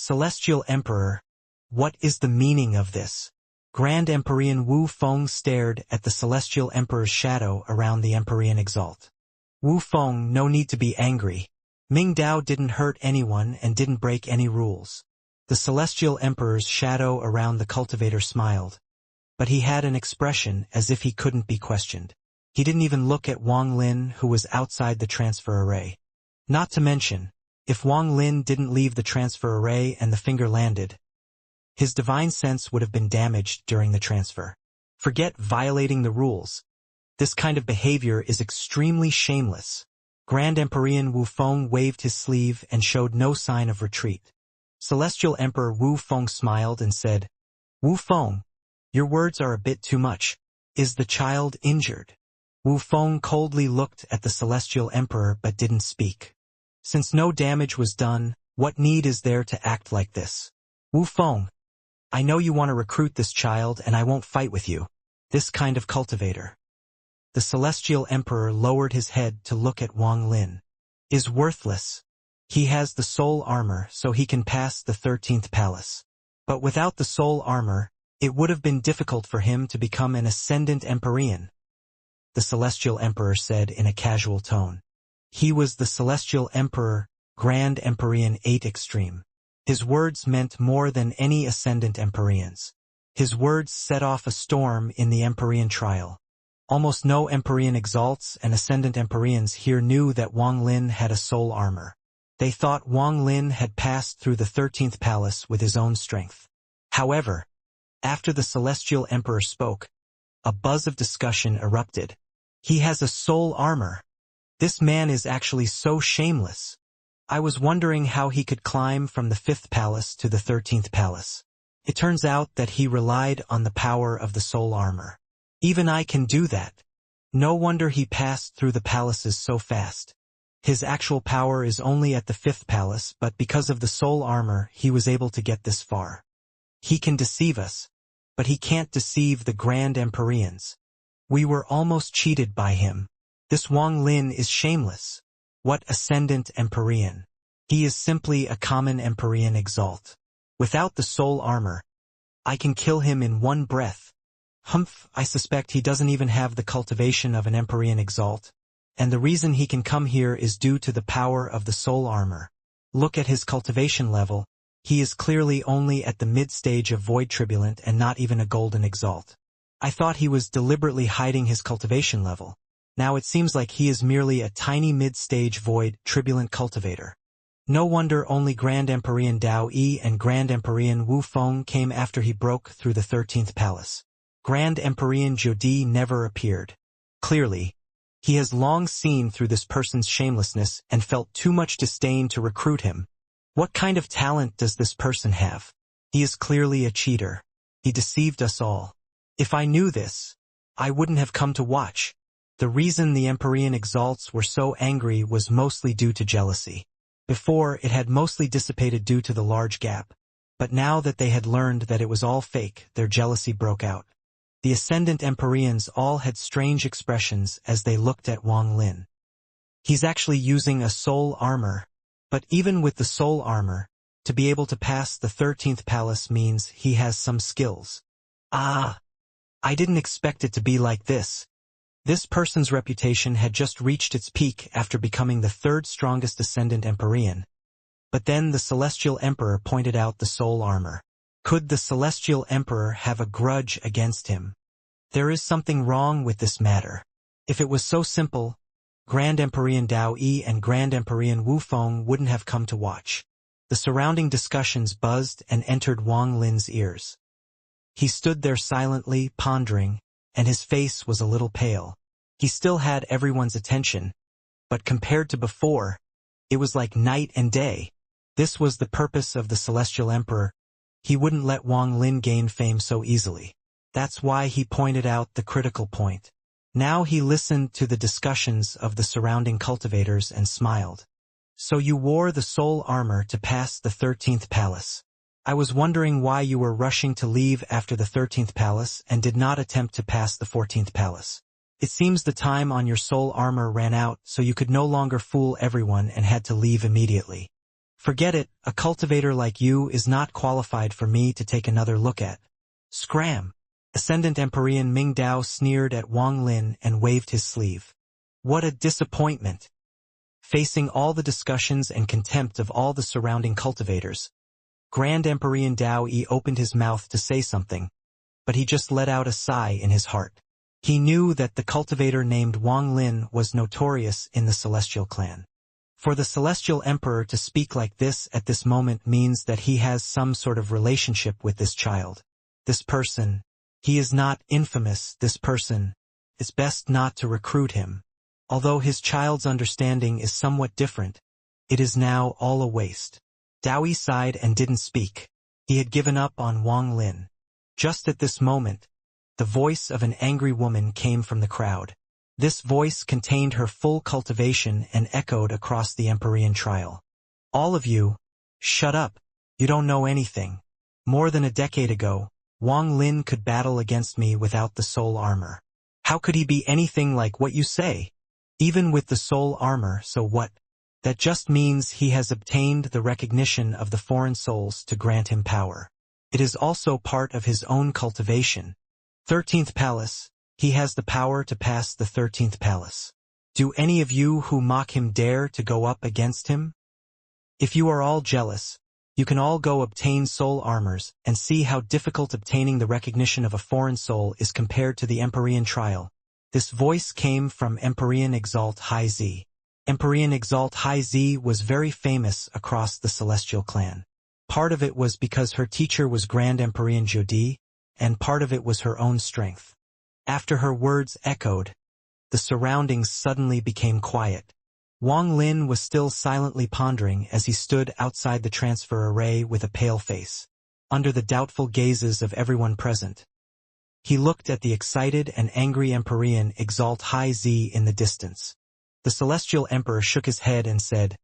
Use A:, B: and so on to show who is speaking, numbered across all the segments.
A: Celestial Emperor, what is the meaning of this? Grand Empyrean Wu Feng stared at the Celestial Emperor's shadow around the Empyrean Exalt. Wu Feng, no need to be angry. Ming Dao didn't hurt anyone and didn't break any rules. The Celestial Emperor's shadow around the cultivator smiled. But he had an expression as if he couldn't be questioned. He didn't even look at Wang Lin, who was outside the transfer array. Not to mention, if Wang Lin didn't leave the transfer array and the finger landed, his divine sense would have been damaged during the transfer. Forget violating the rules. This kind of behavior is extremely shameless. Grand Empyrean Wu Feng waved his sleeve and showed no sign of retreat. Celestial Emperor Wu Feng smiled and said, Wu Feng, your words are a bit too much. Is the child injured? Wu Feng coldly looked at the Celestial Emperor but didn't speak. Since no damage was done, what need is there to act like this? Wu Feng, I know you want to recruit this child and I won't fight with you. This kind of cultivator. The Celestial Emperor lowered his head to look at Wang Lin. Is worthless. He has the soul armor so he can pass the 13th palace. But without the soul armor, it would have been difficult for him to become an Ascendant Empyrean. The Celestial Emperor said in a casual tone. He was the Celestial Emperor, Grand Empyrean 8 Extreme. His words meant more than any Ascendant Empyreans. His words set off a storm in the Empyrean trial. Almost no Empyrean Exalts and Ascendant Empyreans here knew that Wang Lin had a soul armor. They thought Wang Lin had passed through the 13th palace with his own strength. However, after the Celestial Emperor spoke, a buzz of discussion erupted. He has a soul armor. This man is actually so shameless. I was wondering how he could climb from the 5th palace to the 13th palace. It turns out that he relied on the power of the soul armor. Even I can do that. No wonder he passed through the palaces so fast. His actual power is only at the 5th palace, but because of the soul armor, he was able to get this far. He can deceive us, but he can't deceive the Grand Empyreans. We were almost cheated by him. This Wang Lin is shameless. What Ascendant Empyrean? He is simply a common Empyrean Exalt. Without the soul armor, I can kill him in one breath. Humph, I suspect he doesn't even have the cultivation of an Empyrean Exalt. And the reason he can come here is due to the power of the soul armor. Look at his cultivation level. He is clearly only at the mid-stage of Void Tribulant and not even a Golden Exalt. I thought he was deliberately hiding his cultivation level. Now it seems like he is merely a tiny mid-stage Void Tribulant cultivator. No wonder only Grand Empyrean Dao Yi and Grand Empyrean Wu Feng came after he broke through the 13th palace. Grand Empyrean Jodi never appeared. Clearly, he has long seen through this person's shamelessness and felt too much disdain to recruit him. What kind of talent does this person have? He is clearly a cheater. He deceived us all. If I knew this, I wouldn't have come to watch. The reason the Empyrean Exalts were so angry was mostly due to jealousy. Before, it had mostly dissipated due to the large gap. But now that they had learned that it was all fake, their jealousy broke out. The Ascendant Empyreans all had strange expressions as they looked at Wang Lin. He's actually using a soul armor. But even with the soul armor, to be able to pass the 13th palace means he has some skills. Ah! I didn't expect it to be like this. This person's reputation had just reached its peak after becoming the 3rd strongest Ascendant Empyrean. But then the Celestial Emperor pointed out the soul armor. Could the Celestial Emperor have a grudge against him? There is something wrong with this matter. If it was so simple, Grand Empyrean Dao Yi and Grand Empyrean Wu Feng wouldn't have come to watch. The surrounding discussions buzzed and entered Wang Lin's ears. He stood there silently, pondering, and his face was a little pale. He still had everyone's attention, but compared to before, it was like night and day. This was the purpose of the Celestial Emperor. He wouldn't let Wang Lin gain fame so easily. That's why he pointed out the critical point. Now he listened to the discussions of the surrounding cultivators and smiled. So you wore the soul armor to pass the 13th palace. I was wondering why you were rushing to leave after the 13th palace and did not attempt to pass the 14th palace. It seems the time on your soul armor ran out, so you could no longer fool everyone and had to leave immediately. Forget it, a cultivator like you is not qualified for me to take another look at. Scram! Ascendant Empyrean Ming Dao sneered at Wang Lin and waved his sleeve. What a disappointment! Facing all the discussions and contempt of all the surrounding cultivators, Grand Empyrean Dao Yi opened his mouth to say something, but he just let out a sigh in his heart. He knew that the cultivator named Wang Lin was notorious in the Celestial clan. For the Celestial Emperor to speak like this at this moment means that he has some sort of relationship with this child. This person, he is not infamous, this person, it's best not to recruit him. Although his child's understanding is somewhat different, it is now all a waste. Dao Yi sighed and didn't speak. He had given up on Wang Lin. Just at this moment, the voice of an angry woman came from the crowd. This voice contained her full cultivation and echoed across the Empyrean trial. All of you, shut up. You don't know anything. More than a decade ago, Wang Lin could battle against me without the soul armor. How could he be anything like what you say? Even with the soul armor, so what? That just means he has obtained the recognition of the foreign souls to grant him power. It is also part of his own cultivation. 13th Palace. He has the power to pass the 13th Palace. Do any of you who mock him dare to go up against him? If you are all jealous, you can all go obtain soul armors and see how difficult obtaining the recognition of a foreign soul is compared to the Empyrean trial. This voice came from Empyrean Exalt High Z. Empyrean Exalt High Z was very famous across the Celestial clan. Part of it was because her teacher was Grand Empyrean Jodi, and part of it was her own strength. After her words echoed, the surroundings suddenly became quiet. Wang Lin was still silently pondering as he stood outside the transfer array with a pale face, under the doubtful gazes of everyone present. He looked at the excited and angry Empyrean Exalt High Z in the distance. The Celestial Emperor shook his head and said,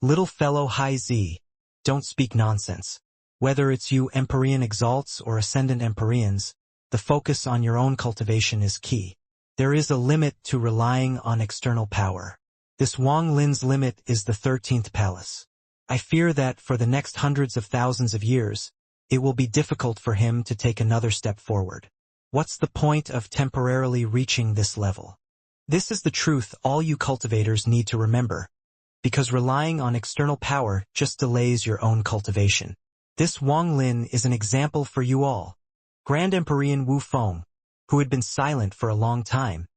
A: "Little fellow High Z, don't speak nonsense. Whether it's you Empyrean Exalts or Ascendant Empyreans, the focus on your own cultivation is key. There is a limit to relying on external power. This Wang Lin's limit is the 13th Palace. I fear that for the next hundreds of thousands of years, it will be difficult for him to take another step forward. What's the point of temporarily reaching this level? This is the truth all you cultivators need to remember, because relying on external power just delays your own cultivation. This Wang Lin is an example for you all." Grand Empyrean Wu Feng, who had been silent for a long time,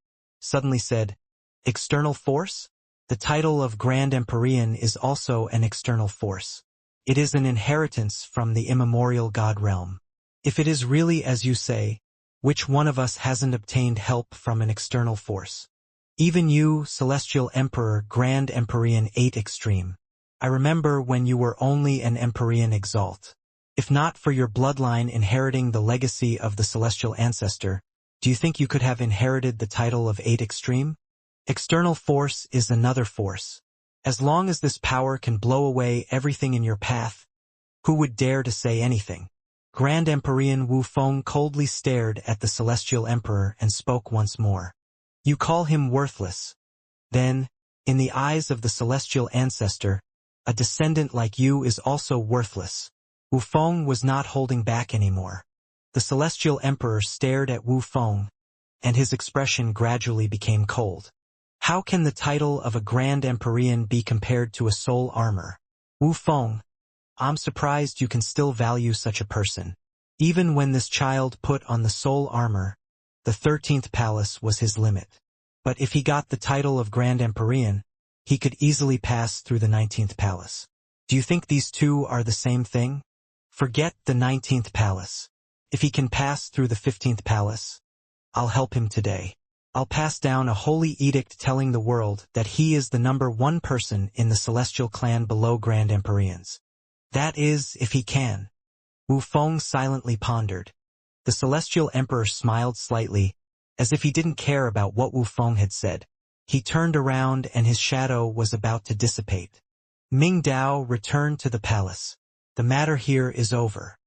A: suddenly said, "External force? The title of Grand Empyrean is also an external force. It is an inheritance from the immemorial God realm. If it is really as you say, which one of us hasn't obtained help from an external force? Even you, Celestial Emperor Grand Empyrean 8 Extreme. I remember when you were only an Empyrean Exalt. If not for your bloodline inheriting the legacy of the celestial ancestor, do you think you could have inherited the title of 8 Extreme? External force is another force. As long as this power can blow away everything in your path, who would dare to say anything?" Grand Empyrean Wu Feng coldly stared at the Celestial Emperor and spoke once more. "You call him worthless. Then, in the eyes of the celestial ancestor, a descendant like you is also worthless." Wu Feng was not holding back anymore. The Celestial Emperor stared at Wu Feng, and his expression gradually became cold. How can the title of a Grand Empyrean be compared to a soul armor? Wu Feng, I'm surprised you can still value such a person. Even when this child put on the soul armor, the 13th Palace was his limit. But if he got the title of Grand Empyrean, he could easily pass through the 19th Palace. Do you think these two are the same thing? Forget the 19th Palace. If he can pass through the 15th Palace, I'll help him today. I'll pass down a holy edict telling the world that he is the #1 person in the Celestial clan below Grand Empyreans. That is, if he can. Wu Feng silently pondered. The Celestial Emperor smiled slightly, as if he didn't care about what Wu Feng had said. He turned around and his shadow was about to dissipate. Ming Dao returned to the palace. The matter here is over.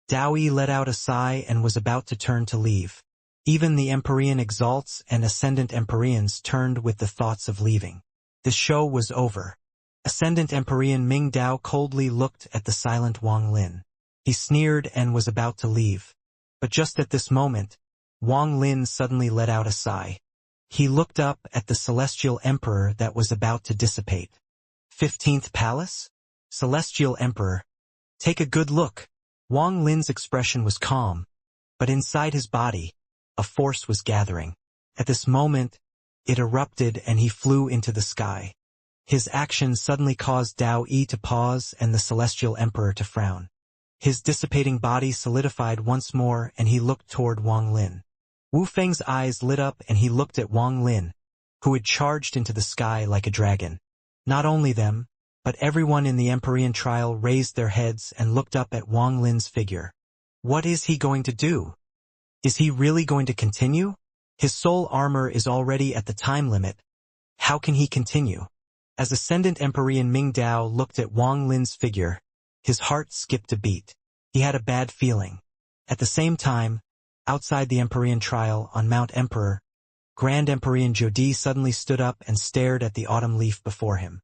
A: Dao Yi let out a sigh and was about to turn to leave. Even the Empyrean Exalts and Ascendant Empyreans turned with the thoughts of leaving. The show was over. Ascendant Empyrean Ming Dao coldly looked at the silent Wang Lin. He sneered and was about to leave. But just at this moment, Wang Lin suddenly let out a sigh. He looked up at the Celestial Emperor that was about to dissipate. 15th Palace? Celestial Emperor. Take a good look. Wang Lin's expression was calm, but inside his body, a force was gathering. At this moment, it erupted and he flew into the sky. His action suddenly caused Dao Yi to pause and the Celestial Emperor to frown. His dissipating body solidified once more and he looked toward Wang Lin. Wu Feng's eyes lit up and he looked at Wang Lin, who had charged into the sky like a dragon. Not only them, but everyone in the Empyrean trial raised their heads and looked up at Wang Lin's figure. What is he going to do? Is he really going to continue? His soul armor is already at the time limit. How can he continue? As Ascendant Empyrean Ming Dao looked at Wang Lin's figure, his heart skipped a beat. He had a bad feeling. At the same time, outside the Empyrean trial on Mount Emperor, Grand Empyrean Jodi suddenly stood up and stared at the autumn leaf before him.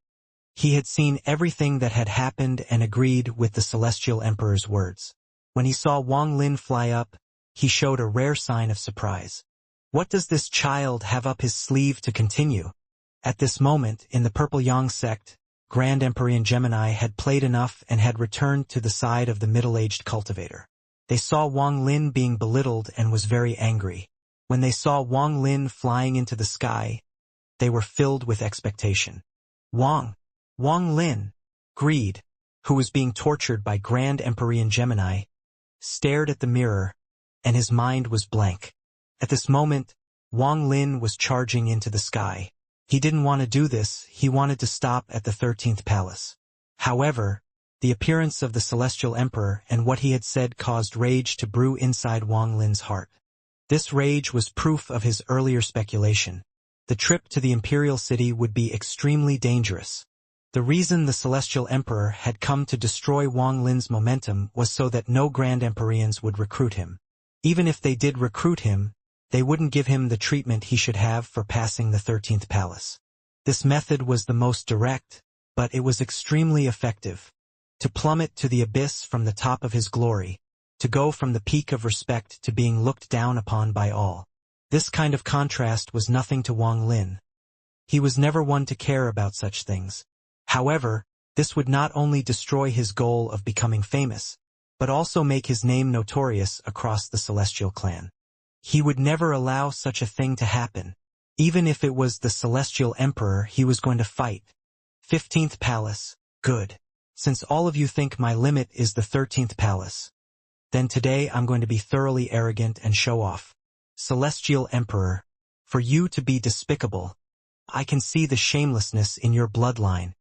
A: He had seen everything that had happened and agreed with the Celestial Emperor's words. When he saw Wang Lin fly up, he showed a rare sign of surprise. What does this child have up his sleeve to continue? At this moment, in the Purple Yang sect, Grand Empyrean Gemini had played enough and had returned to the side of the middle-aged cultivator. They saw Wang Lin being belittled and was very angry. When they saw Wang Lin flying into the sky, they were filled with expectation. Wang Lin, Greed, who was being tortured by Grand Empyrean Gemini, stared at the mirror, and his mind was blank. At this moment, Wang Lin was charging into the sky. He didn't want to do this, he wanted to stop at the 13th palace. However, the appearance of the Celestial Emperor and what he had said caused rage to brew inside Wang Lin's heart. This rage was proof of his earlier speculation. The trip to the Imperial City would be extremely dangerous. The reason the Celestial Emperor had come to destroy Wang Lin's momentum was so that no Grand Empyreans would recruit him. Even if they did recruit him, they wouldn't give him the treatment he should have for passing the 13th palace. This method was the most direct, but it was extremely effective. To plummet to the abyss from the top of his glory, to go from the peak of respect to being looked down upon by all. This kind of contrast was nothing to Wang Lin. He was never one to care about such things. However, this would not only destroy his goal of becoming famous, but also make his name notorious across the Celestial clan. He would never allow such a thing to happen. Even if it was the Celestial Emperor he was going to fight. 15th Palace, good. Since all of you think my limit is the 13th Palace, then today I'm going to be thoroughly arrogant and show off. Celestial Emperor, for you to be despicable, I can see the shamelessness in your bloodline.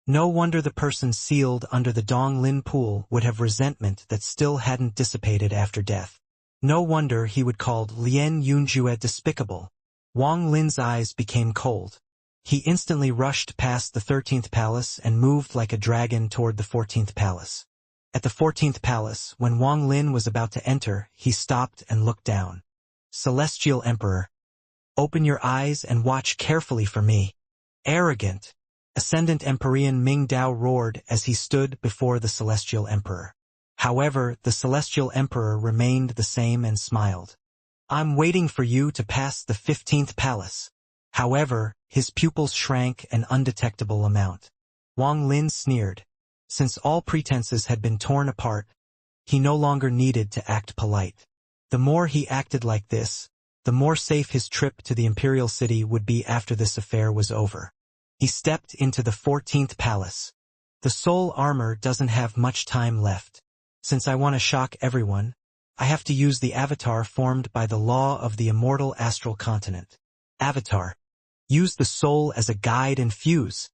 A: No wonder the person sealed under the Dong Lin pool would have resentment that still hadn't dissipated after death. No wonder he would call Lien Yunjue despicable. Wang Lin's eyes became cold. He instantly rushed past the 13th palace and moved like a dragon toward the 14th palace. At the 14th palace, when Wang Lin was about to enter, he stopped and looked down. Celestial Emperor, open your eyes and watch carefully for me. Arrogant. Ascendant Empyrean Ming Dao roared as he stood before the Celestial Emperor. However, the Celestial Emperor remained the same and smiled. I'm waiting for you to pass the 15th palace. However, his pupils shrank an undetectable amount. Wang Lin sneered. Since all pretenses had been torn apart, he no longer needed to act polite. The more he acted like this, the more safe his trip to the Imperial City would be after this affair was over. He stepped into the 14th palace. The soul armor doesn't have much time left. Since I want to shock everyone, I have to use the avatar formed by the law of the immortal astral continent. Avatar. Use the soul as a guide and fuse.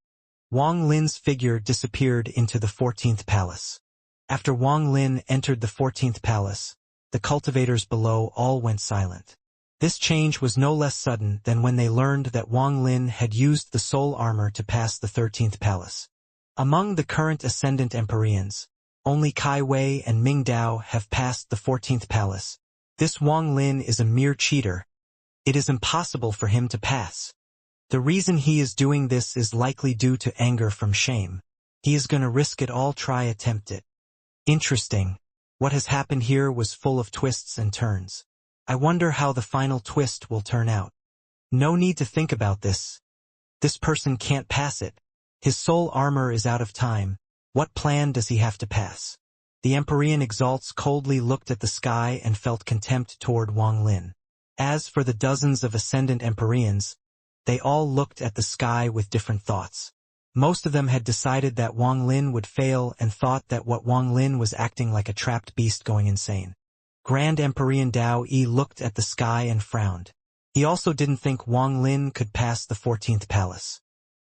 A: Wang Lin's figure disappeared into the 14th palace. After Wang Lin entered the 14th palace, the cultivators below all went silent. This change was no less sudden than when they learned that Wang Lin had used the soul armor to pass the 13th palace. Among the current Ascendant Empyreans, only Kai Wei and Ming Dao have passed the 14th palace. This Wang Lin is a mere cheater. It is impossible for him to pass. The reason he is doing this is likely due to anger from shame. He is gonna risk it all, attempt it. Interesting. What has happened here was full of twists and turns. I wonder how the final twist will turn out. No need to think about this. This person can't pass it. His soul armor is out of time. What plan does he have to pass? The Empyrean exalts coldly looked at the sky and felt contempt toward Wang Lin. As for the dozens of ascendant Empyreans, they all looked at the sky with different thoughts. Most of them had decided that Wang Lin would fail and thought that Wang Lin was acting like a trapped beast going insane. Grand Empyrean Dao Yi looked at the sky and frowned. He also didn't think Wang Lin could pass the 14th palace.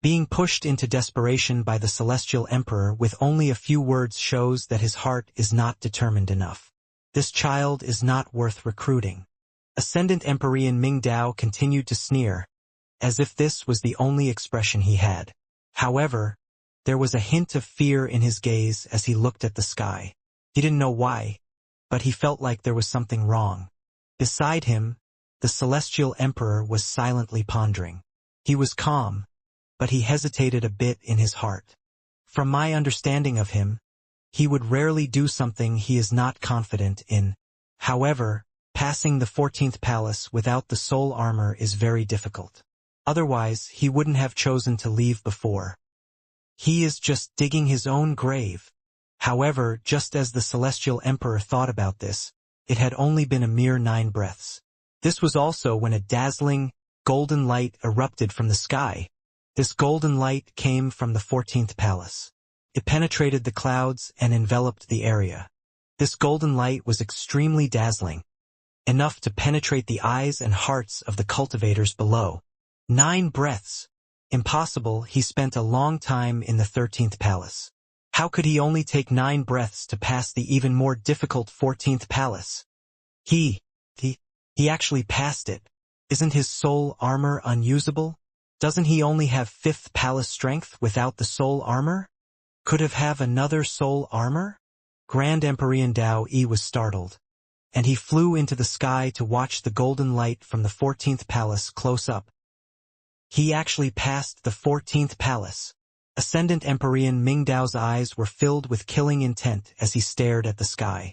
A: Being pushed into desperation by the Celestial Emperor with only a few words shows that his heart is not determined enough. This child is not worth recruiting. Ascendant Empyrean Ming Dao continued to sneer, as if this was the only expression he had. However, there was a hint of fear in his gaze as he looked at the sky. He didn't know why, but he felt like there was something wrong. Beside him, the Celestial Emperor was silently pondering. He was calm, but he hesitated a bit in his heart. From my understanding of him, he would rarely do something he is not confident in. However, passing the 14th palace without the soul armor is very difficult. Otherwise, he wouldn't have chosen to leave before. He is just digging his own grave. However, just as the Celestial Emperor thought about this, it had only been a mere 9 breaths. This was also when a dazzling, golden light erupted from the sky. This golden light came from the 14th palace. It penetrated the clouds and enveloped the area. This golden light was extremely dazzling, enough to penetrate the eyes and hearts of the cultivators below. 9 breaths. Impossible. He spent a long time in the 13th palace. How could he only take 9 breaths to pass the even more difficult 14th palace? He actually passed it. Isn't his soul armor unusable? Doesn't he only have 5th palace strength without the soul armor? Could have another soul armor? Grand Empyrean Dao Yi was startled, and he flew into the sky to watch the golden light from the 14th palace close up. He actually passed the 14th palace. Ascendant Empyrean Ming Dao's eyes were filled with killing intent as he stared at the sky.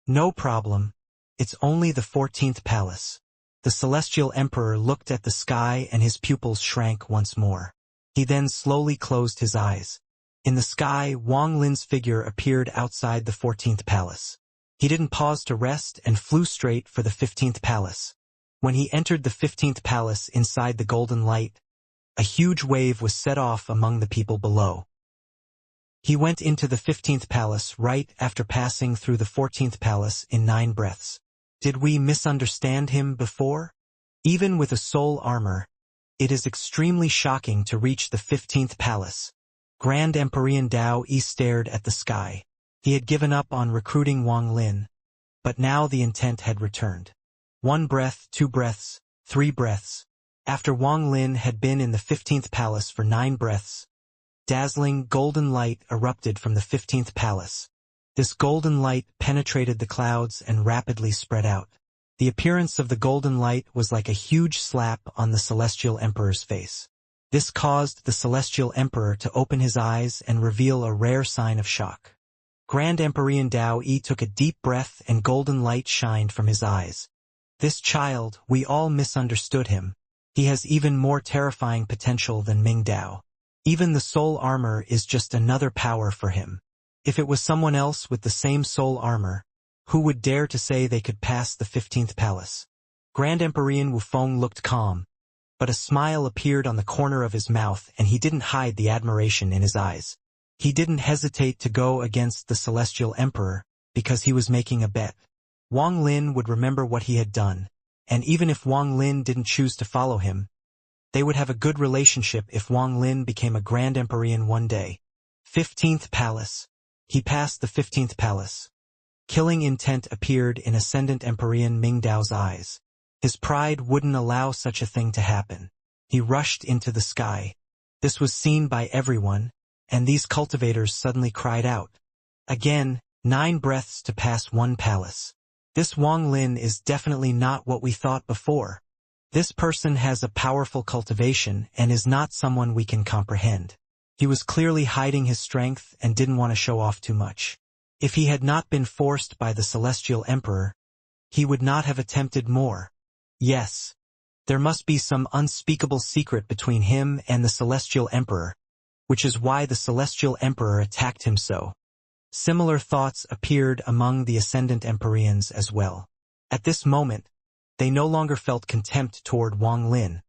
A: No problem. It's only the 14th palace. The Celestial Emperor looked at the sky and his pupils shrank once more. He then slowly closed his eyes. In the sky, Wang Lin's figure appeared outside the 14th palace. He didn't pause to rest and flew straight for the 15th palace. When he entered the 15th palace inside the golden light, a huge wave was set off among the people below. He went into the 15th palace right after passing through the 14th palace in 9 breaths. Did we misunderstand him before? Even with a soul armor, it is extremely shocking to reach the 15th palace. Grand Empyrean Dao Yi stared at the sky. He had given up on recruiting Wang Lin, but now the intent had returned. 1 breath, 2 breaths, 3 breaths. After Wang Lin had been in the 15th palace for 9 breaths, dazzling golden light erupted from the 15th palace. This golden light penetrated the clouds and rapidly spread out. The appearance of the golden light was like a huge slap on the Celestial Emperor's face. This caused the Celestial Emperor to open his eyes and reveal a rare sign of shock. Grand Empyrean Dao Yi took a deep breath and golden light shined from his eyes. This child, we all misunderstood him. He has even more terrifying potential than Ming Dao. Even the soul armor is just another power for him. If it was someone else with the same soul armor, who would dare to say they could pass the 15th palace? Grand Empyrean Wufeng looked calm, but a smile appeared on the corner of his mouth and he didn't hide the admiration in his eyes. He didn't hesitate to go against the Celestial Emperor because he was making a bet. Wang Lin would remember what he had done, and even if Wang Lin didn't choose to follow him, they would have a good relationship if Wang Lin became a Grand Empyrean one day. 15th palace. He passed the 15th palace. Killing intent appeared in Ascendant Empyrean Ming Dao's eyes. His pride wouldn't allow such a thing to happen. He rushed into the sky. This was seen by everyone, and these cultivators suddenly cried out. Again, 9 breaths to pass 1 palace. This Wang Lin is definitely not what we thought before. This person has a powerful cultivation and is not someone we can comprehend. He was clearly hiding his strength and didn't want to show off too much. If he had not been forced by the Celestial Emperor, he would not have attempted more. Yes, there must be some unspeakable secret between him and the Celestial Emperor, which is why the Celestial Emperor attacked him so. Similar thoughts appeared among the Ascendant Empyreans as well. At this moment, they no longer felt contempt toward Wang Lin,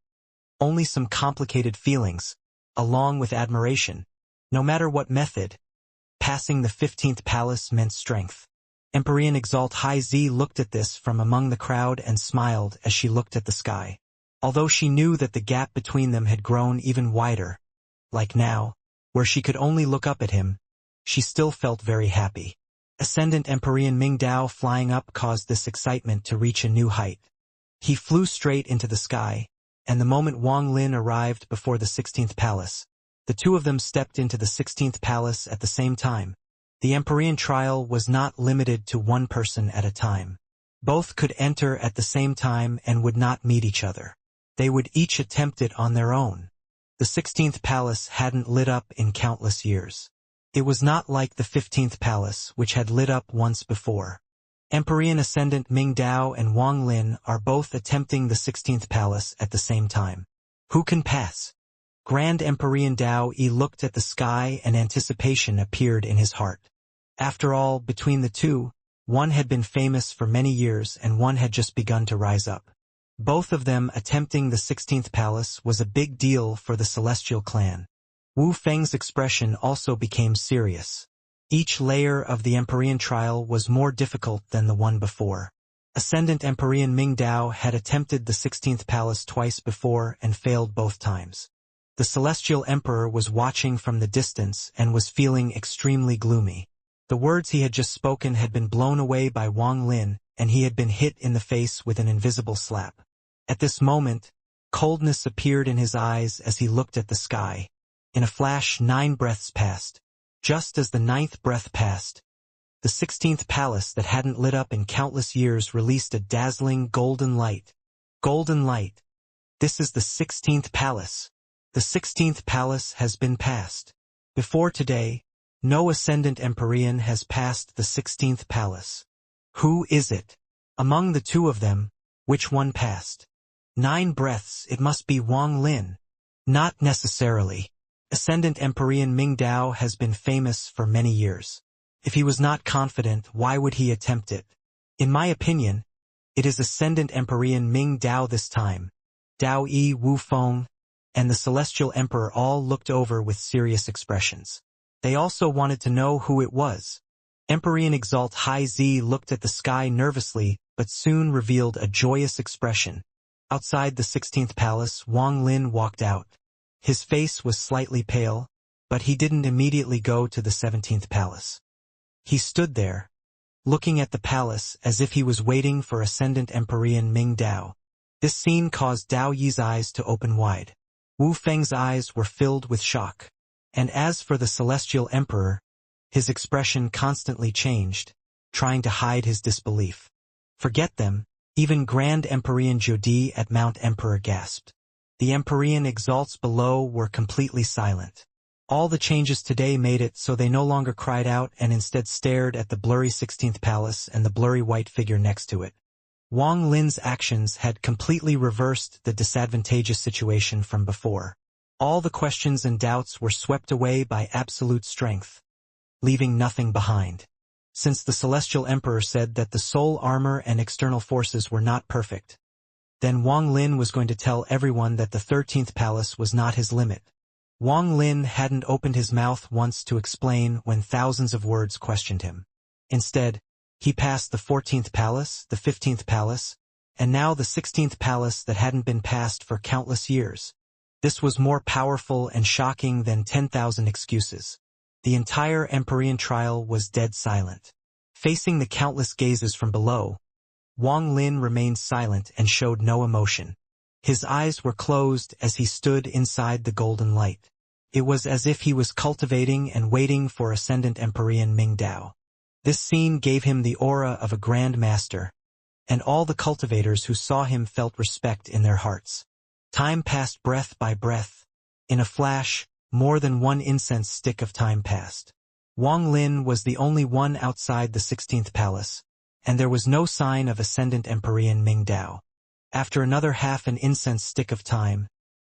A: only some complicated feelings, along with admiration. No matter what method, passing the 15th palace meant strength. Empyrean Exalt High Z looked at this from among the crowd and smiled as she looked at the sky. Although she knew that the gap between them had grown even wider, like now, where she could only look up at him, she still felt very happy. Ascendant Empyrean Ming Dao flying up caused this excitement to reach a new height. He flew straight into the sky, and the moment Wang Lin arrived before the 16th palace, the two of them stepped into the 16th palace at the same time. The Empyrean trial was not limited to one person at a time. Both could enter at the same time and would not meet each other. They would each attempt it on their own. The 16th palace hadn't lit up in countless years. It was not like the 15th palace, which had lit up once before. Empyrean Ascendant Ming Dao and Wang Lin are both attempting the 16th palace at the same time. Who can pass? Grand Empyrean Dao Yi looked at the sky and anticipation appeared in his heart. After all, between the two, one had been famous for many years and one had just begun to rise up. Both of them attempting the 16th palace was a big deal for the Celestial clan. Wu Feng's expression also became serious. Each layer of the Empyrean trial was more difficult than the one before. Ascendant Empyrean Ming Dao had attempted the 16th palace twice before and failed both times. The Celestial Emperor was watching from the distance and was feeling extremely gloomy. The words he had just spoken had been blown away by Wang Lin, and he had been hit in the face with an invisible slap. At this moment, coldness appeared in his eyes as he looked at the sky. In a flash, 9 breaths passed. Just as the 9th breath passed, the 16th palace that hadn't lit up in countless years released a dazzling golden light. Golden light. This is the 16th palace. The 16th palace has been passed. Before today, no Ascendant Empyrean has passed the 16th palace. Who is it? Among the two of them, which one passed? 9 breaths, it must be Wang Lin. Not necessarily. Ascendant Empyrean Ming Dao has been famous for many years. If he was not confident, why would he attempt it? In my opinion, it is Ascendant Empyrean Ming Dao this time. Dao Yi, Wu Feng, and the Celestial Emperor all looked over with serious expressions. They also wanted to know who it was. Empyrean Exalt High Z looked at the sky nervously, but soon revealed a joyous expression. Outside the 16th palace, Wang Lin walked out. His face was slightly pale, but he didn't immediately go to the 17th palace. He stood there, looking at the palace as if he was waiting for Ascendant Empyrean Ming Dao. This scene caused Dao Yi's eyes to open wide. Wu Feng's eyes were filled with shock. And as for the Celestial Emperor, his expression constantly changed, trying to hide his disbelief. Forget them, even Grand Empyrean Jodi at Mount Emperor gasped. The Empyrean Exalts below were completely silent. All the changes today made it so they no longer cried out and instead stared at the blurry 16th palace and the blurry white figure next to it. Wang Lin's actions had completely reversed the disadvantageous situation from before. All the questions and doubts were swept away by absolute strength, leaving nothing behind. Since the Celestial Emperor said that the soul armor and external forces were not perfect, then Wang Lin was going to tell everyone that the 13th palace was not his limit. Wang Lin hadn't opened his mouth once to explain when thousands of words questioned him. Instead, he passed the 14th palace, the 15th palace, and now the 16th palace that hadn't been passed for countless years. This was more powerful and shocking than 10,000 excuses. The entire Empyrean trial was dead silent. Facing the countless gazes from below, Wang Lin remained silent and showed no emotion. His eyes were closed as he stood inside the golden light. It was as if he was cultivating and waiting for Ascendant Empyrean Ming Dao. This scene gave him the aura of a grand master, and all the cultivators who saw him felt respect in their hearts. Time passed breath by breath. In a flash, more than one incense stick of time passed. Wang Lin was the only one outside the 16th palace, and there was no sign of Ascendant Empyrean Ming Dao. After another half an incense stick of time,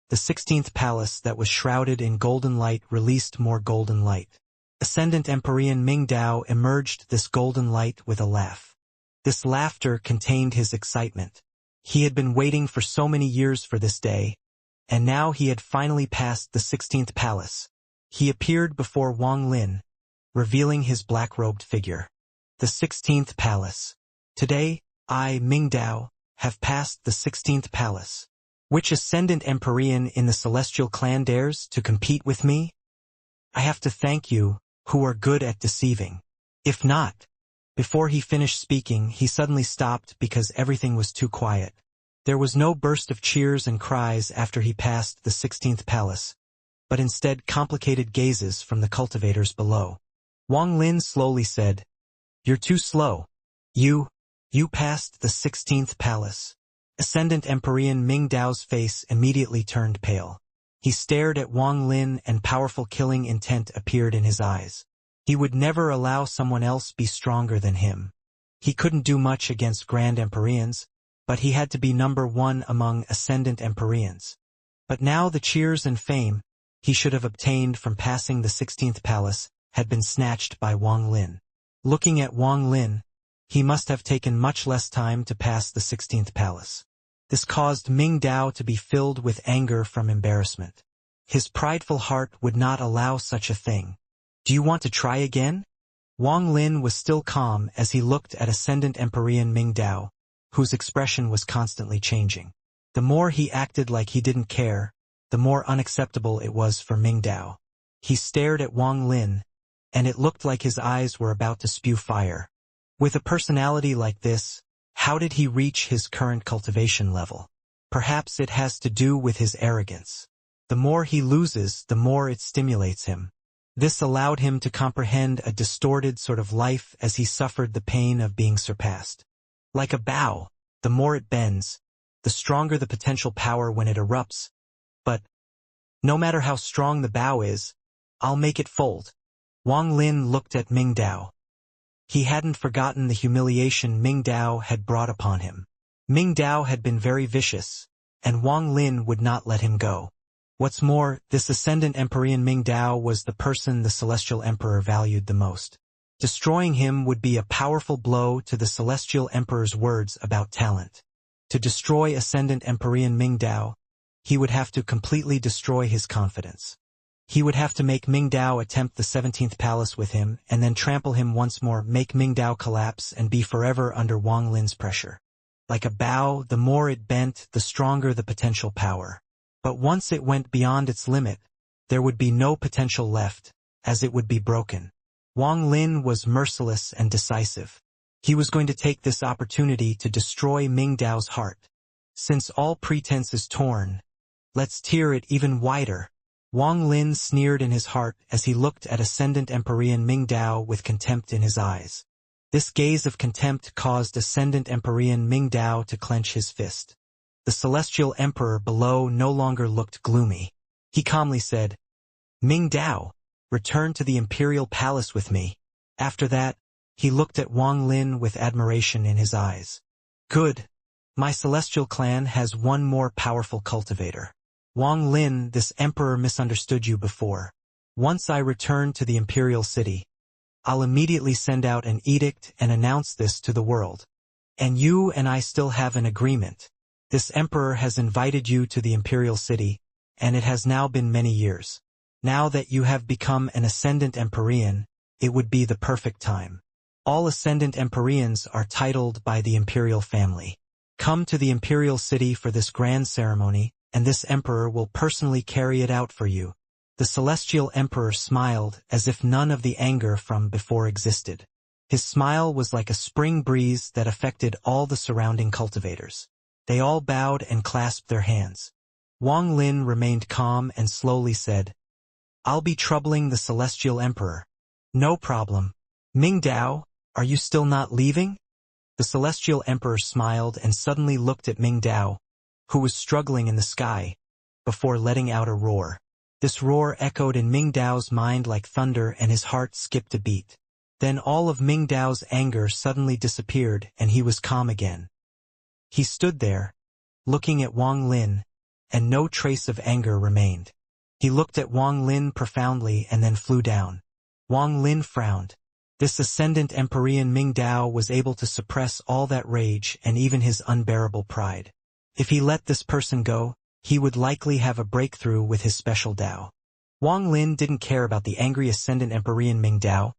A: the 16th palace that was shrouded in golden light released more golden light. Ascendant Empyrean Ming Dao emerged this golden light with a laugh. This laughter contained his excitement. He had been waiting for so many years for this day, and now he had finally passed the 16th palace. He appeared before Wang Lin, revealing his black-robed figure. The 16th palace. Today, I, Ming Dao, have passed the 16th palace. Which Ascendant Empyrean in the Celestial Clan dares to compete with me? I have to thank you, who are good at deceiving. If not. Before he finished speaking, he suddenly stopped because everything was too quiet. There was no burst of cheers and cries after he passed the 16th palace, but instead complicated gazes from the cultivators below. Wang Lin slowly said, "You're too slow. You passed the 16th palace." Ascendant Empyrean Ming Dao's face immediately turned pale. He stared at Wang Lin and powerful killing intent appeared in his eyes. He would never allow someone else be stronger than him. He couldn't do much against Grand Empyreans, but he had to be number one among Ascendant Empyreans. But now the cheers and fame he should have obtained from passing the 16th palace had been snatched by Wang Lin. Looking at Wang Lin, he must have taken much less time to pass the 16th palace. This caused Ming Dao to be filled with anger from embarrassment. His prideful heart would not allow such a thing. "Do you want to try again?" Wang Lin was still calm as he looked at Ascendant Empyrean Ming Dao, whose expression was constantly changing. The more he acted like he didn't care, the more unacceptable it was for Ming Dao. He stared at Wang Lin, and it looked like his eyes were about to spew fire. With a personality like this, how did he reach his current cultivation level? Perhaps it has to do with his arrogance. The more he loses, the more it stimulates him. This allowed him to comprehend a distorted sort of life as he suffered the pain of being surpassed. Like a bow, the more it bends, the stronger the potential power when it erupts. But no matter how strong the bow is, I'll make it fold. Wang Lin looked at Ming Dao. He hadn't forgotten the humiliation Ming Dao had brought upon him. Ming Dao had been very vicious, and Wang Lin would not let him go. What's more, this Ascendant Empyrean Ming Dao was the person the Celestial Emperor valued the most. Destroying him would be a powerful blow to the Celestial Emperor's words about talent. To destroy Ascendant Empyrean Ming Dao, he would have to completely destroy his confidence. He would have to make Ming Dao attempt the 17th palace with him and then trample him once more, make Ming Dao collapse and be forever under Wang Lin's pressure. Like a bow, the more it bent, the stronger the potential power. But once it went beyond its limit, there would be no potential left, as it would be broken. Wang Lin was merciless and decisive. He was going to take this opportunity to destroy Ming Dao's heart. Since all pretense is torn, let's tear it even wider. Wang Lin sneered in his heart as he looked at Ascendant Empyrean Ming Dao with contempt in his eyes. This gaze of contempt caused Ascendant Empyrean Ming Dao to clench his fist. The Celestial Emperor below no longer looked gloomy. He calmly said, "Ming Dao, return to the Imperial Palace with me." After that, he looked at Wang Lin with admiration in his eyes. "Good. My Celestial Clan has one more powerful cultivator. Wang Lin, this emperor misunderstood you before. Once I return to the Imperial City, I'll immediately send out an edict and announce this to the world. And you and I still have an agreement. This emperor has invited you to the Imperial City, and it has now been many years. Now that you have become an Ascendant Empyrean, it would be the perfect time. All Ascendant Empyreans are titled by the Imperial family. Come to the Imperial City for this grand ceremony, and this emperor will personally carry it out for you." The Celestial Emperor smiled as if none of the anger from before existed. His smile was like a spring breeze that affected all the surrounding cultivators. They all bowed and clasped their hands. Wang Lin remained calm and slowly said, "I'll be troubling the Celestial Emperor. No problem. Ming Dao, are you still not leaving?" The Celestial Emperor smiled and suddenly looked at Ming Dao, who was struggling in the sky, before letting out a roar. This roar echoed in Ming Dao's mind like thunder and his heart skipped a beat. Then all of Ming Dao's anger suddenly disappeared and he was calm again. He stood there, looking at Wang Lin, and no trace of anger remained. He looked at Wang Lin profoundly and then flew down. Wang Lin frowned. This ascendant Emperorian Ming Dao was able to suppress all that rage and even his unbearable pride. If he let this person go, he would likely have a breakthrough with his special Dao. Wang Lin didn't care about the angry ascendant Emperorian Ming Dao,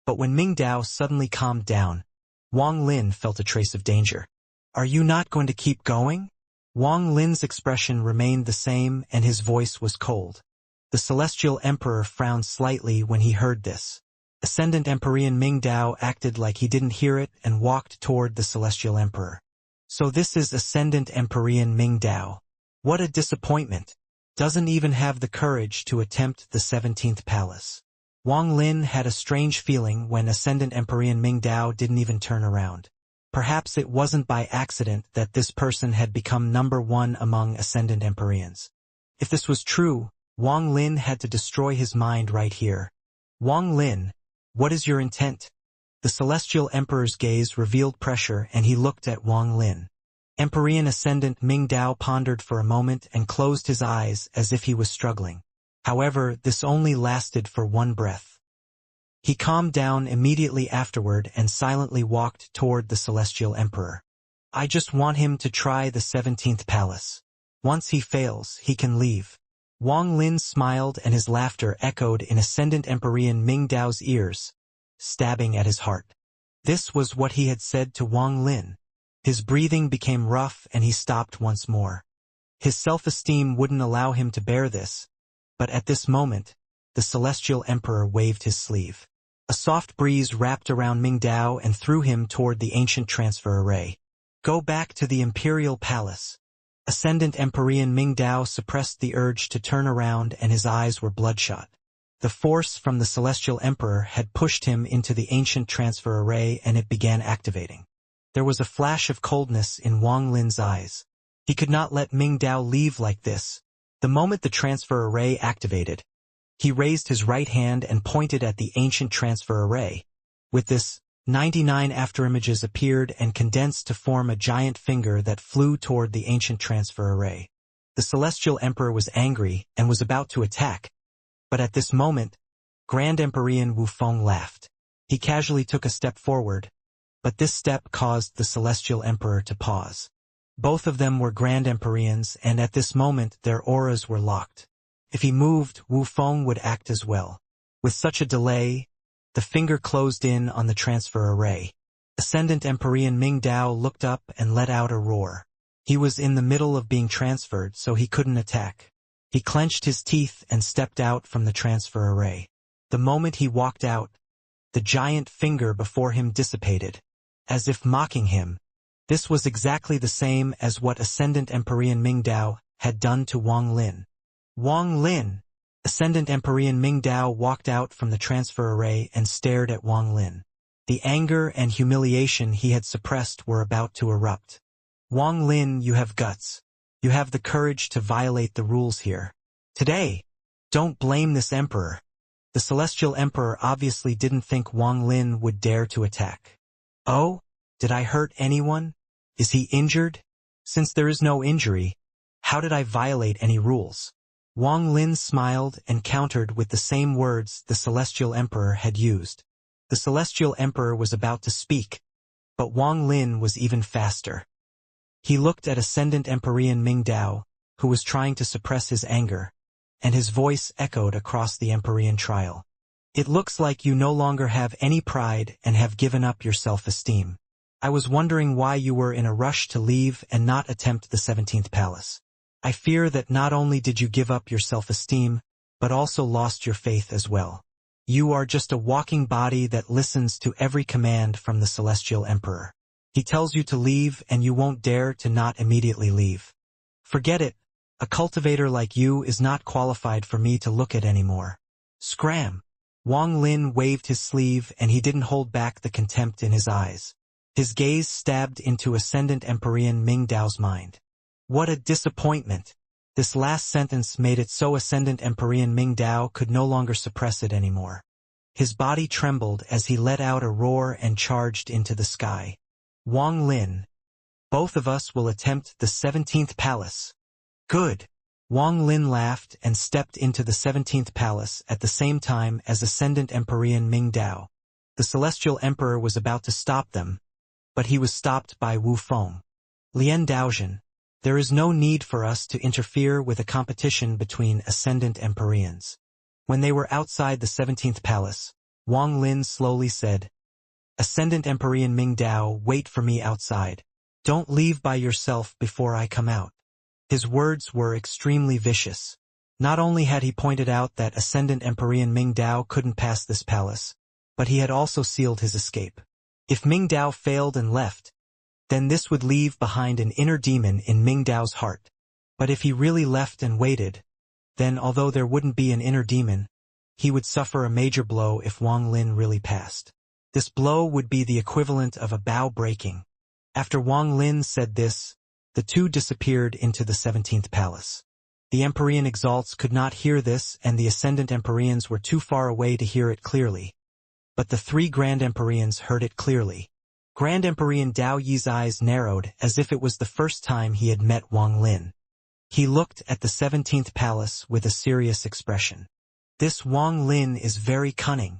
A: but when Ming Dao suddenly calmed down, Wang Lin felt a trace of danger. "Are you not going to keep going?" Wang Lin's expression remained the same and his voice was cold. The Celestial Emperor frowned slightly when he heard this. Ascendant Emperorian Ming Dao acted like he didn't hear it and walked toward the Celestial Emperor. "So this is Ascendant Emperorian Ming Dao. What a disappointment. Doesn't even have the courage to attempt the 17th palace." Wang Lin had a strange feeling when Ascendant Emperorian Ming Dao didn't even turn around. Perhaps it wasn't by accident that this person had become number one among Ascendant Emperorians. If this was true, Wang Lin had to destroy his mind right here. "Wang Lin, what is your intent?" The Celestial Emperor's gaze revealed pressure and he looked at Wang Lin. Emperorian Ascendant Ming Dao pondered for a moment and closed his eyes as if he was struggling. However, this only lasted for one breath. He calmed down immediately afterward and silently walked toward the Celestial Emperor. "I just want him to try the 17th palace. Once he fails, he can leave." Wang Lin smiled and his laughter echoed in Ascendant Emperorian Ming Dao's ears, stabbing at his heart. This was what he had said to Wang Lin. His breathing became rough and he stopped once more. His self-esteem wouldn't allow him to bear this, but at this moment, the Celestial Emperor waved his sleeve. A soft breeze wrapped around Ming Dao and threw him toward the ancient transfer array. "Go back to the Imperial Palace." Ascendant Emperorian Ming Dao suppressed the urge to turn around and his eyes were bloodshot. The force from the Celestial Emperor had pushed him into the ancient transfer array and it began activating. There was a flash of coldness in Wang Lin's eyes. He could not let Ming Dao leave like this. The moment the transfer array activated, he raised his right hand and pointed at the ancient transfer array. With this, 99 afterimages appeared and condensed to form a giant finger that flew toward the ancient transfer array. The Celestial Emperor was angry and was about to attack, but at this moment, Grand Emperorian Wu Feng laughed. He casually took a step forward, but this step caused the Celestial Emperor to pause. Both of them were Grand Emperorians and at this moment their auras were locked. If he moved, Wu Feng would act as well. With such a delay, the finger closed in on the transfer array. Ascendant Emperorian Ming Dao looked up and let out a roar. He was in the middle of being transferred, so he couldn't attack. He clenched his teeth and stepped out from the transfer array. The moment he walked out, the giant finger before him dissipated, as if mocking him. This was exactly the same as what Ascendant Emperorian Ming Dao had done to Wang Lin. "Wang Lin!" Ascendant Emperorian Ming Dao walked out from the transfer array and stared at Wang Lin. The anger and humiliation he had suppressed were about to erupt. "Wang Lin, you have guts. You have the courage to violate the rules here. Today, don't blame this emperor." The Celestial Emperor obviously didn't think Wang Lin would dare to attack. "Oh, did I hurt anyone? Is he injured? Since there is no injury, how did I violate any rules?" Wang Lin smiled and countered with the same words the Celestial Emperor had used. The Celestial Emperor was about to speak, but Wang Lin was even faster. He looked at Ascendant Emperorian Ming Dao, who was trying to suppress his anger, and his voice echoed across the Emperorian trial. "It looks like you no longer have any pride and have given up your self-esteem. I was wondering why you were in a rush to leave and not attempt the 17th palace. I fear that not only did you give up your self-esteem, but also lost your faith as well. You are just a walking body that listens to every command from the Celestial Emperor. He tells you to leave and you won't dare to not immediately leave. Forget it. A cultivator like you is not qualified for me to look at anymore. Scram!" Wang Lin waved his sleeve and he didn't hold back the contempt in his eyes. His gaze stabbed into Ascendant Empyrean Ming Dao's mind. What a disappointment! This last sentence made it so Ascendant Empyrean Ming Dao could no longer suppress it anymore. His body trembled as he let out a roar and charged into the sky. Wang Lin, both of us will attempt the 17th palace. Good. Wang Lin laughed and stepped into the 17th palace at the same time as Ascendant Empyrean Ming Dao. The Celestial Emperor was about to stop them, but he was stopped by Wu Feng. Lian Daozhen, there is no need for us to interfere with a competition between Ascendant Empyreans. When they were outside the 17th palace, Wang Lin slowly said, Ascendant Empyrean Ming Dao, wait for me outside. Don't leave by yourself before I come out. His words were extremely vicious. Not only had he pointed out that Ascendant Empyrean Ming Dao couldn't pass this palace, but he had also sealed his escape. If Ming Dao failed and left, then this would leave behind an inner demon in Ming Dao's heart. But if he really left and waited, then although there wouldn't be an inner demon, he would suffer a major blow if Wang Lin really passed. This blow would be the equivalent of a bow breaking. After Wang Lin said this, the two disappeared into the 17th palace. The Empyrean exalts could not hear this and the Ascendant Empyreans were too far away to hear it clearly. But the three Grand Empyreans heard it clearly. Grand Empyrean Dao Yi's eyes narrowed as if it was the first time he had met Wang Lin. He looked at the 17th palace with a serious expression. This Wang Lin is very cunning.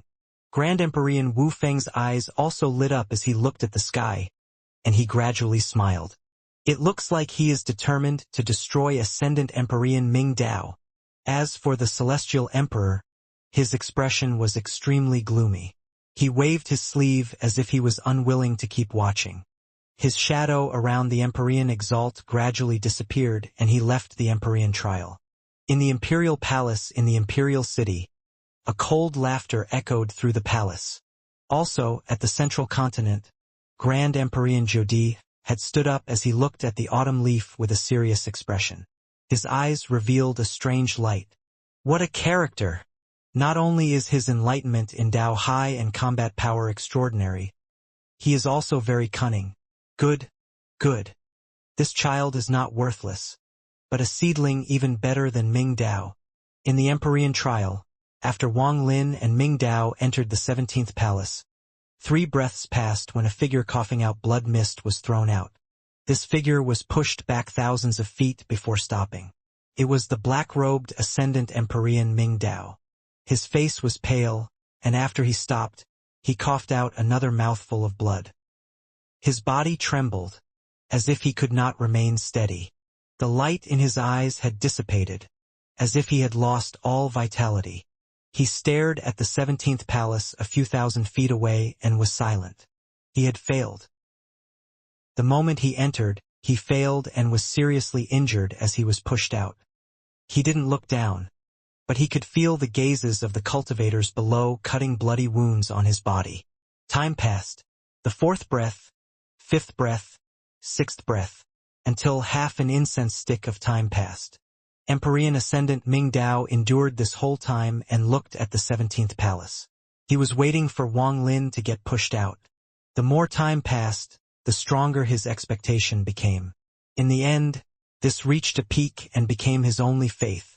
A: Grand Empyrean Wu Feng's eyes also lit up as he looked at the sky, and he gradually smiled. It looks like he is determined to destroy Ascendant Empyrean Ming Dao. As for the Celestial Emperor, his expression was extremely gloomy. He waved his sleeve as if he was unwilling to keep watching. His shadow around the Empyrean exalt gradually disappeared and he left the Empyrean trial. In the Imperial Palace in the Imperial City, a cold laughter echoed through the palace. Also, at the central continent, Grand Empyrean Jodi had stood up as he looked at the autumn leaf with a serious expression. His eyes revealed a strange light. What a character! Not only is his enlightenment in Dao high and combat power extraordinary, he is also very cunning. Good, good. This child is not worthless, but a seedling even better than Ming Dao. In the Empyrean trial, after Wang Lin and Ming Dao entered the 17th palace, 3 breaths passed when a figure coughing out blood mist was thrown out. This figure was pushed back thousands of feet before stopping. It was the black-robed Ascendant Empyrean Ming Dao. His face was pale, and after he stopped, he coughed out another mouthful of blood. His body trembled, as if he could not remain steady. The light in his eyes had dissipated, as if he had lost all vitality. He stared at the 17th palace a few thousand feet away and was silent. He had failed. The moment he entered, he failed and was seriously injured as he was pushed out. He didn't look down, but he could feel the gazes of the cultivators below cutting bloody wounds on his body. Time passed. The 4th breath, 5th breath, 6th breath, until half an incense stick of time passed. Empyrean Ascendant Ming Dao endured this whole time and looked at the 17th palace. He was waiting for Wang Lin to get pushed out. The more time passed, the stronger his expectation became. In the end, this reached a peak and became his only faith.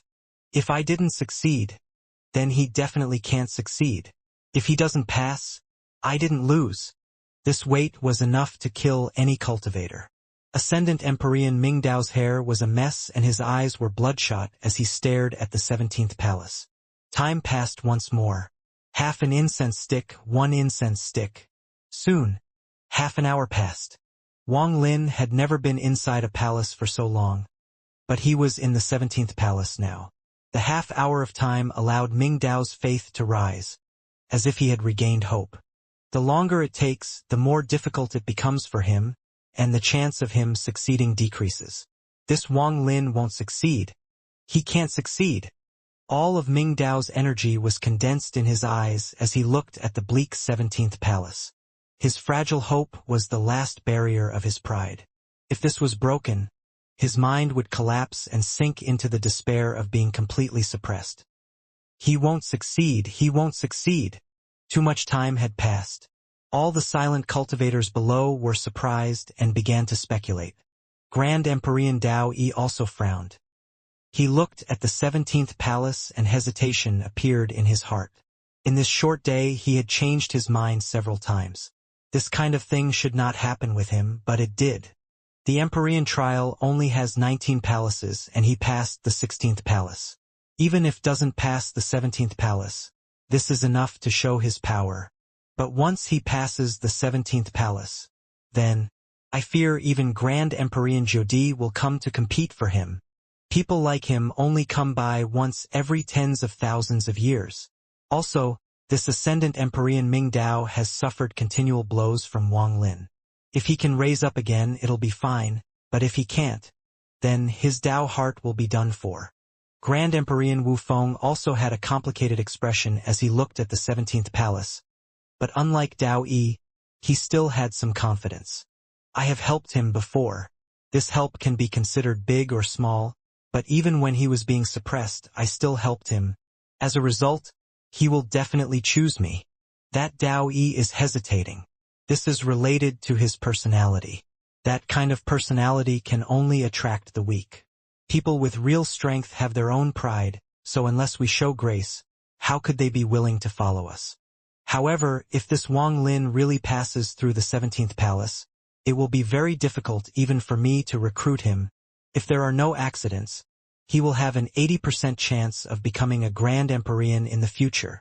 A: If I didn't succeed, then he definitely can't succeed. If he doesn't pass, I didn't lose. This weight was enough to kill any cultivator. Ascendant Empyrean Ming Dao's hair was a mess and his eyes were bloodshot as he stared at the 17th palace. Time passed once more. Half an incense stick, 1 incense stick. Soon, half an hour passed. Wang Lin had never been inside a palace for so long, but he was in the 17th palace now. The half-hour of time allowed Ming Dao's faith to rise, as if he had regained hope. The longer it takes, the more difficult it becomes for him, and the chance of him succeeding decreases. This Wang Lin won't succeed. He can't succeed. All of Ming Dao's energy was condensed in his eyes as he looked at the bleak 17th palace. His fragile hope was the last barrier of his pride. If this was broken, his mind would collapse and sink into the despair of being completely suppressed. He won't succeed, he won't succeed. Too much time had passed. All the silent cultivators below were surprised and began to speculate. Grand Empyrean Dao Yi also frowned. He looked at the 17th palace and hesitation appeared in his heart. In this short day he had changed his mind several times. This kind of thing should not happen with him, but it did. The Empyrean trial only has 19 palaces and he passed the 16th palace. Even if doesn't pass the 17th palace, this is enough to show his power. But once he passes the 17th palace, then, I fear even Grand Empyrean Jodi will come to compete for him. People like him only come by once every tens of thousands of years. Also, this ascendant Empyrean Ming Dao has suffered continual blows from Wang Lin. If he can raise up again, it'll be fine, but if he can't, then his Dao heart will be done for. Grand Empyrean Wu Feng also had a complicated expression as he looked at the 17th palace. But unlike Dao Yi, he still had some confidence. I have helped him before. This help can be considered big or small, but even when he was being suppressed, I still helped him. As a result, he will definitely choose me. That Dao Yi is hesitating. This is related to his personality. That kind of personality can only attract the weak. People with real strength have their own pride, so unless we show grace, how could they be willing to follow us? However, if this Wang Lin really passes through the 17th palace, it will be very difficult even for me to recruit him. If there are no accidents, he will have an 80% chance of becoming a Grand Empyrean in the future.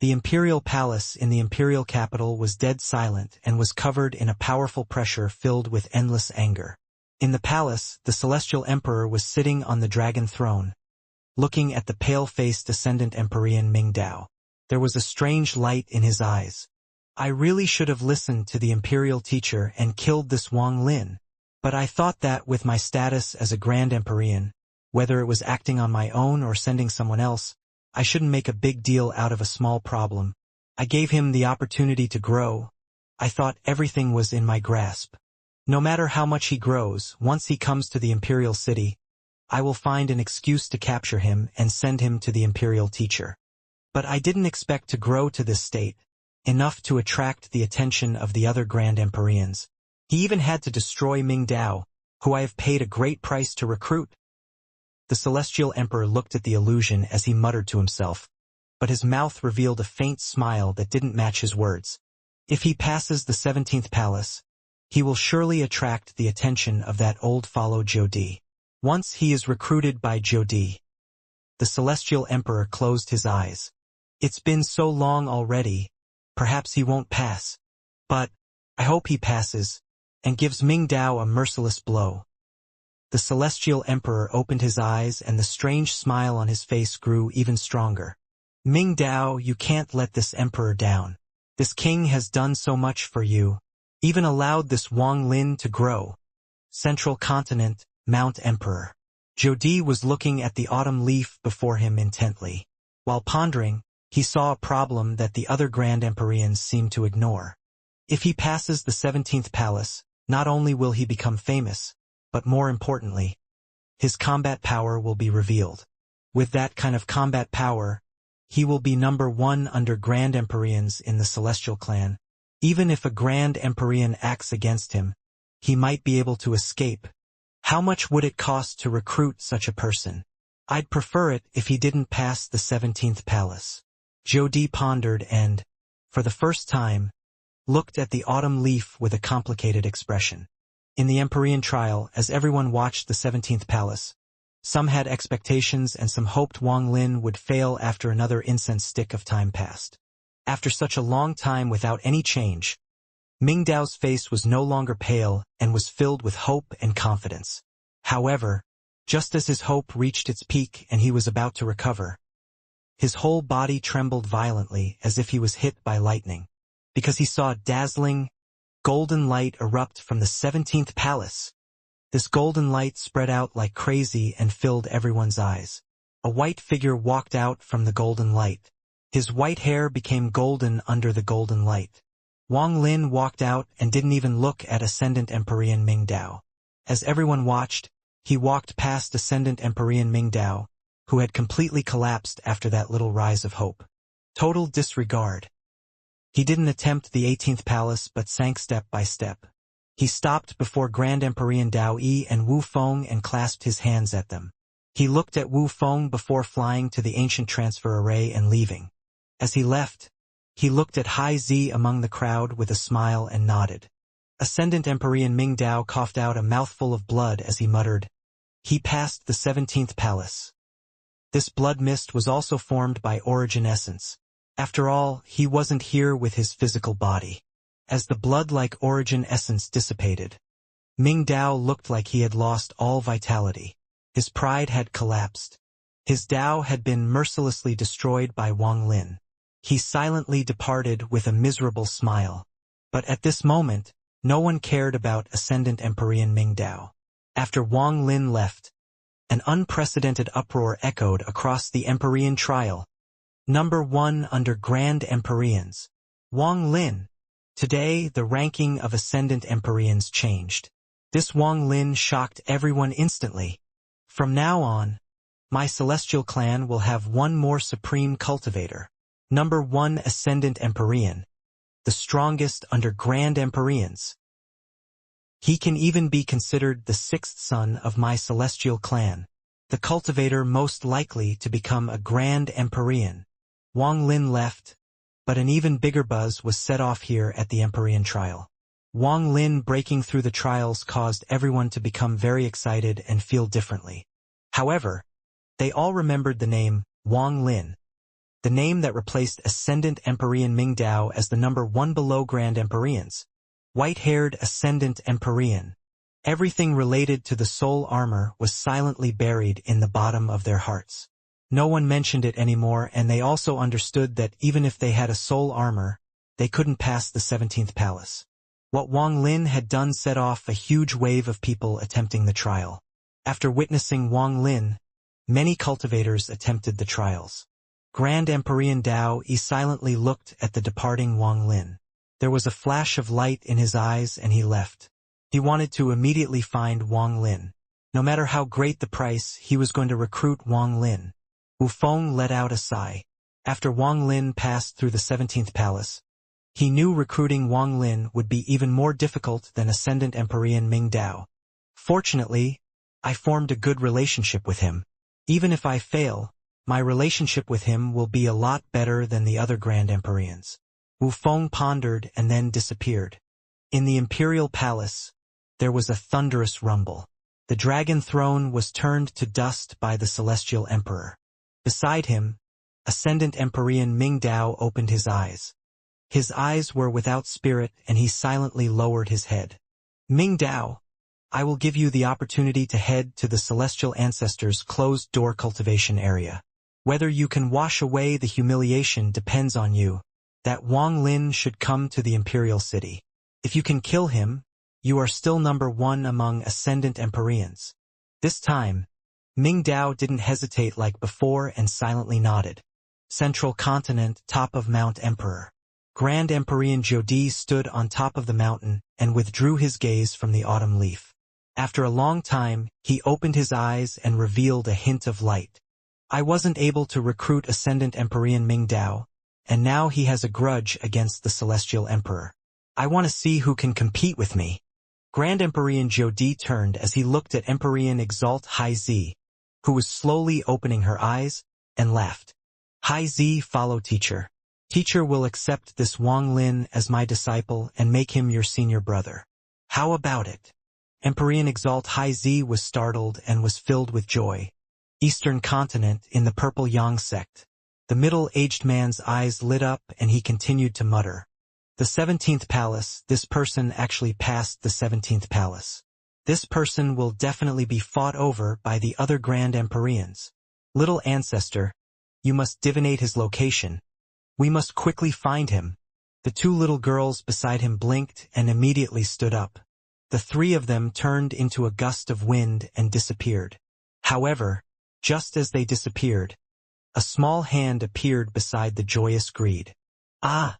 A: The imperial palace in the imperial capital was dead silent and was covered in a powerful pressure filled with endless anger. In the palace, the celestial emperor was sitting on the dragon throne, looking at the pale-faced ascendant Empyrean Ming Dao. There was a strange light in his eyes. I really should have listened to the imperial teacher and killed this Wang Lin. But I thought that with my status as a Grand Empyrean, whether it was acting on my own or sending someone else, I shouldn't make a big deal out of a small problem. I gave him the opportunity to grow. I thought everything was in my grasp. No matter how much he grows, once he comes to the imperial city, I will find an excuse to capture him and send him to the imperial teacher. But I didn't expect to grow to this state, enough to attract the attention of the other Grand Empyreans. He even had to destroy Ming Dao, who I have paid a great price to recruit. The celestial emperor looked at the illusion as he muttered to himself, but his mouth revealed a faint smile that didn't match his words. If he passes the 17th palace, he will surely attract the attention of that old follow Jodi. Once he is recruited by Jodi, the celestial emperor closed his eyes. It's been so long already, perhaps he won't pass. But, I hope he passes, and gives Ming Dao a merciless blow. The celestial emperor opened his eyes and the strange smile on his face grew even stronger. Ming Dao, you can't let this emperor down. This king has done so much for you, even allowed this Wang Lin to grow. Central Continent, Mount Emperor. Jodi was looking at the autumn leaf before him intently. While pondering, he saw a problem that the other Grand Empyreans seemed to ignore. If he passes the 17th palace, not only will he become famous, but more importantly, his combat power will be revealed. With that kind of combat power, he will be number one under Grand Empyreans in the Celestial Clan. Even if a Grand Empyrean acts against him, he might be able to escape. How much would it cost to recruit such a person? I'd prefer it if he didn't pass the 17th palace. Jodi pondered and, for the first time, looked at the autumn leaf with a complicated expression. In the Empyrean trial, as everyone watched the 17th palace, some had expectations and some hoped Wang Lin would fail after another incense stick of time passed. After such a long time without any change, Ming Dao's face was no longer pale and was filled with hope and confidence. However, just as his hope reached its peak and he was about to recover, his whole body trembled violently as if he was hit by lightning, because he saw dazzling, golden light erupt from the 17th palace. This golden light spread out like crazy and filled everyone's eyes. A white figure walked out from the golden light. His white hair became golden under the golden light. Wang Lin walked out and didn't even look at Ascendant Empyrean Ming Dao. As everyone watched, he walked past Ascendant Empyrean Ming Dao, who had completely collapsed after that little rise of hope. Total disregard. He didn't attempt the 18th palace but sank step by step. He stopped before Grand Empyrean Dao Yi and Wu Feng and clasped his hands at them. He looked at Wu Feng before flying to the ancient transfer array and leaving. As he left, he looked at Hai Zi among the crowd with a smile and nodded. Ascendant Empyrean Ming Dao coughed out a mouthful of blood as he muttered, "He passed the 17th palace." This blood mist was also formed by origin essence. After all, he wasn't here with his physical body. As the blood-like origin essence dissipated, Ming Dao looked like he had lost all vitality. His pride had collapsed. His Dao had been mercilessly destroyed by Wang Lin. He silently departed with a miserable smile. But at this moment, no one cared about Ascendant Empyrean Ming Dao. After Wang Lin left, an unprecedented uproar echoed across the Empyrean trial. Number 1 under Grand Empyreans. Wang Lin. Today, the ranking of Ascendant Empyreans changed. This Wang Lin shocked everyone instantly. From now on, my celestial clan will have one more supreme cultivator. Number 1 Ascendant Empyrean. The strongest under Grand Empyreans. He can even be considered the 6th son of my celestial clan, the cultivator most likely to become a Grand Empyrean. Wang Lin left, but an even bigger buzz was set off here at the Empyrean trial. Wang Lin breaking through the trials caused everyone to become very excited and feel differently. However, they all remembered the name Wang Lin, the name that replaced Ascendant Empyrean Ming Dao as the number 1 below Grand Empyreans. White-haired Ascendant Empyrean. Everything related to the soul armor was silently buried in the bottom of their hearts. No one mentioned it anymore, and they also understood that even if they had a soul armor, they couldn't pass the 17th palace. What Wang Lin had done set off a huge wave of people attempting the trial. After witnessing Wang Lin, many cultivators attempted the trials. Grand Empyrean Dao Yi silently looked at the departing Wang Lin. There was a flash of light in his eyes and he left. He wanted to immediately find Wang Lin. No matter how great the price, he was going to recruit Wang Lin. Wu Feng let out a sigh. After Wang Lin passed through the 17th palace, he knew recruiting Wang Lin would be even more difficult than Ascendant Empyrean Ming Dao. Fortunately, I formed a good relationship with him. Even if I fail, my relationship with him will be a lot better than the other Grand Empyreans. Wu Feng pondered and then disappeared. In the Imperial Palace, there was a thunderous rumble. The dragon throne was turned to dust by the Celestial Emperor. Beside him, Ascendant Empyrean Ming Dao opened his eyes. His eyes were without spirit and he silently lowered his head. Ming Dao, I will give you the opportunity to head to the Celestial Ancestors' closed-door cultivation area. Whether you can wash away the humiliation depends on you. That Wang Lin should come to the Imperial City. If you can kill him, you are still number 1 among Ascendant Empyreans. This time, Ming Dao didn't hesitate like before and silently nodded. Central Continent, top of Mount Emperor. Grand Empyrean Jodi stood on top of the mountain and withdrew his gaze from the autumn leaf. After a long time, he opened his eyes and revealed a hint of light. I wasn't able to recruit Ascendant Empyrean Ming Dao, and now he has a grudge against the Celestial Emperor. I want to see who can compete with me. Grand Empyrean Jodi turned as he looked at Empyrean Exalt Hai Zi, who was slowly opening her eyes, and laughed. Hai Zi, follow teacher. Teacher will accept this Wang Lin as my disciple and make him your senior brother. How about it? Empyrean Exalt Hai Zi was startled and was filled with joy. Eastern Continent in the Purple Yang sect. The middle-aged man's eyes lit up and he continued to mutter. The 17th palace, this person actually passed the 17th palace. This person will definitely be fought over by the other Grand Empyreans. Little ancestor, you must divinate his location. We must quickly find him. The 2 little girls beside him blinked and immediately stood up. The 3 of them turned into a gust of wind and disappeared. However, just as they disappeared, a small hand appeared beside the joyous greed. Ah,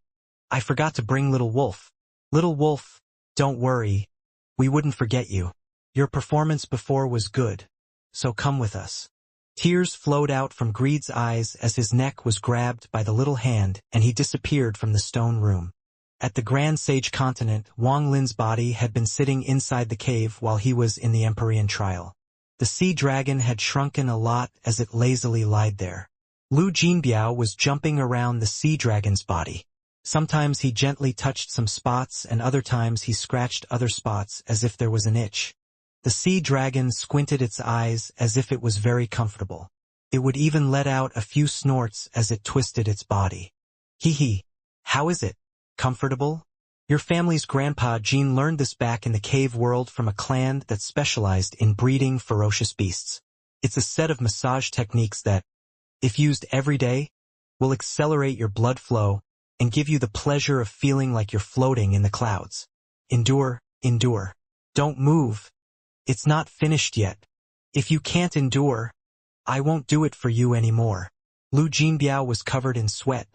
A: I forgot to bring Little Wolf. Little Wolf, don't worry. We wouldn't forget you. Your performance before was good, so come with us. Tears flowed out from Greed's eyes as his neck was grabbed by the little hand and he disappeared from the stone room. At the Grand Sage continent, Wang Lin's body had been sitting inside the cave while he was in the Empyrean trial. The sea dragon had shrunken a lot as it lazily lied there. Lu Jinbiao was jumping around the sea dragon's body. Sometimes he gently touched some spots and other times he scratched other spots as if there was an itch. The sea dragon squinted its eyes as if it was very comfortable. It would even let out a few snorts as it twisted its body. Hee hee. How is it? Comfortable? Your family's grandpa Jean learned this back in the cave world from a clan that specialized in breeding ferocious beasts. It's a set of massage techniques that, if used every day, will accelerate your blood flow and give you the pleasure of feeling like you're floating in the clouds. Endure, endure. Don't move. It's not finished yet. If you can't endure, I won't do it for you anymore. Lu Jinbiao was covered in sweat,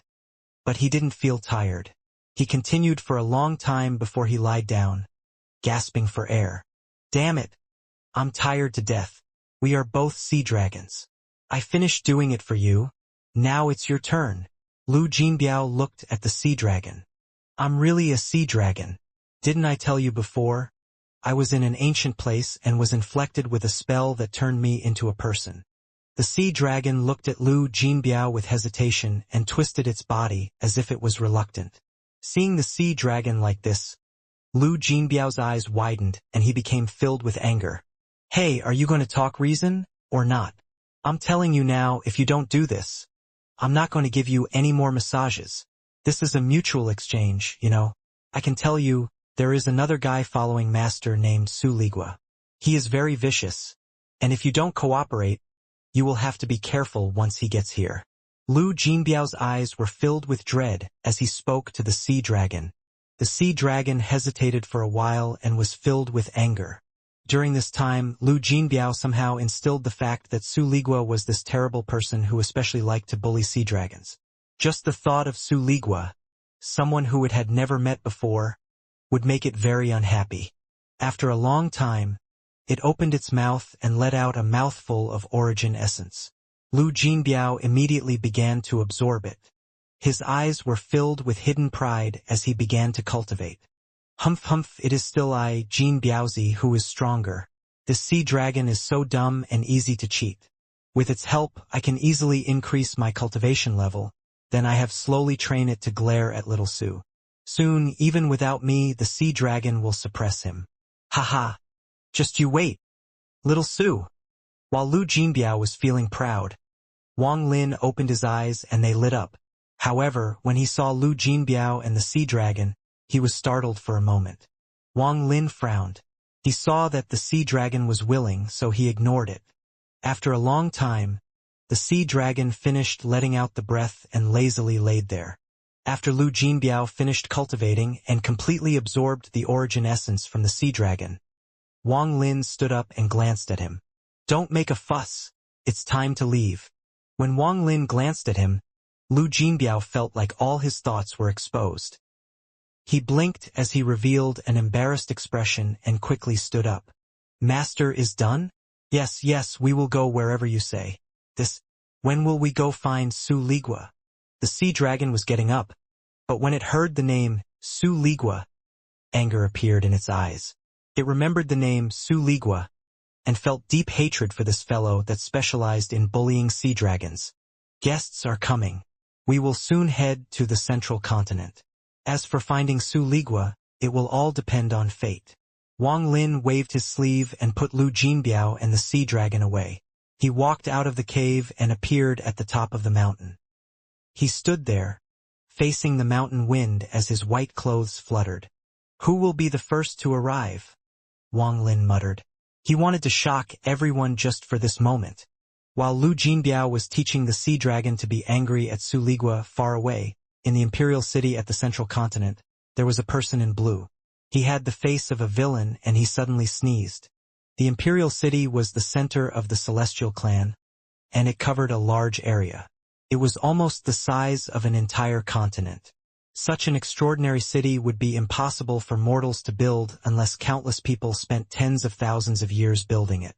A: but he didn't feel tired. He continued for a long time before he lied down, gasping for air. Damn it! I'm tired to death. We are both sea dragons. I finished doing it for you. Now it's your turn. Lu Jinbiao looked at the sea dragon. I'm really a sea dragon. Didn't I tell you before? I was in an ancient place and was inflected with a spell that turned me into a person. The sea dragon looked at Lu Jinbiao with hesitation and twisted its body as if it was reluctant. Seeing the sea dragon like this, Lu Jinbiao's eyes widened and he became filled with anger. Hey, are you going to talk reason, or not? I'm telling you now, if you don't do this, I'm not going to give you any more massages. This is a mutual exchange, you know. I can tell you, there is another guy following Master named Su Ligua. He is very vicious, and if you don't cooperate, you will have to be careful once he gets here. Lu Jinbiao's eyes were filled with dread as he spoke to the sea dragon. The sea dragon hesitated for a while and was filled with anger. During this time, Lu Jinbiao somehow instilled the fact that Su Ligua was this terrible person who especially liked to bully sea dragons. Just the thought of Su Ligua, someone who it had never met before, would make it very unhappy. After a long time, it opened its mouth and let out a mouthful of origin essence. Lu Jinbiao immediately began to absorb it. His eyes were filled with hidden pride as he began to cultivate. Humph humph, it is still I, Jin Biaozi, who is stronger. This sea dragon is so dumb and easy to cheat. With its help, I can easily increase my cultivation level, then I have slowly trained it to glare at little Su. Soon, even without me, the sea dragon will suppress him. Haha. Just you wait. Little Su. While Lu Jinbiao was feeling proud, Wang Lin opened his eyes and they lit up. However, when he saw Lu Jinbiao and the sea dragon, he was startled for a moment. Wang Lin frowned. He saw that the sea dragon was willing, so he ignored it. After a long time, the sea dragon finished letting out the breath and lazily laid there. After Lu Jinbiao finished cultivating and completely absorbed the origin essence from the sea dragon, Wang Lin stood up and glanced at him. Don't make a fuss. It's time to leave. When Wang Lin glanced at him, Lu Jinbiao felt like all his thoughts were exposed. He blinked as he revealed an embarrassed expression and quickly stood up. Master is done? Yes, yes, we will go wherever you say. When will we go find Su Ligua? The sea dragon was getting up, but when it heard the name Su Ligua, anger appeared in its eyes. It remembered the name Su Ligua and felt deep hatred for this fellow that specialized in bullying sea dragons. Guests are coming. We will soon head to the central continent. As for finding Su Ligua, it will all depend on fate. Wang Lin waved his sleeve and put Lu Jinbiao and the sea dragon away. He walked out of the cave and appeared at the top of the mountain. He stood there, facing the mountain wind as his white clothes fluttered. Who will be the first to arrive? Wang Lin muttered. He wanted to shock everyone just for this moment. While Lu Jinbiao was teaching the sea dragon to be angry at Su Ligua far away, in the imperial city at the central continent, there was a person in blue. He had the face of a villain and he suddenly sneezed. The imperial city was the center of the celestial clan, and it covered a large area. It was almost the size of an entire continent. Such an extraordinary city would be impossible for mortals to build unless countless people spent tens of thousands of years building it.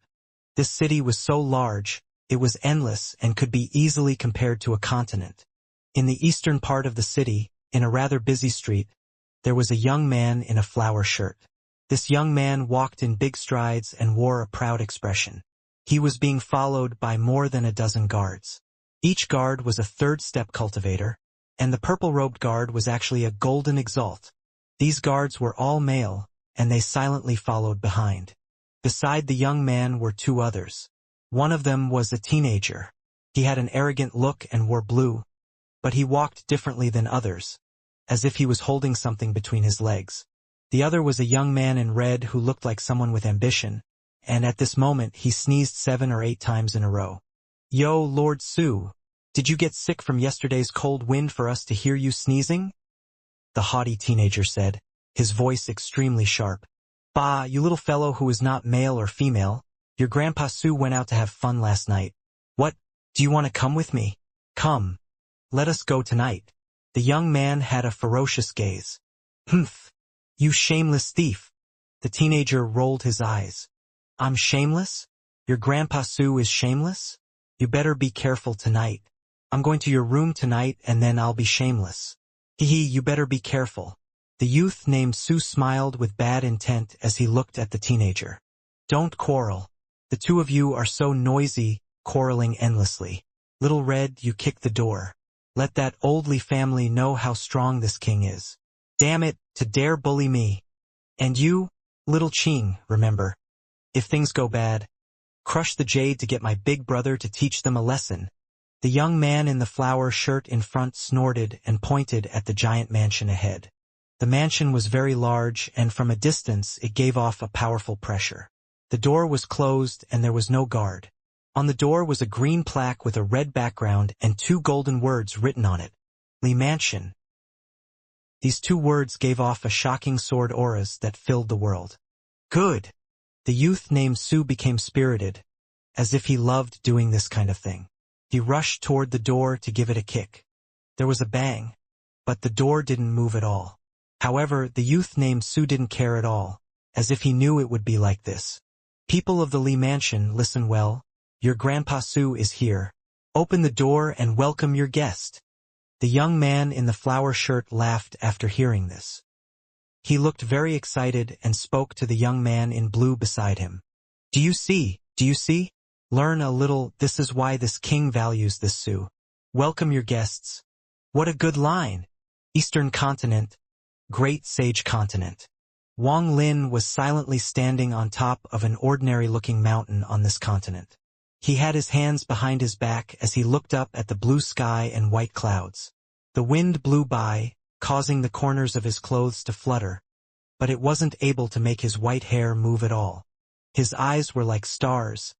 A: This city was so large, It was endless and could be easily compared to a continent. In the eastern part of the city, in a rather busy street, there was a young man in a flower shirt. This young man walked in big strides and wore a proud expression. He was being followed by more than a dozen guards. Each guard was a third-step cultivator, and the purple-robed guard was actually a golden exalt. These guards were all male, and they silently followed behind. Beside the young man were two others. One of them was a teenager. He had an arrogant look and wore blue, but he walked differently than others, as if he was holding something between his legs. The other was a young man in red who looked like someone with ambition, and at this moment he sneezed 7 or 8 times in a row. "Yo, Lord Su, did you get sick from yesterday's cold wind for us to hear you sneezing?" the haughty teenager said, his voice extremely sharp. "Bah, you little fellow who is not male or female, your grandpa Su went out to have fun last night. What, do you want to come with me? Come. Let us go tonight." The young man had a ferocious gaze. "Humph. You shameless thief." The teenager rolled his eyes. "I'm shameless? Your grandpa Su is shameless? You better be careful tonight. I'm going to your room tonight and then I'll be shameless. Hee, you better be careful." The youth named Su smiled with bad intent as he looked at the teenager. "Don't quarrel. The two of you are so noisy, quarreling endlessly. Little Red, you kick the door. Let that oldly family know how strong this king is. Damn it, to dare bully me. And you, little Ching, remember. If things go bad, crush the jade to get my big brother to teach them a lesson." The young man in the flower shirt in front snorted and pointed at the giant mansion ahead. The mansion was very large, and from a distance it gave off a powerful pressure. The door was closed and there was no guard. On the door was a green plaque with a red background and 2 golden words written on it. Li Mansion. These 2 words gave off a shocking sword auras that filled the world. Good. The youth named Su became spirited, as if he loved doing this kind of thing. He rushed toward the door to give it a kick. There was a bang, but the door didn't move at all. However, the youth named Su didn't care at all, as if he knew it would be like this. "People of the Li Mansion, listen well. Your grandpa Su is here. Open the door and welcome your guest." The young man in the flower shirt laughed after hearing this. He looked very excited and spoke to the young man in blue beside him. Do you see? Learn a little, this is why this king values this Su. Welcome your guests. What a good line. Eastern continent, great sage continent. Wang Lin was silently standing on top of an ordinary-looking mountain on this continent. He had his hands behind his back as he looked up at the blue sky and white clouds. The wind blew by, causing the corners of his clothes to flutter, but it wasn't able to make his white hair move at all. His eyes were like stars,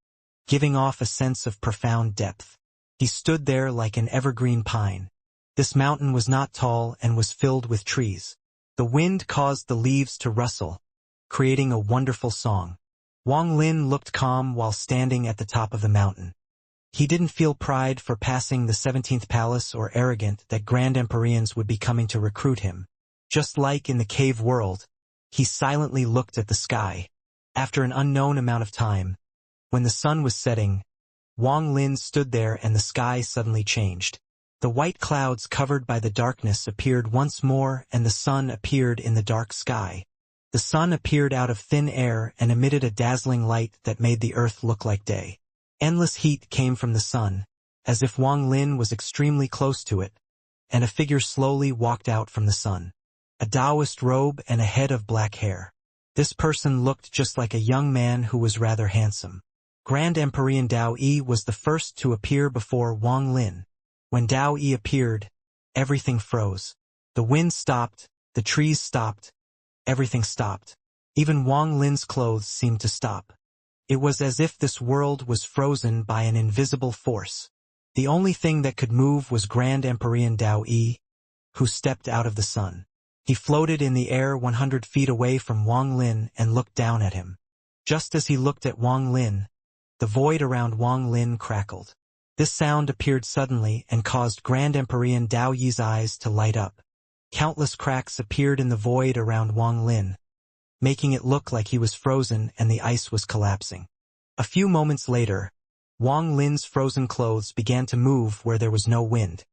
A: giving off a sense of profound depth. He stood there like an evergreen pine. This mountain was not tall and was filled with trees. The wind caused the leaves to rustle, creating a wonderful song. Wang Lin looked calm while standing at the top of the mountain. He didn't feel pride for passing the 17th palace or arrogant that Grand Empyreans would be coming to recruit him. Just like in the cave world, he silently looked at the sky. After an unknown amount of time, when the sun was setting, Wang Lin stood there and the sky suddenly changed. The white clouds covered by the darkness appeared once more and the sun appeared in the dark sky. The sun appeared out of thin air and emitted a dazzling light that made the earth look like day. Endless heat came from the sun, as if Wang Lin was extremely close to it, and a figure slowly walked out from the sun. A Taoist robe and a head of black hair. This person looked just like a young man who was rather handsome. Grand Empyrean Dao Yi was the first to appear before Wang Lin. When Dao Yi appeared, everything froze. The wind stopped, the trees stopped, everything stopped. Even Wang Lin's clothes seemed to stop. It was as if this world was frozen by an invisible force. The only thing that could move was Grand Empyrean Dao Yi, who stepped out of the sun. He floated in the air 100 feet away from Wang Lin and looked down at him. Just as he looked at Wang Lin, the void around Wang Lin crackled. This sound appeared suddenly and caused Grand Empyrean Dao Yi's eyes to light up. Countless cracks appeared in the void around Wang Lin, making it look like he was frozen and the ice was collapsing. A few moments later, Wang Lin's frozen clothes began to move where there was no wind.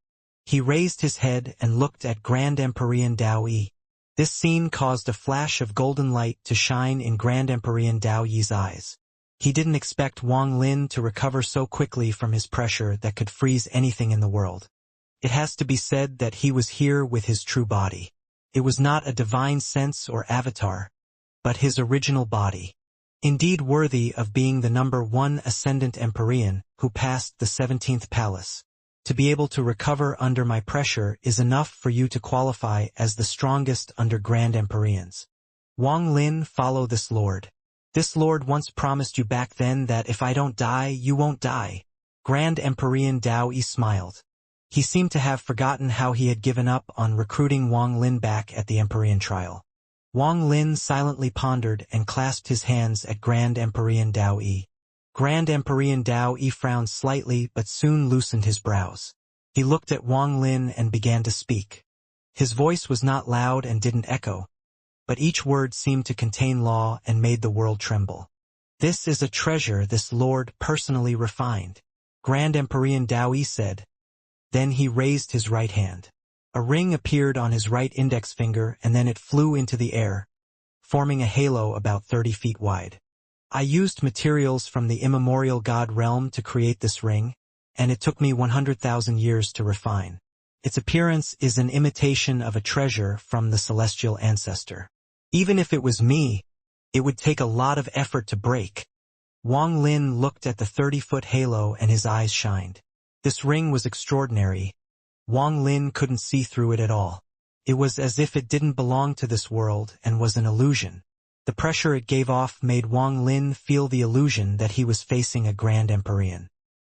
A: He raised his head and looked at Grand Empyrean Dao Yi. This scene caused a flash of golden light to shine in Grand Empyrean Dao Yi's eyes. He didn't expect Wang Lin to recover so quickly from his pressure that could freeze anything in the world. It has to be said that he was here with his true body. It was not a divine sense or avatar, but his original body. Indeed worthy of being the number 1 ascendant Empyrean who passed the 17th palace. To be able to recover under my pressure is enough for you to qualify as the strongest under Grand Empyreans. Wang Lin, follow this lord. This lord once promised you back then that if I don't die, you won't die. Grand Empyrean Dao Yi smiled. He seemed to have forgotten how he had given up on recruiting Wang Lin back at the Empyrean trial. Wang Lin silently pondered and clasped his hands at Grand Empyrean Dao Yi. Grand Empyrean Dao Yi frowned slightly but soon loosened his brows. He looked at Wang Lin and began to speak. His voice was not loud and didn't echo, but each word seemed to contain law and made the world tremble. This is a treasure this lord personally refined, Grand Empyrean Dao Yi said. Then he raised his right hand. A ring appeared on his right index finger and then it flew into the air, forming a halo about 30 feet wide. I used materials from the immemorial god realm to create this ring, and it took me 100,000 years to refine. Its appearance is an imitation of a treasure from the celestial ancestor. Even if it was me, it would take a lot of effort to break. Wang Lin looked at the 30-foot halo and his eyes shined. This ring was extraordinary. Wang Lin couldn't see through it at all. It was as if it didn't belong to this world and was an illusion. The pressure it gave off made Wang Lin feel the illusion that he was facing a Grand Empyrean.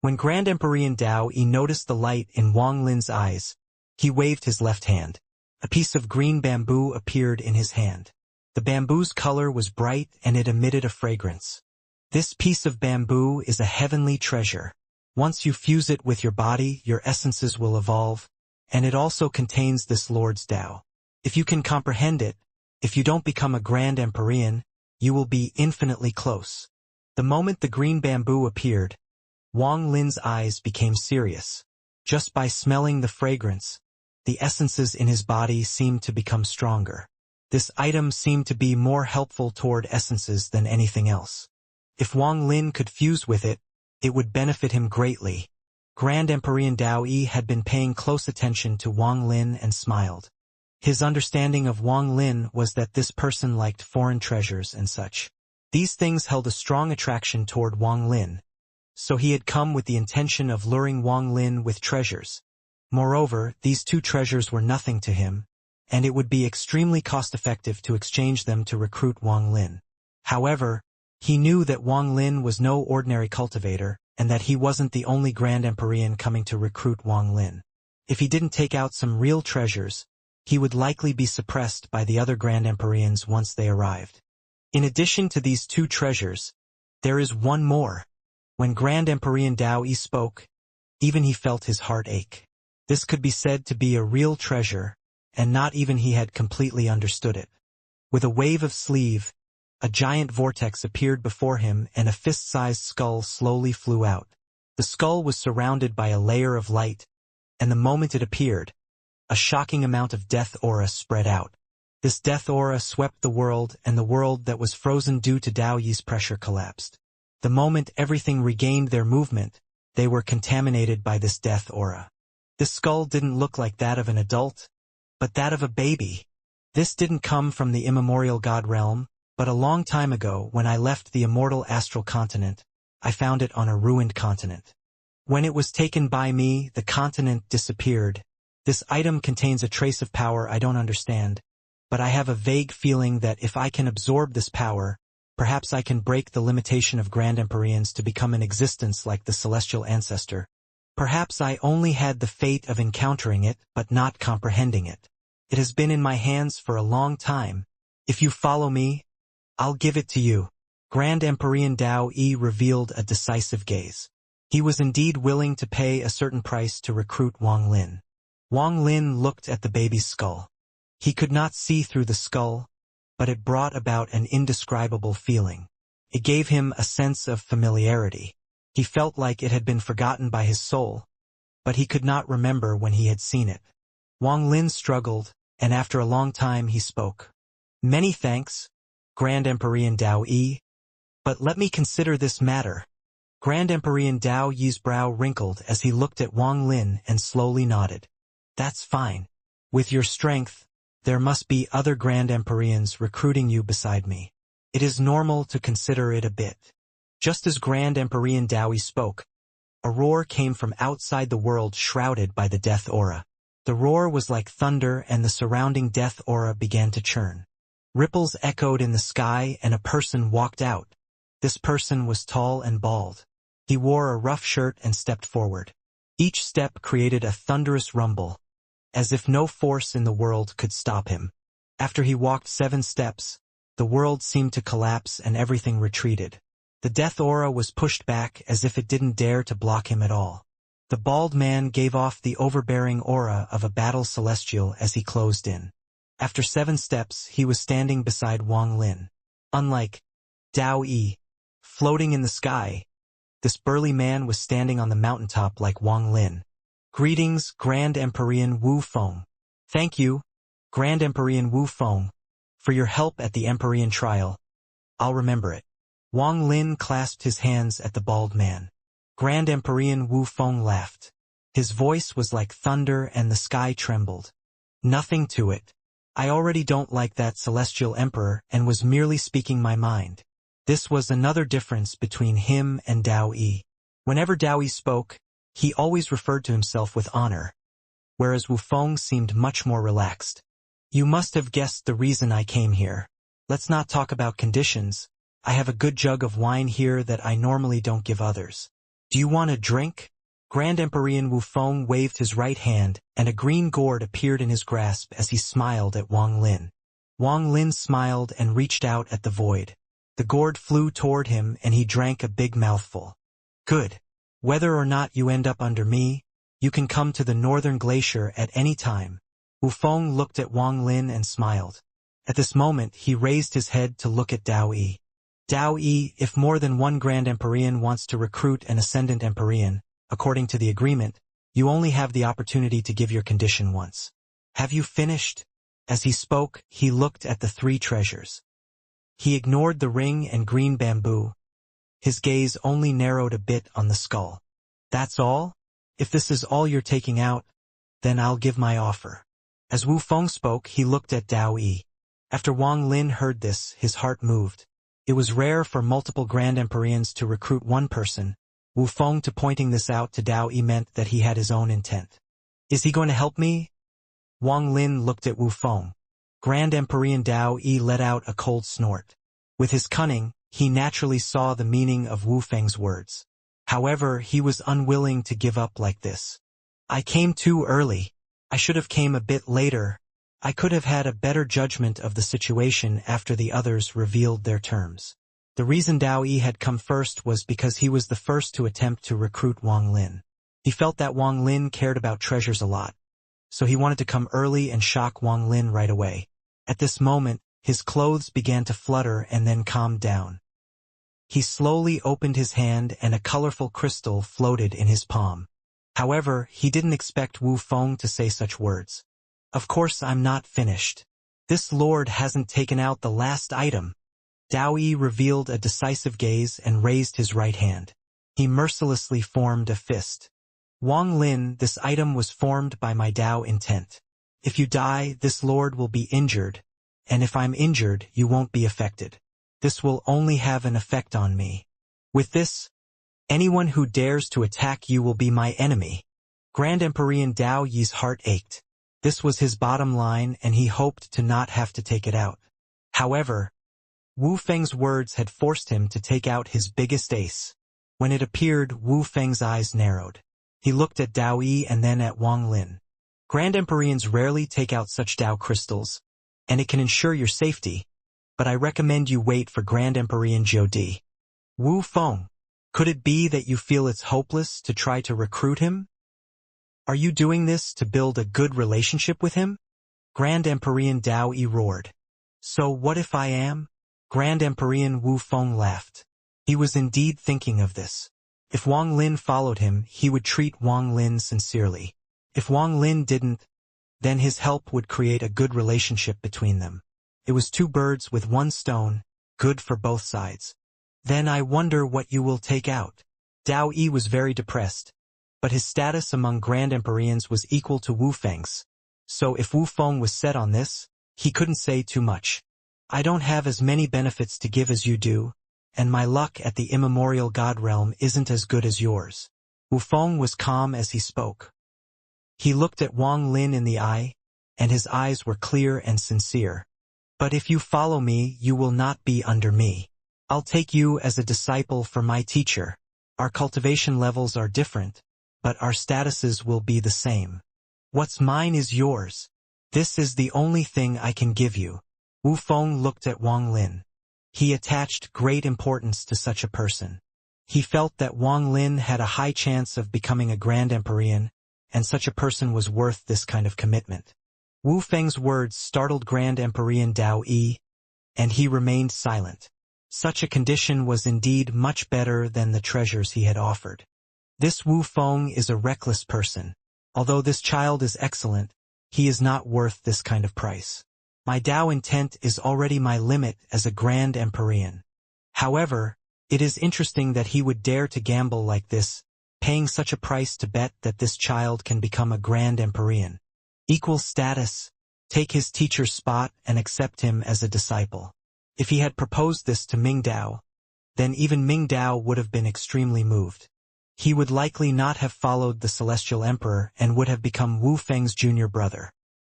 A: When Grand Empyrean Dao Yi noticed the light in Wang Lin's eyes, he waved his left hand. A piece of green bamboo appeared in his hand. The bamboo's color was bright and it emitted a fragrance. This piece of bamboo is a heavenly treasure. Once you fuse it with your body, your essences will evolve, and it also contains this Lord's Tao. If you can comprehend it, if you don't become a Grand Empyrean, you will be infinitely close. The moment the green bamboo appeared, Wang Lin's eyes became serious. Just by smelling the fragrance, the essences in his body seemed to become stronger. This item seemed to be more helpful toward essences than anything else. If Wang Lin could fuse with it, it would benefit him greatly. Grand Empyrean Dao Yi had been paying close attention to Wang Lin and smiled. His understanding of Wang Lin was that this person liked foreign treasures and such. These things held a strong attraction toward Wang Lin, so he had come with the intention of luring Wang Lin with treasures. Moreover, these 2 treasures were nothing to him, and it would be extremely cost-effective to exchange them to recruit Wang Lin. However, he knew that Wang Lin was no ordinary cultivator, and that he wasn't the only Grand Empyrean coming to recruit Wang Lin. If he didn't take out some real treasures, he would likely be suppressed by the other Grand Empyreans once they arrived. In addition to these 2 treasures, there is one more. When Grand Empyrean Dao Yi spoke, even he felt his heart ache. This could be said to be a real treasure, and not even he had completely understood it. With a wave of sleeve, a giant vortex appeared before him and a fist-sized skull slowly flew out. The skull was surrounded by a layer of light, and the moment it appeared, a shocking amount of death aura spread out. This death aura swept the world, and the world that was frozen due to Dao Yi's pressure collapsed. The moment everything regained their movement, they were contaminated by this death aura. This skull didn't look like that of an adult, but that of a baby. This didn't come from the immemorial god realm, but a long time ago when I left the immortal astral continent, I found it on a ruined continent. When it was taken by me, the continent disappeared. This item contains a trace of power I don't understand, but I have a vague feeling that if I can absorb this power, perhaps I can break the limitation of Grand Empyreans to become an existence like the celestial ancestor. Perhaps I only had the fate of encountering it, but not comprehending it. It has been in my hands for a long time. If you follow me, I'll give it to you. Grand Empyrean Dao Yi revealed a decisive gaze. He was indeed willing to pay a certain price to recruit Wang Lin. Wang Lin looked at the baby's skull. He could not see through the skull, but it brought about an indescribable feeling. It gave him a sense of familiarity. He felt like it had been forgotten by his soul, but he could not remember when he had seen it. Wang Lin struggled, and after a long time he spoke. Many thanks, Grand Emperor Dao Yi, but let me consider this matter. Grand Emperor Dao Yi's brow wrinkled as he looked at Wang Lin and slowly nodded. That's fine. With your strength, there must be other Grand Emperors recruiting you beside me. It is normal to consider it a bit. Just as Grand Emperor Dao Yi spoke, a roar came from outside the world shrouded by the death aura. The roar was like thunder and the surrounding death aura began to churn. Ripples echoed in the sky and a person walked out. This person was tall and bald. He wore a rough shirt and stepped forward. Each step created a thunderous rumble, as if no force in the world could stop him. After he walked 7 steps, the world seemed to collapse and everything retreated. The death aura was pushed back as if it didn't dare to block him at all. The bald man gave off the overbearing aura of a battle celestial as he closed in. After 7 steps, he was standing beside Wang Lin. Unlike Dao Yi, floating in the sky, this burly man was standing on the mountaintop like Wang Lin. Greetings, Grand Emperor Wu Feng. Thank you, Grand Emperor Wu Feng, for your help at the Emperor trial. I'll remember it. Wang Lin clasped his hands at the bald man. Grand Emperor Wu Feng laughed. His voice was like thunder and the sky trembled. Nothing to it. I already don't like that celestial emperor and was merely speaking my mind. This was another difference between him and Dao Yi. Whenever Dao Yi spoke, he always referred to himself with honor, whereas Wu Feng seemed much more relaxed. You must have guessed the reason I came here. Let's not talk about conditions. I have a good jug of wine here that I normally don't give others. Do you want a drink? Grand Emperor Wu Feng waved his right hand, and a green gourd appeared in his grasp as he smiled at Wang Lin. Wang Lin smiled and reached out at the void. The gourd flew toward him and he drank a big mouthful. Good. Whether or not you end up under me, you can come to the northern glacier at any time. Wu Feng looked at Wang Lin and smiled. At this moment he raised his head to look at Dao Yi. Dao Yi, if more than one Grand Emperor wants to recruit an Ascendant Emperor, according to the agreement, you only have the opportunity to give your condition once. Have you finished? As he spoke, he looked at the 3 treasures. He ignored the ring and green bamboo. His gaze only narrowed a bit on the skull. That's all? If this is all you're taking out, then I'll give my offer. As Wu Feng spoke, he looked at Dao Yi. After Wang Lin heard this, his heart moved. It was rare for multiple Grand Emperors to recruit one person. Wu Feng to pointing this out to Dao Yi meant that he had his own intent. Is he going to help me? Wang Lin looked at Wu Feng. Grand Emperor Dao Yi let out a cold snort. With his cunning, he naturally saw the meaning of Wu Feng's words. However, he was unwilling to give up like this. I came too early. I should have came a bit later. I could have had a better judgment of the situation after the others revealed their terms. The reason Dao Yi had come first was because he was the first to attempt to recruit Wang Lin. He felt that Wang Lin cared about treasures a lot, so he wanted to come early and shock Wang Lin right away. At this moment, his clothes began to flutter and then calmed down. He slowly opened his hand and a colorful crystal floated in his palm. However, he didn't expect Wu Feng to say such words. Of course I'm not finished. This lord hasn't taken out the last item. Dao Yi revealed a decisive gaze and raised his right hand. He mercilessly formed a fist. Wang Lin, this item was formed by my Dao intent. If you die, this lord will be injured, and if I'm injured, you won't be affected. This will only have an effect on me. With this, anyone who dares to attack you will be my enemy. Grand Emperor Dao Yi's heart ached. This was his bottom line and he hoped to not have to take it out. However, Wu Feng's words had forced him to take out his biggest ace. When it appeared, Wu Feng's eyes narrowed. He looked at Dao Yi and then at Wang Lin. Grand Emperors rarely take out such Dao crystals, and it can ensure your safety, but I recommend you wait for Grand Emperor Jiudi. Wu Feng, could it be that you feel it's hopeless to try to recruit him? Are you doing this to build a good relationship with him? Grand Emperor Dao Yi roared. So what if I am? Grand Emperor Wu Feng laughed. He was indeed thinking of this. If Wang Lin followed him, he would treat Wang Lin sincerely. If Wang Lin didn't, then his help would create a good relationship between them. It was two birds with one stone, good for both sides. Then I wonder what you will take out. Dao Yi was very depressed, but his status among Grand Empyreans was equal to Wu Feng's. So if Wu Feng was set on this, he couldn't say too much. I don't have as many benefits to give as you do, and my luck at the immemorial God realm isn't as good as yours. Wu Feng was calm as he spoke. He looked at Wang Lin in the eye, and his eyes were clear and sincere. But if you follow me, you will not be under me. I'll take you as a disciple for my teacher. Our cultivation levels are different, but our statuses will be the same. What's mine is yours. This is the only thing I can give you. Wu Feng looked at Wang Lin. He attached great importance to such a person. He felt that Wang Lin had a high chance of becoming a Grand Empyrean, and such a person was worth this kind of commitment. Wu Feng's words startled Grand Empyrean Dao Yi, and he remained silent. Such a condition was indeed much better than the treasures he had offered. This Wu Feng is a reckless person. Although this child is excellent, he is not worth this kind of price. My Dao intent is already my limit as a Grand Empyrean. However, it is interesting that he would dare to gamble like this, paying such a price to bet that this child can become a Grand Empyrean. Equal status, take his teacher's spot and accept him as a disciple. If he had proposed this to Ming Dao, then even Ming Dao would have been extremely moved. He would likely not have followed the Celestial Emperor and would have become Wu Feng's junior brother.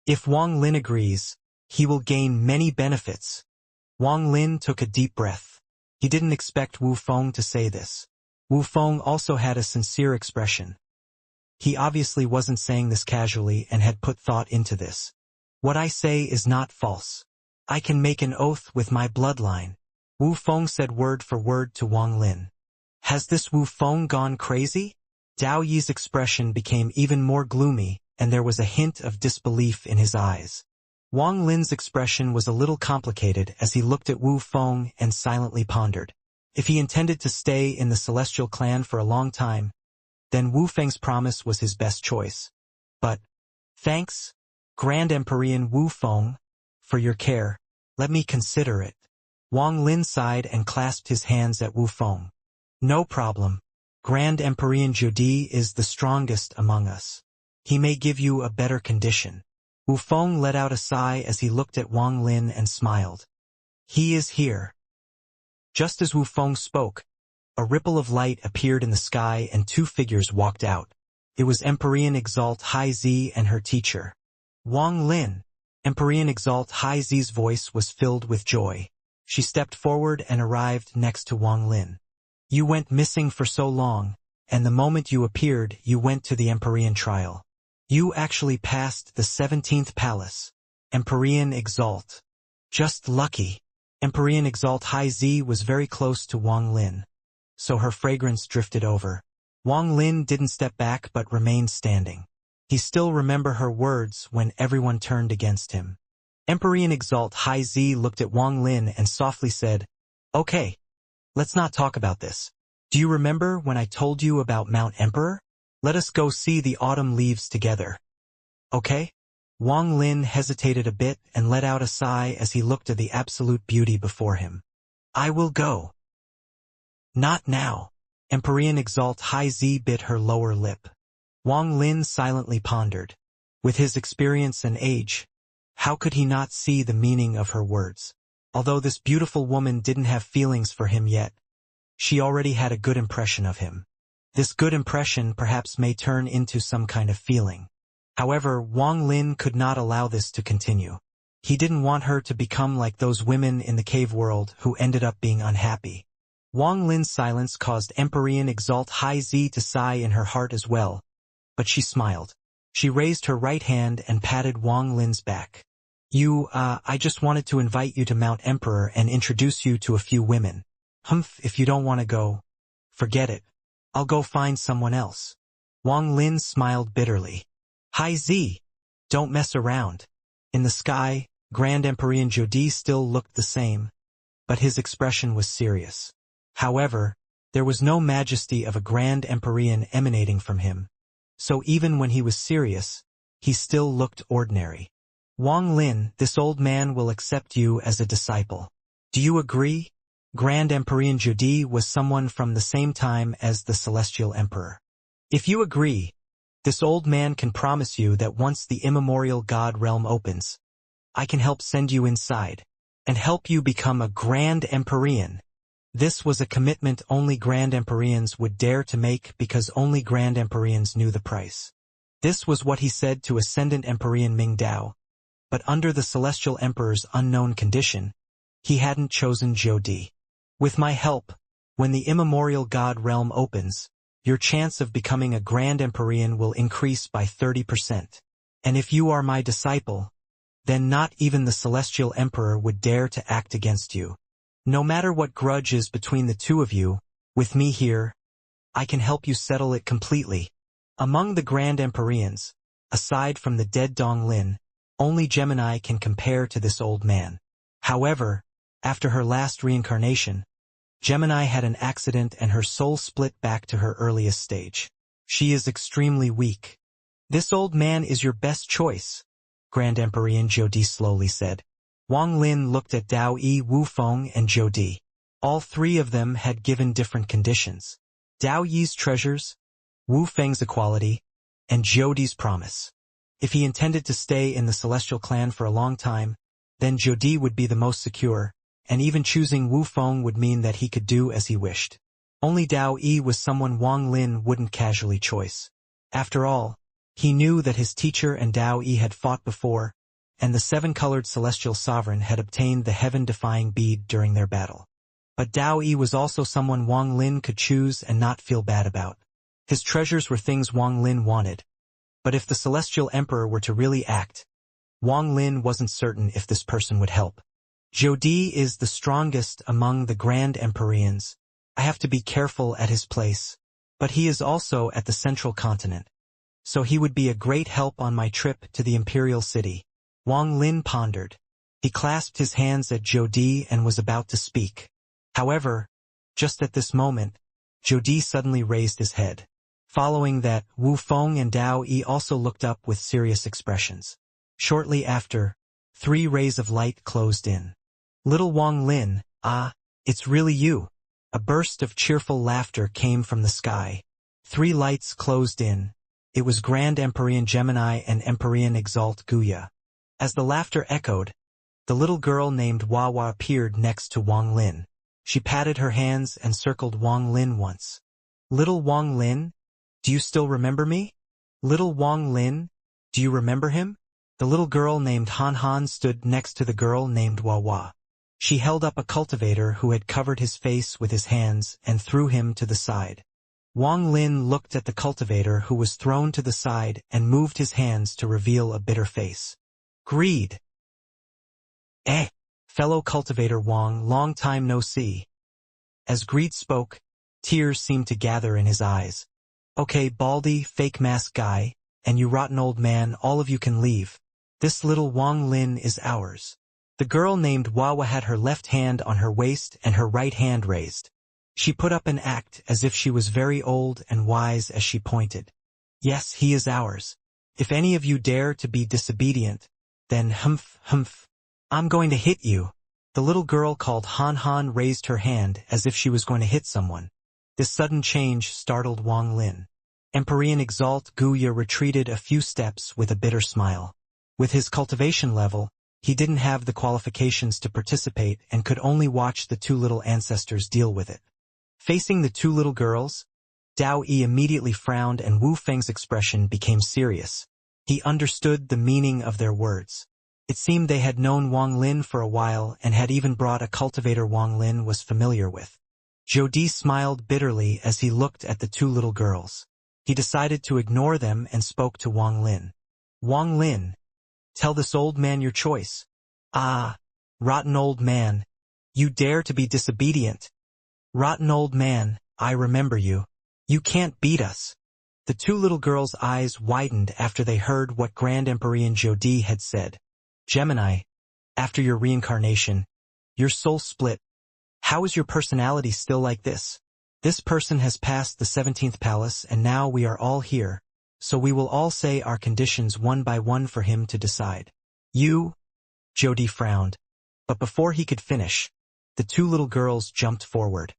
A: If Wang Lin agrees, he will gain many benefits. Wang Lin took a deep breath. He didn't expect Wu Feng to say this. Wu Feng also had a sincere expression. He obviously wasn't saying this casually and had put thought into this. What I say is not false. I can make an oath with my bloodline. Wu Feng said word for word to Wang Lin. Has this Wu Feng gone crazy? Dao Yi's expression became even more gloomy, and there was a hint of disbelief in his eyes. Wang Lin's expression was a little complicated as he looked at Wu Feng and silently pondered. If he intended to stay in the Celestial Clan for a long time, then Wu Feng's promise was his best choice. But, thanks, Grand Empyrean Wu Feng, for your care. Let me consider it. Wang Lin sighed and clasped his hands at Wu Feng. No problem. Grand Empyrean Jodi is the strongest among us. He may give you a better condition. Wu Feng let out a sigh as he looked at Wang Lin and smiled. He is here. Just as Wu Feng spoke, a ripple of light appeared in the sky and two figures walked out. It was Empyrean Exalt Hai Zi and her teacher. Wang Lin. Empyrean Exalt Hai Zi's voice was filled with joy. She stepped forward and arrived next to Wang Lin. You went missing for so long, and the moment you appeared, you went to the Empyrean trial. You actually passed the 17th palace. Empyrean Exalt. Just lucky. Empyrean Exalt Hai Zi was very close to Wang Lin, so her fragrance drifted over. Wang Lin didn't step back but remained standing. He still remembered her words when everyone turned against him. Empyrean Exalt Hai Zi looked at Wang Lin and softly said, Okay, let's not talk about this. Do you remember when I told you about Mount Emperor? Let us go see the autumn leaves together. Okay? Wang Lin hesitated a bit and let out a sigh as he looked at the absolute beauty before him. I will go. Not now. Empyrean Exalt Hai Zi bit her lower lip. Wang Lin silently pondered. With his experience and age, how could he not see the meaning of her words? Although this beautiful woman didn't have feelings for him yet, she already had a good impression of him. This good impression perhaps may turn into some kind of feeling. However, Wang Lin could not allow this to continue. He didn't want her to become like those women in the cave world who ended up being unhappy. Wang Lin's silence caused Empyrean Exalt Hai Zi to sigh in her heart as well, but she smiled. She raised her right hand and patted Wang Lin's back. I just wanted to invite you to Mount Emperor and introduce you to a few women. If you don't want to go, forget it. I'll go find someone else. Wang Lin smiled bitterly. Hai Zi, don't mess around. In the sky, Grand Empyrean Jodi still looked the same, but his expression was serious. However, There was no majesty of a grand Empyrean emanating from him, so even when he was serious, he still looked ordinary. Wang Lin, this old man will accept you as a disciple. Do you agree? Grand Empyrean Jodi was someone from the same time as the Celestial Emperor. If you agree, this old man can promise you that once the immemorial God realm opens, I can help send you inside, and help you become a Grand Empyrean. This was a commitment only Grand Empyreans would dare to make because only Grand Empyreans knew the price. This was what he said to Ascendant Empyrean Ming Dao, but under the Celestial Emperor's unknown condition, he hadn't chosen Jodi. With my help, when the immemorial God realm opens, your chance of becoming a Grand Empyrean will increase by 30%. And if you are my disciple, then not even the Celestial Emperor would dare to act against you. No matter what grudge is between the two of you, with me here, I can help you settle it completely. Among the Grand Empyreans, aside from the dead Dong Lin, only Gemini can compare to this old man. However, after her last reincarnation, Gemini had an accident and her soul split back to her earliest stage. She is extremely weak. This old man is your best choice, Grand Empyrean Jodi slowly said. Wang Lin looked at Dao Yi, Wu Feng, and Jodi. All three of them had given different conditions. Dao Yi's treasures, Wu Feng's equality, and Jodi's promise. If he intended to stay in the Celestial Clan for a long time, then Jodi would be the most secure, and even choosing Wu Feng would mean that he could do as he wished. Only Dao Yi was someone Wang Lin wouldn't casually choice. After all, he knew that his teacher and Dao Yi had fought before, and the seven-colored celestial sovereign had obtained the heaven-defying bead during their battle. But Dao Yi was also someone Wang Lin could choose and not feel bad about. His treasures were things Wang Lin wanted. But if the Celestial Emperor were to really act, Wang Lin wasn't certain if this person would help. Jodi is the strongest among the Grand Empyreans. I have to be careful at his place. But he is also at the Central Continent. So he would be a great help on my trip to the Imperial City. Wang Lin pondered. He clasped his hands at Jodi and was about to speak. However, just at this moment, Jodi suddenly raised his head. Following that, Wu Feng and Dao Yi also looked up with serious expressions. Shortly after, 3 rays of light closed in. Little Wang Lin, it's really you. A burst of cheerful laughter came from the sky. 3 lights closed in. It was Grand Empyrean Gemini and Empyrean Exalt Guya. As the laughter echoed, the little girl named Wawa appeared next to Wang Lin. She patted her hands and circled Wang Lin once. Little Wang Lin, do you still remember me? Little Wang Lin, do you remember him? The little girl named Han Han stood next to the girl named Wawa. She held up a cultivator who had covered his face with his hands and threw him to the side. Wang Lin looked at the cultivator who was thrown to the side and moved his hands to reveal a bitter face. Greed. Fellow cultivator Wang, long time no see. As Greed spoke, tears seemed to gather in his eyes. Okay, Baldy, fake mask guy, and you rotten old man, all of you can leave. This little Wang Lin is ours. The girl named Wawa had her left hand on her waist and her right hand raised. She put up an act as if she was very old and wise as she pointed. Yes, he is ours. If any of you dare to be disobedient, then humph, I'm going to hit you. The little girl called Han Han raised her hand as if she was going to hit someone. This sudden change startled Wang Lin. Empyrean Exalt Guya retreated a few steps with a bitter smile. With his cultivation level, he didn't have the qualifications to participate and could only watch the 2 little ancestors deal with it. Facing the 2 little girls, Dao Yi immediately frowned and Wu Feng's expression became serious. He understood the meaning of their words. It seemed they had known Wang Lin for a while and had even brought a cultivator Wang Lin was familiar with. Jodi smiled bitterly as he looked at the 2 little girls. He decided to ignore them and spoke to Wang Lin. Wang Lin, tell this old man your choice. Rotten old man. You dare to be disobedient. Rotten old man, I remember you. You can't beat us. The 2 little girls' eyes widened after they heard what Grand Empyrean Jodi had said. Gemini, after your reincarnation, your soul split. How is your personality still like this? This person has passed the 17th palace and now we are all here, so we will all say our conditions one by one for him to decide. You, Jody frowned, but before he could finish, the two little girls jumped forward.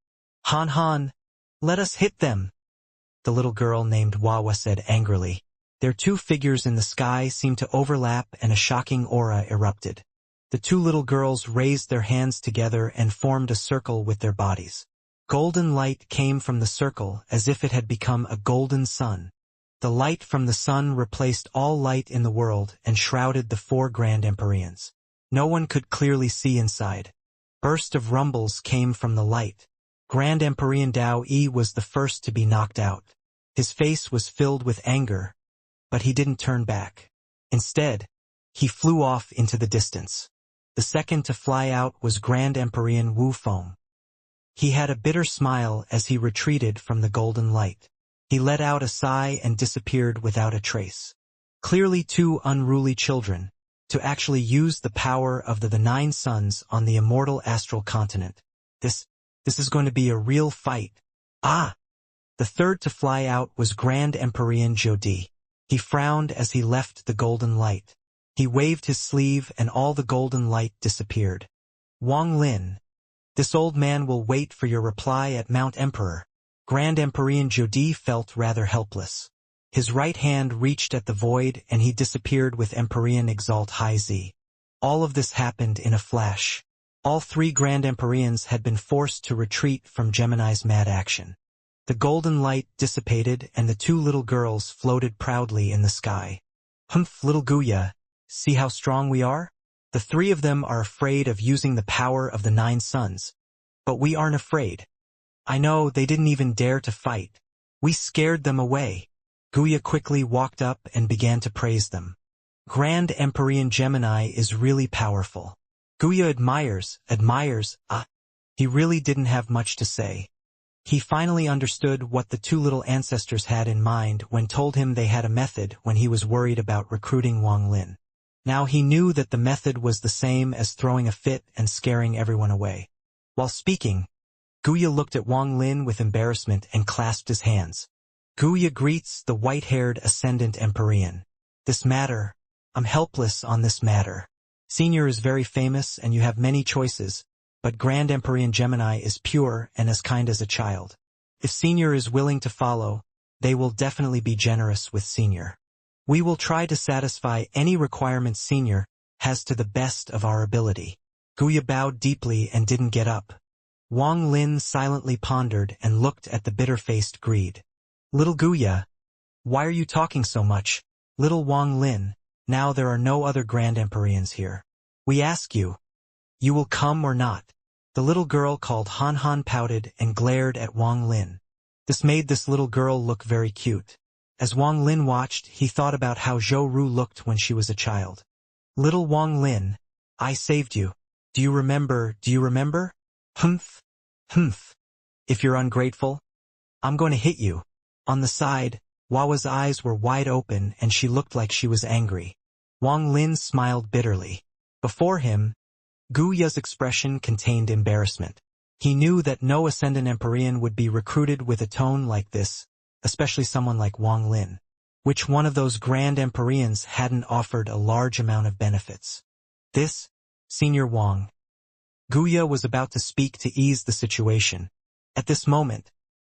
A: Han Han, let us hit them, the little girl named Wawa said angrily. Their two figures in the sky seemed to overlap and a shocking aura erupted. The two little girls raised their hands together and formed a circle with their bodies. Golden light came from the circle as if it had become a golden sun. The light from the sun replaced all light in the world and shrouded the four Grand Empyreans. No one could clearly see inside. Burst of rumbles came from the light. Grand Empyrean Dao Yi was the first to be knocked out. His face was filled with anger, but he didn't turn back. Instead, he flew off into the distance. The second to fly out was Grand Empyrean Wu Feng. He had a bitter smile as he retreated from the golden light. He let out a sigh and disappeared without a trace. Clearly two unruly children, to actually use the power of the 9 suns on the immortal astral continent. This is going to be a real fight. Ah! The third to fly out was Grand Empyrean Jodi. He frowned as he left the golden light. He waved his sleeve and all the golden light disappeared. Wang Lin. This old man will wait for your reply at Mount Emperor. Grand Empyrean Jodi felt rather helpless. His right hand reached at the void and he disappeared with Empyrean Exalt High Z. All of this happened in a flash. All 3 Grand Empyreans had been forced to retreat from Gemini's mad action. The golden light dissipated and the 2 little girls floated proudly in the sky. Humph, little Guya, see how strong we are? The 3 of them are afraid of using the power of the 9 suns. But we aren't afraid. I know, they didn't even dare to fight. We scared them away. Guya quickly walked up and began to praise them. Grand Empyrean Gemini is really powerful. Guya admires, he really didn't have much to say. He finally understood what the 2 little ancestors had in mind when told him they had a method when he was worried about recruiting Wang Lin. Now he knew that the method was the same as throwing a fit and scaring everyone away. While speaking, Guya looked at Wang Lin with embarrassment and clasped his hands. Guya greets the white-haired Ascendant Empyrean. This matter, I'm helpless on this matter. Senior is very famous and you have many choices, but Grand Empyrean Gemini is pure and as kind as a child. If Senior is willing to follow, they will definitely be generous with Senior. We will try to satisfy any requirements Senior has to the best of our ability. Guya bowed deeply and didn't get up. Wang Lin silently pondered and looked at the bitter-faced greed. Little Guya, why are you talking so much? Little Wang Lin, now there are no other Grand Empyreans here. We ask you, you will come or not? The little girl called Han Han pouted and glared at Wang Lin. This made this little girl look very cute. As Wang Lin watched, he thought about how Zhou Ru looked when she was a child. Little Wang Lin, I saved you. Do you remember? Humph. If you're ungrateful, I'm going to hit you. On the side, Wawa's eyes were wide open and she looked like she was angry. Wang Lin smiled bitterly. Before him, Guya's expression contained embarrassment. He knew that no Ascendant Empyrean would be recruited with a tone like this, especially someone like Wang Lin. Which one of those Grand Empyreans hadn't offered a large amount of benefits? This, Senior Wang. Guya was about to speak to ease the situation. At this moment,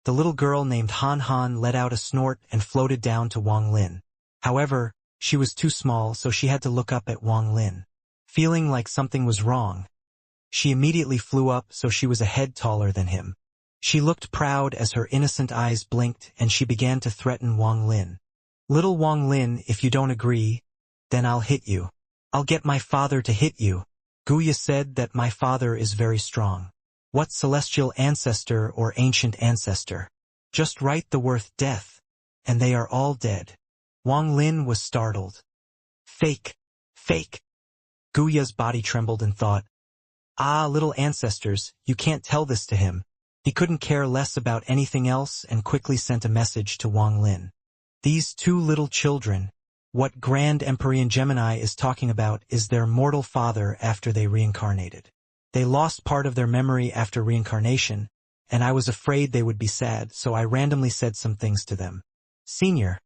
A: the little girl named Han Han let out a snort and floated down to Wang Lin. However, she was too small, so she had to look up at Wang Lin. Feeling like something was wrong, she immediately flew up so she was a head taller than him. She looked proud as her innocent eyes blinked and she began to threaten Wang Lin. Little Wang Lin, if you don't agree, then I'll hit you. I'll get my father to hit you. Guya said that my father is very strong. What celestial ancestor or ancient ancestor? Just write the word death, and they are all dead. Wang Lin was startled. Fake. Guya's body trembled and thought, ah, little ancestors, you can't tell this to him. He couldn't care less about anything else and quickly sent a message to Wang Lin. These 2 little children, what Grand Empyrean Gemini is talking about is their mortal father after they reincarnated. They lost part of their memory after reincarnation, and I was afraid they would be sad, so I randomly said some things to them. Senior,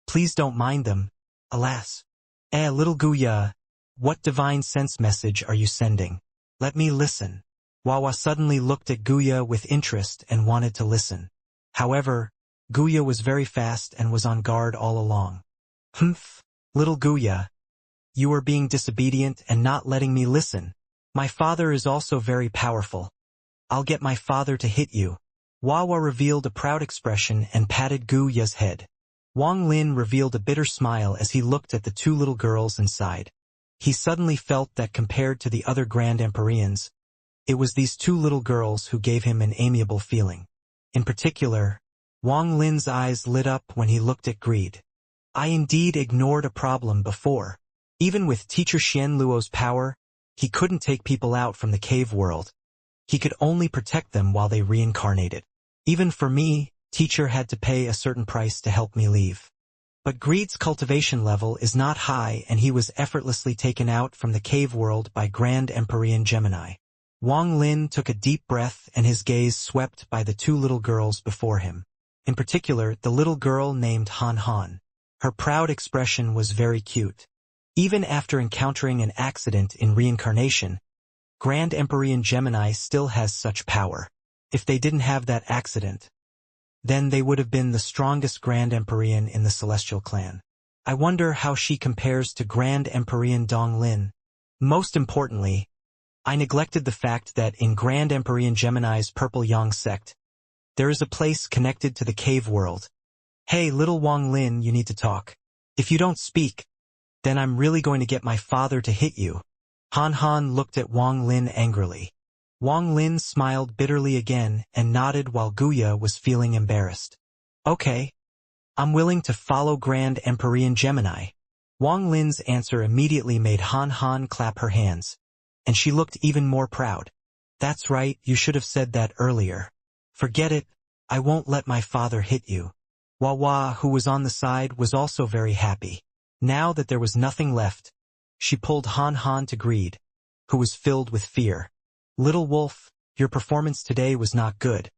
A: please don't mind them. Alas. Little Guya, what divine sense message are you sending? Let me listen. Wawa suddenly looked at Guya with interest and wanted to listen. However, Guya was very fast and was on guard all along. Humph, little Guya. You are being disobedient and not letting me listen. My father is also very powerful. I'll get my father to hit you. Wawa revealed a proud expression and patted Guya's head. Wang Lin revealed a bitter smile as he looked at the two little girls inside. He suddenly felt that compared to the other Grand Empyreans, it was these two little girls who gave him an amiable feeling. In particular, Wang Lin's eyes lit up when he looked at greed. I indeed ignored a problem before. Even with Teacher Xian Luo's power, he couldn't take people out from the cave world. He could only protect them while they reincarnated. Even for me, Teacher had to pay a certain price to help me leave. But Greed's cultivation level is not high and he was effortlessly taken out from the cave world by Grand Empyrean Gemini. Wang Lin took a deep breath and his gaze swept by the two little girls before him. In particular, the little girl named Han Han. Her proud expression was very cute. Even after encountering an accident in reincarnation, Grand Empyrean Gemini still has such power. If they didn't have that accident, then they would have been the strongest Grand Empyrean in the Celestial Clan. I wonder how she compares to Grand Empyrean Dong Lin. Most importantly, I neglected the fact that in Grand Empyrean Gemini's Purple Yang sect, there is a place connected to the cave world. Hey, little Wang Lin, you need to talk. If you don't speak, then I'm really going to get my father to hit you. Han Han looked at Wang Lin angrily. Wang Lin smiled bitterly again and nodded while Guya was feeling embarrassed. Okay. I'm willing to follow Grand Empyrean Gemini. Wang Lin's answer immediately made Han Han clap her hands, and she looked even more proud. That's right, you should have said that earlier. Forget it, I won't let my father hit you. Wawa, who was on the side, was also very happy. Now that there was nothing left, she pulled Han Han to Greed, who was filled with fear. Little wolf, your performance today was not good,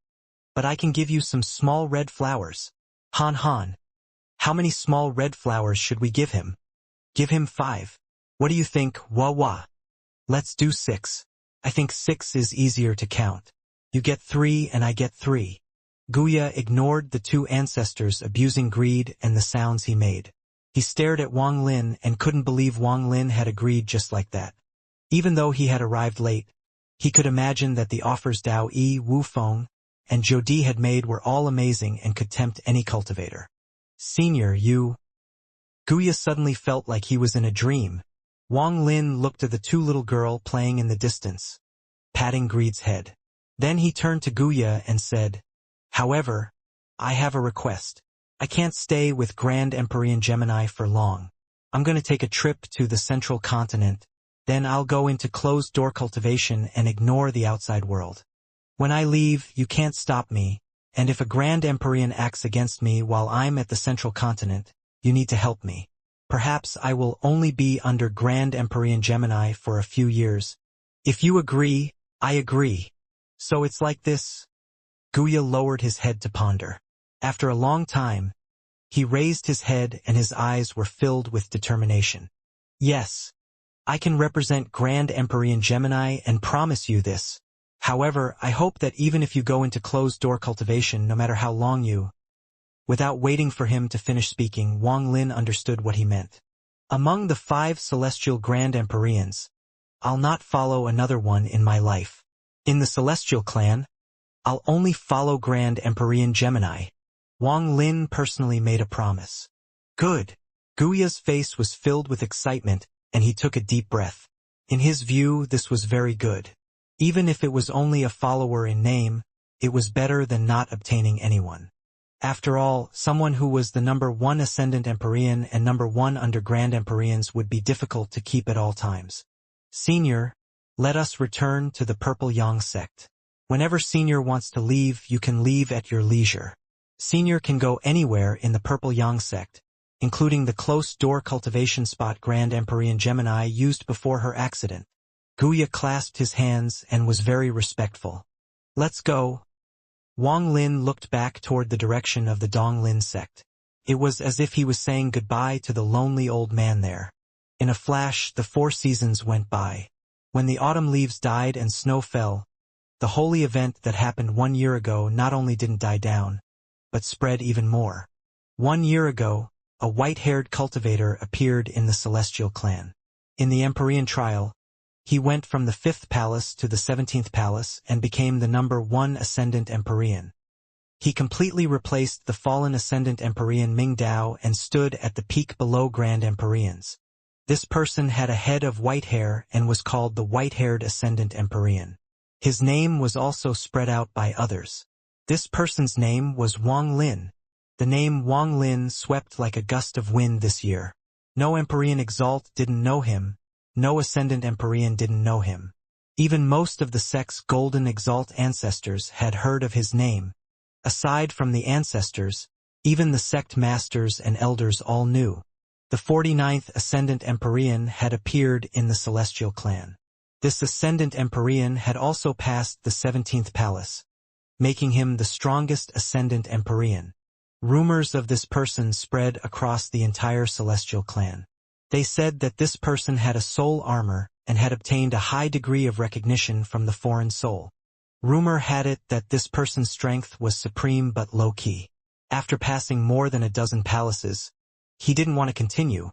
A: but I can give you some small red flowers. Han Han, how many small red flowers should we give him? Give him 5. What do you think, Wawa? Let's do 6. I think 6 is easier to count. You get 3 and I get 3. Guya ignored the two ancestors abusing greed and the sounds he made. He stared at Wang Lin and couldn't believe Wang Lin had agreed just like that. Even though he had arrived late, he could imagine that the offers Dao Yi, Wu Feng, and Jodi had made were all amazing and could tempt any cultivator. Senior, you... Guya suddenly felt like he was in a dream. Wang Lin looked at the two little girl playing in the distance, patting Greed's head. Then he turned to Guya and said, However, I have a request. I can't stay with Grand Empyrean Gemini for long. I'm going to take a trip to the central continent. Then I'll go into closed-door cultivation and ignore the outside world. When I leave, you can't stop me, and if a Grand Empyrean acts against me while I'm at the central continent, you need to help me. Perhaps I will only be under Grand Empyrean Gemini for a few years. If you agree, I agree. So it's like this? Guya lowered his head to ponder. After a long time, he raised his head and his eyes were filled with determination. Yes. I can represent Grand Empyrean Gemini and promise you this. However, I hope that even if you go into closed-door cultivation, no matter how long you... Without waiting for him to finish speaking, Wang Lin understood what he meant. Among the 5 celestial Grand Empyreans, I'll not follow another one in my life. In the Celestial Clan, I'll only follow Grand Empyrean Gemini. Wang Lin personally made a promise. Good. Guya's face was filled with excitement, and he took a deep breath. In his view, this was very good. Even if it was only a follower in name, it was better than not obtaining anyone. After all, someone who was the number 1 Ascendant Empyrean and number 1 under Grand Empyreans would be difficult to keep at all times. Senior, let us return to the Purple Yang sect. Whenever Senior wants to leave, you can leave at your leisure. Senior can go anywhere in the Purple Yang sect, including the close-door cultivation spot Grand Empyrean Gemini used before her accident. Guya clasped his hands and was very respectful. Let's go. Wang Lin looked back toward the direction of the Dong Lin sect. It was as if he was saying goodbye to the lonely old man there. In a flash, the 4 seasons went by. When the autumn leaves died and snow fell, the holy event that happened 1 year ago not only didn't die down, but spread even more. 1 year ago, a white-haired cultivator appeared in the Celestial clan. In the Empyrean trial, he went from the 5th palace to the 17th palace and became the number 1 Ascendant Empyrean. He completely replaced the fallen Ascendant Empyrean Ming Dao and stood at the peak below Grand Empyreans. This person had a head of white hair and was called the White-Haired Ascendant Empyrean. His name was also spread out by others. This person's name was Wang Lin. The name Wang Lin swept like a gust of wind this year. No Empyrean Exalt didn't know him, no Ascendant Empyrean didn't know him. Even most of the sect's Golden Exalt ancestors had heard of his name. Aside from the ancestors, even the sect masters and elders all knew. The 49th Ascendant Empyrean had appeared in the Celestial clan. This Ascendant Empyrean had also passed the 17th palace, making him the strongest Ascendant Empyrean. Rumors of this person spread across the entire Celestial clan. They said that this person had a soul armor and had obtained a high degree of recognition from the foreign soul. Rumor had it that this person's strength was supreme but low-key. After passing more than a dozen palaces, he didn't want to continue,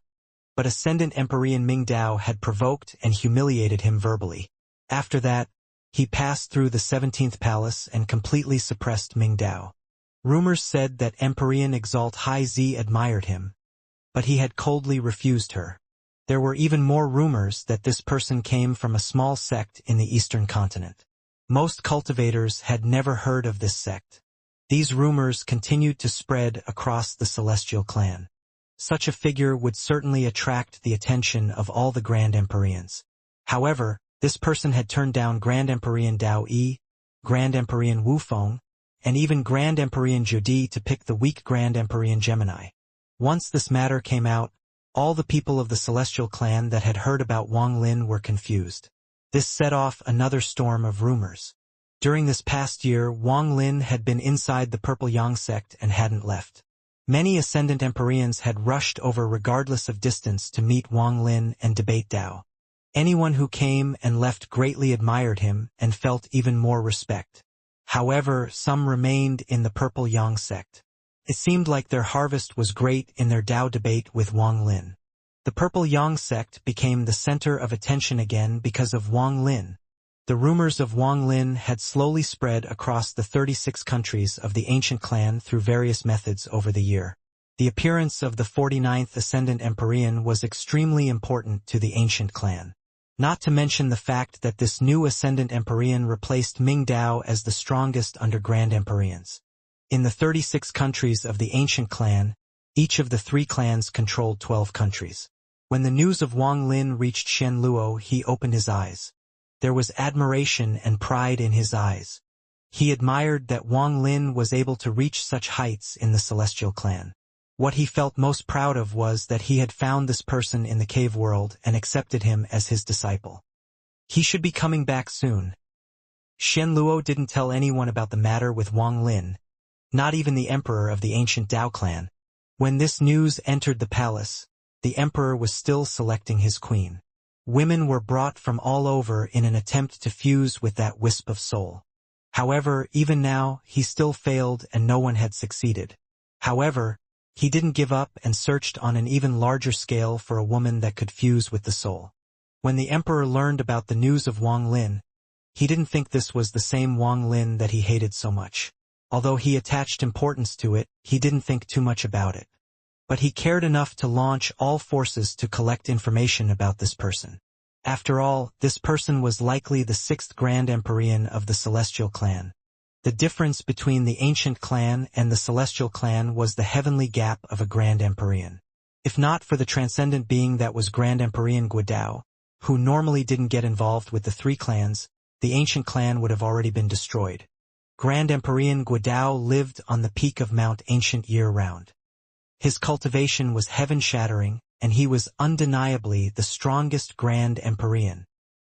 A: but Ascendant Empyrean Ming Dao had provoked and humiliated him verbally. After that, he passed through the 17th palace and completely suppressed Ming Dao. Rumors said that Empyrean Exalt Hai Zi admired him, but he had coldly refused her. There were even more rumors that this person came from a small sect in the eastern continent. Most cultivators had never heard of this sect. These rumors continued to spread across the Celestial clan. Such a figure would certainly attract the attention of all the Grand Empyreans. However, this person had turned down Grand Empyrean Dao Yi, Grand Empyrean Wu Feng, and even Grand Empyrean Jodi to pick the weak Grand Empyrean Gemini. Once this matter came out, all the people of the Celestial clan that had heard about Wang Lin were confused. This set off another storm of rumors. During this past year, Wang Lin had been inside the Purple Yang sect and hadn't left. Many Ascendant Empyreans had rushed over regardless of distance to meet Wang Lin and debate Dao. Anyone who came and left greatly admired him and felt even more respect. However, some remained in the Purple Yang sect. It seemed like their harvest was great in their Dao debate with Wang Lin. The Purple Yang sect became the center of attention again because of Wang Lin. The rumors of Wang Lin had slowly spread across the 36 countries of the ancient clan through various methods over the year. The appearance of the 49th Ascendant Empyrean was extremely important to the ancient clan. Not to mention the fact that this new Ascendant Empyrean replaced Ming Dao as the strongest under Grand Empyreans. In the 36 countries of the ancient clan, each of the 3 clans controlled 12 countries. When the news of Wang Lin reached Shen Luo, he opened his eyes. There was admiration and pride in his eyes. He admired that Wang Lin was able to reach such heights in the Celestial clan. What he felt most proud of was that he had found this person in the cave world and accepted him as his disciple. He should be coming back soon. Shen Luo didn't tell anyone about the matter with Wang Lin, not even the emperor of the ancient Dao clan. When this news entered the palace, the emperor was still selecting his queen. Women were brought from all over in an attempt to fuse with that wisp of soul. However, even now, he still failed and no one had succeeded. However, he didn't give up and searched on an even larger scale for a woman that could fuse with the soul. When the emperor learned about the news of Wang Lin, he didn't think this was the same Wang Lin that he hated so much. Although he attached importance to it, he didn't think too much about it. But he cared enough to launch all forces to collect information about this person. After all, this person was likely the 6th Grand Empyrean of the Celestial clan. The difference between the ancient clan and the Celestial clan was the heavenly gap of a Grand Empyrean. If not for the transcendent being that was Grand Empyrean Guodao, who normally didn't get involved with the 3 clans, the ancient clan would have already been destroyed. Grand Empyrean Guodao lived on the peak of Mount Ancient year-round. His cultivation was heaven-shattering, and he was undeniably the strongest Grand Empyrean.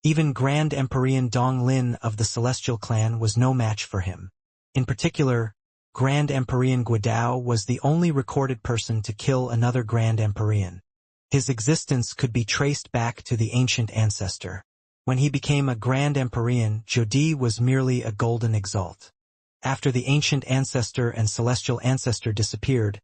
A: Even Grand Empyrean Dong Lin of the Celestial clan was no match for him. In particular, Grand Empyrean Guidao was the only recorded person to kill another Grand Empyrean. His existence could be traced back to the ancient ancestor. When he became a Grand Empyrean, Jodi was merely a golden exalt. After the ancient ancestor and celestial ancestor disappeared,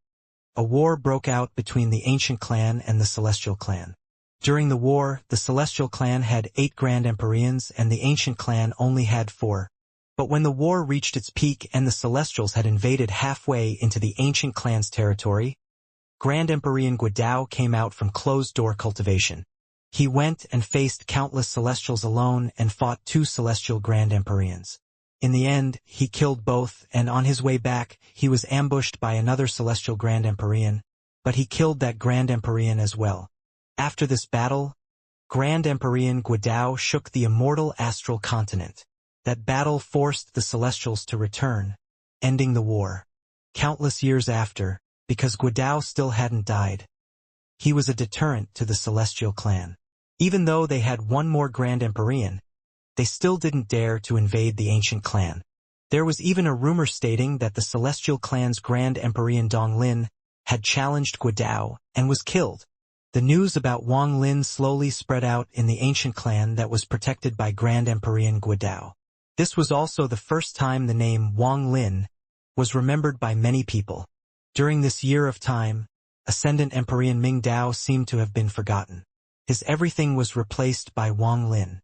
A: a war broke out between the ancient clan and the celestial clan. During the war, the celestial clan had 8 Grand Empyreans and the ancient clan only had 4. But when the war reached its peak and the celestials had invaded halfway into the ancient clan's territory, Grand Empyrean Guidao came out from closed-door cultivation. He went and faced countless celestials alone and fought 2 celestial Grand Empyreans. In the end, he killed both, and on his way back, he was ambushed by another celestial Grand Empyrean, but he killed that Grand Empyrean as well. After this battle, Grand Empyrean Guidao shook the immortal astral continent. That battle forced the Celestials to return, ending the war. Countless years after, because Guidao still hadn't died, he was a deterrent to the Celestial clan. Even though they had one more Grand Empyrean, they still didn't dare to invade the ancient clan. There was even a rumor stating that the Celestial clan's Grand Empyrean Dong Lin had challenged Guidao and was killed. The news about Wang Lin slowly spread out in the ancient clan that was protected by Grand Empyrean Guidao. This was also the first time the name Wang Lin was remembered by many people. During this year of time, Ascendant Empyrean Ming Dao seemed to have been forgotten. His everything was replaced by Wang Lin.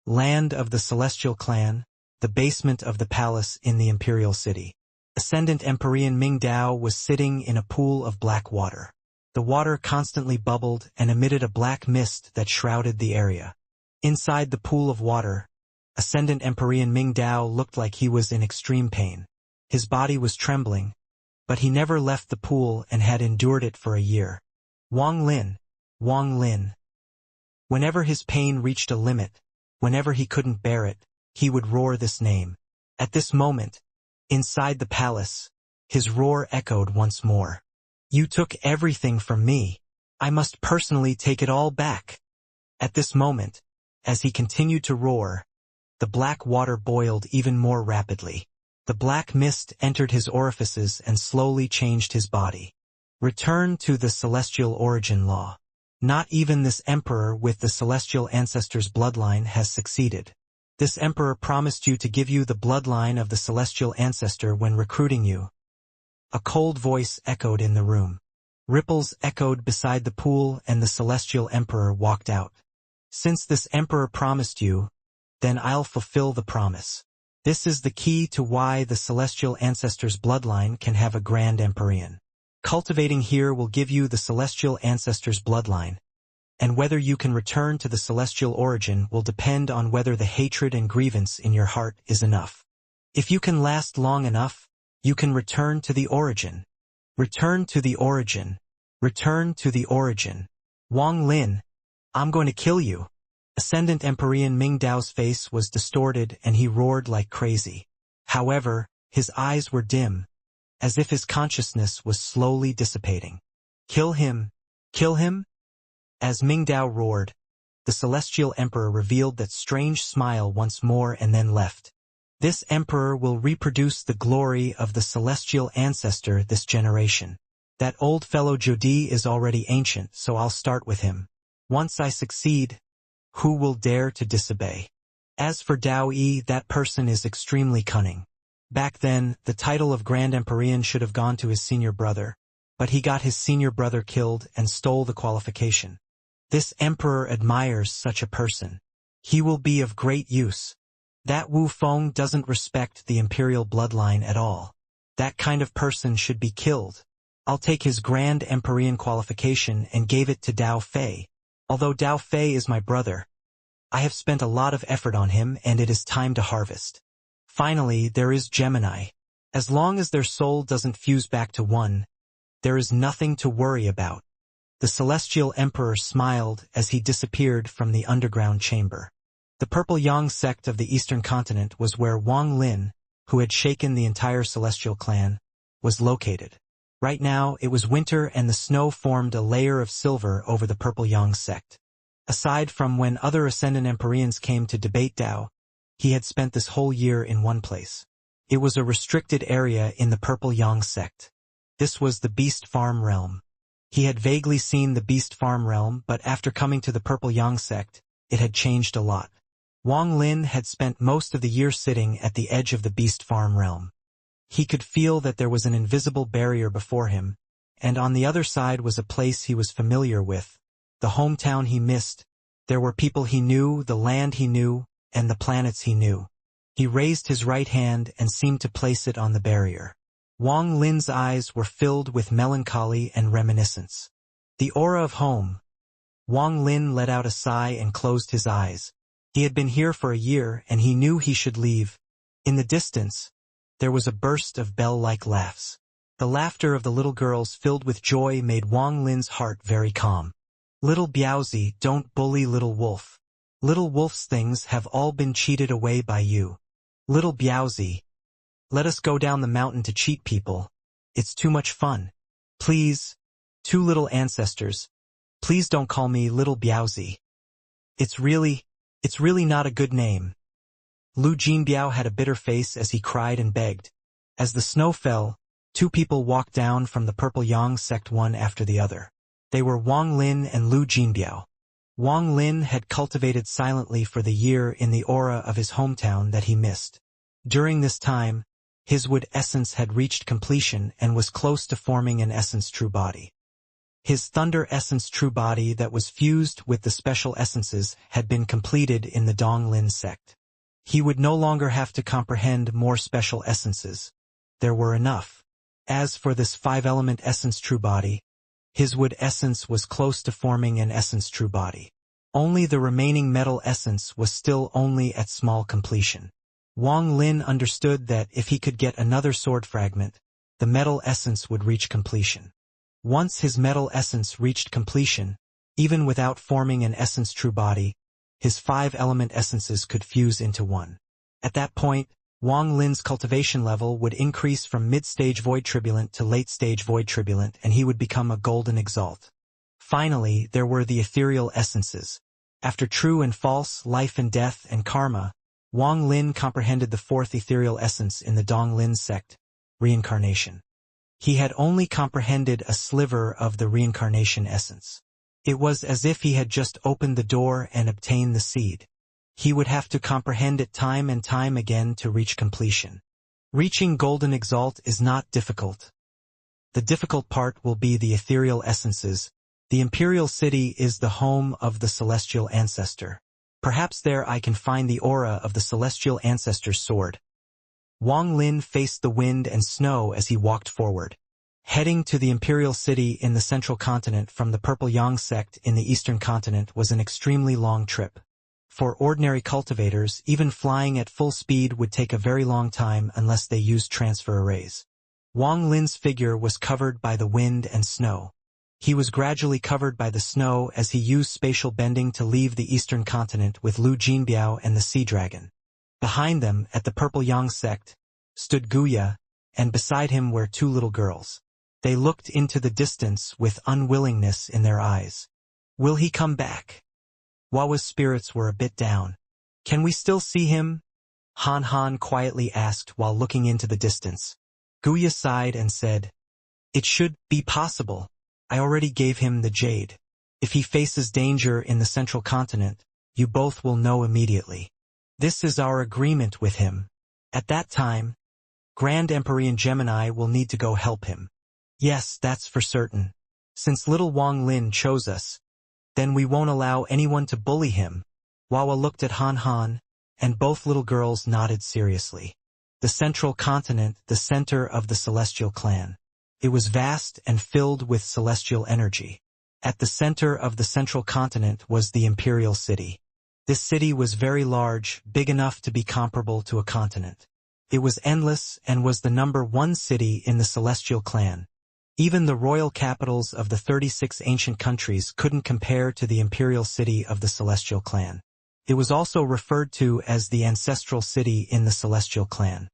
A: Land of the Celestial Clan, the basement of the palace in the Imperial City. Ascendant Empyrean Ming Dao was sitting in a pool of black water. The water constantly bubbled and emitted a black mist that shrouded the area. Inside the pool of water, Ascendant Empyrean Ming Dao looked like he was in extreme pain. His body was trembling, but he never left the pool and had endured it for a year. Wang Lin, Wang Lin. Whenever his pain reached a limit, whenever he couldn't bear it, he would roar this name. At this moment, inside the palace, his roar echoed once more. You took everything from me. I must personally take it all back. At this moment, as he continued to roar, the black water boiled even more rapidly. The black mist entered his orifices and slowly changed his body. Return to the celestial origin law. Not even this emperor with the celestial ancestor's bloodline has succeeded. This emperor promised you to give you the bloodline of the celestial ancestor when recruiting you. A cold voice echoed in the room. Ripples echoed beside the pool and the celestial emperor walked out. Since this emperor promised you, then I'll fulfill the promise. This is the key to why the celestial ancestor's bloodline can have a Grand Empyrean. Cultivating here will give you the celestial ancestor's bloodline, and whether you can return to the celestial origin will depend on whether the hatred and grievance in your heart is enough. If you can last long enough, you can return to the origin. Return to the origin. Return to the origin. Wang Lin, I'm going to kill you. Ascendant Empyrean Ming Dao's face was distorted and he roared like crazy. However, his eyes were dim, as if his consciousness was slowly dissipating. Kill him! Kill him! As Ming Dao roared, the celestial emperor revealed that strange smile once more and then left. This emperor will reproduce the glory of the celestial ancestor this generation. That old fellow Jodi is already ancient, so I'll start with him. Once I succeed, who will dare to disobey? As for Dao Yi, that person is extremely cunning. Back then, the title of Grand Empyrean should have gone to his senior brother, but he got his senior brother killed and stole the qualification. This emperor admires such a person. He will be of great use. That Wu Feng doesn't respect the imperial bloodline at all. That kind of person should be killed. I'll take his Grand Empyrean qualification and gave it to Dao Fei. Although Dao Fei is my brother, I have spent a lot of effort on him and it is time to harvest. Finally, there is Gemini. As long as their soul doesn't fuse back to one, there is nothing to worry about. The celestial emperor smiled as he disappeared from the underground chamber. The Purple Yang sect of the eastern continent was where Wang Lin, who had shaken the entire celestial clan, was located. Right now, it was winter and the snow formed a layer of silver over the Purple Yang sect. Aside from when other Ascendant Empyreans came to debate Dao, he had spent this whole year in one place. It was a restricted area in the Purple Yang sect. This was the Beast Farm realm. He had vaguely seen the Beast Farm realm, but after coming to the Purple Yang sect, it had changed a lot. Wang Lin had spent most of the year sitting at the edge of the Beast Farm realm. He could feel that there was an invisible barrier before him, and on the other side was a place he was familiar with, the hometown he missed. There were people he knew, the land he knew, and the planets he knew. He raised his right hand and seemed to place it on the barrier. Wang Lin's eyes were filled with melancholy and reminiscence. The aura of home. Wang Lin let out a sigh and closed his eyes. He had been here for a year, and he knew he should leave. In the distance, there was a burst of bell-like laughs. The laughter of the little girls filled with joy made Wang Lin's heart very calm. Little Biaozi, don't bully little wolf. Little wolf's things have all been cheated away by you. Little Biaozi, let us go down the mountain to cheat people. It's too much fun. Please, two little ancestors, please don't call me Little Biaozi. It's really not a good name. Lu Jinbiao had a bitter face as he cried and begged. As the snow fell, two people walked down from the Purple Yang sect one after the other. They were Wang Lin and Lu Jinbiao. Wang Lin had cultivated silently for the year in the aura of his hometown that he missed. During this time, his wood essence had reached completion and was close to forming an essence true body. His thunder essence true body that was fused with the special essences had been completed in the Dong Lin sect. He would no longer have to comprehend more special essences. There were enough. As for this 5-element essence true body, his wood essence was close to forming an essence true body. Only the remaining metal essence was still only at small completion. Wang Lin understood that if he could get another sword fragment, the metal essence would reach completion. Once his metal essence reached completion, even without forming an essence true body, his 5-element essences could fuse into one. At that point, Wang Lin's cultivation level would increase from mid-stage void turbulent to late-stage void turbulent, and he would become a golden exalt. Finally, there were the ethereal essences. After true and false, life and death, and karma, Wang Lin comprehended the 4th ethereal essence in the Dong Lin sect, Reincarnation. He had only comprehended a sliver of the Reincarnation essence. It was as if he had just opened the door and obtained the seed. He would have to comprehend it time and time again to reach completion. Reaching Golden Exalt is not difficult. The difficult part will be the ethereal essences. The Imperial City is the home of the Celestial Ancestor. Perhaps there I can find the aura of the Celestial Ancestor's sword. Wang Lin faced the wind and snow as he walked forward. Heading to the Imperial City in the Central Continent from the Purple Yang sect in the Eastern Continent was an extremely long trip. For ordinary cultivators, even flying at full speed would take a very long time unless they used transfer arrays. Wang Lin's figure was covered by the wind and snow. He was gradually covered by the snow as he used spatial bending to leave the Eastern Continent with Lu Jinbiao and the Sea Dragon. Behind them, at the Purple Yang sect, stood Guya, and beside him were two little girls. They looked into the distance with unwillingness in their eyes. Will he come back? Wawa's spirits were a bit down. Can we still see him? Han Han quietly asked while looking into the distance. Guya sighed and said, It should be possible. I already gave him the jade. If he faces danger in the Central Continent, you both will know immediately. This is our agreement with him. At that time, Grand Empyrean Gemini will need to go help him. Yes, that's for certain. Since little Wang Lin chose us, then we won't allow anyone to bully him. Wawa looked at Han Han, and both little girls nodded seriously. The Central Continent, the center of the Celestial Clan. It was vast and filled with celestial energy. At the center of the Central Continent was the Imperial City. This city was very large, big enough to be comparable to a continent. It was endless and was the number 1 city in the Celestial Clan. Even the royal capitals of the 36 ancient countries couldn't compare to the Imperial City of the Celestial Clan. It was also referred to as the Ancestral City in the Celestial Clan.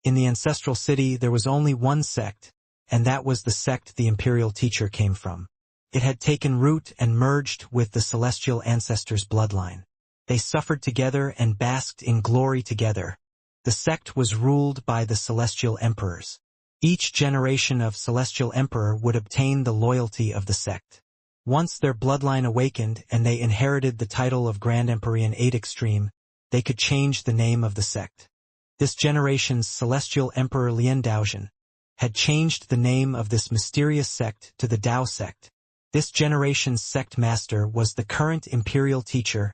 A: In the Ancestral City there was only one sect, and that was the sect the Imperial Teacher came from. It had taken root and merged with the Celestial Ancestor's bloodline. They suffered together and basked in glory together. The sect was ruled by the celestial emperors. Each generation of celestial emperor would obtain the loyalty of the sect. Once their bloodline awakened and they inherited the title of Grand Empyrean 8 Extreme, they could change the name of the sect. This generation's celestial emperor Lian Daozhen had changed the name of this mysterious sect to the Dao sect. This generation's sect master was the current imperial teacher,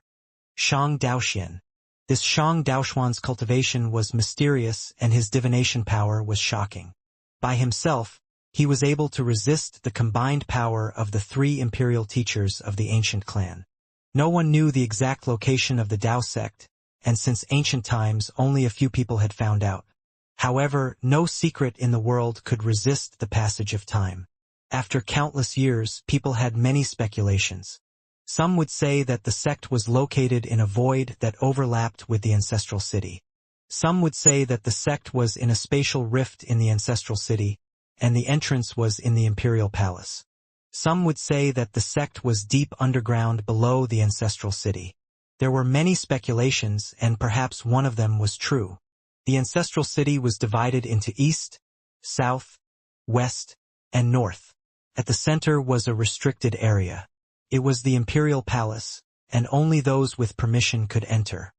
A: Shang Daoxian. This Shang Daoxuan's cultivation was mysterious and his divination power was shocking. By himself, he was able to resist the combined power of the 3 imperial teachers of the ancient clan. No one knew the exact location of the Dao sect, and since ancient times only a few people had found out. However, no secret in the world could resist the passage of time. After countless years, people had many speculations. Some would say that the sect was located in a void that overlapped with the ancestral city. Some would say that the sect was in a spatial rift in the ancestral city, and the entrance was in the imperial palace. Some would say that the sect was deep underground below the ancestral city. There were many speculations, and perhaps one of them was true. The ancestral city was divided into east, south, west, and north. At the center was a restricted area. It was the imperial palace, and only those with permission could enter.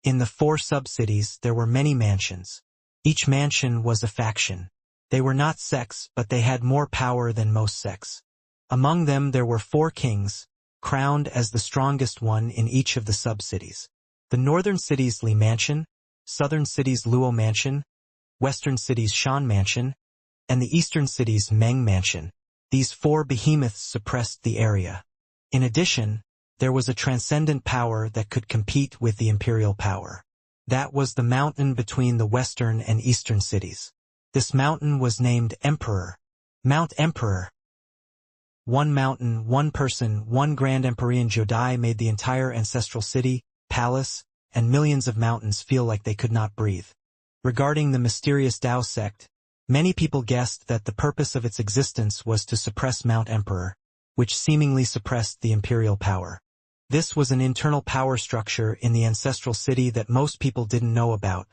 A: In the 4 sub-cities there were many mansions. Each mansion was a faction. They were not sects, but they had more power than most sects. Among them there were 4 kings, crowned as the strongest one in each of the sub-cities. The northern city's Li Mansion, southern city's Luo Mansion, western city's Shan Mansion, and the eastern city's Meng Mansion. These 4 behemoths suppressed the area. In addition, there was a transcendent power that could compete with the imperial power. That was the mountain between the western and eastern cities. This mountain was named Emperor, Mount Emperor. One mountain, one person, one Grand Empyrean Jodai made the entire ancestral city, palace, and millions of mountains feel like they could not breathe. Regarding the mysterious Dao sect, many people guessed that the purpose of its existence was to suppress Mount Emperor, which seemingly suppressed the imperial power. This was an internal power structure in the ancestral city that most people didn't know about.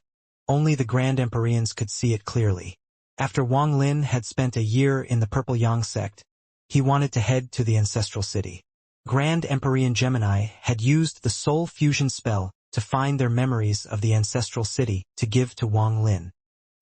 A: Only the Grand Empyreans could see it clearly. After Wang Lin had spent a year in the Purple Yang sect, he wanted to head to the ancestral city. Grand Empyrean Gemini had used the soul fusion spell to find their memories of the ancestral city to give to Wang Lin.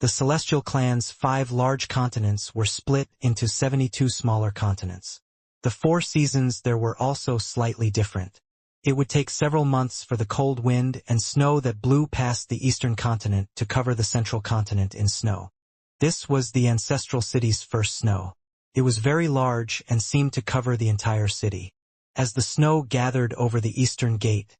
A: The celestial clan's 5 large continents were split into 72 smaller continents. The 4 seasons there were also slightly different. It would take several months for the cold wind and snow that blew past the eastern continent to cover the central continent in snow. This was the ancestral city's first snow. It was very large and seemed to cover the entire city. As the snow gathered over the eastern gate,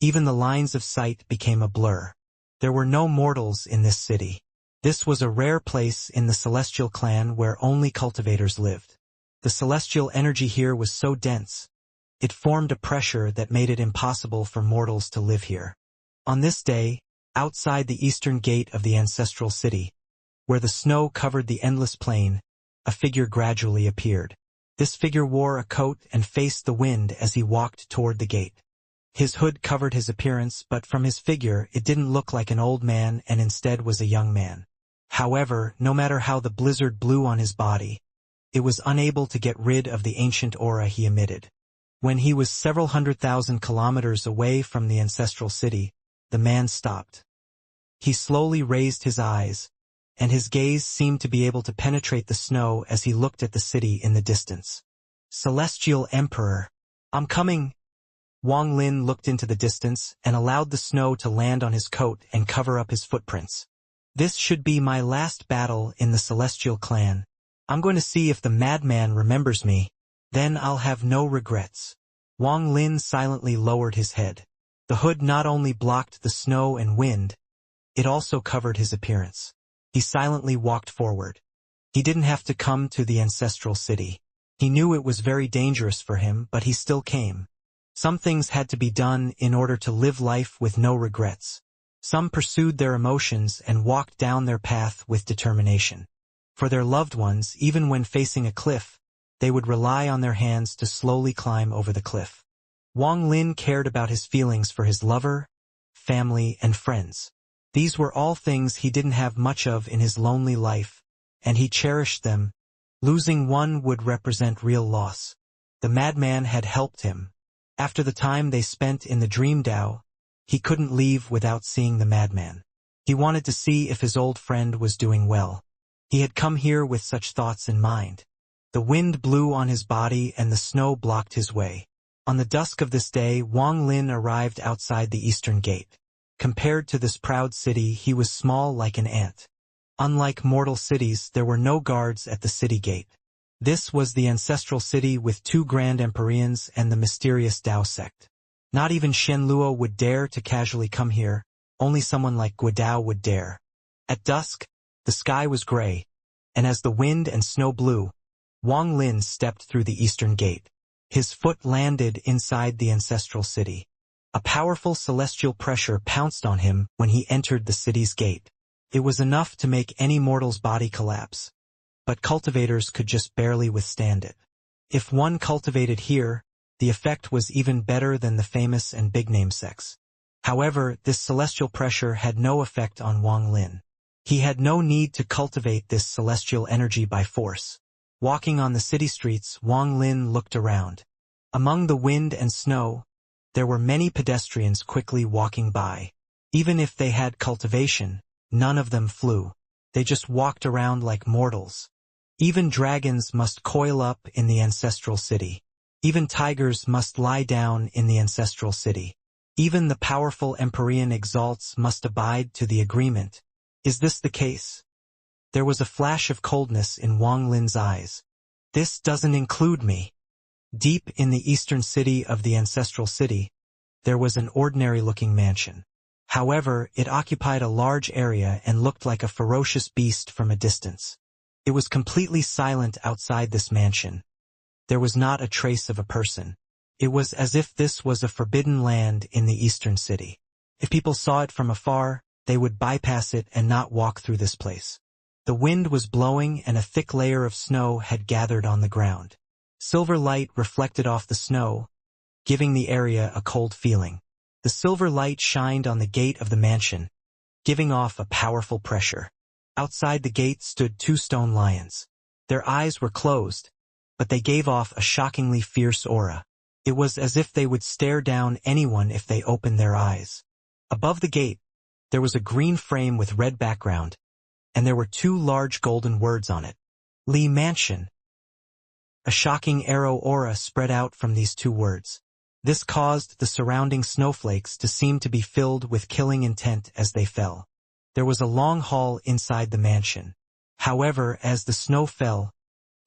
A: even the lines of sight became a blur. There were no mortals in this city. This was a rare place in the celestial clan where only cultivators lived. The celestial energy here was so dense. It formed a pressure that made it impossible for mortals to live here. On this day, outside the eastern gate of the ancestral city, where the snow covered the endless plain, a figure gradually appeared. This figure wore a coat and faced the wind as he walked toward the gate. His hood covered his appearance, but from his figure it didn't look like an old man and instead was a young man. However, no matter how the blizzard blew on his body, it was unable to get rid of the ancient aura he emitted. When he was several 100,000 kilometers away from the ancestral city, the man stopped. He slowly raised his eyes, and his gaze seemed to be able to penetrate the snow as he looked at the city in the distance. Celestial Emperor, I'm coming. Wang Lin looked into the distance and allowed the snow to land on his coat and cover up his footprints. This should be my last battle in the celestial clan. I'm going to see if the madman remembers me. Then I'll have no regrets. Wang Lin silently lowered his head. The hood not only blocked the snow and wind, it also covered his appearance. He silently walked forward. He didn't have to come to the ancestral city. He knew it was very dangerous for him, but he still came. Some things had to be done in order to live life with no regrets. Some pursued their emotions and walked down their path with determination. For their loved ones, even when facing a cliff, they would rely on their hands to slowly climb over the cliff. Wang Lin cared about his feelings for his lover, family, and friends. These were all things he didn't have much of in his lonely life, and he cherished them. Losing one would represent real loss. The madman had helped him. After the time they spent in the dream dao, he couldn't leave without seeing the madman. He wanted to see if his old friend was doing well. He had come here with such thoughts in mind. The wind blew on his body and the snow blocked his way. On the dusk of this day, Wang Lin arrived outside the eastern gate. Compared to this proud city, he was small like an ant. Unlike mortal cities, there were no guards at the city gate. This was the ancestral city with 2 grand empyreans and the mysterious Dao sect. Not even Shenluo would dare to casually come here, only someone like Guodao would dare. At dusk, the sky was gray, and as the wind and snow blew, Wang Lin stepped through the eastern gate. His foot landed inside the ancestral city. A powerful celestial pressure pounced on him when he entered the city's gate. It was enough to make any mortal's body collapse, but cultivators could just barely withstand it. If one cultivated here, the effect was even better than the famous and big-name sects. However, this celestial pressure had no effect on Wang Lin. He had no need to cultivate this celestial energy by force. Walking on the city streets, Wang Lin looked around. Among the wind and snow, there were many pedestrians quickly walking by. Even if they had cultivation, none of them flew. They just walked around like mortals. Even dragons must coil up in the ancestral city. Even tigers must lie down in the ancestral city. Even the powerful Empyrean exalts must abide to the agreement. Is this the case? There was a flash of coldness in Wang Lin's eyes. This doesn't include me. Deep in the eastern city of the ancestral city, there was an ordinary-looking mansion. However, it occupied a large area and looked like a ferocious beast from a distance. It was completely silent outside this mansion. There was not a trace of a person. It was as if this was a forbidden land in the eastern city. If people saw it from afar, they would bypass it and not walk through this place. The wind was blowing and a thick layer of snow had gathered on the ground. Silver light reflected off the snow, giving the area a cold feeling. The silver light shined on the gate of the mansion, giving off a powerful pressure. Outside the gate stood 2 stone lions. Their eyes were closed, but they gave off a shockingly fierce aura. It was as if they would stare down anyone if they opened their eyes. Above the gate, there was a green frame with red background, and there were 2 large golden words on it. Li Mansion. A shocking arrow aura spread out from these 2 words. This caused the surrounding snowflakes to seem to be filled with killing intent as they fell. There was a long hall inside the mansion. However, as the snow fell,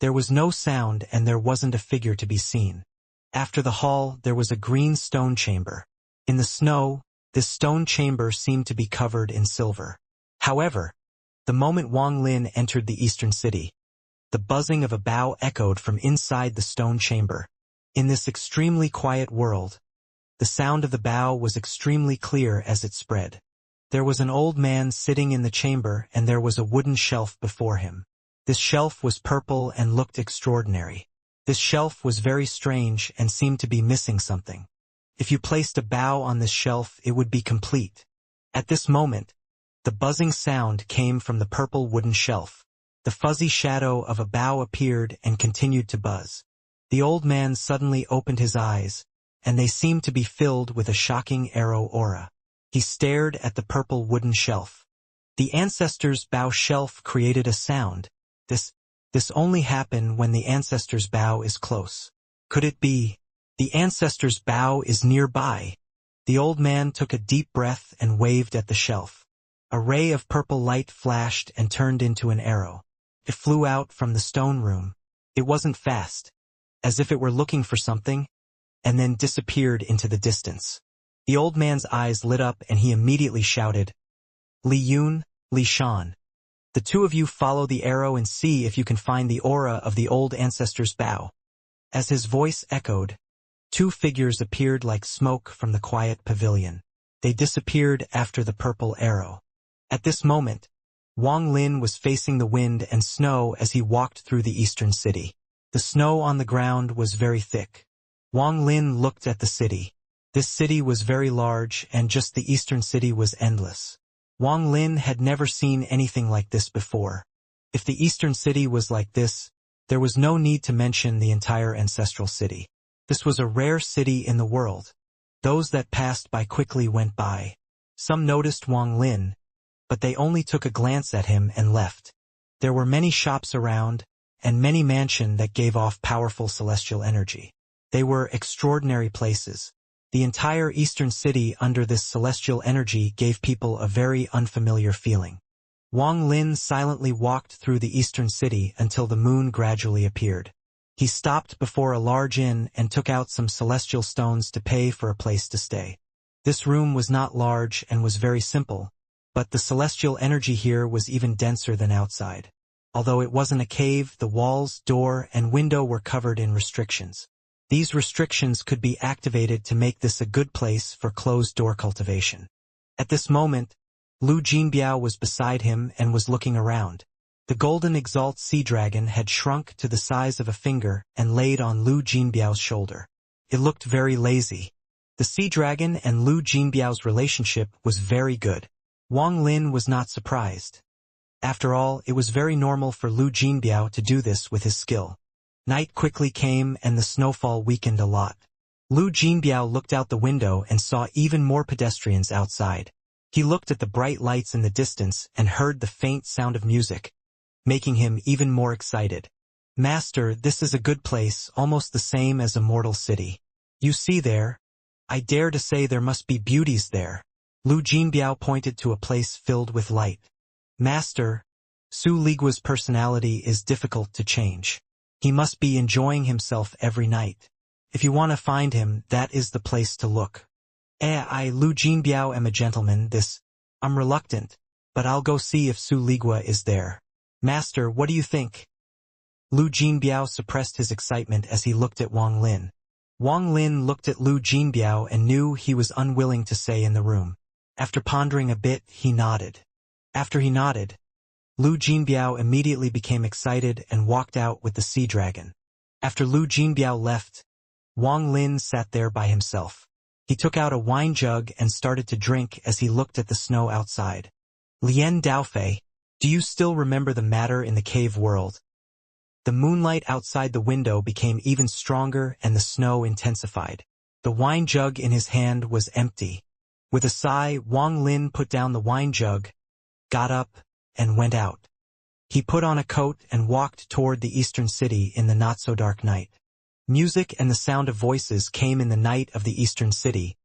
A: there was no sound and there wasn't a figure to be seen. After the hall, there was a green stone chamber. In the snow, this stone chamber seemed to be covered in silver. However, the moment Wang Lin entered the eastern city, the buzzing of a bow echoed from inside the stone chamber. In this extremely quiet world, the sound of the bow was extremely clear as it spread. There was an old man sitting in the chamber and there was a wooden shelf before him. This shelf was purple and looked extraordinary. This shelf was very strange and seemed to be missing something. If you placed a bow on this shelf, it would be complete. At this moment, the buzzing sound came from the purple wooden shelf. The fuzzy shadow of a bow appeared and continued to buzz. The old man suddenly opened his eyes, and they seemed to be filled with a shocking arrow aura. He stared at the purple wooden shelf. The ancestor's bow shelf created a sound. This only happened when the ancestor's bow is close. Could it be? The ancestor's bow is nearby. The old man took a deep breath and waved at the shelf. A ray of purple light flashed and turned into an arrow. It flew out from the stone room. It wasn't fast, as if it were looking for something, and then disappeared into the distance. The old man's eyes lit up and he immediately shouted, "Li Yun, Li Shan. The 2 of you follow the arrow and see if you can find the aura of the old ancestor's bow." As his voice echoed, 2 figures appeared like smoke from the quiet pavilion. They disappeared after the purple arrow. At this moment, Wang Lin was facing the wind and snow as he walked through the eastern city. The snow on the ground was very thick. Wang Lin looked at the city. This city was very large and just the eastern city was endless. Wang Lin had never seen anything like this before. If the Eastern City was like this, there was no need to mention the entire ancestral city. This was a rare city in the world. Those that passed by quickly went by. Some noticed Wang Lin, but they only took a glance at him and left. There were many shops around, and many mansions that gave off powerful celestial energy. They were extraordinary places. The entire Eastern City under this celestial energy gave people a very unfamiliar feeling. Wang Lin silently walked through the Eastern City until the moon gradually appeared. He stopped before a large inn and took out some celestial stones to pay for a place to stay. This room was not large and was very simple, but the celestial energy here was even denser than outside. Although it wasn't a cave, the walls, door, and window were covered in restrictions. These restrictions could be activated to make this a good place for closed-door cultivation. At this moment, Lu Jinbiao was beside him and was looking around. The golden exalt sea dragon had shrunk to the size of a finger and laid on Lu Jinbiao's shoulder. It looked very lazy. The sea dragon and Lu Jinbiao's relationship was very good. Wang Lin was not surprised. After all, it was very normal for Lu Jinbiao to do this with his skill. Night quickly came and the snowfall weakened a lot. Lu Jinbiao looked out the window and saw even more pedestrians outside. He looked at the bright lights in the distance and heard the faint sound of music, making him even more excited. Master, this is a good place, almost the same as Immortal City. You see there? I dare to say there must be beauties there. Lu Jinbiao pointed to a place filled with light. Master, Su Ligua's personality is difficult to change. He must be enjoying himself every night. If you want to find him, that is the place to look. I, Lu Jinbiao, am a gentleman, I'm reluctant, but I'll go see if Su Ligua is there. Master, what do you think? Lu Jinbiao suppressed his excitement as he looked at Wang Lin. Wang Lin looked at Lu Jinbiao and knew he was unwilling to stay in the room. After pondering a bit, he nodded. After he nodded, Lu Jinbiao immediately became excited and walked out with the sea dragon. After Lu Jinbiao left, Wang Lin sat there by himself. He took out a wine jug and started to drink as he looked at the snow outside. Lien Daofei, do you still remember the matter in the cave world? The moonlight outside the window became even stronger and the snow intensified. The wine jug in his hand was empty. With a sigh, Wang Lin put down the wine jug, got up, and went out. He put on a coat and walked toward the Eastern City in the not-so-dark night. Music and the sound of voices came in the night of the Eastern City,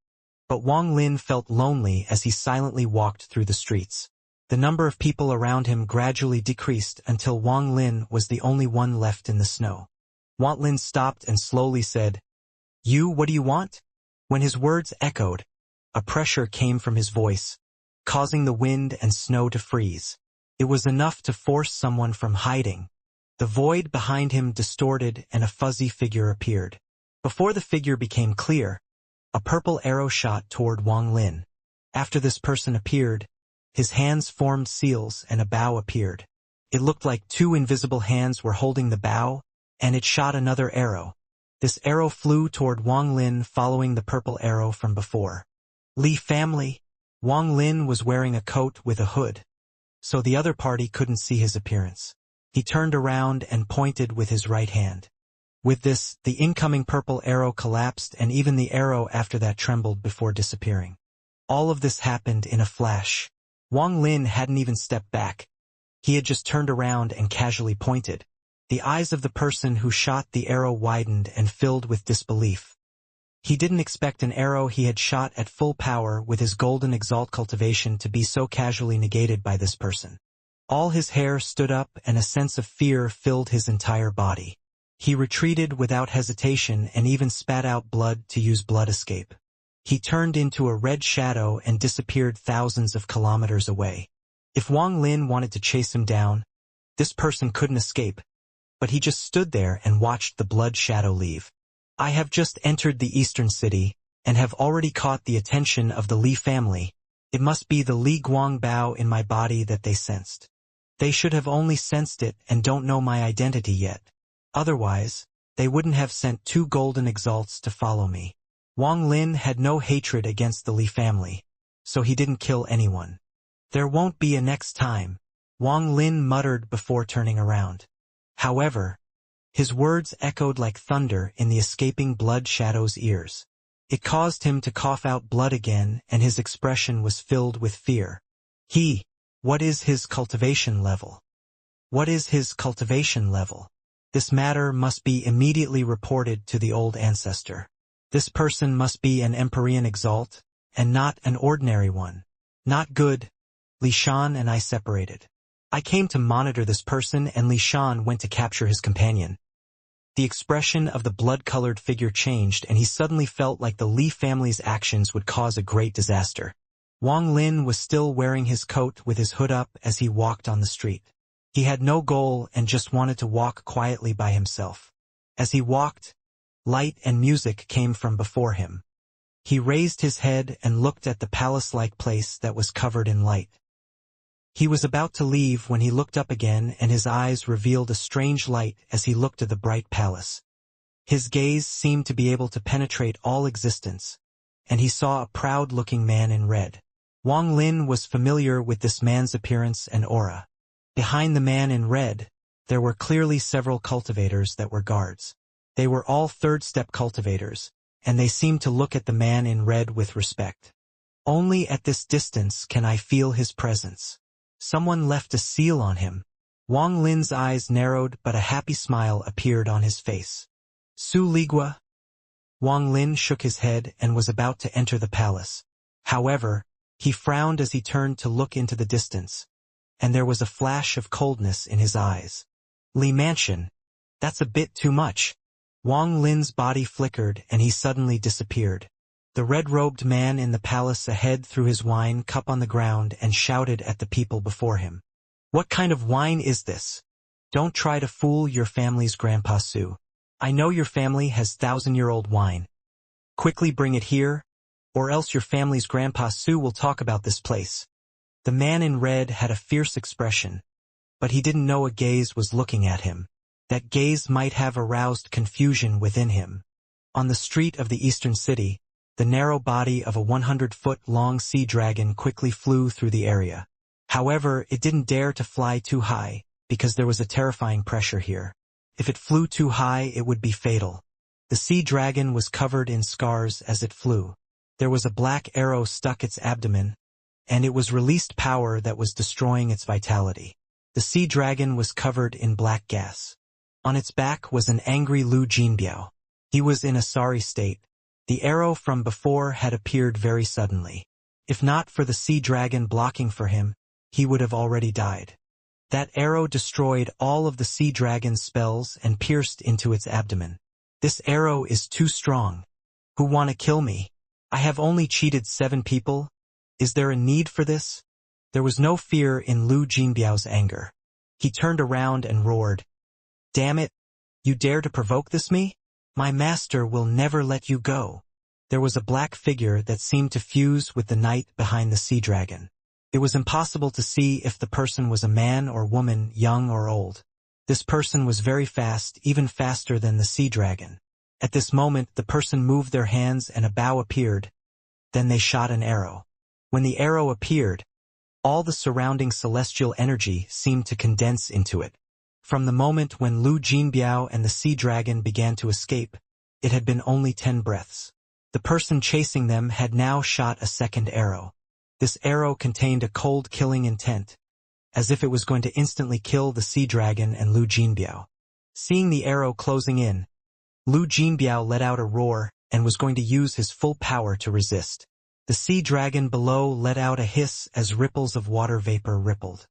A: but Wang Lin felt lonely as he silently walked through the streets. The number of people around him gradually decreased until Wang Lin was the only one left in the snow. Wang Lin stopped and slowly said, "You, what do you want?" When his words echoed, a pressure came from his voice, causing the wind and snow to freeze. It was enough to force someone from hiding. The void behind him distorted and a fuzzy figure appeared. Before the figure became clear, a purple arrow shot toward Wang Lin. After this person appeared, his hands formed seals and a bow appeared. It looked like two invisible hands were holding the bow, and it shot another arrow. This arrow flew toward Wang Lin following the purple arrow from before. Li family. Wang Lin was wearing a coat with a hood, so the other party couldn't see his appearance. He turned around and pointed with his right hand. With this, the incoming purple arrow collapsed and even the arrow after that trembled before disappearing. All of this happened in a flash. Wang Lin hadn't even stepped back. He had just turned around and casually pointed. The eyes of the person who shot the arrow widened and filled with disbelief. He didn't expect an arrow he had shot at full power with his golden exalt cultivation to be so casually negated by this person. All his hair stood up and a sense of fear filled his entire body. He retreated without hesitation and even spat out blood to use blood escape. He turned into a red shadow and disappeared thousands of kilometers away. If Wang Lin wanted to chase him down, this person couldn't escape, but he just stood there and watched the blood shadow leave. I have just entered the Eastern City, and have already caught the attention of the Li family. It must be the Li Guangbao in my body that they sensed. They should have only sensed it and don't know my identity yet. Otherwise, they wouldn't have sent 2 golden exalts to follow me. Wang Lin had no hatred against the Li family, so he didn't kill anyone. There won't be a next time, Wang Lin muttered before turning around. However, his words echoed like thunder in the escaping blood shadow's ears. It caused him to cough out blood again, and his expression was filled with fear. What is his cultivation level? What is his cultivation level? This matter must be immediately reported to the old ancestor. This person must be an Empyrean exalt, and not an ordinary one. Not good. Li Shan and I separated. I came to monitor this person, and Li Shan went to capture his companion. The expression of the blood-colored figure changed, and he suddenly felt like the Li family's actions would cause a great disaster. Wang Lin was still wearing his coat with his hood up as he walked on the street. He had no goal and just wanted to walk quietly by himself. As he walked, light and music came from before him. He raised his head and looked at the palace-like place that was covered in light. He was about to leave when he looked up again, and his eyes revealed a strange light as he looked at the bright palace. His gaze seemed to be able to penetrate all existence, and he saw a proud-looking man in red. Wang Lin was familiar with this man's appearance and aura. Behind the man in red, there were clearly several cultivators that were guards. They were all third-step cultivators, and they seemed to look at the man in red with respect. Only at this distance can I feel his presence. Someone left a seal on him. Wang Lin's eyes narrowed, but a happy smile appeared on his face. Su Ligua? Wang Lin shook his head and was about to enter the palace. However, he frowned as he turned to look into the distance, and there was a flash of coldness in his eyes. Li Mansion. That's a bit too much. Wang Lin's body flickered and he suddenly disappeared. The red-robed man in the palace ahead threw his wine cup on the ground and shouted at the people before him. What kind of wine is this? Don't try to fool your family's Grandpa Su. I know your family has 1,000-year-old wine. Quickly bring it here, or else your family's Grandpa Su will talk about this place. The man in red had a fierce expression, but he didn't know a gaze was looking at him. That gaze might have aroused confusion within him. On the street of the eastern city, the narrow body of a 100-foot-long sea dragon quickly flew through the area. However, it didn't dare to fly too high, because there was a terrifying pressure here. If it flew too high, it would be fatal. The sea dragon was covered in scars as it flew. There was a black arrow stuck its abdomen, and it was released power that was destroying its vitality. The sea dragon was covered in black gas. On its back was an angry Lu Jinbiao. He was in a sorry state. The arrow from before had appeared very suddenly. If not for the sea dragon blocking for him, he would have already died. That arrow destroyed all of the sea dragon's spells and pierced into its abdomen. This arrow is too strong. Who want to kill me? I have only cheated 7 people. Is there a need for this? There was no fear in Lu Jinbiao's anger. He turned around and roared. Damn it! You dare to provoke this me? My master will never let you go. There was a black figure that seemed to fuse with the night behind the sea dragon. It was impossible to see if the person was a man or woman, young or old. This person was very fast, even faster than the sea dragon. At this moment, the person moved their hands and a bow appeared. Then they shot an arrow. When the arrow appeared, all the surrounding celestial energy seemed to condense into it. From the moment when Lu Jinbiao and the sea dragon began to escape, it had been only 10 breaths. The person chasing them had now shot a second arrow. This arrow contained a cold killing intent, as if it was going to instantly kill the sea dragon and Lu Jinbiao. Seeing the arrow closing in, Lu Jinbiao let out a roar and was going to use his full power to resist. The sea dragon below let out a hiss as ripples of water vapor rippled.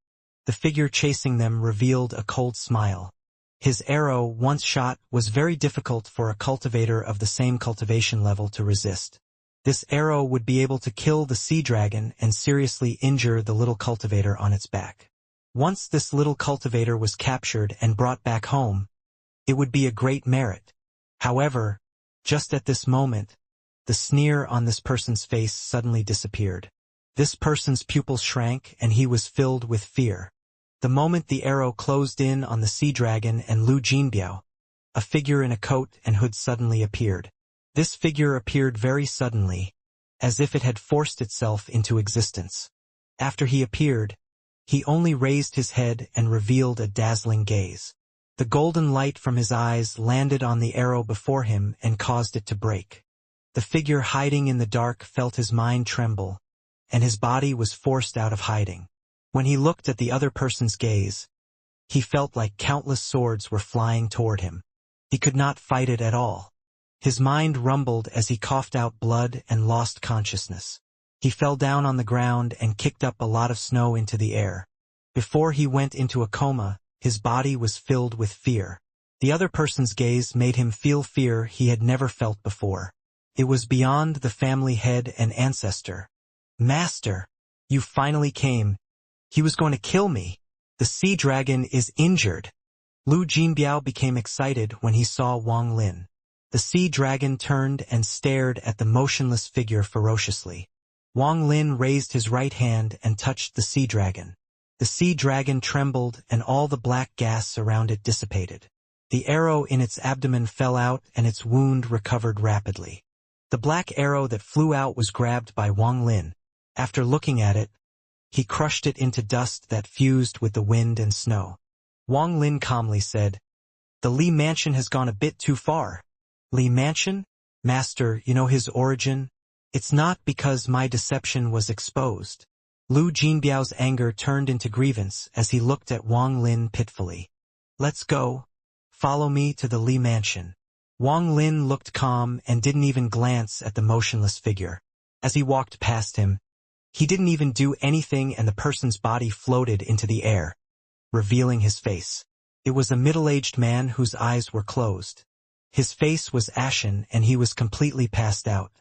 A: The figure chasing them revealed a cold smile. His arrow, once shot, was very difficult for a cultivator of the same cultivation level to resist. This arrow would be able to kill the sea dragon and seriously injure the little cultivator on its back. Once this little cultivator was captured and brought back home, it would be a great merit. However, just at this moment, the sneer on this person's face suddenly disappeared. This person's pupils shrank and he was filled with fear. The moment the arrow closed in on the sea dragon and Lu Jinbiao, a figure in a coat and hood suddenly appeared. This figure appeared very suddenly, as if it had forced itself into existence. After he appeared, he only raised his head and revealed a dazzling gaze. The golden light from his eyes landed on the arrow before him and caused it to break. The figure hiding in the dark felt his mind tremble, and his body was forced out of hiding. When he looked at the other person's gaze, he felt like countless swords were flying toward him. He could not fight it at all. His mind rumbled as he coughed out blood and lost consciousness. He fell down on the ground and kicked up a lot of snow into the air. Before he went into a coma, his body was filled with fear. The other person's gaze made him feel fear he had never felt before. It was beyond the family head and ancestor. "Master, you finally came. He was going to kill me. The sea dragon is injured." Lu Jinbiao became excited when he saw Wang Lin. The sea dragon turned and stared at the motionless figure ferociously. Wang Lin raised his right hand and touched the sea dragon. The sea dragon trembled and all the black gas around it dissipated. The arrow in its abdomen fell out and its wound recovered rapidly. The black arrow that flew out was grabbed by Wang Lin. After looking at it, he crushed it into dust that fused with the wind and snow. Wang Lin calmly said, "The Li mansion has gone a bit too far." "Li mansion? Master, you know his origin? It's not because my deception was exposed." Lu Jinbiao's anger turned into grievance as he looked at Wang Lin pitifully. "Let's go. Follow me to the Li mansion." Wang Lin looked calm and didn't even glance at the motionless figure. As he walked past him, he didn't even do anything and the person's body floated into the air, revealing his face. It was a middle-aged man whose eyes were closed. His face was ashen and he was completely passed out.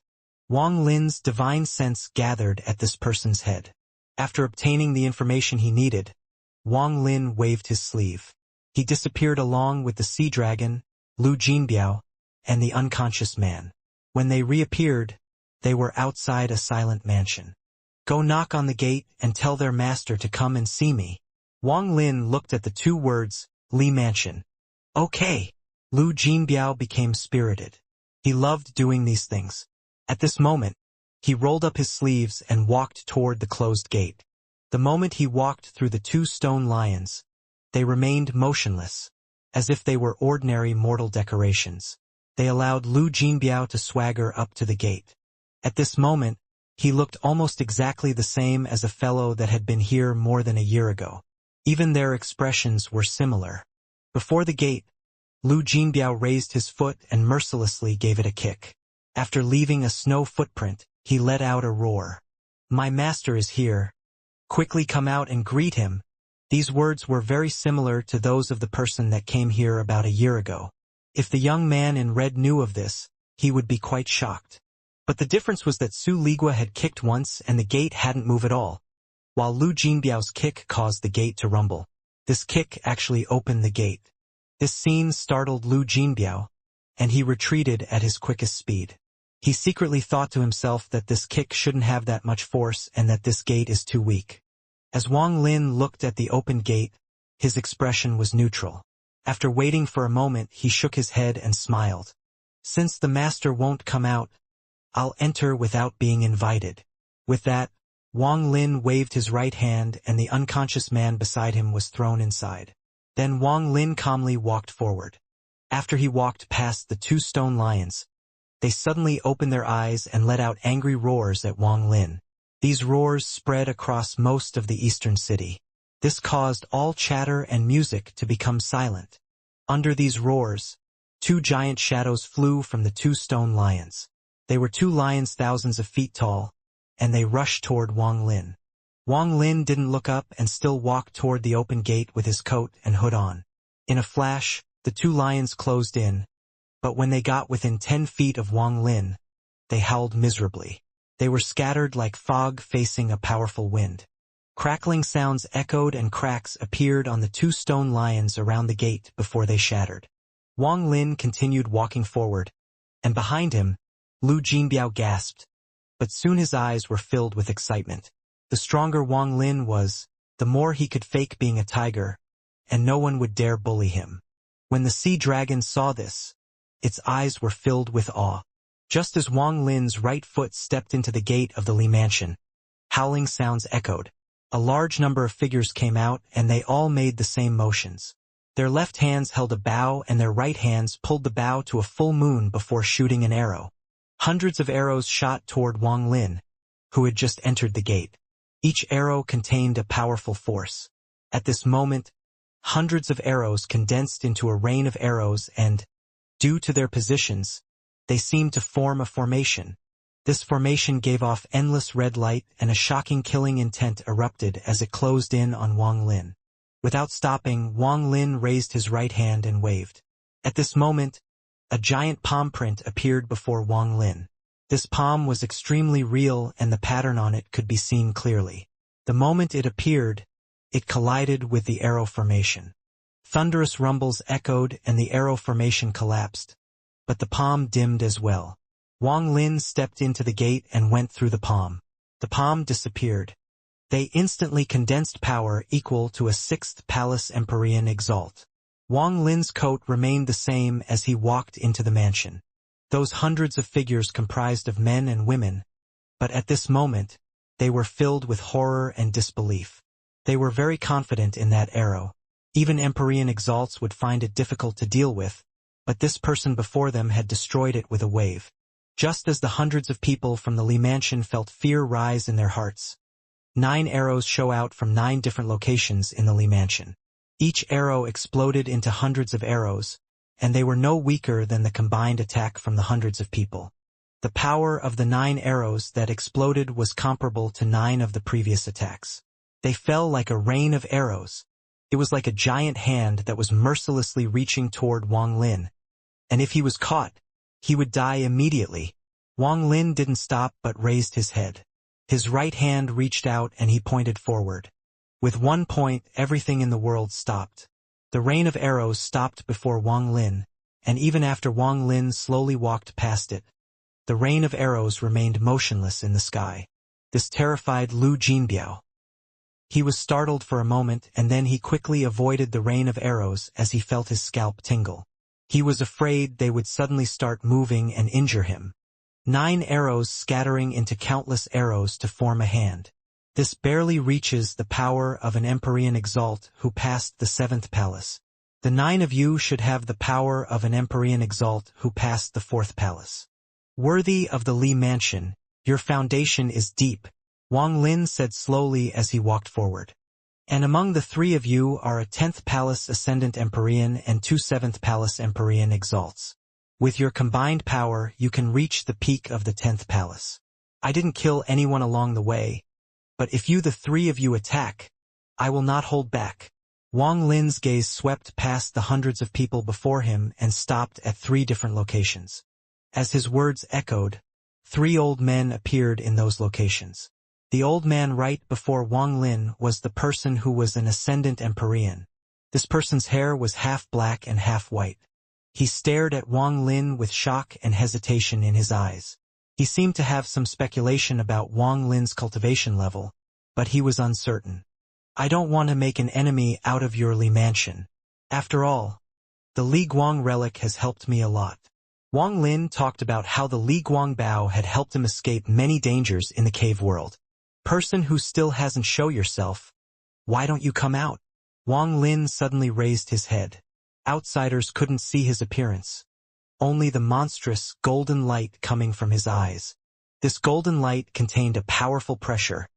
A: Wang Lin's divine sense gathered at this person's head. After obtaining the information he needed, Wang Lin waved his sleeve. He disappeared along with the sea dragon, Lu Jinbiao, and the unconscious man. When they reappeared, they were outside a silent mansion. "Go knock on the gate and tell their master to come and see me." Wang Lin looked at the two words, Li Mansion. "Okay." Lu Jinbiao became spirited. He loved doing these things. At this moment, he rolled up his sleeves and walked toward the closed gate. The moment he walked through the two stone lions, they remained motionless, as if they were ordinary mortal decorations. They allowed Lu Jinbiao to swagger up to the gate. At this moment, he looked almost exactly the same as a fellow that had been here more than a year ago. Even their expressions were similar. Before the gate, Lu Jinbiao raised his foot and mercilessly gave it a kick. After leaving a snow footprint, he let out a roar. "My master is here. Quickly come out and greet him." These words were very similar to those of the person that came here about a year ago. If the young man in red knew of this, he would be quite shocked. But the difference was that Su Ligua had kicked once and the gate hadn't moved at all, while Lu Jinbiao's kick caused the gate to rumble. This kick actually opened the gate. This scene startled Lu Jinbiao, and he retreated at his quickest speed. He secretly thought to himself that this kick shouldn't have that much force and that this gate is too weak. As Wang Lin looked at the opened gate, his expression was neutral. After waiting for a moment, he shook his head and smiled. "Since the master won't come out, I'll enter without being invited." With that, Wang Lin waved his right hand and the unconscious man beside him was thrown inside. Then Wang Lin calmly walked forward. After he walked past the two stone lions, they suddenly opened their eyes and let out angry roars at Wang Lin. These roars spread across most of the eastern city. This caused all chatter and music to become silent. Under these roars, two giant shadows flew from the two stone lions. They were two lions thousands of feet tall, and they rushed toward Wang Lin. Wang Lin didn't look up and still walked toward the open gate with his coat and hood on. In a flash, the two lions closed in, but when they got within 10 feet of Wang Lin, they howled miserably. They were scattered like fog facing a powerful wind. Crackling sounds echoed and cracks appeared on the two stone lions around the gate before they shattered. Wang Lin continued walking forward, and behind him, Lu Jinbiao gasped, but soon his eyes were filled with excitement. The stronger Wang Lin was, the more he could fake being a tiger, and no one would dare bully him. When the sea dragon saw this, its eyes were filled with awe. Just as Wang Lin's right foot stepped into the gate of the Li mansion, howling sounds echoed. A large number of figures came out, and they all made the same motions. Their left hands held a bow, and their right hands pulled the bow to a full moon before shooting an arrow. Hundreds of arrows shot toward Wang Lin, who had just entered the gate. Each arrow contained a powerful force. At this moment, hundreds of arrows condensed into a rain of arrows and, due to their positions, they seemed to form a formation. This formation gave off endless red light, and a shocking killing intent erupted as it closed in on Wang Lin. Without stopping, Wang Lin raised his right hand and waved. At this moment, a giant palm print appeared before Wang Lin. This palm was extremely real, and the pattern on it could be seen clearly. The moment it appeared, it collided with the arrow formation. Thunderous rumbles echoed, and the arrow formation collapsed. But the palm dimmed as well. Wang Lin stepped into the gate and went through the palm. The palm disappeared. They instantly condensed power equal to a sixth palace Empyrean exalt. Wang Lin's coat remained the same as he walked into the mansion. Those hundreds of figures comprised of men and women, but at this moment, they were filled with horror and disbelief. They were very confident in that arrow. Even Empyrean exalts would find it difficult to deal with, but this person before them had destroyed it with a wave. Just as the hundreds of people from the Li Mansion felt fear rise in their hearts, 9 arrows show out from 9 different locations in the Li Mansion. Each arrow exploded into hundreds of arrows, and they were no weaker than the combined attack from the hundreds of people. The power of the 9 arrows that exploded was comparable to 9 of the previous attacks. They fell like a rain of arrows. It was like a giant hand that was mercilessly reaching toward Wang Lin, and if he was caught, he would die immediately. Wang Lin didn't stop but raised his head. His right hand reached out and he pointed forward. With one point, everything in the world stopped. The rain of arrows stopped before Wang Lin, and even after Wang Lin slowly walked past it, the rain of arrows remained motionless in the sky. This terrified Lu Jinbiao. He was startled for a moment, and then he quickly avoided the rain of arrows as he felt his scalp tingle. He was afraid they would suddenly start moving and injure him. 9 arrows scattering into countless arrows to form a hand. This barely reaches the power of an Empyrean exalt who passed the 7th palace. The 9 of you should have the power of an Empyrean exalt who passed the 4th palace. Worthy of the Li Mansion, your foundation is deep, Wang Lin said slowly as he walked forward. And among the 3 of you are a 10th palace Ascendant Empyrean and 2 7th palace Empyrean exalts. With your combined power, you can reach the peak of the 10th palace. I didn't kill anyone along the way, but if the 3 of you attack, I will not hold back. Wang Lin's gaze swept past the hundreds of people before him and stopped at 3 different locations. As his words echoed, 3 old men appeared in those locations. The old man right before Wang Lin was the person who was an Ascendant Empyrean. This person's hair was half black and half white. He stared at Wang Lin with shock and hesitation in his eyes. He seemed to have some speculation about Wang Lin's cultivation level, but he was uncertain. I don't want to make an enemy out of your Li Mansion. After all, the Li Guang relic has helped me a lot. Wang Lin talked about how the Li Guang Bao had helped him escape many dangers in the cave world. Person who still hasn't show yourself, why don't you come out? Wang Lin suddenly raised his head. Outsiders couldn't see his appearance. Only the monstrous, golden light coming from his eyes. This golden light contained a powerful pressure,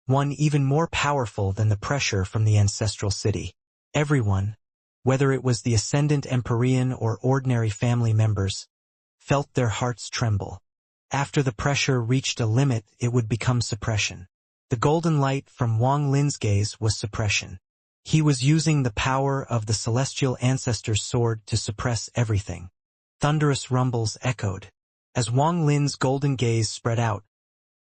A: one even more powerful than the pressure from the ancestral city. Everyone, whether it was the Ascendant Empyrean or ordinary family members, felt their hearts tremble. After the pressure reached a limit, it would become suppression. The golden light from Wang Lin's gaze was suppression. He was using the power of the celestial ancestor's sword to suppress everything. Thunderous rumbles echoed. As Wang Lin's golden gaze spread out,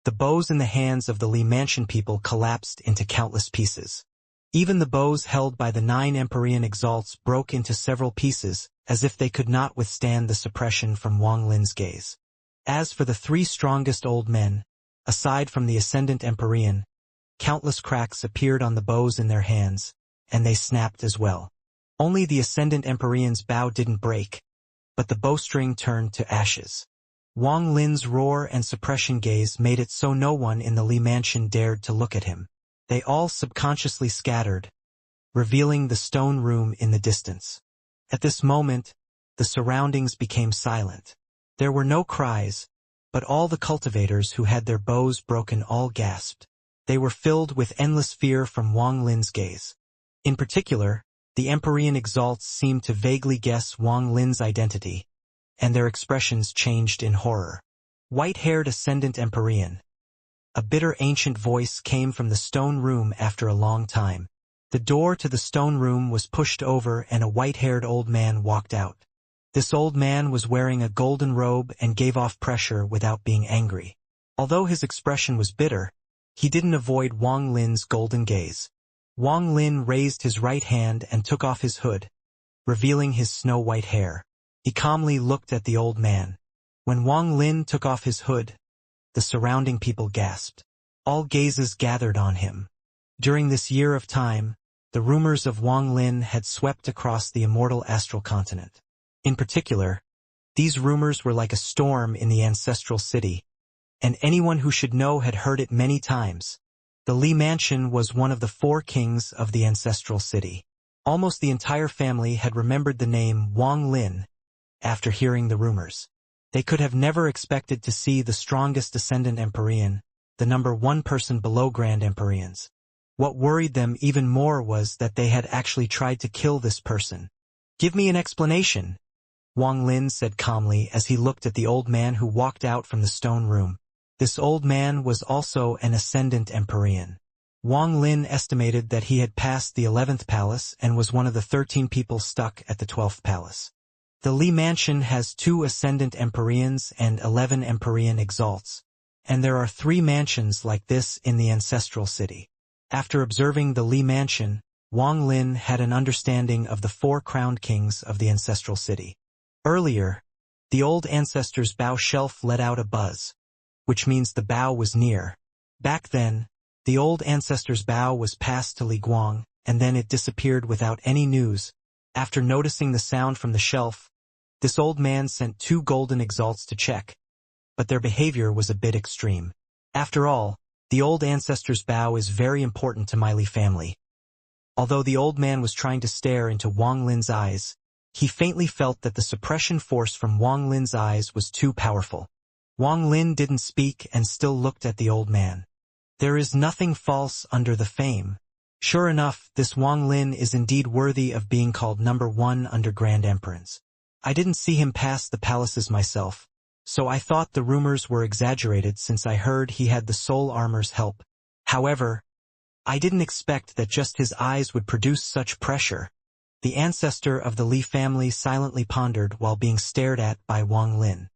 A: the bows in the hands of the Li Mansion people collapsed into countless pieces. Even the bows held by the 9 Empyrean exalts broke into several pieces, as if they could not withstand the suppression from Wang Lin's gaze. As for the 3 strongest old men, aside from the Ascendant Empyrean, countless cracks appeared on the bows in their hands, and they snapped as well. Only the Ascendant Empyrean's bow didn't break, but the bowstring turned to ashes. Wang Lin's roar and suppression gaze made it so no one in the Li Mansion dared to look at him. They all subconsciously scattered, revealing the stone room in the distance. At this moment, the surroundings became silent. There were no cries, but all the cultivators who had their bows broken all gasped. They were filled with endless fear from Wang Lin's gaze. In particular, the Empyrean exalts seemed to vaguely guess Wang Lin's identity, and their expressions changed in horror. White-haired Ascendant Empyrean. A bitter ancient voice came from the stone room after a long time. The door to the stone room was pushed over and a white-haired old man walked out. This old man was wearing a golden robe and gave off pressure without being angry. Although his expression was bitter, he didn't avoid Wang Lin's golden gaze. Wang Lin raised his right hand and took off his hood, revealing his snow-white hair. He calmly looked at the old man. When Wang Lin took off his hood, the surrounding people gasped. All gazes gathered on him. During this year of time, the rumors of Wang Lin had swept across the immortal astral continent. In particular, these rumors were like a storm in the ancestral city, and anyone who should know had heard it many times. The Li mansion was one of the 4 kings of the ancestral city. Almost the entire family had remembered the name Wang Lin after hearing the rumors. They could have never expected to see the strongest Ascendant Empyrean, the number 1 person below Grand Empyreans. What worried them even more was that they had actually tried to kill this person. "Give me an explanation," Wang Lin said calmly as he looked at the old man who walked out from the stone room. This old man was also an Ascendant Empyrean. Wang Lin estimated that he had passed the 11th palace and was one of the 13 people stuck at the 12th palace. The Li mansion has 2 Ascendant Empyreans and 11 Empyrean exalts, and there are 3 mansions like this in the ancestral city. After observing the Li mansion, Wang Lin had an understanding of the 4 crowned kings of the ancestral city. Earlier, the old ancestor's bow shelf let out a buzz, which means the bow was near. Back then, the old ancestor's bow was passed to Li Guang, and then it disappeared without any news. After noticing the sound from the shelf, this old man sent 2 golden exalts to check, but their behavior was a bit extreme. After all, the old ancestor's bow is very important to my Li family. Although the old man was trying to stare into Wang Lin's eyes, he faintly felt that the suppression force from Wang Lin's eyes was too powerful. Wang Lin didn't speak and still looked at the old man. There is nothing false under the fame. Sure enough, this Wang Lin is indeed worthy of being called number 1 under Grand Emperors. I didn't see him pass the palaces myself, so I thought the rumors were exaggerated since I heard he had the soul armor's help. However, I didn't expect that just his eyes would produce such pressure. The ancestor of the Li family silently pondered while being stared at by Wang Lin.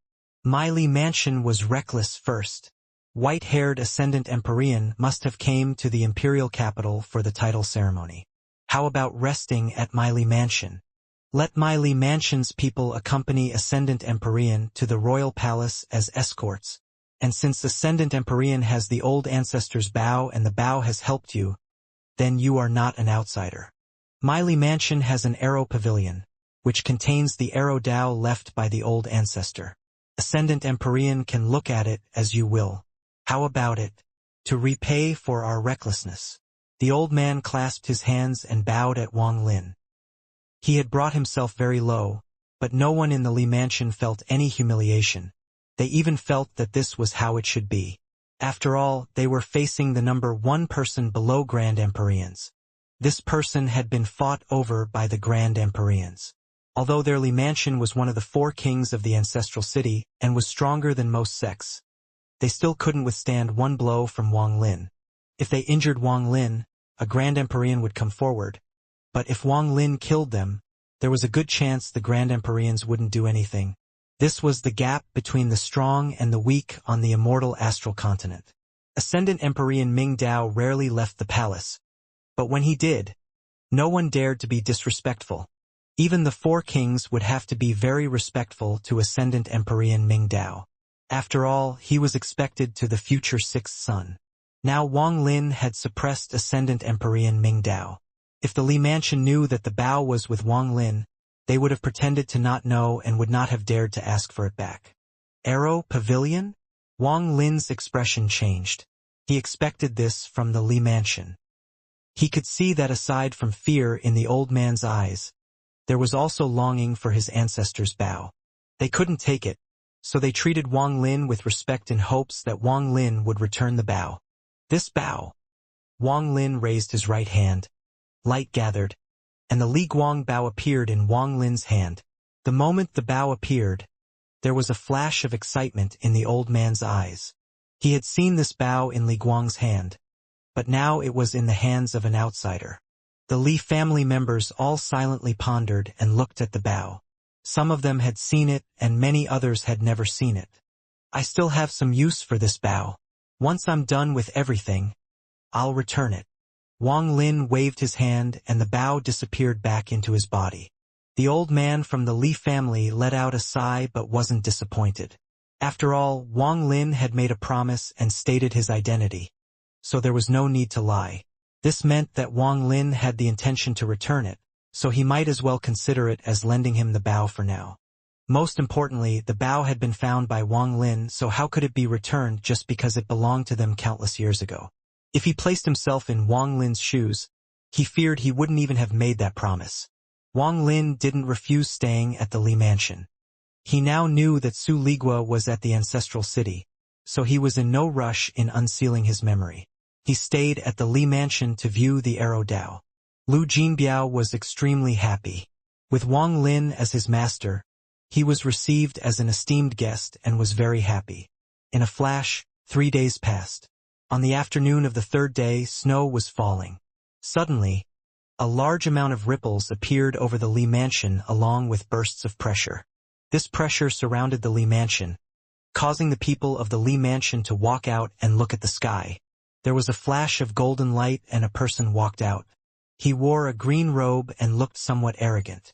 A: My Li mansion was reckless first. White-haired Ascendant Empyrean must have came to the imperial capital for the title ceremony. How about resting at my Li mansion? Let my Li mansion's people accompany Ascendant Empyrean to the royal palace as escorts. And since Ascendant Empyrean has the old ancestor's bow and the bow has helped you, then you are not an outsider. My Li mansion has an arrow pavilion, which contains the arrow Dao left by the old ancestor. Ascendant Empyrean can look at it as you will. How about it? To repay for our recklessness. The old man clasped his hands and bowed at Wang Lin. He had brought himself very low, but no one in the Li mansion felt any humiliation. They even felt that this was how it should be. After all, they were facing the number 1 person below Grand Empyreans. This person had been fought over by the Grand Empyreans. Although their Li mansion was one of the 4 kings of the ancestral city and was stronger than most sects, they still couldn't withstand one blow from Wang Lin. If they injured Wang Lin, a Grand Empyrean would come forward. But if Wang Lin killed them, there was a good chance the Grand Empyreans wouldn't do anything. This was the gap between the strong and the weak on the immortal astral continent. Ascendant Empyrean Ming Dao rarely left the palace, but when he did, no one dared to be disrespectful. Even the 4 kings would have to be very respectful to Ascendant Empyrean Ming Dao. After all, he was expected to the future 6th son. Now Wang Lin had suppressed Ascendant Empyrean Ming Dao. If the Li mansion knew that the bow was with Wang Lin, they would have pretended to not know and would not have dared to ask for it back. Arrow Pavilion? Wang Lin's expression changed. He expected this from the Li mansion. He could see that aside from fear in the old man's eyes, there was also longing for his ancestors' bow. They couldn't take it, so they treated Wang Lin with respect in hopes that Wang Lin would return the bow. This bow. Wang Lin raised his right hand. Light gathered, and the Li Guang bow appeared in Wang Lin's hand. The moment the bow appeared, there was a flash of excitement in the old man's eyes. He had seen this bow in Li Guang's hand, but now it was in the hands of an outsider. The Li family members all silently pondered and looked at the bow. Some of them had seen it and many others had never seen it. I still have some use for this bow. Once I'm done with everything, I'll return it. Wang Lin waved his hand and the bow disappeared back into his body. The old man from the Li family let out a sigh but wasn't disappointed. After all, Wang Lin had made a promise and stated his identity, so there was no need to lie. This meant that Wang Lin had the intention to return it, so he might as well consider it as lending him the bow for now. Most importantly, the bow had been found by Wang Lin, so how could it be returned just because it belonged to them countless years ago? If he placed himself in Wang Lin's shoes, he feared he wouldn't even have made that promise. Wang Lin didn't refuse staying at the Li mansion. He now knew that Su Ligua was at the ancestral city, so he was in no rush in unsealing his memory. He stayed at the Li mansion to view the arrow Dao. Lu Jinbiao was extremely happy. With Wang Lin as his master, he was received as an esteemed guest and was very happy. In a flash, 3 days passed. On the afternoon of the third day, snow was falling. Suddenly, a large amount of ripples appeared over the Li mansion along with bursts of pressure. This pressure surrounded the Li mansion, causing the people of the Li mansion to walk out and look at the sky. There was a flash of golden light and a person walked out. He wore a green robe and looked somewhat arrogant.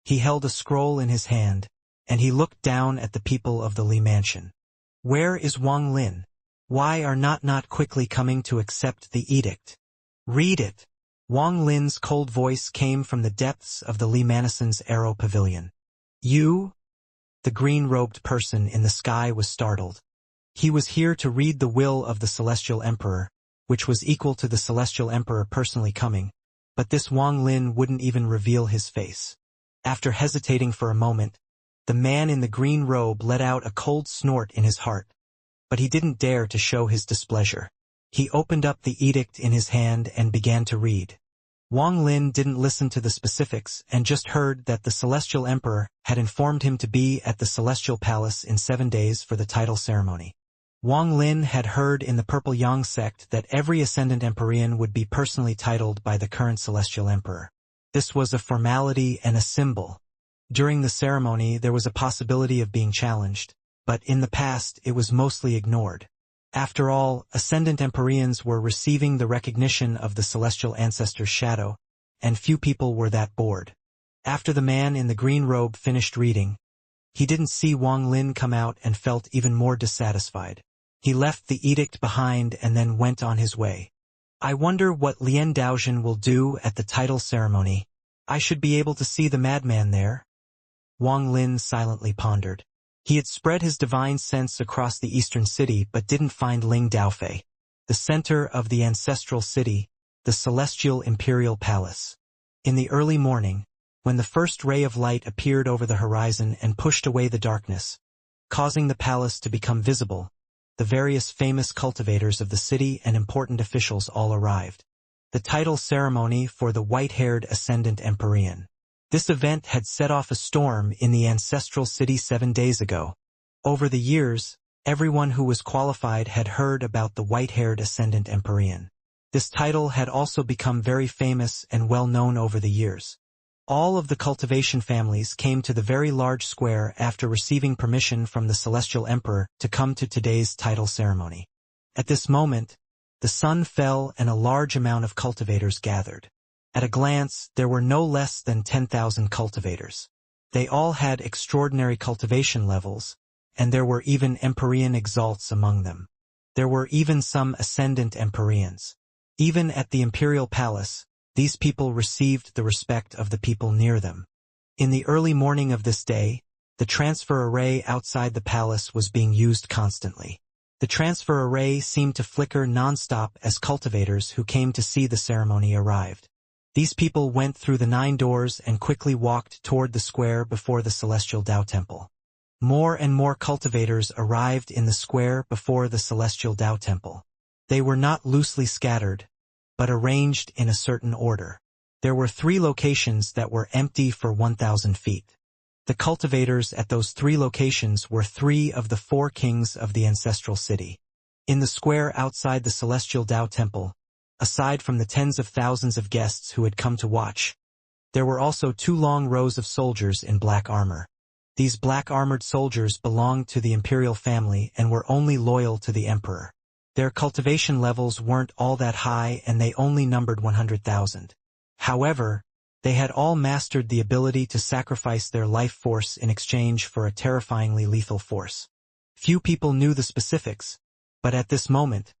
A: He held a scroll in his hand, and he looked down at the people of the Li mansion. Where is Wang Lin? Why are not quickly coming to accept the edict? Read it. Wang Lin's cold voice came from the depths of the Li Manison's arrow pavilion. You? The green-robed person in the sky was startled. He was here to read the will of the Celestial Emperor, which was equal to the Celestial Emperor personally coming, but this Wang Lin wouldn't even reveal his face. After hesitating for a moment, the man in the green robe let out a cold snort in his heart, but he didn't dare to show his displeasure. He opened up the edict in his hand and began to read. Wang Lin didn't listen to the specifics and just heard that the Celestial Emperor had informed him to be at the Celestial Palace in 7 days for the title ceremony. Wang Lin had heard in the Purple Yang sect that every Ascendant Empyrean would be personally titled by the current Celestial Emperor. This was a formality and a symbol. During the ceremony there was a possibility of being challenged, but in the past it was mostly ignored. After all, Ascendant Empyreans were receiving the recognition of the Celestial Ancestor's shadow, and few people were that bored. After the man in the green robe finished reading, he didn't see Wang Lin come out and felt even more dissatisfied. He left the edict behind and then went on his way. I wonder what Lian Daozhen will do at the title ceremony. I should be able to see the madman there. Wang Lin silently pondered. He had spread his divine sense across the eastern city but didn't find Ling Daofei, the center of the ancestral city, the celestial imperial palace. In the early morning, when the first ray of light appeared over the horizon and pushed away the darkness, causing the palace to become visible, the various famous cultivators of the city and important officials all arrived. The title ceremony for the white-haired Ascendant Empyrean. This event had set off a storm in the ancestral city 7 days ago. Over the years, everyone who was qualified had heard about the white-haired Ascendant Empyrean. This title had also become very famous and well known over the years. All of the cultivation families came to the very large square after receiving permission from the Celestial Emperor to come to today's title ceremony. At this moment, the sun fell and a large amount of cultivators gathered. At a glance, there were no less than 10,000 cultivators. They all had extraordinary cultivation levels, and there were even Empyrean exalts among them. There were even some Ascendant Empyreans. Even at the Imperial Palace, these people received the respect of the people near them. In the early morning of this day, the transfer array outside the palace was being used constantly. The transfer array seemed to flicker non-stop as cultivators who came to see the ceremony arrived. These people went through the 9 doors and quickly walked toward the square before the Celestial Tao Temple. More and more cultivators arrived in the square before the Celestial Tao Temple. They were not loosely scattered, but arranged in a certain order. There were 3 locations that were empty for 1,000 feet. The cultivators at those 3 locations were 3 of the 4 kings of the ancestral city. In the square outside the Celestial Tao Temple, aside from the tens of thousands of guests who had come to watch, there were also 2 long rows of soldiers in black armor. These black-armored soldiers belonged to the imperial family and were only loyal to the emperor. Their cultivation levels weren't all that high and they only numbered 100,000. However, they had all mastered the ability to sacrifice their life force in exchange for a terrifyingly lethal force. Few people knew the specifics, but at this moment,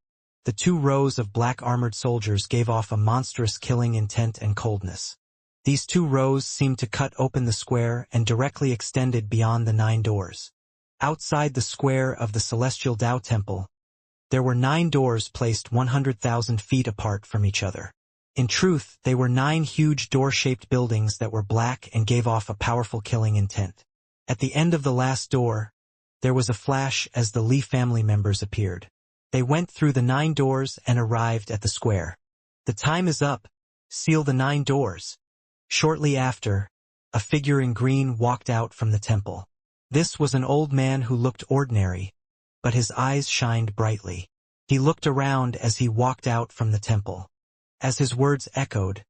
A: the 2 rows of black-armored soldiers gave off a monstrous killing intent and coldness. These 2 rows seemed to cut open the square and directly extended beyond the 9 doors. Outside the square of the Celestial Tao Temple, there were 9 doors placed 100,000 feet apart from each other. In truth, they were 9 huge door-shaped buildings that were black and gave off a powerful killing intent. At the end of the last door, there was a flash as the Li family members appeared. They went through the 9 doors and arrived at the square. The time is up. Seal the 9 doors. Shortly after, a figure in green walked out from the temple. This was an old man who looked ordinary, but his eyes shined brightly. He looked around as he walked out from the temple. As his words echoed,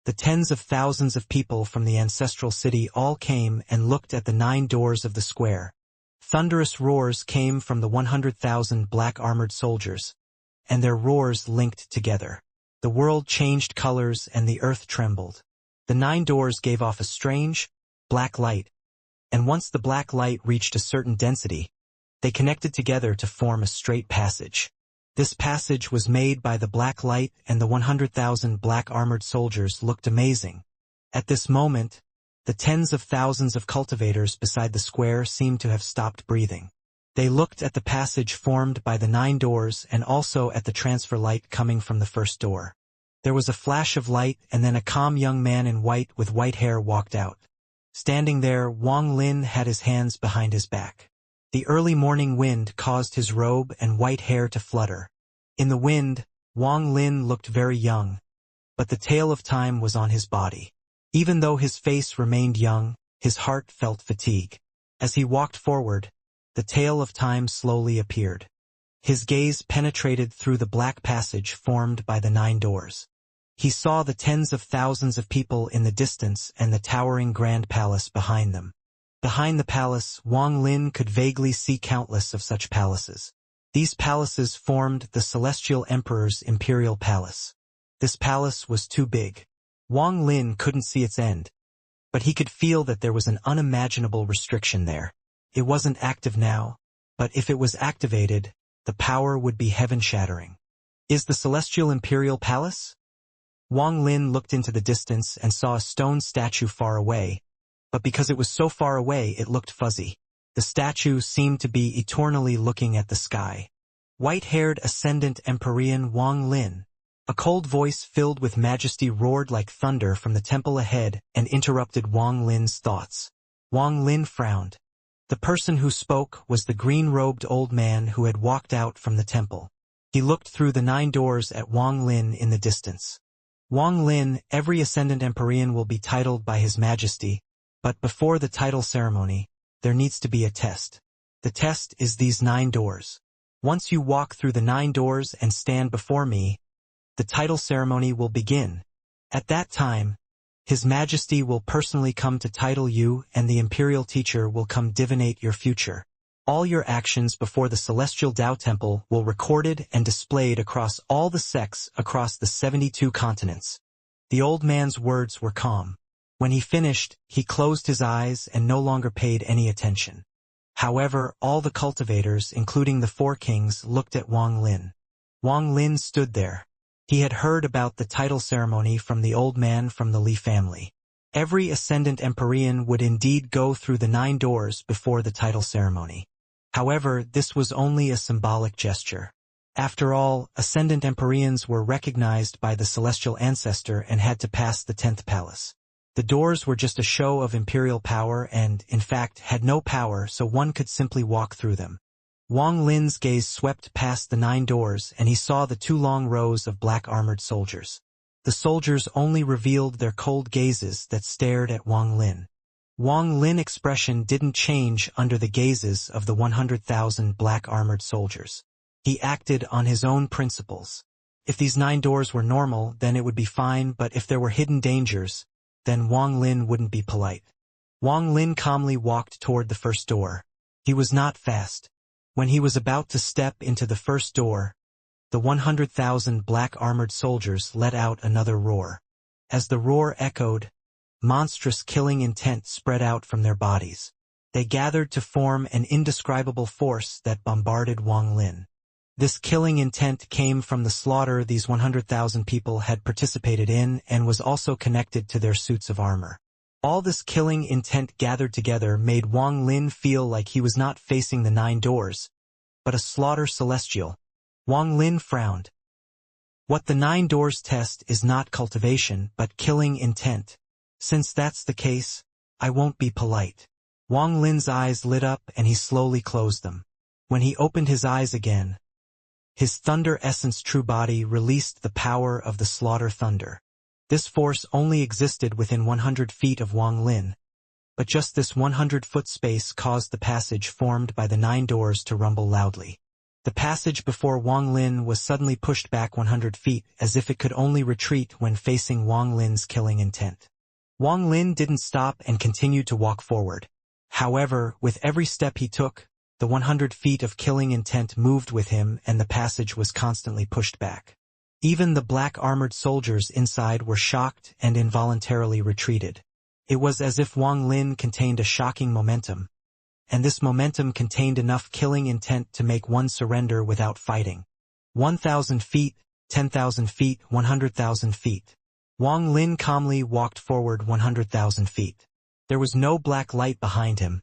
A: the tens of thousands of people from the ancestral city all came and looked at the 9 doors of the square. Thunderous roars came from the 100,000 black-armored soldiers, and their roars linked together. The world changed colors and the earth trembled. The 9 doors gave off a strange, black light, and once the black light reached a certain density, they connected together to form a straight passage. This passage was made by the black light and the 100,000 black-armored soldiers looked amazing. At this moment, the tens of thousands of cultivators beside the square seemed to have stopped breathing. They looked at the passage formed by the 9 doors and also at the transfer light coming from the first door. There was a flash of light and then a calm young man in white with white hair walked out. Standing there, Wang Lin had his hands behind his back. The early morning wind caused his robe and white hair to flutter. In the wind, Wang Lin looked very young, but the tail of time was on his body. Even though his face remained young, his heart felt fatigue. As he walked forward, the tail of time slowly appeared. His gaze penetrated through the black passage formed by the 9 doors. He saw the tens of thousands of people in the distance and the towering grand palace behind them. Behind the palace, Wang Lin could vaguely see countless of such palaces. These palaces formed the Celestial Emperor's imperial palace. This palace was too big. Wang Lin couldn't see its end, but he could feel that there was an unimaginable restriction there. It wasn't active now, but if it was activated, the power would be heaven-shattering. Is the Celestial Imperial Palace? Wang Lin looked into the distance and saw a stone statue far away, but because it was so far away it looked fuzzy. The statue seemed to be eternally looking at the sky. White-haired Ascendant Empyrean Wang Lin. A cold voice filled with majesty roared like thunder from the temple ahead and interrupted Wang Lin's thoughts. Wang Lin frowned. The person who spoke was the green-robed old man who had walked out from the temple. He looked through the 9 doors at Wang Lin in the distance. Wang Lin, every Ascendant Empyrean will be titled by His Majesty, but before the title ceremony, there needs to be a test. The test is these 9 doors. Once you walk through the 9 doors and stand before me, the title ceremony will begin. At that time, His Majesty will personally come to title you and the Imperial Teacher will come divinate your future. All your actions before the Celestial Tao Temple will recorded and displayed across all the sects across the 72 continents. The old man's words were calm. When he finished, he closed his eyes and no longer paid any attention. However, all the cultivators, including the 4 kings, looked at Wang Lin. Wang Lin stood there. He had heard about the title ceremony from the old man from the Li family. Every Ascendant Empyrean would indeed go through the 9 doors before the title ceremony. However, this was only a symbolic gesture. After all, Ascendant Empyreans were recognized by the celestial ancestor and had to pass the 10th palace. The doors were just a show of imperial power and, in fact, had no power, so one could simply walk through them. Wang Lin's gaze swept past the 9 doors and he saw the 2 long rows of black-armored soldiers. The soldiers only revealed their cold gazes that stared at Wang Lin. Wang Lin's expression didn't change under the gazes of the 100,000 black-armored soldiers. He acted on his own principles. If these 9 doors were normal, then it would be fine, but if there were hidden dangers, then Wang Lin wouldn't be polite. Wang Lin calmly walked toward the first door. He was not fast. When he was about to step into the first door, the 100,000 black-armored soldiers let out another roar. As the roar echoed, monstrous killing intent spread out from their bodies. They gathered to form an indescribable force that bombarded Wang Lin. This killing intent came from the slaughter these 100,000 people had participated in and was also connected to their suits of armor. All this killing intent gathered together made Wang Lin feel like he was not facing the 9 doors, but a slaughter celestial. Wang Lin frowned. What the 9 doors test is not cultivation, but killing intent. Since that's the case, I won't be polite. Wang Lin's eyes lit up and he slowly closed them. When he opened his eyes again, his thunder essence true body released the power of the slaughter thunder. This force only existed within 100 feet of Wang Lin, but just this 100-foot space caused the passage formed by the 9 doors to rumble loudly. The passage before Wang Lin was suddenly pushed back 100 feet as if it could only retreat when facing Wang Lin's killing intent. Wang Lin didn't stop and continued to walk forward. However, with every step he took, the 100 feet of killing intent moved with him and the passage was constantly pushed back. Even the black-armored soldiers inside were shocked and involuntarily retreated. It was as if Wang Lin contained a shocking momentum, and this momentum contained enough killing intent to make one surrender without fighting. 1,000 feet, 10,000 feet, 100,000 feet. Wang Lin calmly walked forward 100,000 feet. There was no black light behind him,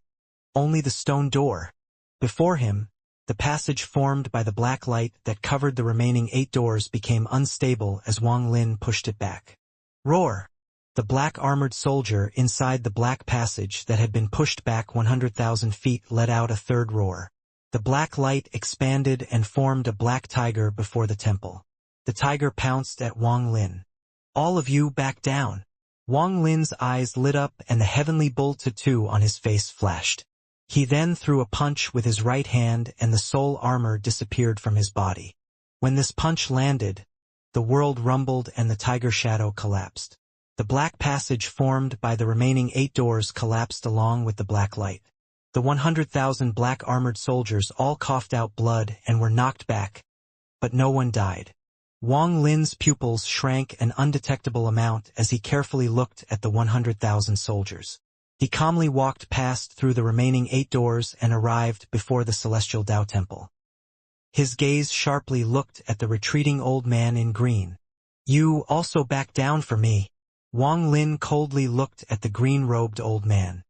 A: only the stone door. Before him, the passage formed by the black light that covered the remaining 8 doors became unstable as Wang Lin pushed it back. Roar! The black-armored soldier inside the black passage that had been pushed back 100,000 feet let out a third roar. The black light expanded and formed a black tiger before the temple. The tiger pounced at Wang Lin. All of you back down. Wang Lin's eyes lit up and the heavenly bull tattoo on his face flashed. He then threw a punch with his right hand and the soul armor disappeared from his body. When this punch landed, the world rumbled and the tiger shadow collapsed. The black passage formed by the remaining 8 doors collapsed along with the black light. The 100,000 black-armored soldiers all coughed out blood and were knocked back, but no one died. Wang Lin's pupils shrank an undetectable amount as he carefully looked at the 100,000 soldiers. He calmly walked past through the remaining 8 doors and arrived before the celestial Tao temple. His gaze sharply looked at the retreating old man in green. You also back down for me. Wang Lin coldly looked at the green-robed old man.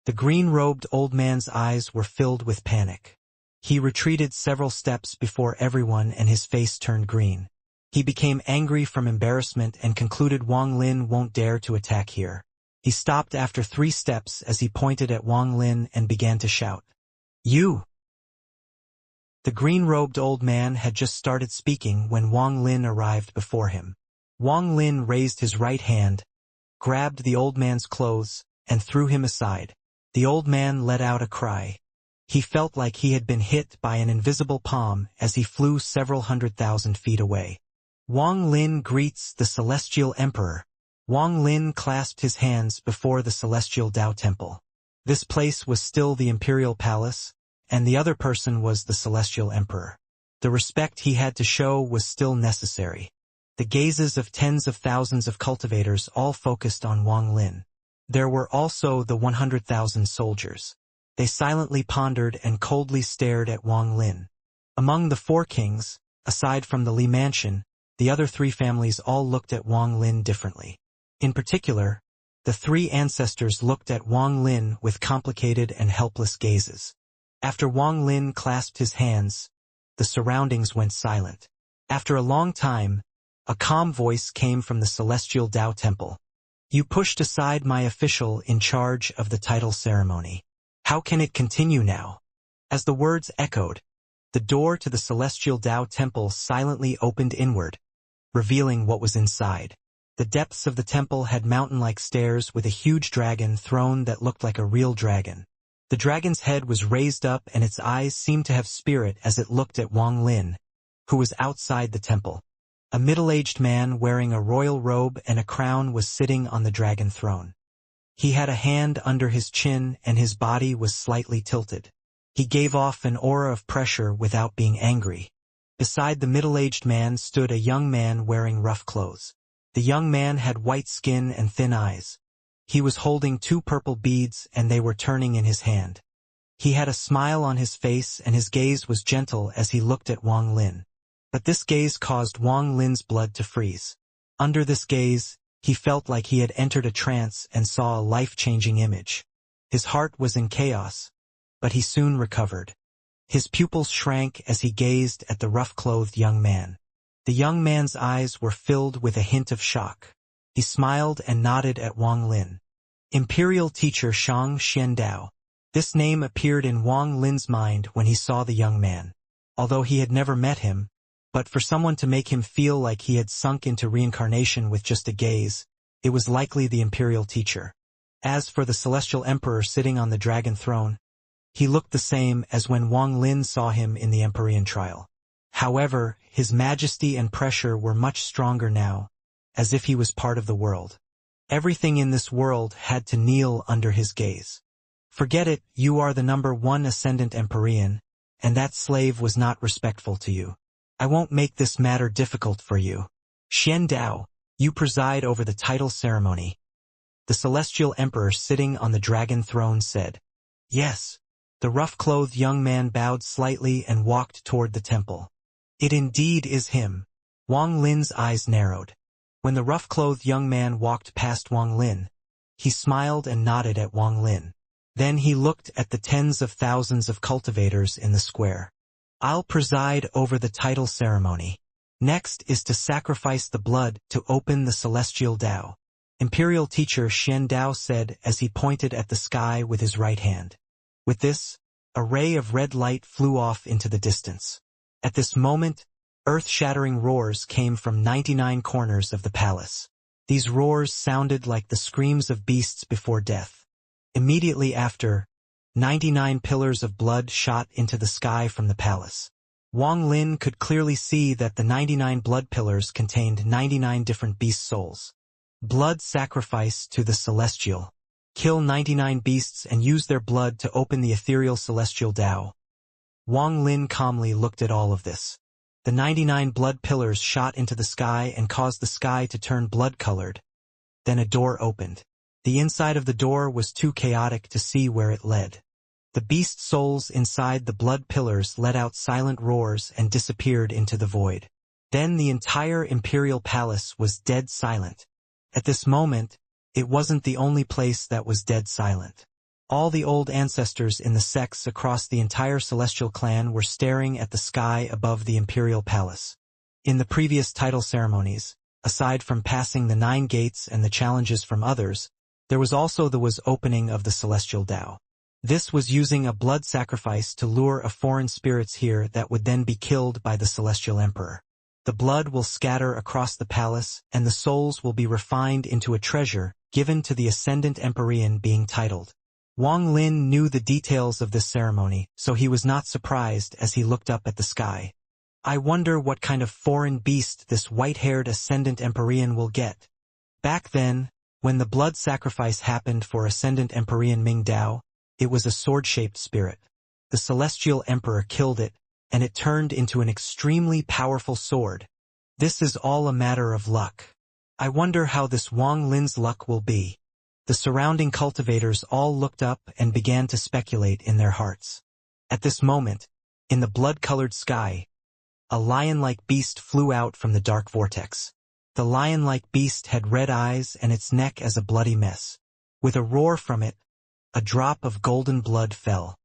A: The green-robed old man's eyes were filled with panic. He retreated several steps before everyone and his face turned green. He became angry from embarrassment and concluded Wang Lin won't dare to attack here. He stopped after 3 steps as he pointed at Wang Lin and began to shout. You! The green-robed old man had just started speaking when Wang Lin arrived before him. Wang Lin raised his right hand, grabbed the old man's clothes, and threw him aside. The old man let out a cry. He felt like he had been hit by an invisible palm as he flew several 100,000 feet away. Wang Lin greets the Celestial Emperor. Wang Lin clasped his hands before the Celestial Tao Temple. This place was still the Imperial Palace, and the other person was the Celestial Emperor. The respect he had to show was still necessary. The gazes of tens of thousands of cultivators all focused on Wang Lin. There were also the 100,000 soldiers. They silently pondered and coldly stared at Wang Lin. Among the 4 kings, aside from the Li mansion, the other 3 families all looked at Wang Lin differently. In particular, the 3 ancestors looked at Wang Lin with complicated and helpless gazes. After Wang Lin clasped his hands, the surroundings went silent. After a long time, a calm voice came from the celestial Tao temple. You pushed aside my official in charge of the title ceremony. How can it continue now? As the words echoed, the door to the celestial Tao temple silently opened inward, revealing what was inside. The depths of the temple had mountain-like stairs with a huge dragon throne that looked like a real dragon. The dragon's head was raised up and its eyes seemed to have spirit as it looked at Wang Lin, who was outside the temple. A middle-aged man wearing a royal robe and a crown was sitting on the dragon throne. He had a hand under his chin and his body was slightly tilted. He gave off an aura of pressure without being angry. Beside the middle-aged man stood a young man wearing rough clothes. The young man had white skin and thin eyes. He was holding 2 purple beads and they were turning in his hand. He had a smile on his face and his gaze was gentle as he looked at Wang Lin. But this gaze caused Wang Lin's blood to freeze. Under this gaze, he felt like he had entered a trance and saw a life-changing image. His heart was in chaos, but he soon recovered. His pupils shrank as he gazed at the rough-clothed young man. The young man's eyes were filled with a hint of shock. He smiled and nodded at Wang Lin. Imperial teacher Xianxia. This name appeared in Wang Lin's mind when he saw the young man. Although he had never met him, but for someone to make him feel like he had sunk into reincarnation with just a gaze, it was likely the imperial teacher. As for the celestial emperor sitting on the dragon throne, he looked the same as when Wang Lin saw him in the Empyrean trial. However, his majesty and pressure were much stronger now, as if he was part of the world. Everything in this world had to kneel under his gaze. Forget it, you are the #1 ascendant Empyrean, and that slave was not respectful to you. I won't make this matter difficult for you. Xian Dao, you preside over the title ceremony. The celestial emperor sitting on the dragon throne said. Yes. The rough-clothed young man bowed slightly and walked toward the temple. It indeed is him. Wang Lin's eyes narrowed. When the rough-clothed young man walked past Wang Lin, he smiled and nodded at Wang Lin. Then he looked at the tens of thousands of cultivators in the square. I'll preside over the title ceremony. Next is to sacrifice the blood to open the celestial Tao. Imperial teacher Xian Dao said as he pointed at the sky with his right hand. With this, a ray of red light flew off into the distance. At this moment, earth-shattering roars came from 99 corners of the palace. These roars sounded like the screams of beasts before death. Immediately after, 99 pillars of blood shot into the sky from the palace. Wang Lin could clearly see that the 99 blood pillars contained 99 different beast souls. Blood sacrifice to the celestial. Kill 99 beasts and use their blood to open the ethereal celestial Tao. Wang Lin calmly looked at all of this. The 99 blood pillars shot into the sky and caused the sky to turn blood-colored. Then a door opened. The inside of the door was too chaotic to see where it led. The beast souls inside the blood pillars let out silent roars and disappeared into the void. Then the entire imperial palace was dead silent. At this moment, it wasn't the only place that was dead silent. All the old ancestors in the sects across the entire celestial clan were staring at the sky above the imperial palace. In the previous title ceremonies, aside from passing the 9 gates and the challenges from others, there was also the opening of the celestial Tao. This was using a blood sacrifice to lure a foreign spirits here that would then be killed by the celestial emperor. The blood will scatter across the palace and the souls will be refined into a treasure given to the ascendant Empyrean being titled. Wang Lin knew the details of this ceremony, so he was not surprised as he looked up at the sky. I wonder what kind of foreign beast this white-haired ascendant Empyrean will get. Back then, when the blood sacrifice happened for ascendant Empyrean Ming Dao, it was a sword-shaped spirit. The celestial emperor killed it, and it turned into an extremely powerful sword. This is all a matter of luck. I wonder how this Wang Lin's luck will be. The surrounding cultivators all looked up and began to speculate in their hearts. At this moment, in the blood-colored sky, a lion-like beast flew out from the dark vortex. The lion-like beast had red eyes and its neck as a bloody mess. With a roar from it, a drop of golden blood fell.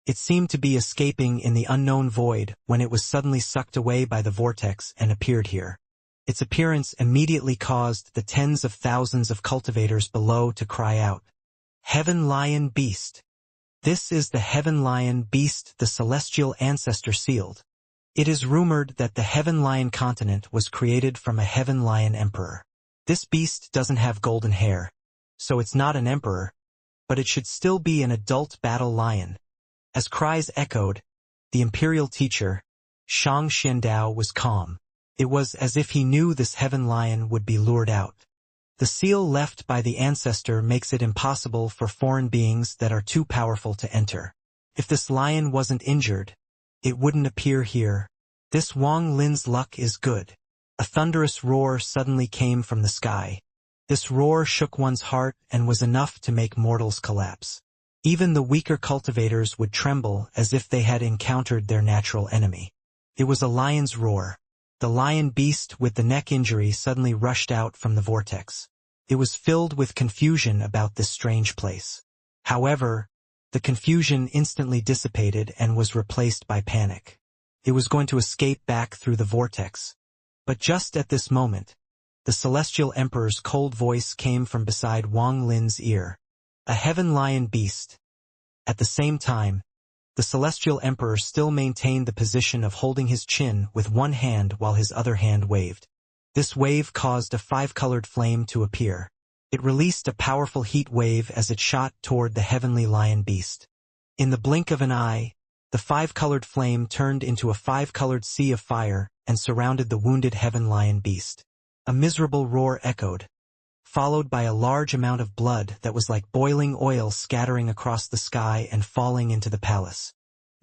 A: It seemed to be escaping in the unknown void when it was suddenly sucked away by the vortex and appeared here. Its appearance immediately caused the tens of thousands of cultivators below to cry out, "Heaven Lion Beast! This is the Heaven Lion Beast the celestial ancestor sealed. It is rumored that the Heaven Lion continent was created from a Heaven Lion emperor. This beast doesn't have golden hair, so it's not an emperor, but it should still be an adult battle lion." As cries echoed, the imperial teacher, Xianxia, was calm. It was as if he knew this Heaven Lion would be lured out. The seal left by the ancestor makes it impossible for foreign beings that are too powerful to enter. If this lion wasn't injured, it wouldn't appear here. This Wang Lin's luck is good. A thunderous roar suddenly came from the sky. This roar shook one's heart and was enough to make mortals collapse. Even the weaker cultivators would tremble as if they had encountered their natural enemy. It was a lion's roar. The lion beast with the neck injury suddenly rushed out from the vortex. It was filled with confusion about this strange place. However, the confusion instantly dissipated and was replaced by panic. It was going to escape back through the vortex. But just at this moment, the Celestial Emperor's cold voice came from beside Wang Lin's ear. A Heaven Lion Beast. At the same time, the Celestial Emperor still maintained the position of holding his chin with one hand while his other hand waved. This wave caused a five-colored flame to appear. It released a powerful heat wave as it shot toward the Heavenly Lion Beast. In the blink of an eye, the five-colored flame turned into a five-colored sea of fire and surrounded the wounded Heaven Lion Beast. A miserable roar echoed, followed by a large amount of blood that was like boiling oil scattering across the sky and falling into the palace.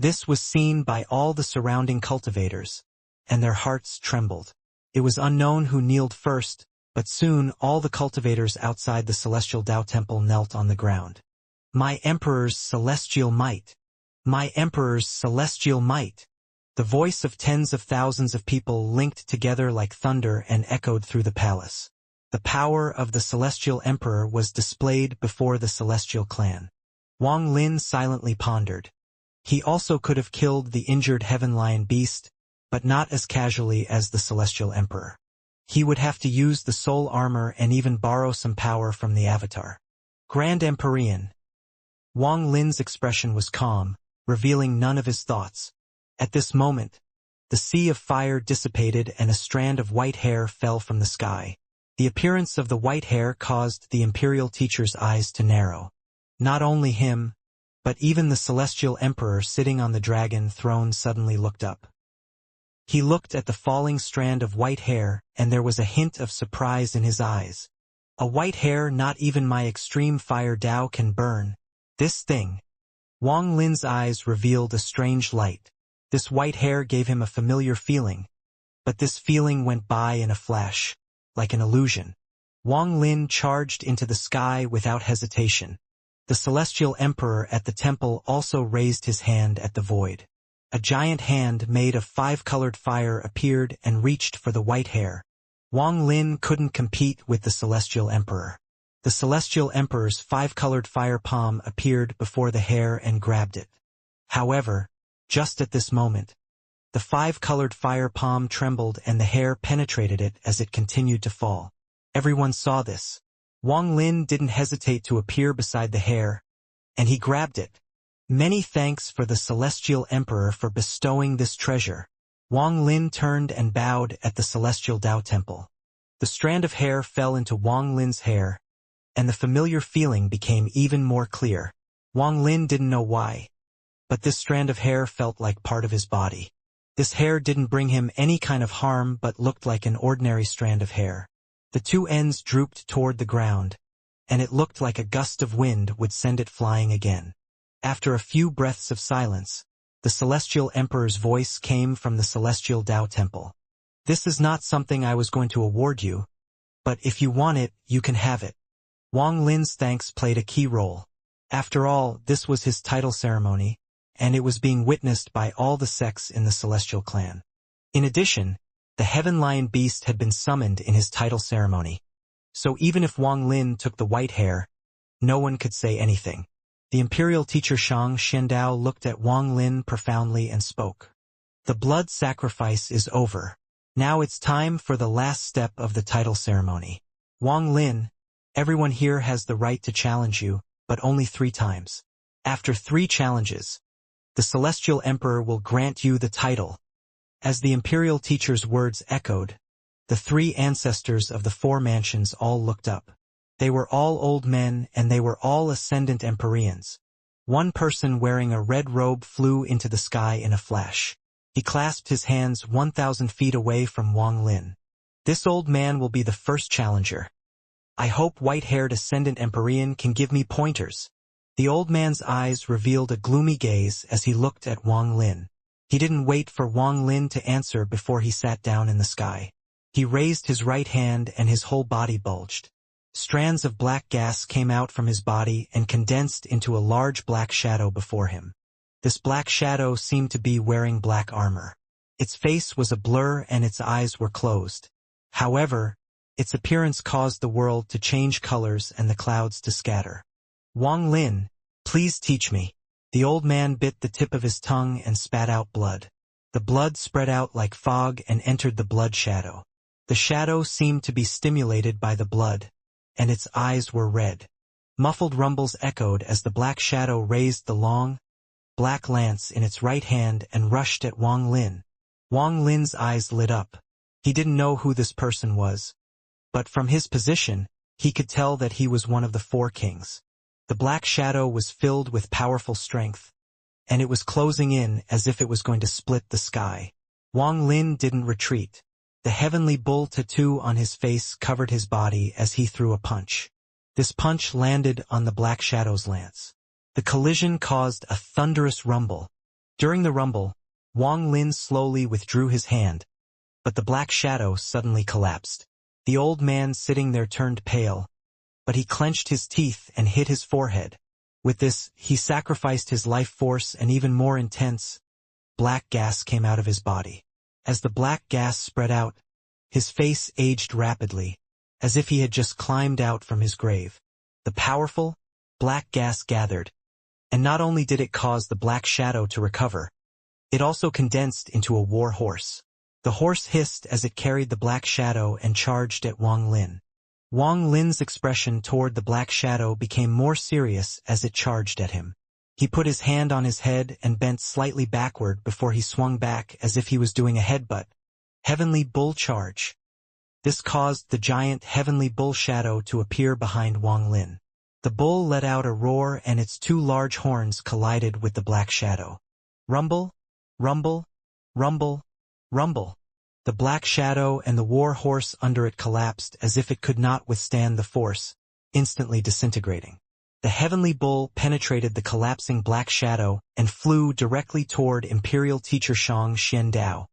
A: This was seen by all the surrounding cultivators, and their hearts trembled. It was unknown who kneeled first, but soon all the cultivators outside the Celestial Tao Temple knelt on the ground. "My Emperor's celestial might! My Emperor's celestial might!" The voice of tens of thousands of people linked together like thunder and echoed through the palace. The power of the Celestial Emperor was displayed before the Celestial Clan. Wang Lin silently pondered. He also could have killed the injured Heaven Lion Beast, but not as casually as the Celestial Emperor. He would have to use the soul armor and even borrow some power from the Avatar. Grand Empyrean. Wang Lin's expression was calm, revealing none of his thoughts. At this moment, the sea of fire dissipated and a strand of white hair fell from the sky. The appearance of the white hair caused the imperial teacher's eyes to narrow. Not only him, but even the Celestial Emperor sitting on the dragon throne suddenly looked up. He looked at the falling strand of white hair, and there was a hint of surprise in his eyes. A white hair not even my extreme fire Tao can burn. This thing. Wang Lin's eyes revealed a strange light. This white hair gave him a familiar feeling, but this feeling went by in a flash, like an illusion. Wang Lin charged into the sky without hesitation. The Celestial Emperor at the temple also raised his hand at the void. A giant hand made of five-colored fire appeared and reached for the white hair. Wang Lin couldn't compete with the Celestial Emperor. The Celestial Emperor's five-colored fire palm appeared before the hair and grabbed it. However, just at this moment, the five-colored fire palm trembled and the hair penetrated it as it continued to fall. Everyone saw this. Wang Lin didn't hesitate to appear beside the hair, and he grabbed it. Many thanks for the Celestial Emperor for bestowing this treasure. Wang Lin turned and bowed at the Celestial Tao Temple. The strand of hair fell into Wang Lin's hair, and the familiar feeling became even more clear. Wang Lin didn't know why, but this strand of hair felt like part of his body. This hair didn't bring him any kind of harm but looked like an ordinary strand of hair. The two ends drooped toward the ground, and it looked like a gust of wind would send it flying again. After a few breaths of silence, the Celestial Emperor's voice came from the Celestial Tao Temple. "This is not something I was going to award you, but if you want it, you can have it." Wang Lin's thanks played a key role. After all, this was his title ceremony, and it was being witnessed by all the sects in the Celestial Clan. In addition, the Heaven Lion Beast had been summoned in his title ceremony. So even if Wang Lin took the white hair, no one could say anything. The imperial teacher Xianxia looked at Wang Lin profoundly and spoke. The blood sacrifice is over. Now it's time for the last step of the title ceremony. Wang Lin, everyone here has the right to challenge you, but only 3 times. After 3 challenges, the Celestial Emperor will grant you the title. As the imperial teacher's words echoed, the 3 ancestors of the 4 mansions all looked up. They were all old men and they were all ascendant Empyreans. One person wearing a red robe flew into the sky in a flash. He clasped his hands 1,000 feet away from Wang Lin. This old man will be the first challenger. I hope white-haired ascendant Empyrean can give me pointers. The old man's eyes revealed a gloomy gaze as he looked at Wang Lin. He didn't wait for Wang Lin to answer before he sat down in the sky. He raised his right hand and his whole body bulged. Strands of black gas came out from his body and condensed into a large black shadow before him. This black shadow seemed to be wearing black armor. Its face was a blur and its eyes were closed. However, its appearance caused the world to change colors and the clouds to scatter. Wang Lin, please teach me. The old man bit the tip of his tongue and spat out blood. The blood spread out like fog and entered the blood shadow. The shadow seemed to be stimulated by the blood, and its eyes were red. Muffled rumbles echoed as the black shadow raised the long, black lance in its right hand and rushed at Wang Lin. Wang Lin's eyes lit up. He didn't know who this person was, but from his position, he could tell that he was one of the 4 kings. The black shadow was filled with powerful strength, and it was closing in as if it was going to split the sky. Wang Lin didn't retreat. The heavenly bull tattoo on his face covered his body as he threw a punch. This punch landed on the black shadow's lance. The collision caused a thunderous rumble. During the rumble, Wang Lin slowly withdrew his hand, but the black shadow suddenly collapsed. The old man sitting there turned pale, but he clenched his teeth and hit his forehead. With this, he sacrificed his life force and even more intense, black gas came out of his body. As the black gas spread out, his face aged rapidly, as if he had just climbed out from his grave. The powerful, black gas gathered, and not only did it cause the black shadow to recover, it also condensed into a war horse. The horse hissed as it carried the black shadow and charged at Wang Lin. Wang Lin's expression toward the black shadow became more serious as it charged at him. He put his hand on his head and bent slightly backward before he swung back as if he was doing a headbutt. Heavenly Bull Charge. This caused the giant Heavenly Bull shadow to appear behind Wang Lin. The bull let out a roar and its 2 large horns collided with the black shadow. Rumble, rumble, rumble, rumble. The black shadow and the war horse under it collapsed as if it could not withstand the force, instantly disintegrating. The heavenly bull penetrated the collapsing black shadow and flew directly toward Imperial Teacher Xianxia.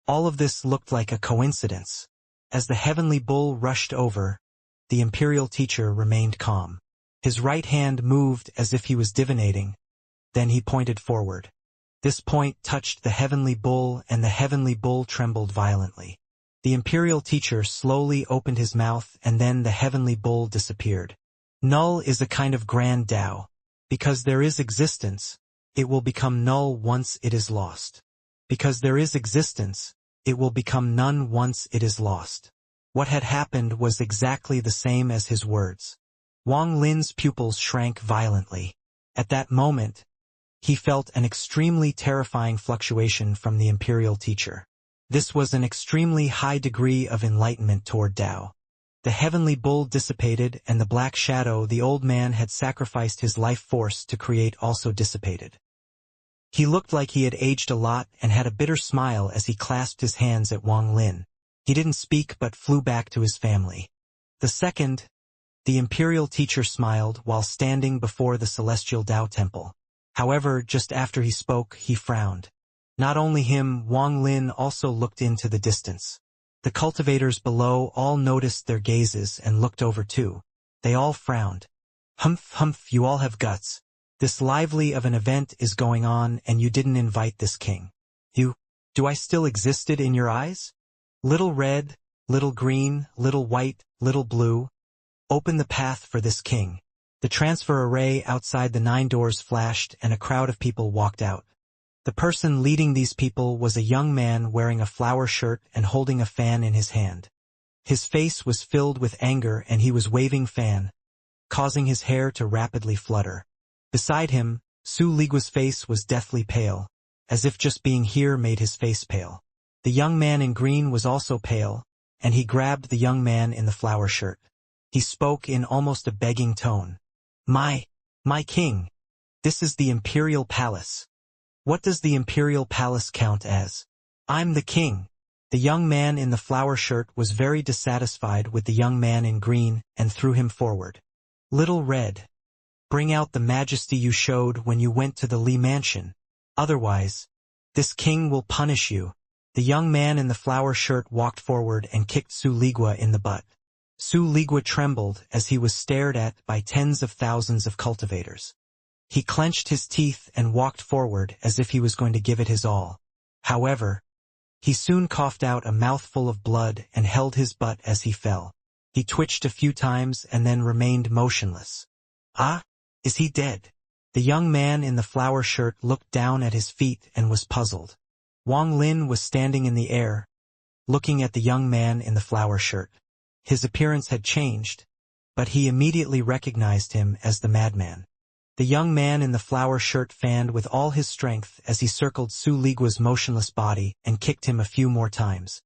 A: All of this looked like a coincidence. As the heavenly bull rushed over, the Imperial Teacher remained calm. His right hand moved as if he was divinating, then he pointed forward. This point touched the heavenly bull and the heavenly bull trembled violently. The Imperial Teacher slowly opened his mouth and then the heavenly bull disappeared. Null is a kind of grand Tao. Because there is existence, it will become null once it is lost. Because there is existence, it will become none once it is lost. What had happened was exactly the same as his words. Wang Lin's pupils shrank violently. At that moment, he felt an extremely terrifying fluctuation from the Imperial Teacher. This was an extremely high degree of enlightenment toward Tao. The heavenly bull dissipated and the black shadow the old man had sacrificed his life force to create also dissipated. He looked like he had aged a lot and had a bitter smile as he clasped his hands at Wang Lin. He didn't speak but flew back to his family. The Imperial Teacher smiled while standing before the Celestial Tao Temple. However, just after he spoke, he frowned. Not only him, Wang Lin also looked into the distance. The cultivators below all noticed their gazes and looked over too. They all frowned. Humph, humph, you all have guts. This lively of an event is going on and you didn't invite this king. Do I still existed in your eyes? Little red, little green, little white, little blue. Open the path for this king. The transfer array outside the 9 doors flashed and a crowd of people walked out. The person leading these people was a young man wearing a flower shirt and holding a fan in his hand. His face was filled with anger and he was waving fan, causing his hair to rapidly flutter. Beside him, Su Ligua's face was deathly pale, as if just being here made his face pale. The young man in green was also pale, and he grabbed the young man in the flower shirt. He spoke in almost a begging tone. My king, this is the Imperial Palace. What does the Imperial Palace count as? I'm the king. The young man in the flower shirt was very dissatisfied with the young man in green and threw him forward. Little Red, bring out the majesty you showed when you went to the Li mansion. Otherwise, this king will punish you. The young man in the flower shirt walked forward and kicked Su Ligua in the butt. Su Ligua trembled as he was stared at by tens of thousands of cultivators. He clenched his teeth and walked forward as if he was going to give it his all. However, he soon coughed out a mouthful of blood and held his butt as he fell. He twitched a few times and then remained motionless. Ah, is he dead? The young man in the flower shirt looked down at his feet and was puzzled. Wang Lin was standing in the air, looking at the young man in the flower shirt. His appearance had changed, but he immediately recognized him as the madman. The young man in the flower shirt fanned with all his strength as he circled Su Ligua's motionless body and kicked him a few more times.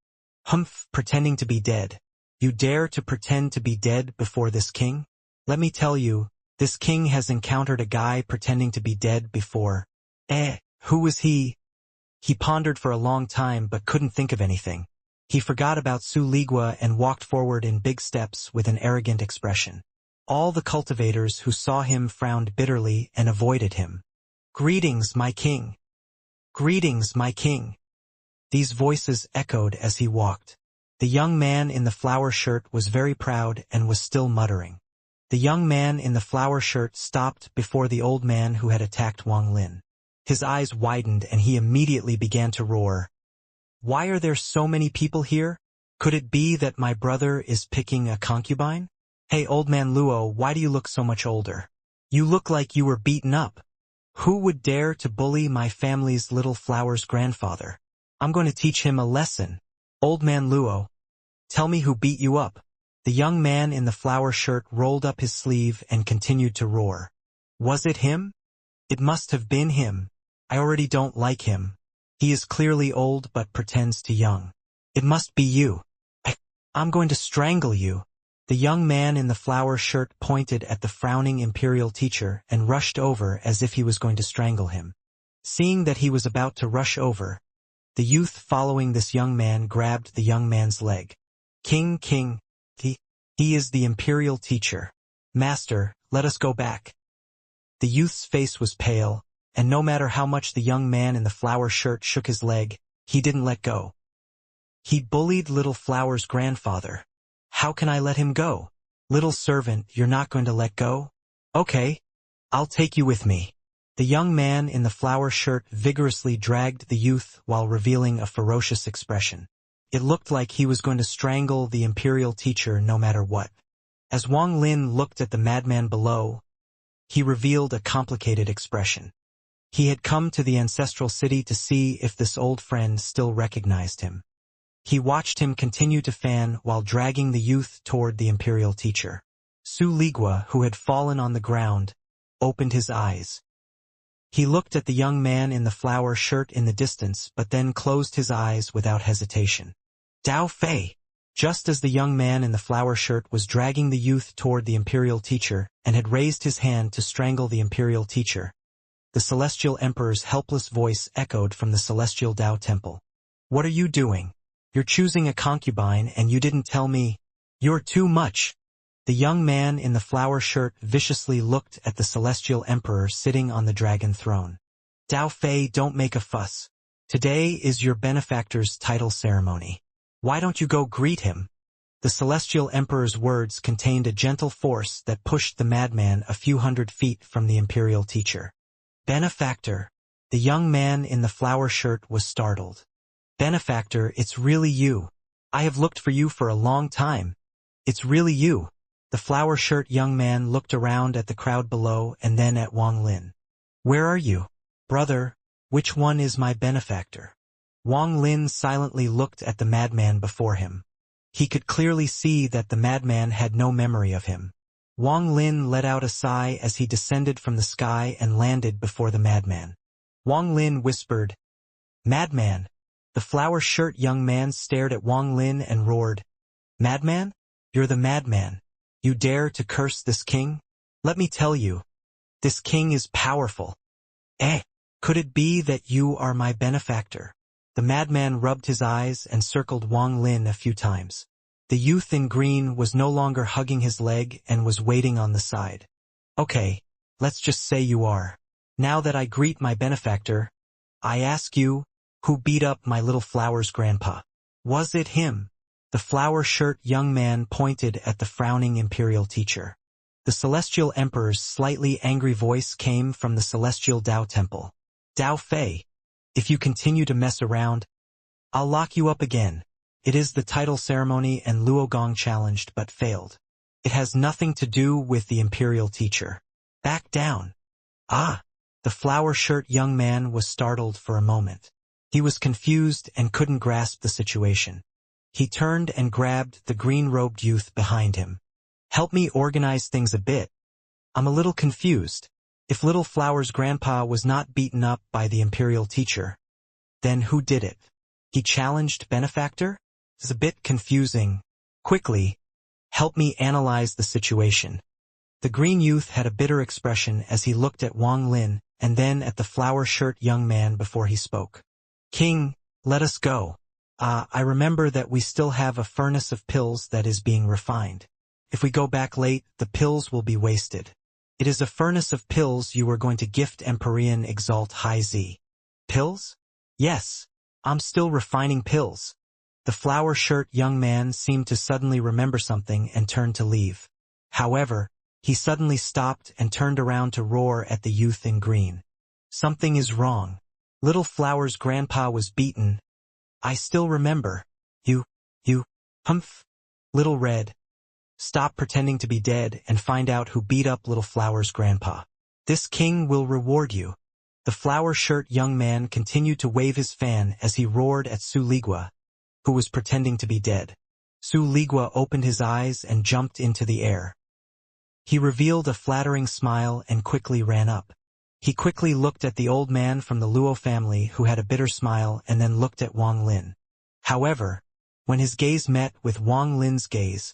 A: Humph, pretending to be dead. You dare to pretend to be dead before this king? Let me tell you, this king has encountered a guy pretending to be dead before. Who was he? He pondered for a long time but couldn't think of anything. He forgot about Su Ligua and walked forward in big steps with an arrogant expression. All the cultivators who saw him frowned bitterly and avoided him. Greetings, my king. Greetings, my king. These voices echoed as he walked. The young man in the flower shirt was very proud and was still muttering. The young man in the flower shirt stopped before the old man who had attacked Wang Lin. His eyes widened and he immediately began to roar. Why are there so many people here? Could it be that my brother is picking a concubine? Hey, old man Luo, why do you look so much older? You look like you were beaten up. Who would dare to bully my family's little flower's grandfather? I'm going to teach him a lesson. Old man Luo, tell me who beat you up. The young man in the flower shirt rolled up his sleeve and continued to roar. Was it him? It must have been him. I already don't like him. He is clearly old but pretends to young. It must be you. I'm going to strangle you. The young man in the flower shirt pointed at the frowning imperial teacher and rushed over as if he was going to strangle him. Seeing that he was about to rush over, the youth following this young man grabbed the young man's leg. King, he is the imperial teacher. Master, let us go back. The youth's face was pale, and no matter how much the young man in the flower shirt shook his leg, he didn't let go. He bullied Little Flower's grandfather. How can I let him go? Little servant, you're not going to let go? Okay, I'll take you with me. The young man in the flower shirt vigorously dragged the youth while revealing a ferocious expression. It looked like he was going to strangle the imperial teacher no matter what. As Wang Lin looked at the madman below, he revealed a complicated expression. He had come to the ancestral city to see if this old friend still recognized him. He watched him continue to fan while dragging the youth toward the imperial teacher. Su Ligua, who had fallen on the ground, opened his eyes. He looked at the young man in the flower shirt in the distance but then closed his eyes without hesitation. Dao Fei! Just as the young man in the flower shirt was dragging the youth toward the imperial teacher and had raised his hand to strangle the imperial teacher, the celestial emperor's helpless voice echoed from the celestial Dao temple. What are you doing? You're choosing a concubine and you didn't tell me. You're too much. The young man in the flower shirt viciously looked at the celestial emperor sitting on the dragon throne. Dao Fei, don't make a fuss. Today is your benefactor's title ceremony. Why don't you go greet him? The celestial emperor's words contained a gentle force that pushed the madman a few hundred feet from the imperial teacher. Benefactor. The young man in the flower shirt was startled. Benefactor, it's really you. I have looked for you for a long time. It's really you. The flower-shirt young man looked around at the crowd below and then at Wang Lin. "Where are you? Brother, which one is my benefactor?" Wang Lin silently looked at the madman before him. He could clearly see that the madman had no memory of him. Wang Lin let out a sigh as he descended from the sky and landed before the madman. Wang Lin whispered, "Madman!" The flower-shirt young man stared at Wang Lin and roared, "Madman? You're the madman. You dare to curse this king? Let me tell you, this king is powerful. Could it be that you are my benefactor?" The madman rubbed his eyes and circled Wang Lin a few times. The youth in green was no longer hugging his leg and was waiting on the side. "Okay, let's just say you are. Now that I greet my benefactor, I ask you, who beat up my little flower's grandpa? Was it him?" The flower-shirt young man pointed at the frowning imperial teacher. The celestial emperor's slightly angry voice came from the celestial Dao temple. "Dao Fei, if you continue to mess around, I'll lock you up again." It is the title ceremony and Luo Gong challenged but failed. It has nothing to do with the imperial teacher. Back down. Ah! The flower-shirt young man was startled for a moment. He was confused and couldn't grasp the situation. He turned and grabbed the green-robed youth behind him. "Help me organize things a bit. I'm a little confused. If Little Flower's grandpa was not beaten up by the imperial teacher, then who did it?" He challenged benefactor? It's a bit confusing. Quickly, help me analyze the situation. The green youth had a bitter expression as he looked at Wang Lin and then at the flower-shirt young man before he spoke. "King, let us go. I remember that we still have a furnace of pills that is being refined. If we go back late, the pills will be wasted. It is a furnace of pills you are going to gift Empyrean Exalt High Z." "Pills? Yes, I'm still refining pills." The flower-shirt young man seemed to suddenly remember something and turned to leave. However, he suddenly stopped and turned around to roar at the youth in green. "Something is wrong. Little Flower's grandpa was beaten. I still remember. You, humph. Little Red. Stop pretending to be dead and find out who beat up Little Flower's grandpa. This king will reward you." The flower-shirt young man continued to wave his fan as he roared at Su Ligua, who was pretending to be dead. Su Ligua opened his eyes and jumped into the air. He revealed a flattering smile and quickly ran up. He quickly looked at the old man from the Luo family who had a bitter smile and then looked at Wang Lin. However, when his gaze met with Wang Lin's gaze,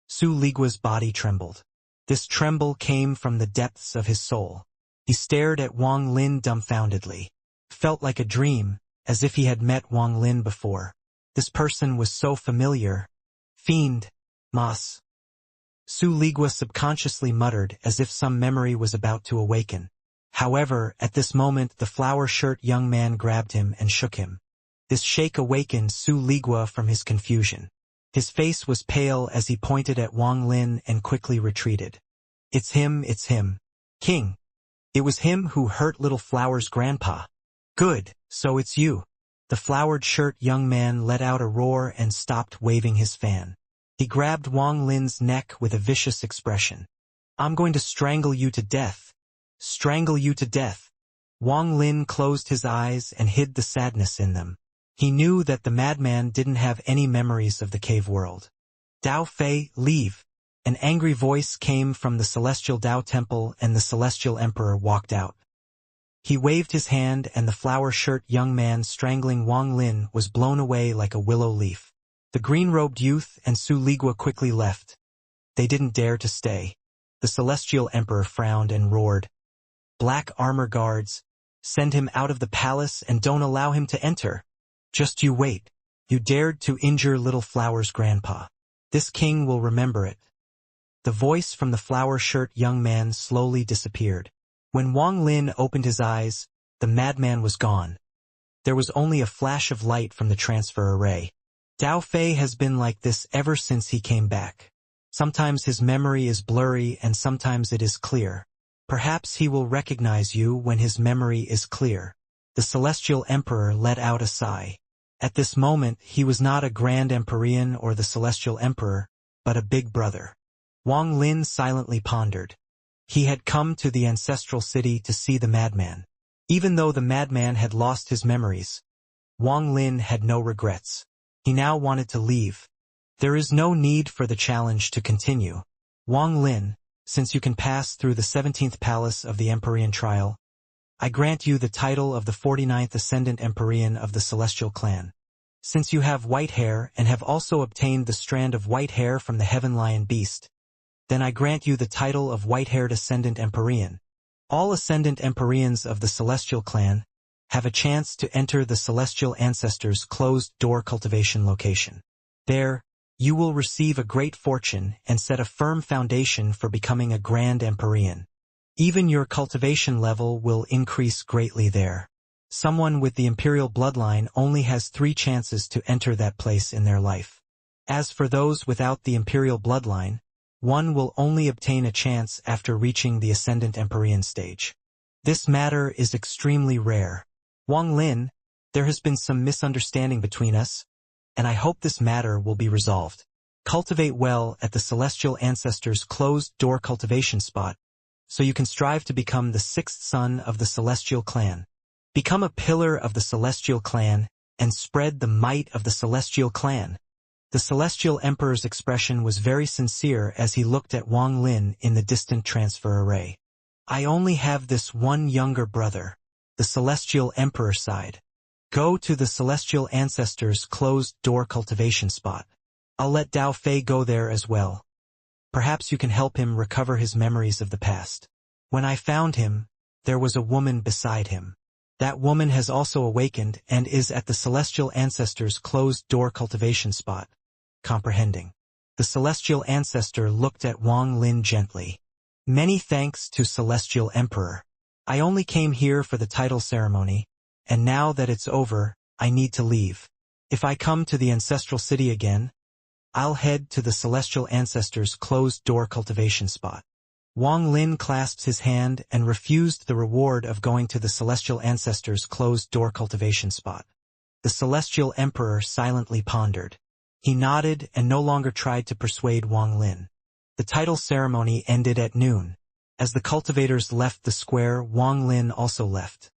A: Su Ligua's body trembled. This tremble came from the depths of his soul. He stared at Wang Lin dumbfoundedly. Felt like a dream, as if he had met Wang Lin before. This person was so familiar. Fiend. Mas. Su Ligua subconsciously muttered as if some memory was about to awaken. However, at this moment the flower-shirt young man grabbed him and shook him. This shake awakened Su Ligua from his confusion. His face was pale as he pointed at Wang Lin and quickly retreated. It's him, King. It was him who hurt Little Flower's grandpa. Good, so it's you." The flowered-shirt young man let out a roar and stopped waving his fan. He grabbed Wang Lin's neck with a vicious expression. "I'm going to strangle you to death. Strangle you to death." Wang Lin closed his eyes and hid the sadness in them. He knew that the madman didn't have any memories of the cave world. "Dao Fei, leave." An angry voice came from the celestial Dao temple and the celestial emperor walked out. He waved his hand and the flower-shirt young man strangling Wang Lin was blown away like a willow leaf. The green-robed youth and Su Ligua quickly left. They didn't dare to stay. The celestial emperor frowned and roared. "Black armor guards, send him out of the palace and don't allow him to enter. Just you wait. You dared to injure Little Flower's grandpa. This king will remember it." The voice from the flower-shirt young man slowly disappeared. When Wang Lin opened his eyes, the madman was gone. There was only a flash of light from the transfer array. Dao Fei has been like this ever since he came back. Sometimes his memory is blurry and sometimes it is clear. Perhaps he will recognize you when his memory is clear. The celestial emperor let out a sigh. At this moment he was not a grand Empyrean or the celestial emperor, but a big brother. Wang Lin silently pondered. He had come to the ancestral city to see the madman. Even though the madman had lost his memories, Wang Lin had no regrets. He now wanted to leave. There is no need for the challenge to continue. Wang Lin, since you can pass through the 17th palace of the Empyrean trial, I grant you the title of the 49th Ascendant Empyrean of the Celestial Clan. Since you have white hair and have also obtained the strand of white hair from the Heaven Lion Beast, then I grant you the title of White-Haired Ascendant Empyrean. All Ascendant Empyreans of the Celestial Clan have a chance to enter the Celestial Ancestors' closed-door cultivation location. There, you will receive a great fortune and set a firm foundation for becoming a Grand Empyrean. Even your cultivation level will increase greatly there. Someone with the Imperial bloodline only has 3 chances to enter that place in their life. As for those without the Imperial bloodline, one will only obtain a chance after reaching the Ascendant Empyrean stage. This matter is extremely rare. Wang Lin, there has been some misunderstanding between us, and I hope this matter will be resolved. Cultivate well at the Celestial Ancestors' closed-door cultivation spot, so you can strive to become the 6th son of the Celestial Clan. Become a pillar of the Celestial Clan, and spread the might of the Celestial Clan. The Celestial Emperor's expression was very sincere as he looked at Wang Lin in the distant transfer array. I only have this one younger brother. The Celestial Emperor sighed. Go to the Celestial Ancestors' closed-door cultivation spot. I'll let Dao Fei go there as well. Perhaps you can help him recover his memories of the past. When I found him, there was a woman beside him. That woman has also awakened and is at the Celestial Ancestors' closed-door cultivation spot. Comprehending. The Celestial Ancestor looked at Wang Lin gently. Many thanks to Celestial Emperor. I only came here for the title ceremony, and now that it's over, I need to leave. If I come to the ancestral city again, I'll head to the Celestial Ancestors' closed-door cultivation spot. Wang Lin clasped his hand and refused the reward of going to the Celestial Ancestors' closed-door cultivation spot. The Celestial Emperor silently pondered. He nodded and no longer tried to persuade Wang Lin. The title ceremony ended at noon. As the cultivators left the square, Wang Lin also left.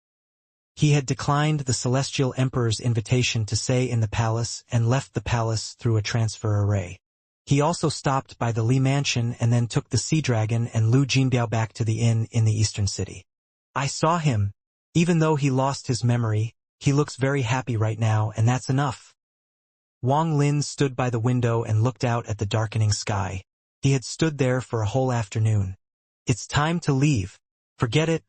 A: He had declined the Celestial Emperor's invitation to stay in the palace and left the palace through a transfer array. He also stopped by the Li Mansion and then took the Sea Dragon and Lu Jinbiao back to the inn in the eastern city. I saw him. Even though he lost his memory, he looks very happy right now, and that's enough. Wang Lin stood by the window and looked out at the darkening sky. He had stood there for a whole afternoon. It's time to leave. Forget it.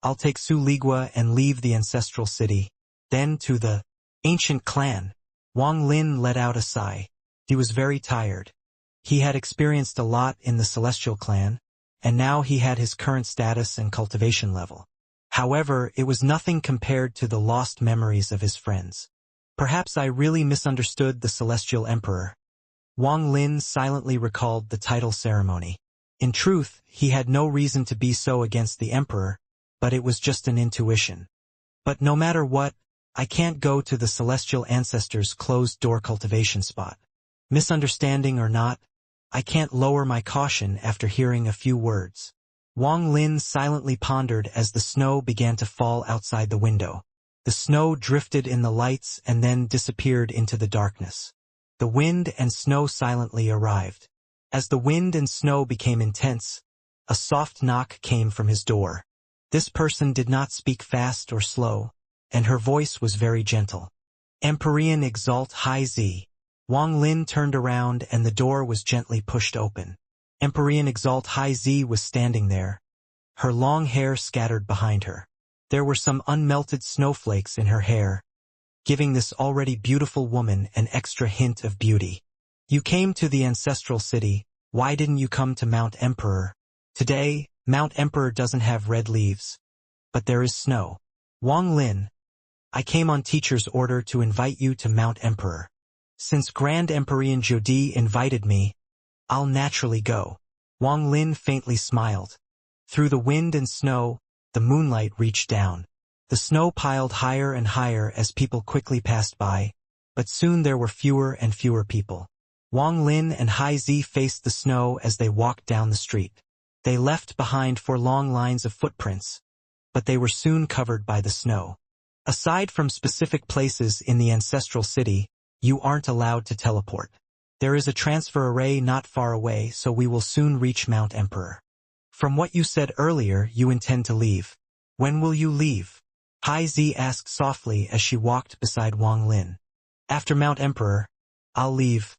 A: I'll take Su Ligua and leave the ancestral city. Then to the ancient clan. Wang Lin let out a sigh. He was very tired. He had experienced a lot in the Celestial Clan, and now he had his current status and cultivation level. However, it was nothing compared to the lost memories of his friends. Perhaps I really misunderstood the Celestial Emperor. Wang Lin silently recalled the title ceremony. In truth, he had no reason to be so against the Emperor, but it was just an intuition. But no matter what, I can't go to the Celestial Ancestors' closed-door cultivation spot. Misunderstanding or not, I can't lower my caution after hearing a few words. Wang Lin silently pondered as the snow began to fall outside the window. The snow drifted in the lights and then disappeared into the darkness. The wind and snow silently arrived. As the wind and snow became intense, a soft knock came from his door. This person did not speak fast or slow, and her voice was very gentle. Empyrean Exalt High Z. Wang Lin turned around and the door was gently pushed open. Empyrean Exalt High Z was standing there, her long hair scattered behind her. There were some unmelted snowflakes in her hair, giving this already beautiful woman an extra hint of beauty. You came to the ancestral city, why didn't you come to Mount Emperor? Today, Mount Emperor doesn't have red leaves, but there is snow. Wang Lin, I came on teacher's order to invite you to Mount Emperor. Since Grand Empyrean Jodi invited me, I'll naturally go. Wang Lin faintly smiled. Through the wind and snow, the moonlight reached down. The snow piled higher and higher as people quickly passed by, but soon there were fewer and fewer people. Wang Lin and Hai Zi faced the snow as they walked down the street. They left behind 4 long lines of footprints, but they were soon covered by the snow. Aside from specific places in the ancestral city, you aren't allowed to teleport. There is a transfer array not far away, so we will soon reach Mount Emperor. From what you said earlier, you intend to leave. When will you leave? Hai Zi asked softly as she walked beside Wang Lin. After Mount Emperor, I'll leave.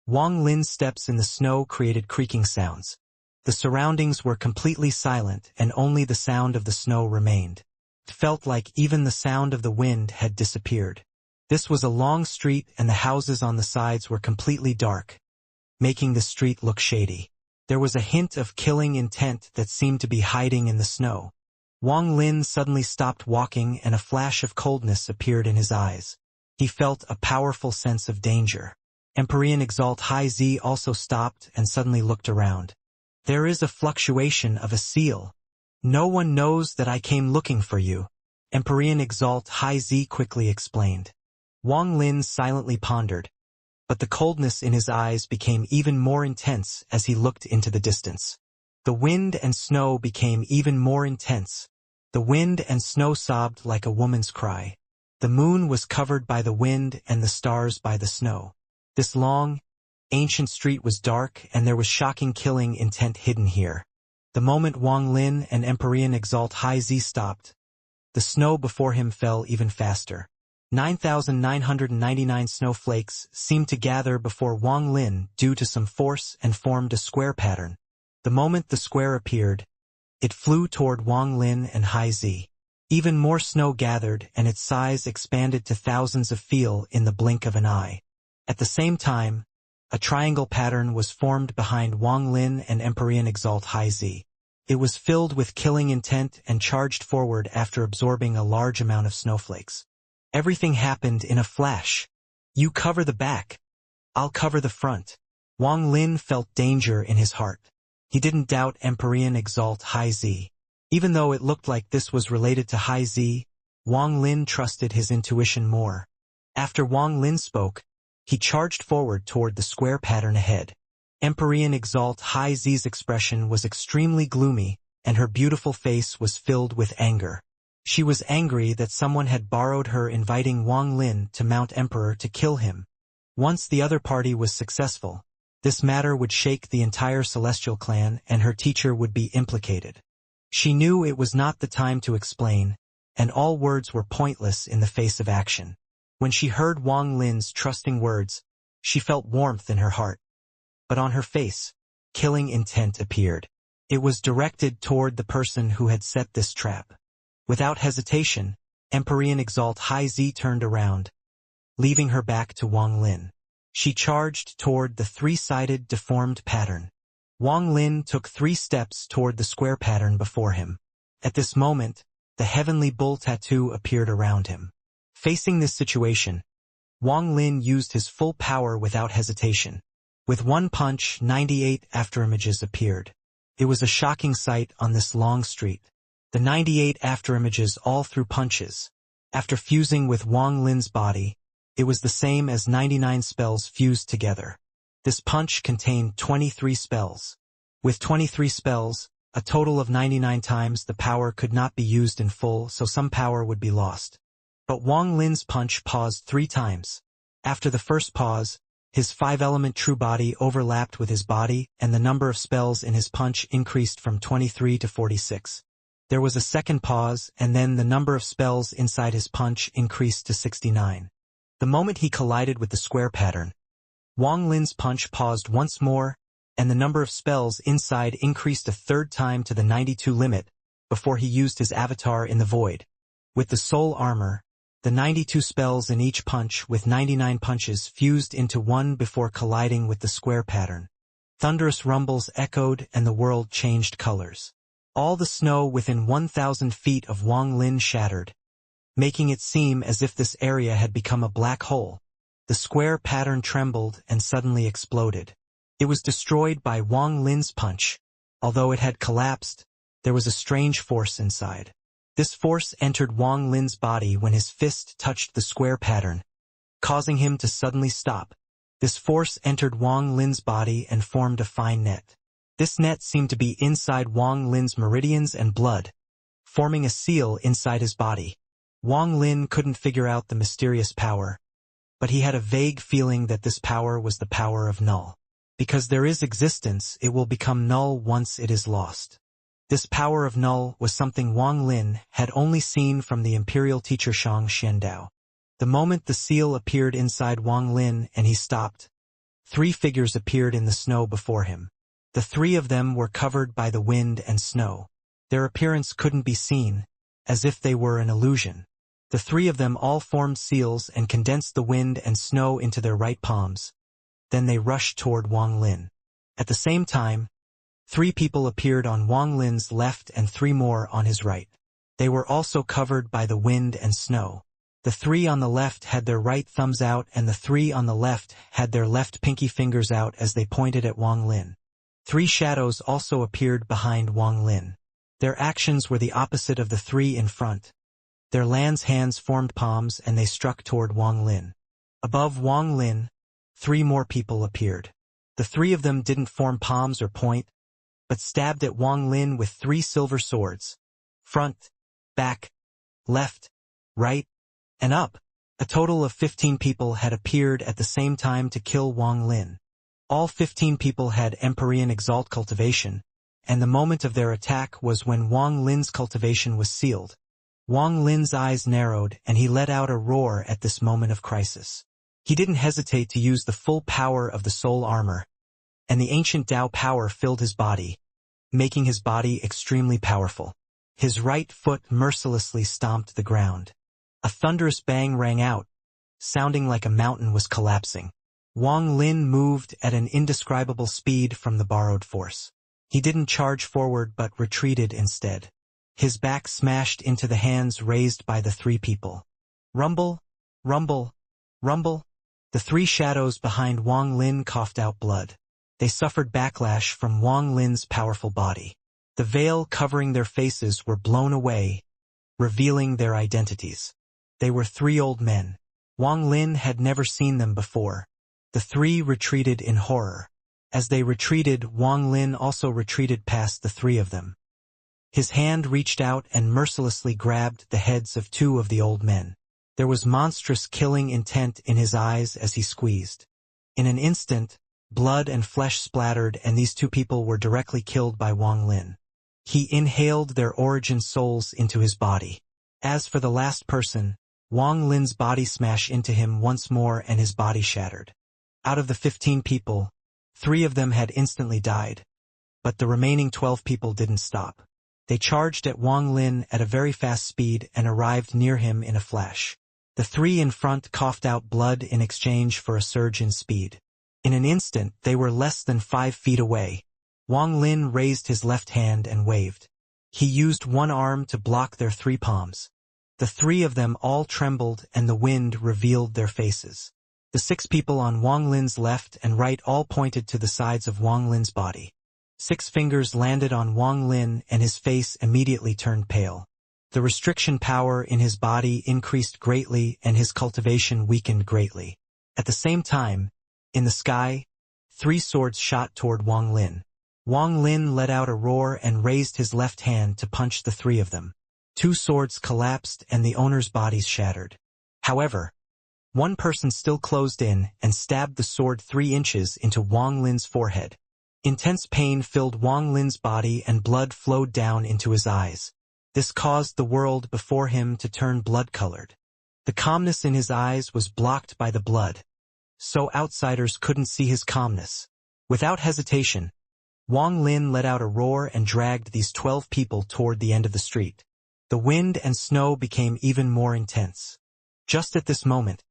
A: Wang Lin's steps in the snow created creaking sounds. The surroundings were completely silent and only the sound of the snow remained. It felt like even the sound of the wind had disappeared. This was a long street and the houses on the sides were completely dark, making the street look shady. There was a hint of killing intent that seemed to be hiding in the snow. Wang Lin suddenly stopped walking and a flash of coldness appeared in his eyes. He felt a powerful sense of danger. Empyrean Exalt Hai Zi also stopped and suddenly looked around. There is a fluctuation of a seal. No one knows that I came looking for you, Empyrean Exalt Hai Zi quickly explained. Wang Lin silently pondered, but the coldness in his eyes became even more intense as he looked into the distance. The wind and snow became even more intense. The wind and snow sobbed like a woman's cry. The moon was covered by the wind and the stars by the snow. This long, ancient street was dark and there was shocking killing intent hidden here. The moment Wang Lin and Empyrean Exalt Hai Zi stopped, the snow before him fell even faster. 9,999 snowflakes seemed to gather before Wang Lin due to some force and formed a square pattern. The moment the square appeared, it flew toward Wang Lin and Hai Zi. Even more snow gathered and its size expanded to thousands of feet in the blink of an eye. At the same time, a triangle pattern was formed behind Wang Lin and Empyrean Exalt Hai Zi. It was filled with killing intent and charged forward after absorbing a large amount of snowflakes. Everything happened in a flash. You cover the back. I'll cover the front. Wang Lin felt danger in his heart. He didn't doubt Empyrean Exalt Hai Zi. Even though it looked like this was related to Hai Zi, Wang Lin trusted his intuition more. After Wang Lin spoke, he charged forward toward the square pattern ahead. Empyrean Exalt Hai Zi's expression was extremely gloomy, and her beautiful face was filled with anger. She was angry that someone had borrowed her, inviting Wang Lin to Mount Emperor to kill him. Once the other party was successful, this matter would shake the entire Celestial clan and her teacher would be implicated. She knew it was not the time to explain, and all words were pointless in the face of action. When she heard Wang Lin's trusting words, she felt warmth in her heart. But on her face, killing intent appeared. It was directed toward the person who had set this trap. Without hesitation, Empyrean Exalt Hai Zi turned around, leaving her back to Wang Lin. She charged toward the 3-sided deformed pattern. Wang Lin took 3 steps toward the square pattern before him. At this moment, the heavenly bull tattoo appeared around him. Facing this situation, Wang Lin used his full power without hesitation. With one punch, 98 afterimages appeared. It was a shocking sight on this long street. The 98 afterimages all threw punches. After fusing with Wang Lin's body, it was the same as 99 spells fused together. This punch contained 23 spells. With 23 spells, a total of 99 times the power could not be used in full, so some power would be lost. But Wang Lin's punch paused 3 times. After the first pause, his 5-element true body overlapped with his body, and the number of spells in his punch increased from 23 to 46. There was a second pause, and then the number of spells inside his punch increased to 69. The moment he collided with the square pattern, Wang Lin's punch paused once more, and the number of spells inside increased a 3rd time to the 92 limit, before he used his avatar in the void. With the soul armor, the 92 spells in each punch with 99 punches fused into one before colliding with the square pattern. Thunderous rumbles echoed and the world changed colors. All the snow within 1,000 feet of Wang Lin shattered, making it seem as if this area had become a black hole. The square pattern trembled and suddenly exploded. It was destroyed by Wang Lin's punch. Although it had collapsed, there was a strange force inside. This force entered Wang Lin's body when his fist touched the square pattern, causing him to suddenly stop. This force entered Wang Lin's body and formed a fine net. This net seemed to be inside Wang Lin's meridians and blood, forming a seal inside his body. Wang Lin couldn't figure out the mysterious power, but he had a vague feeling that this power was the power of null. Because there is existence, it will become null once it is lost. This power of null was something Wang Lin had only seen from the imperial teacher Xianxia. The moment the seal appeared inside Wang Lin and he stopped, 3 figures appeared in the snow before him. The 3 of them were covered by the wind and snow. Their appearance couldn't be seen, as if they were an illusion. The 3 of them all formed seals and condensed the wind and snow into their right palms. Then they rushed toward Wang Lin. At the same time, 3 people appeared on Wang Lin's left and 3 more on his right. They were also covered by the wind and snow. The 3 on the left had their right thumbs out and the 3 on the left had their left pinky fingers out as they pointed at Wang Lin. 3 shadows also appeared behind Wang Lin. Their actions were the opposite of the 3 in front. Their lance hands formed palms and they struck toward Wang Lin. Above Wang Lin, 3 more people appeared. The 3 of them didn't form palms or point, but stabbed at Wang Lin with 3 silver swords. Front, back, left, right, and up. A total of 15 people had appeared at the same time to kill Wang Lin. All 15 people had Empyrean Exalt Cultivation, and the moment of their attack was when Wang Lin's cultivation was sealed. Wang Lin's eyes narrowed and he let out a roar at this moment of crisis. He didn't hesitate to use the full power of the soul armor, and the ancient Tao power filled his body, making his body extremely powerful. His right foot mercilessly stomped the ground. A thunderous bang rang out, sounding like a mountain was collapsing. Wang Lin moved at an indescribable speed from the borrowed force. He didn't charge forward but retreated instead. His back smashed into the hands raised by the 3 people. Rumble, rumble, rumble. The 3 shadows behind Wang Lin coughed out blood. They suffered backlash from Wang Lin's powerful body. The veil covering their faces were blown away, revealing their identities. They were 3 old men. Wang Lin had never seen them before. The 3 retreated in horror. As they retreated, Wang Lin also retreated past the 3 of them. His hand reached out and mercilessly grabbed the heads of 2 of the old men. There was monstrous killing intent in his eyes as he squeezed. In an instant, blood and flesh splattered and these 2 people were directly killed by Wang Lin. He inhaled their origin souls into his body. As for the last person, Wang Lin's body smashed into him once more and his body shattered. Out of the 15 people, 3 of them had instantly died, but the remaining 12 people didn't stop. They charged at Wang Lin at a very fast speed and arrived near him in a flash. The 3 in front coughed out blood in exchange for a surge in speed. In an instant, they were less than 5 feet away. Wang Lin raised his left hand and waved. He used one arm to block their 3 palms. The 3 of them all trembled and the wind revealed their faces. The 6 people on Wang Lin's left and right all pointed to the sides of Wang Lin's body. 6 fingers landed on Wang Lin and his face immediately turned pale. The restriction power in his body increased greatly and his cultivation weakened greatly. At the same time, in the sky, 3 swords shot toward Wang Lin. Wang Lin let out a roar and raised his left hand to punch the 3 of them. 2 swords collapsed and the owner's bodies shattered. However, one person still closed in and stabbed the sword 3 inches into Wang Lin's forehead. Intense pain filled Wang Lin's body and blood flowed down into his eyes. This caused the world before him to turn blood-colored. The calmness in his eyes was blocked by the blood, so outsiders couldn't see his calmness. Without hesitation, Wang Lin let out a roar and dragged these 12 people toward the end of the street. The wind and snow became even more intense. Just at this moment,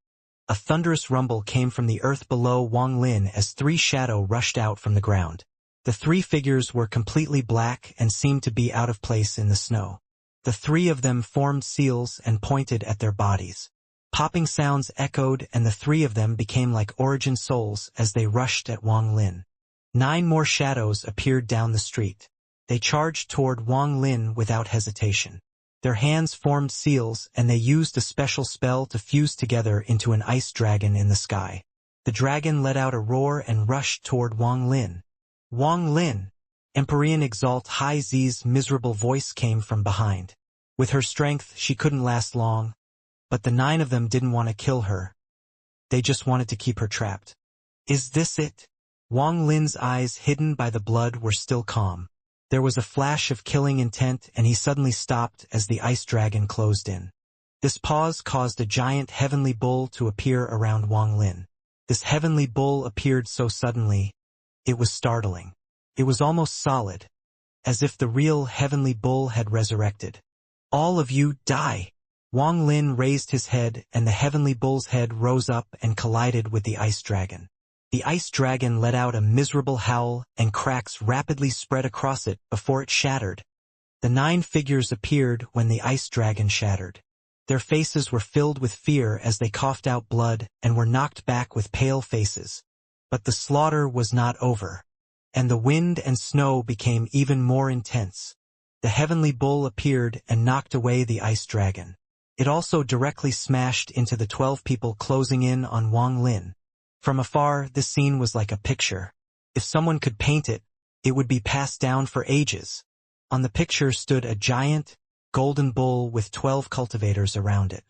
A: a thunderous rumble came from the earth below Wang Lin as 3 shadows rushed out from the ground. The 3 figures were completely black and seemed to be out of place in the snow. The 3 of them formed seals and pointed at their bodies. Popping sounds echoed and the 3 of them became like origin souls as they rushed at Wang Lin. 9 more shadows appeared down the street. They charged toward Wang Lin without hesitation. Their hands formed seals and they used a special spell to fuse together into an ice dragon in the sky. The dragon let out a roar and rushed toward Wang Lin. Wang Lin! Empyrean Exalt High Z's miserable voice came from behind. With her strength, she couldn't last long, but the 9 of them didn't want to kill her. They just wanted to keep her trapped. Is this it? Wang Lin's eyes, hidden by the blood, were still calm. There was a flash of killing intent, and he suddenly stopped as the ice dragon closed in. This pause caused a giant heavenly bull to appear around Wang Lin. This heavenly bull appeared so suddenly, it was startling. It was almost solid, as if the real heavenly bull had resurrected. All of you, die! Wang Lin raised his head, and the heavenly bull's head rose up and collided with the ice dragon. The ice dragon let out a miserable howl, and cracks rapidly spread across it before it shattered. The 9 figures appeared when the ice dragon shattered. Their faces were filled with fear as they coughed out blood and were knocked back with pale faces. But the slaughter was not over, and the wind and snow became even more intense. The heavenly bull appeared and knocked away the ice dragon. It also directly smashed into the 12 people closing in on Wang Lin. From afar, this scene was like a picture. If someone could paint it, it would be passed down for ages. On the picture stood a giant, golden bull with 12 cultivators around it.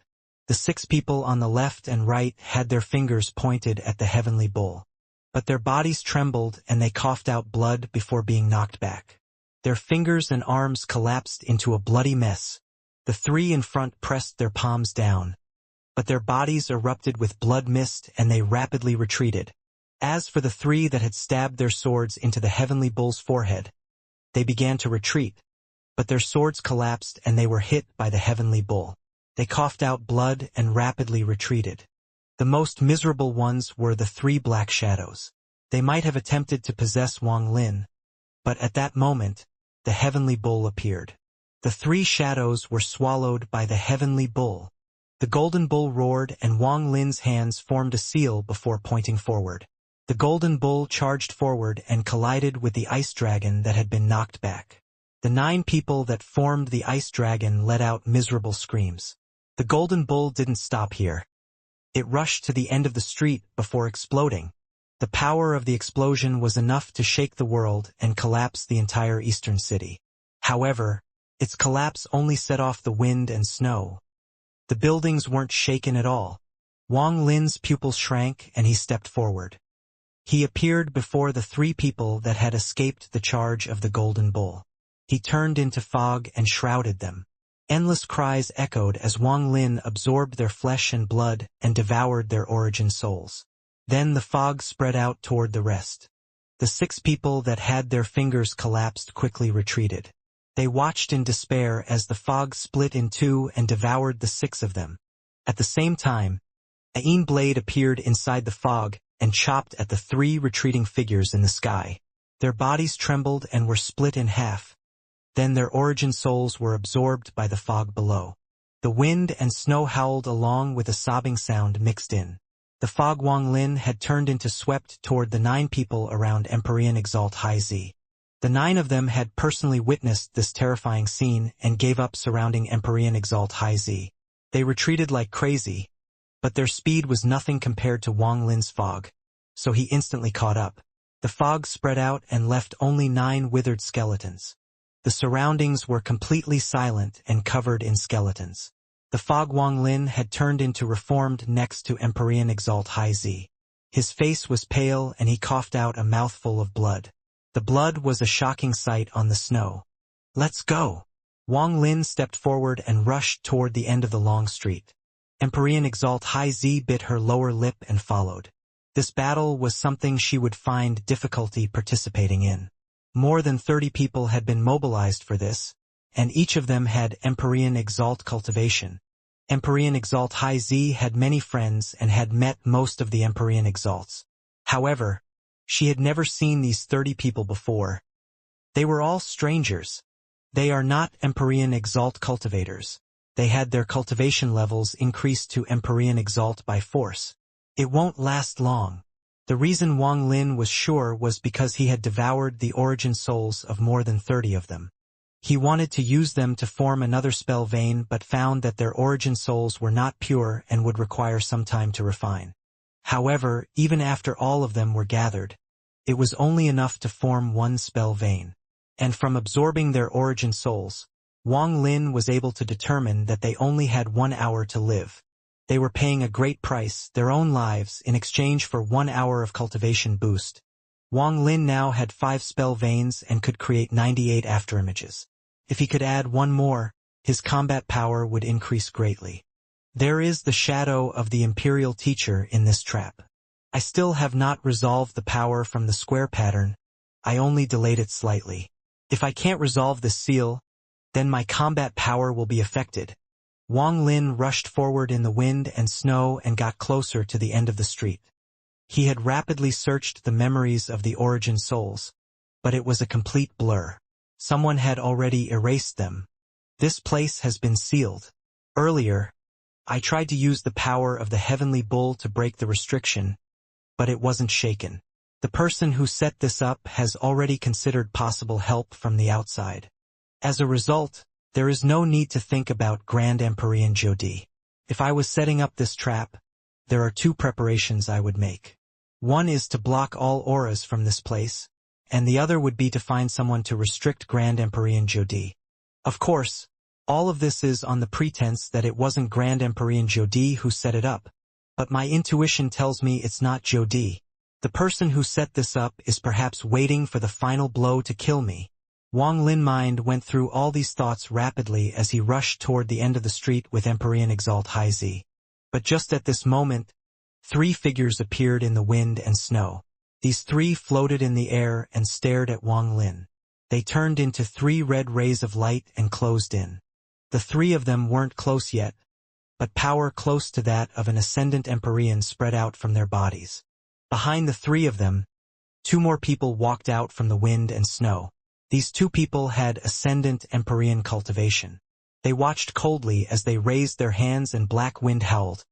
A: The 6 people on the left and right had their fingers pointed at the heavenly bull. But their bodies trembled and they coughed out blood before being knocked back. Their fingers and arms collapsed into a bloody mess. The 3 in front pressed their palms down, but their bodies erupted with blood mist and they rapidly retreated. As for the 3 that had stabbed their swords into the heavenly bull's forehead, they began to retreat, but their swords collapsed and they were hit by the heavenly bull. They coughed out blood and rapidly retreated. The most miserable ones were the 3 black shadows. They might have attempted to possess Wang Lin, but at that moment, the heavenly bull appeared. The 3 shadows were swallowed by the heavenly bull. The golden bull roared and Wang Lin's hands formed a seal before pointing forward. The golden bull charged forward and collided with the ice dragon that had been knocked back. The 9 people that formed the ice dragon let out miserable screams. The golden bull didn't stop here. It rushed to the end of the street before exploding. The power of the explosion was enough to shake the world and collapse the entire eastern city. However, its collapse only set off the wind and snow. The buildings weren't shaken at all. Wang Lin's pupils shrank and he stepped forward. He appeared before the 3 people that had escaped the charge of the golden bull. He turned into fog and shrouded them. Endless cries echoed as Wang Lin absorbed their flesh and blood and devoured their origin souls. Then the fog spread out toward the rest. The 6 people that had their fingers collapsed quickly retreated. They watched in despair as the fog split in 2 and devoured the 6 of them. At the same time, a Ain blade appeared inside the fog and chopped at the 3 retreating figures in the sky. Their bodies trembled and were split in half. Then their origin souls were absorbed by the fog below. The wind and snow howled along with a sobbing sound mixed in. The fog Wang Lin had turned into swept toward the 9 people around Empyrean Exalt High Z. The 9 of them had personally witnessed this terrifying scene and gave up surrounding Empyrean Exalt High Z. They retreated like crazy, but their speed was nothing compared to Wang Lin's fog, so he instantly caught up. The fog spread out and left only 9 withered skeletons. The surroundings were completely silent and covered in skeletons. The fog Wang Lin had turned into reformed next to Empyrean Exalt High Z. His face was pale and he coughed out a mouthful of blood. The blood was a shocking sight on the snow. Let's go! Wang Lin stepped forward and rushed toward the end of the long street. Empyrean Exalt High Z bit her lower lip and followed. This battle was something she would find difficulty participating in. More than 30 people had been mobilized for this, and each of them had Empyrean Exalt Cultivation. Empyrean Exalt High Z had many friends and had met most of the Empyrean Exalts. However, she had never seen these 30 people before. They were all strangers. They are not Empyrean Exalt cultivators. They had their cultivation levels increased to Empyrean Exalt by force. It won't last long. The reason Wang Lin was sure was because he had devoured the origin souls of more than 30 of them. He wanted to use them to form another spell vein but found that their origin souls were not pure and would require some time to refine. However, even after all of them were gathered, it was only enough to form one spell vein. And from absorbing their origin souls, Wang Lin was able to determine that they only had 1 hour to live. They were paying a great price, their own lives, in exchange for 1 hour of cultivation boost. Wang Lin now had 5 spell veins and could create 98 afterimages. If he could add one more, his combat power would increase greatly. There is the shadow of the Imperial Teacher in this trap. I still have not resolved the power from the square pattern, I only delayed it slightly. If I can't resolve this seal, then my combat power will be affected. Wang Lin rushed forward in the wind and snow and got closer to the end of the street. He had rapidly searched the memories of the origin souls, but it was a complete blur. Someone had already erased them. This place has been sealed. Earlier, I tried to use the power of the heavenly bull to break the restriction, but it wasn't shaken. The person who set this up has already considered possible help from the outside. As a result, there is no need to think about Grand Empyrean Jodi. If I was setting up this trap, there are 2 preparations I would make. One is to block all auras from this place, and the other would be to find someone to restrict Grand Empyrean Jodi. Of course, all of this is on the pretense that it wasn't Grand Empyrean Jodi who set it up, but my intuition tells me it's not Jodi. The person who set this up is perhaps waiting for the final blow to kill me. Wang Lin's mind went through all these thoughts rapidly as he rushed toward the end of the street with Empyrean Exalt High Z. But just at this moment, 3 figures appeared in the wind and snow. These 3 floated in the air and stared at Wang Lin. They turned into 3 red rays of light and closed in. The 3 of them weren't close yet, but power close to that of an ascendant Empyrean spread out from their bodies. Behind the 3 of them, 2 more people walked out from the wind and snow. These 2 people had ascendant Empyrean cultivation. They watched coldly as they raised their hands and black wind howled,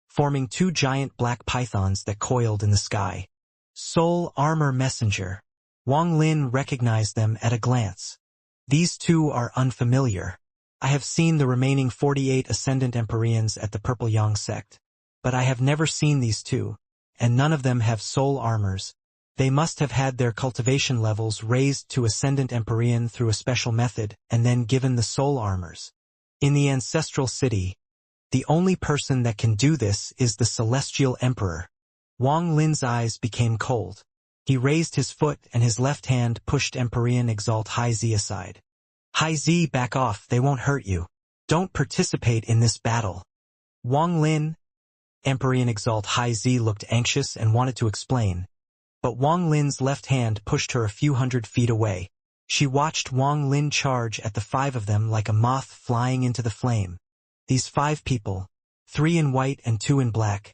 A: forming 2 giant black pythons that coiled in the sky. Soul Armor Messenger. Wang Lin recognized them at a glance. These 2 are unfamiliar. I have seen the remaining 48 Ascendant Empyreans at the Purple Yang sect, but I have never seen these 2, and none of them have soul armors. They must have had their cultivation levels raised to Ascendant Empyrean through a special method and then given the soul armors. In the Ancestral City, the only person that can do this is the Celestial Emperor. Wang Lin's eyes became cold. He raised his foot and his left hand pushed Empyrean Exalt High Z aside. High Z, back off, they won't hurt you. Don't participate in this battle. Wang Lin. Empyrean Exalt High Z looked anxious and wanted to explain, but Wang Lin's left hand pushed her a few hundred feet away. She watched Wang Lin charge at the 5 of them like a moth flying into the flame. These 5 people, 3 in white and 2 in black,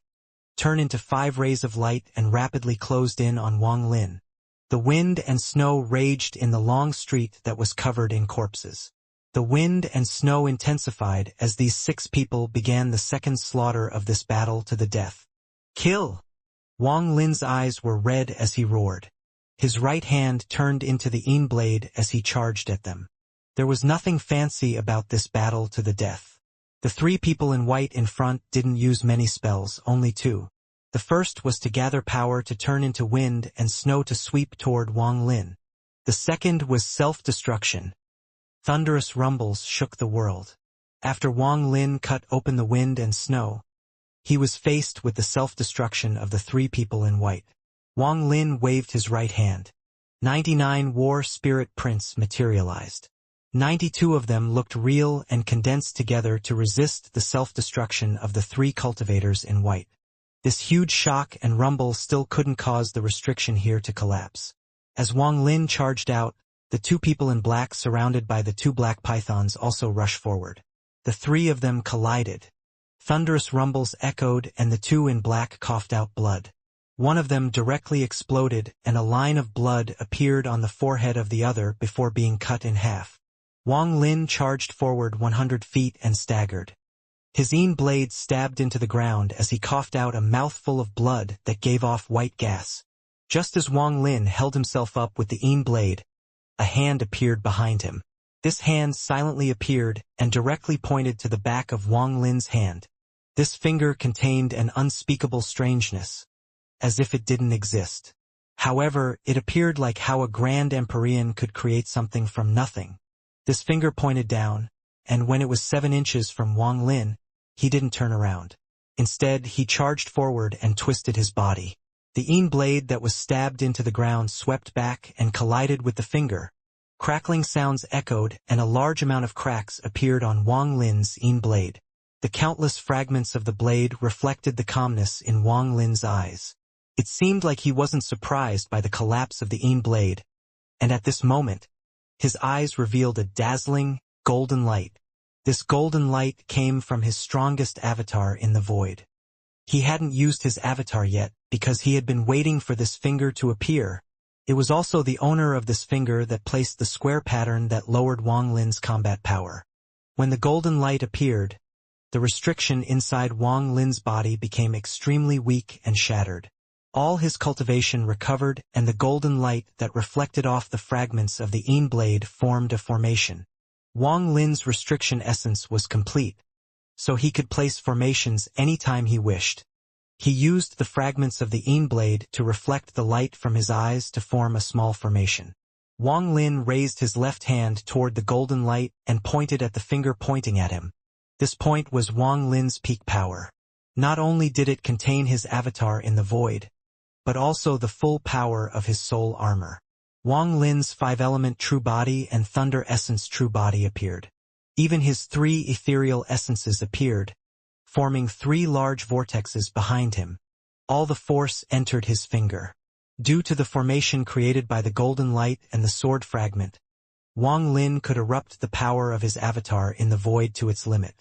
A: turned into 5 rays of light and rapidly closed in on Wang Lin. The wind and snow raged in the long street that was covered in corpses. The wind and snow intensified as these 6 people began the second slaughter of this battle to the death. Kill! Wang Lin's eyes were red as he roared. His right hand turned into the Yin blade as he charged at them. There was nothing fancy about this battle to the death. The 3 people in white in front didn't use many spells, only 2. The first was to gather power to turn into wind and snow to sweep toward Wang Lin. The second was self-destruction. Thunderous rumbles shook the world. After Wang Lin cut open the wind and snow, he was faced with the self-destruction of the 3 people in white. Wang Lin waved his right hand. 99 War Spirit Prints materialized. 92 of them looked real and condensed together to resist the self-destruction of the 3 cultivators in white. This huge shock and rumble still couldn't cause the restriction here to collapse. As Wang Lin charged out, the 2 people in black surrounded by the 2 black pythons also rushed forward. The 3 of them collided. Thunderous rumbles echoed and the 2 in black coughed out blood. One of them directly exploded and a line of blood appeared on the forehead of the other before being cut in half. Wang Lin charged forward 100 feet and staggered. His Yin blade stabbed into the ground as he coughed out a mouthful of blood that gave off white gas. Just as Wang Lin held himself up with the Yin blade, a hand appeared behind him. This hand silently appeared and directly pointed to the back of Wang Lin's hand. This finger contained an unspeakable strangeness, as if it didn't exist. However, it appeared like how a grand Empyrean could create something from nothing. This finger pointed down, and when it was 7 inches from Wang Lin, he didn't turn around. Instead, he charged forward and twisted his body. The Yin blade that was stabbed into the ground swept back and collided with the finger. Crackling sounds echoed, and a large amount of cracks appeared on Wang Lin's Yin blade. The countless fragments of the blade reflected the calmness in Wang Lin's eyes. It seemed like he wasn't surprised by the collapse of the Yin blade, and at this moment, his eyes revealed a dazzling, golden light. This golden light came from his strongest avatar in the void. He hadn't used his avatar yet, because he had been waiting for this finger to appear. It was also the owner of this finger that placed the square pattern that lowered Wang Lin's combat power. When the golden light appeared, the restriction inside Wang Lin's body became extremely weak and shattered. All his cultivation recovered, and the golden light that reflected off the fragments of the Yin blade formed a formation. Wang Lin's restriction essence was complete, so he could place formations anytime he wished. He used the fragments of the Yin blade to reflect the light from his eyes to form a small formation. Wang Lin raised his left hand toward the golden light and pointed at the finger pointing at him. This point was Wang Lin's peak power. Not only did it contain his avatar in the void, but also the full power of his soul armor. Wang Lin's 5-element true body and thunder essence true body appeared. Even his 3 ethereal essences appeared, forming 3 large vortexes behind him. All the force entered his finger. Due to the formation created by the golden light and the sword fragment, Wang Lin could erupt the power of his avatar in the void to its limit.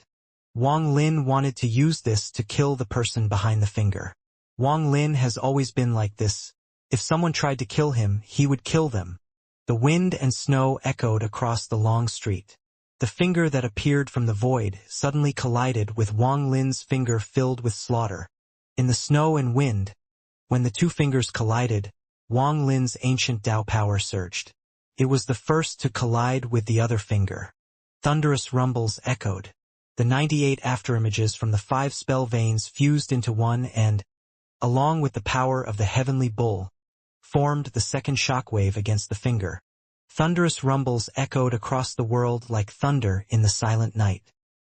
A: Wang Lin wanted to use this to kill the person behind the finger. Wang Lin has always been like this. If someone tried to kill him, he would kill them. The wind and snow echoed across the long street. The finger that appeared from the void suddenly collided with Wang Lin's finger filled with slaughter. In the snow and wind, when the 2 fingers collided, Wang Lin's ancient Tao power surged. It was the first to collide with the other finger. Thunderous rumbles echoed. The 98 afterimages from the 5 spell veins fused into one and, along with the power of the heavenly bull, formed the second shockwave against the finger. Thunderous rumbles echoed across the world like thunder in the silent night.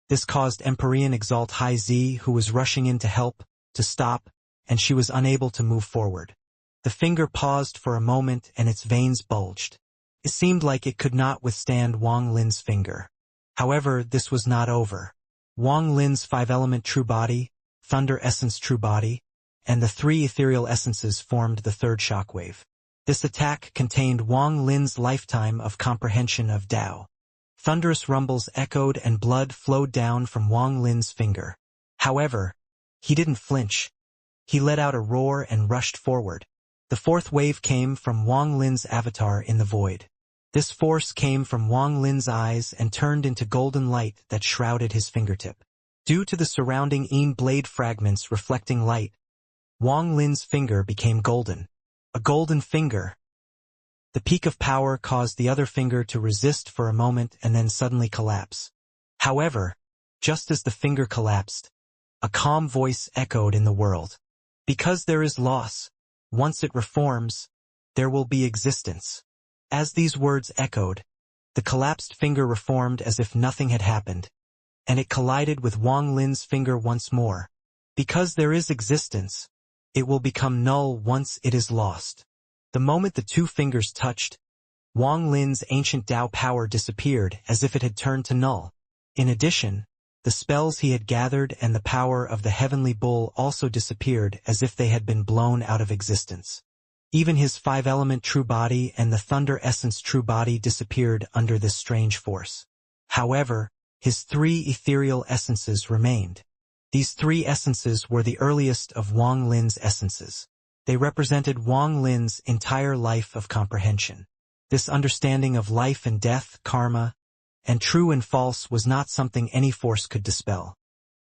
A: This caused Empyrean Exalt High Z, who was rushing in to help, to stop, and she was unable to move forward. The finger paused for a moment and its veins bulged. It seemed like it could not withstand Wang Lin's finger. However, this was not over. Wang Lin's 5-element true body, thunder essence true body, and the 3 ethereal essences formed the third shockwave. This attack contained Wang Lin's lifetime of comprehension of Tao. Thunderous rumbles echoed and blood flowed down from Wang Lin's finger. However, he didn't flinch. He let out a roar and rushed forward. The 4th wave came from Wang Lin's avatar in the void. This force came from Wang Lin's eyes and turned into golden light that shrouded his fingertip. Due to the surrounding Yin blade fragments reflecting light, Wang Lin's finger became golden. A golden finger. The peak of power caused the other finger to resist for a moment and then suddenly collapse. However, just as the finger collapsed, a calm voice echoed in the world. Because there is loss, once it reforms, there will be existence. As these words echoed, the collapsed finger reformed as if nothing had happened, and it collided with Wang Lin's finger once more. Because there is existence, it will become null once it is lost. The moment the 2 fingers touched, Wang Lin's ancient Tao power disappeared as if it had turned to null. In addition, the spells he had gathered and the power of the heavenly bull also disappeared as if they had been blown out of existence. Even his 5-element true body and the thunder essence true body disappeared under this strange force. However, his 3 ethereal essences remained. These 3 essences were the earliest of Wang Lin's essences. They represented Wang Lin's entire life of comprehension. This understanding of life and death, karma, and true and false was not something any force could dispel.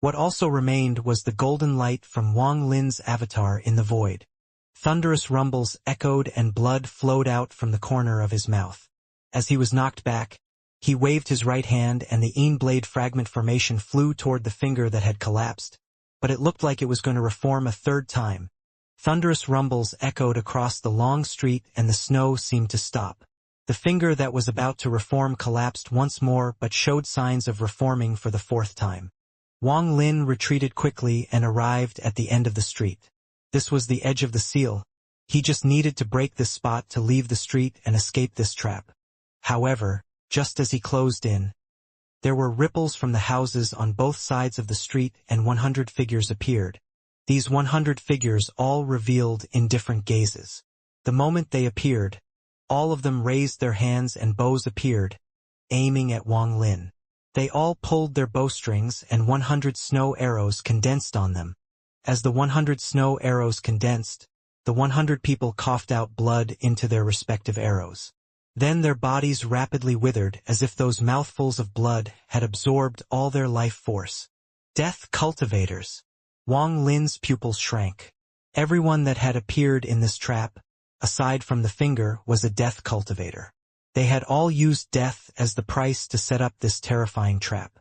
A: What also remained was the golden light from Wang Lin's avatar in the void. Thunderous rumbles echoed and blood flowed out from the corner of his mouth. As he was knocked back, he waved his right hand and the Yin blade fragment formation flew toward the finger that had collapsed. but it looked like it was going to reform a third time. Thunderous rumbles echoed across the long street and the snow seemed to stop. The finger that was about to reform collapsed once more but showed signs of reforming for the fourth time. Wang Lin retreated quickly and arrived at the end of the street. This was the edge of the seal. He just needed to break this spot to leave the street and escape this trap. However, just as he closed in, there were ripples from the houses on both sides of the street and 100 figures appeared. These 100 figures all revealed in different gazes. The moment they appeared, all of them raised their hands and bows appeared, aiming at Wang Lin. They all pulled their bowstrings and 100 snow arrows condensed on them. As the 100 snow arrows condensed, the 100 people coughed out blood into their respective arrows. Then their bodies rapidly withered as if those mouthfuls of blood had absorbed all their life force. Death cultivators. Wang Lin's pupils shrank. Everyone that had appeared in this trap, aside from the finger, was a death cultivator. They had all used death as the price to set up this terrifying trap.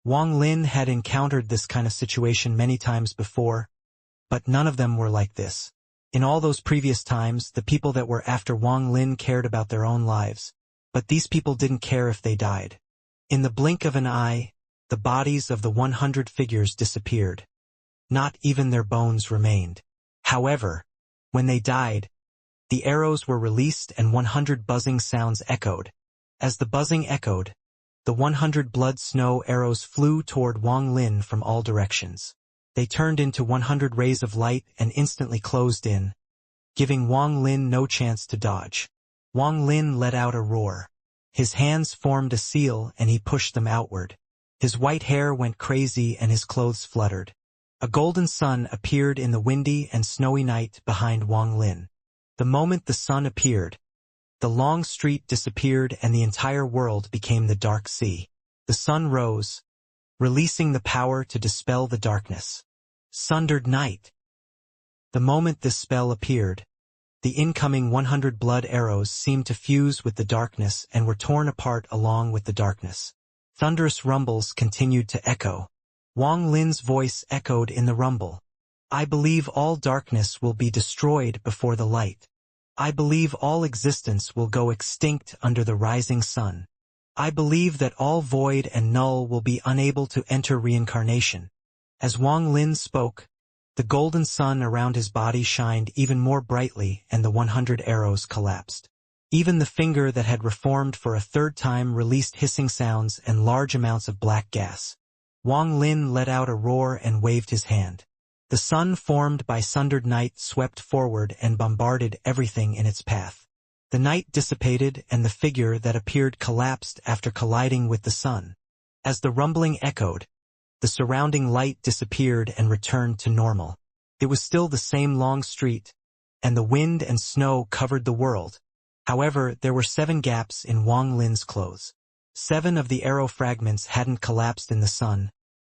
A: Wang Lin had encountered this kind of situation many times before, but none of them were like this. In all those previous times, the people that were after Wang Lin cared about their own lives, but these people didn't care if they died. In the blink of an eye, the bodies of the 100 figures disappeared. Not even their bones remained. However, when they died, the arrows were released and 100 buzzing sounds echoed. As the buzzing echoed, the 100 blood snow arrows flew toward Wang Lin from all directions. They turned into 100 rays of light and instantly closed in, giving Wang Lin no chance to dodge. Wang Lin let out a roar. His hands formed a seal and he pushed them outward. His white hair went crazy and his clothes fluttered. A golden sun appeared in the windy and snowy night behind Wang Lin. The moment the sun appeared, the long street disappeared and the entire world became the dark sea. The sun rose, releasing the power to dispel the darkness. Sundered night. The moment this spell appeared, the incoming 100 blood arrows seemed to fuse with the darkness and were torn apart along with the darkness. Thunderous rumbles continued to echo. Wang Lin's voice echoed in the rumble. I believe all darkness will be destroyed before the light. I believe all existence will go extinct under the rising sun. I believe that all void and null will be unable to enter reincarnation. As Wang Lin spoke, the golden sun around his body shined even more brightly and the 100 arrows collapsed. Even the finger that had reformed for a third time released hissing sounds and large amounts of black gas. Wang Lin let out a roar and waved his hand. The sun formed by sundered night swept forward and bombarded everything in its path. The night dissipated and the figure that appeared collapsed after colliding with the sun. As the rumbling echoed, the surrounding light disappeared and returned to normal. It was still the same long street, and the wind and snow covered the world. However, there were 7 gaps in Wang Lin's clothes. 7 of the arrow fragments hadn't collapsed in the sun,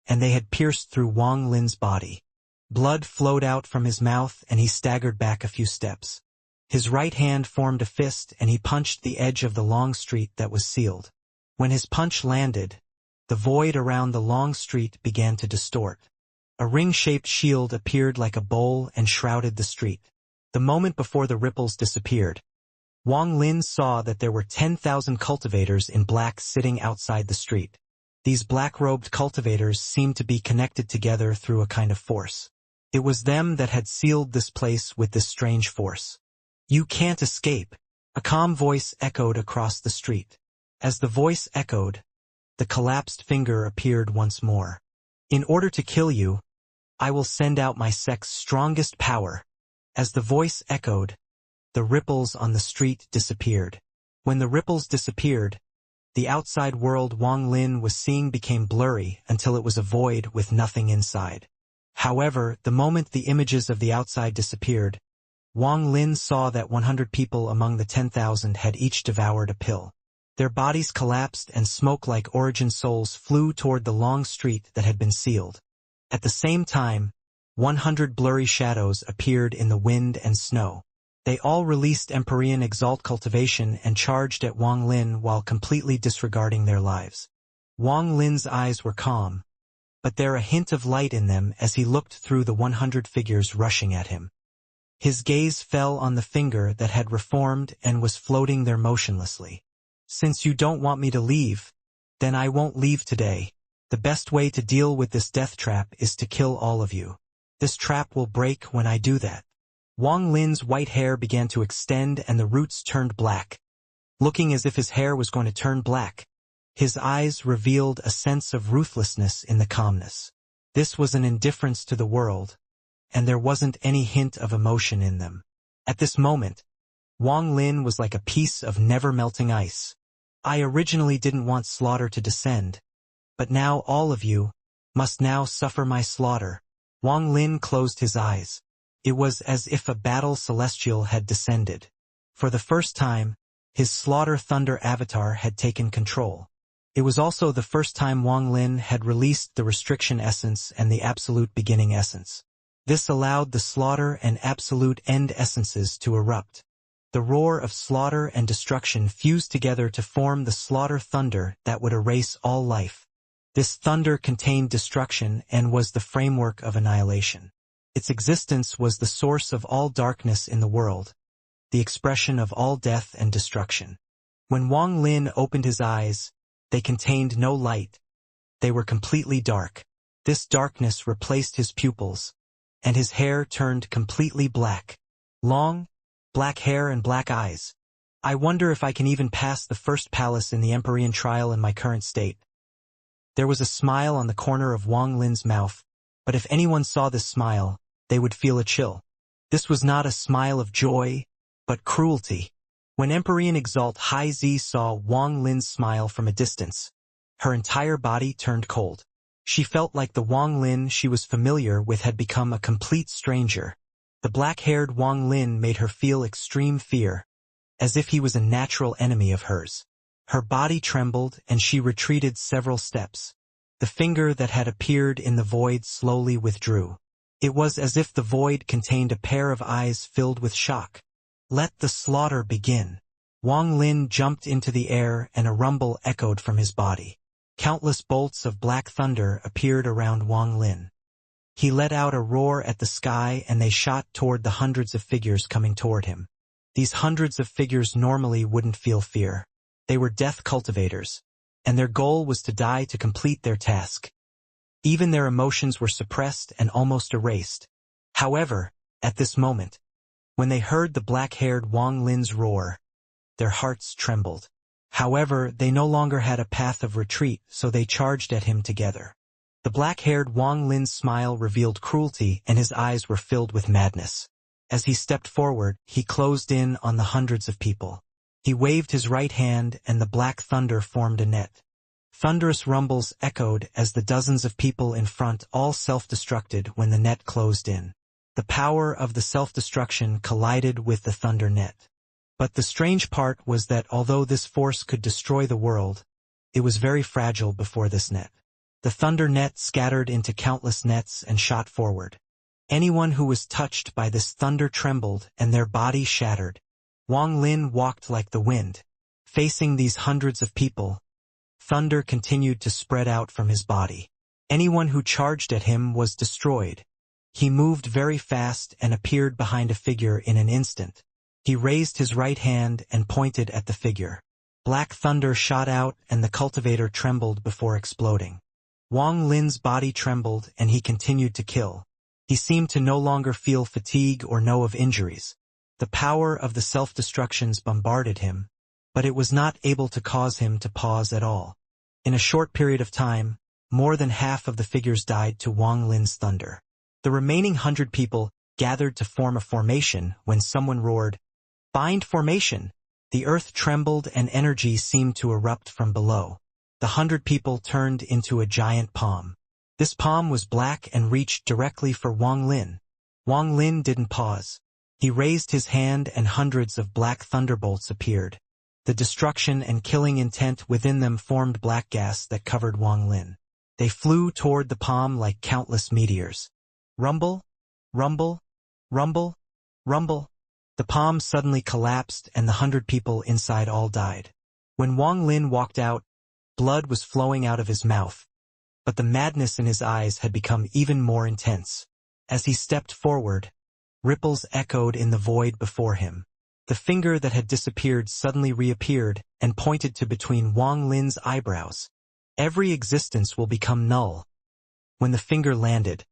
A: and they had pierced through Wang Lin's body. Blood flowed out from his mouth and he staggered back a few steps. His right hand formed a fist and he punched the edge of the long street that was sealed. When his punch landed, the void around the long street began to distort. A ring-shaped shield appeared like a bowl and shrouded the street. The moment before the ripples disappeared, Wang Lin saw that there were 10,000 cultivators in black sitting outside the street. These black-robed cultivators seemed to be connected together through a kind of force. It was them that had sealed this place with this strange force. You can't escape. A calm voice echoed across the street. As the voice echoed, the collapsed finger appeared once more. In order to kill you, I will send out my sect's strongest power. As the voice echoed, the ripples on the street disappeared. When the ripples disappeared, the outside world Wang Lin was seeing became blurry until it was a void with nothing inside. However, the moment the images of the outside disappeared, Wang Lin saw that 100 people among the 10,000 had each devoured a pill. Their bodies collapsed and smoke-like origin souls flew toward the long street that had been sealed. At the same time, 100 blurry shadows appeared in the wind and snow. They all released Empyrean Exalt Cultivation and charged at Wang Lin while completely disregarding their lives. Wang Lin's eyes were calm, but there a hint of light in them as he looked through the 100 figures rushing at him. His gaze fell on the finger that had reformed and was floating there motionlessly. Since you don't want me to leave, then I won't leave today. The best way to deal with this death trap is to kill all of you. This trap will break when I do that. Wang Lin's white hair began to extend and the roots turned black. Looking as if his hair was going to turn black, his eyes revealed a sense of ruthlessness in the calmness. This was an indifference to the world, and there wasn't any hint of emotion in them. At this moment, Wang Lin was like a piece of never-melting ice. I originally didn't want slaughter to descend, but now all of you must now suffer my slaughter. Wang Lin closed his eyes. It was as if a battle celestial had descended. For the first time, his slaughter thunder avatar had taken control. It was also the first time Wang Lin had released the restriction essence and the absolute beginning essence. This allowed the slaughter and absolute end essences to erupt. The roar of slaughter and destruction fused together to form the slaughter thunder that would erase all life. This thunder contained destruction and was the framework of annihilation. Its existence was the source of all darkness in the world, the expression of all death and destruction. When Wang Lin opened his eyes, they contained no light. They were completely dark. This darkness replaced his pupils, and his hair turned completely black. Long, black hair and black eyes. I wonder if I can even pass the first palace in the Empyrean trial in my current state. There was a smile on the corner of Wang Lin's mouth, but if anyone saw this smile, they would feel a chill. This was not a smile of joy, but cruelty. When Empyrean Exalt Hai Zi saw Wang Lin's smile from a distance, her entire body turned cold. She felt like the Wang Lin she was familiar with had become a complete stranger. The black-haired Wang Lin made her feel extreme fear, as if he was a natural enemy of hers. Her body trembled and she retreated several steps. The finger that had appeared in the void slowly withdrew. It was as if the void contained a pair of eyes filled with shock. Let the slaughter begin. Wang Lin jumped into the air and a rumble echoed from his body. Countless bolts of black thunder appeared around Wang Lin. He let out a roar at the sky and they shot toward the hundreds of figures coming toward him. These hundreds of figures normally wouldn't feel fear. They were death cultivators, and their goal was to die to complete their task. Even their emotions were suppressed and almost erased. However, at this moment, when they heard the black-haired Wang Lin's roar, their hearts trembled. However, they no longer had a path of retreat, so they charged at him together. The black-haired Wang Lin's smile revealed cruelty and his eyes were filled with madness. As he stepped forward, he closed in on the hundreds of people. He waved his right hand and the black thunder formed a net. Thunderous rumbles echoed as the dozens of people in front all self-destructed when the net closed in. The power of the self-destruction collided with the thunder net. But the strange part was that although this force could destroy the world, it was very fragile before this net. The thunder net scattered into countless nets and shot forward. Anyone who was touched by this thunder trembled and their body shattered. Wang Lin walked like the wind. Facing these hundreds of people, thunder continued to spread out from his body. Anyone who charged at him was destroyed. He moved very fast and appeared behind a figure in an instant. He raised his right hand and pointed at the figure. Black thunder shot out and the cultivator trembled before exploding. Wang Lin's body trembled and he continued to kill. He seemed to no longer feel fatigue or know of injuries. The power of the self-destructions bombarded him, but it was not able to cause him to pause at all. In a short period of time, more than half of the figures died to Wang Lin's thunder. The remaining 100 people gathered to form a formation when someone roared, "Bind formation!" The earth trembled and energy seemed to erupt from below. The 100 people turned into a giant palm. This palm was black and reached directly for Wang Lin. Wang Lin didn't pause. He raised his hand and hundreds of black thunderbolts appeared. The destruction and killing intent within them formed black gas that covered Wang Lin. They flew toward the palm like countless meteors. Rumble, rumble, rumble, rumble. The palm suddenly collapsed and the 100 people inside all died. When Wang Lin walked out, blood was flowing out of his mouth. but the madness in his eyes had become even more intense. As he stepped forward, ripples echoed in the void before him. The finger that had disappeared suddenly reappeared and pointed to between Wang Lin's eyebrows. Every existence will become null. When the finger landed,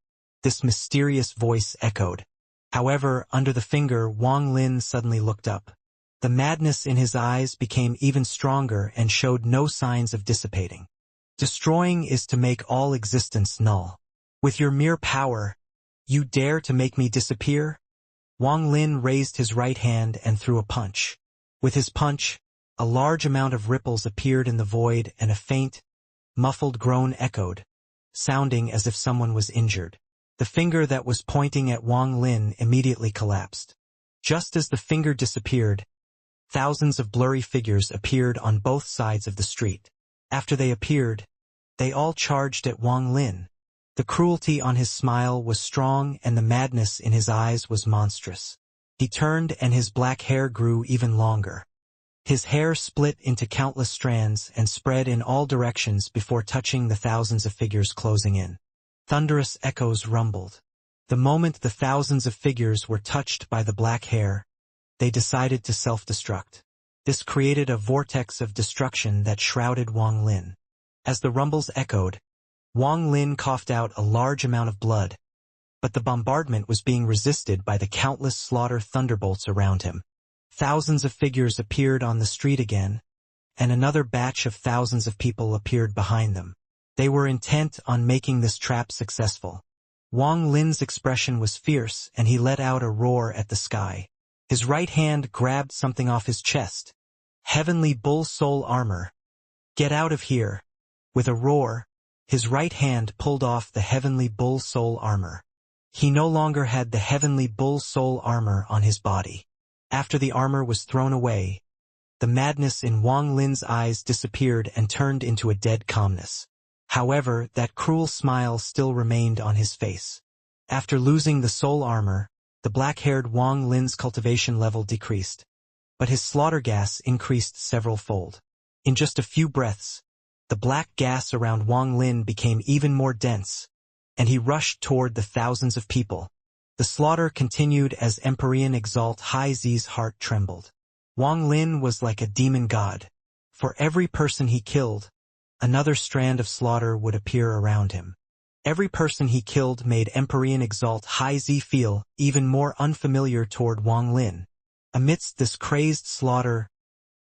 A: this mysterious voice echoed. However, under the finger, Wang Lin suddenly looked up. The madness in his eyes became even stronger and showed no signs of dissipating. Destroying is to make all existence null. With your mere power, you dare to make me disappear? Wang Lin raised his right hand and threw a punch. With his punch, a large amount of ripples appeared in the void and a faint, muffled groan echoed, sounding as if someone was injured. The finger that was pointing at Wang Lin immediately collapsed. Just as the finger disappeared, thousands of blurry figures appeared on both sides of the street. After they appeared, they all charged at Wang Lin. The cruelty on his smile was strong and the madness in his eyes was monstrous. He turned and his black hair grew even longer. His hair split into countless strands and spread in all directions before touching the thousands of figures closing in. Thunderous echoes rumbled. The moment the thousands of figures were touched by the black hair, they decided to self-destruct. This created a vortex of destruction that shrouded Wang Lin. As the rumbles echoed, Wang Lin coughed out a large amount of blood, but the bombardment was being resisted by the countless slaughter thunderbolts around him. Thousands of figures appeared on the street again, and another batch of thousands of people appeared behind them. They were intent on making this trap successful. Wang Lin's expression was fierce and he let out a roar at the sky. His right hand grabbed something off his chest. Heavenly Bull Soul Armor. Get out of here. With a roar, his right hand pulled off the Heavenly Bull Soul Armor. He no longer had the Heavenly Bull Soul Armor on his body. After the armor was thrown away, the madness in Wang Lin's eyes disappeared and turned into a dead calmness. However, that cruel smile still remained on his face. After losing the soul armor, the black-haired Wang Lin's cultivation level decreased, but his slaughter gas increased several-fold. In just a few breaths, the black gas around Wang Lin became even more dense, and he rushed toward the thousands of people. The slaughter continued as Empyrean Exalt High Z's heart trembled. Wang Lin was like a demon god. For every person he killed, another strand of slaughter would appear around him. Every person he killed made Empyrean Exalt High Z feel even more unfamiliar toward Wang Lin. Amidst this crazed slaughter,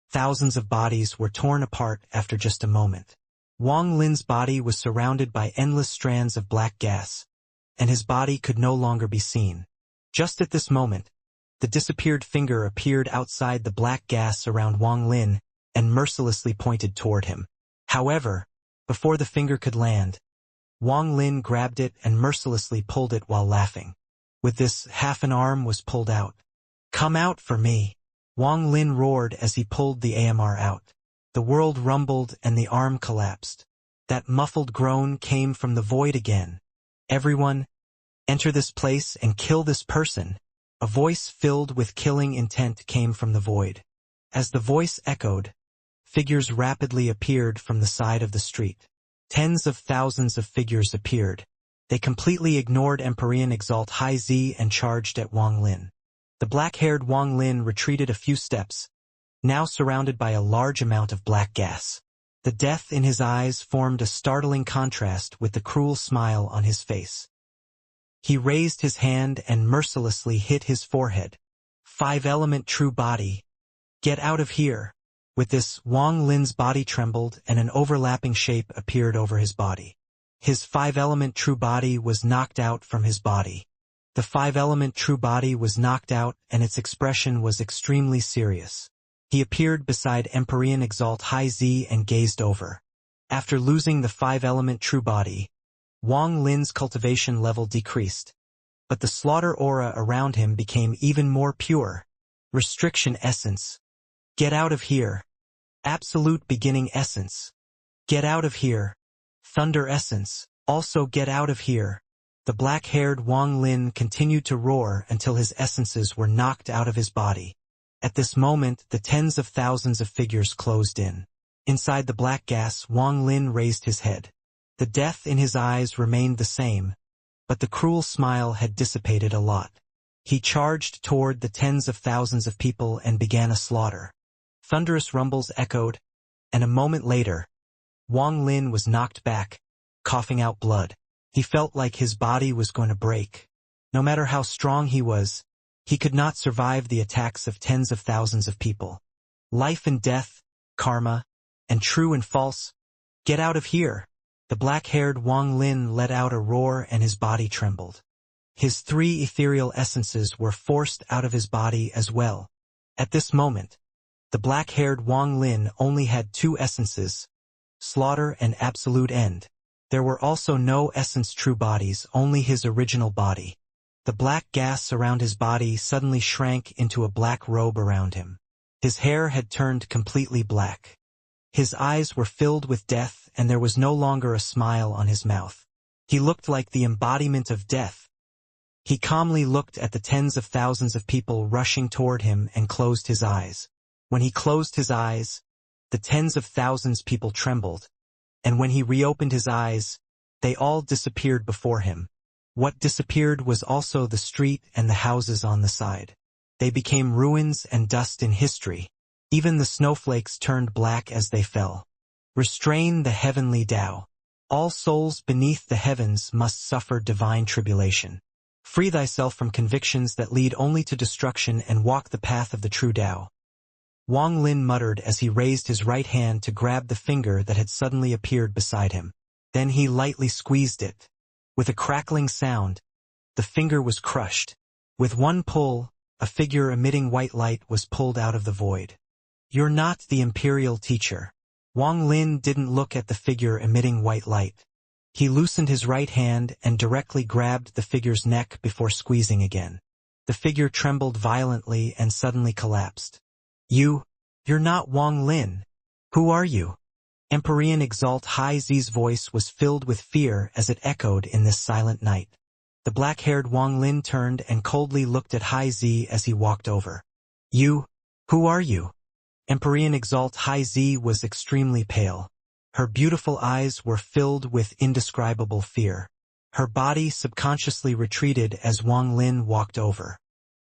A: thousands of bodies were torn apart after just a moment. Wang Lin's body was surrounded by endless strands of black gas, and his body could no longer be seen. Just at this moment, the disappeared finger appeared outside the black gas around Wang Lin and mercilessly pointed toward him. However, before the finger could land, Wang Lin grabbed it and mercilessly pulled it while laughing. With this, half an arm was pulled out. "Come out for me!" Wang Lin roared as he pulled the AMR out. The world rumbled and the arm collapsed. That muffled groan came from the void again. "Everyone, enter this place and kill this person." A voice filled with killing intent came from the void. As the voice echoed, figures rapidly appeared from the side of the street. Tens of thousands of figures appeared. They completely ignored Empyrean Exalt High Z and charged at Wang Lin. The black-haired Wang Lin retreated a few steps, now surrounded by a large amount of black gas. The death in his eyes formed a startling contrast with the cruel smile on his face. He raised his hand and mercilessly hit his forehead. "Five-element true body. Get out of here." With this, Wang Lin's body trembled and an overlapping shape appeared over his body. His five-element true body was knocked out from his body. The five-element true body was knocked out and its expression was extremely serious. He appeared beside Empyrean Exalt High Z and gazed over. After losing the five-element true body, Wang Lin's cultivation level decreased, but the slaughter aura around him became even more pure. Restriction essence. Get out of here. Absolute beginning essence. Get out of here. Thunder essence. Also get out of here. The black-haired Wang Lin continued to roar until his essences were knocked out of his body. At this moment, the tens of thousands of figures closed in. Inside the black gas, Wang Lin raised his head. The death in his eyes remained the same, but the cruel smile had dissipated a lot. He charged toward the tens of thousands of people and began a slaughter. Thunderous rumbles echoed, and a moment later, Wang Lin was knocked back, coughing out blood. He felt like his body was going to break. No matter how strong he was, he could not survive the attacks of tens of thousands of people. Life and death, karma, and true and false. Get out of here! The black-haired Wang Lin let out a roar and his body trembled. His 3 ethereal essences were forced out of his body as well. At this moment, the black-haired Wang Lin only had 2 essences, slaughter and absolute end. There were also no essence true bodies, only his original body. The black gas around his body suddenly shrank into a black robe around him. His hair had turned completely black. His eyes were filled with death and there was no longer a smile on his mouth. He looked like the embodiment of death. He calmly looked at the tens of thousands of people rushing toward him and closed his eyes. When he closed his eyes, the tens of thousands of people trembled, and when he reopened his eyes, they all disappeared before him. What disappeared was also the street and the houses on the side. They became ruins and dust in history. Even the snowflakes turned black as they fell. Restrain the heavenly Tao. All souls beneath the heavens must suffer divine tribulation. Free thyself from convictions that lead only to destruction and walk the path of the true Tao. Wang Lin muttered as he raised his right hand to grab the finger that had suddenly appeared beside him. Then he lightly squeezed it. With a crackling sound, the finger was crushed. With one pull, a figure emitting white light was pulled out of the void. You're not the imperial teacher. Wang Lin didn't look at the figure emitting white light. He loosened his right hand and directly grabbed the figure's neck before squeezing again. The figure trembled violently and suddenly collapsed. You're not Wang Lin. Who are you? Empyrean Exalt High Z's voice was filled with fear as it echoed in this silent night. The black-haired Wang Lin turned and coldly looked at High Z as he walked over. Who are you? Empyrean Exalt High Z was extremely pale. Her beautiful eyes were filled with indescribable fear. Her body subconsciously retreated as Wang Lin walked over.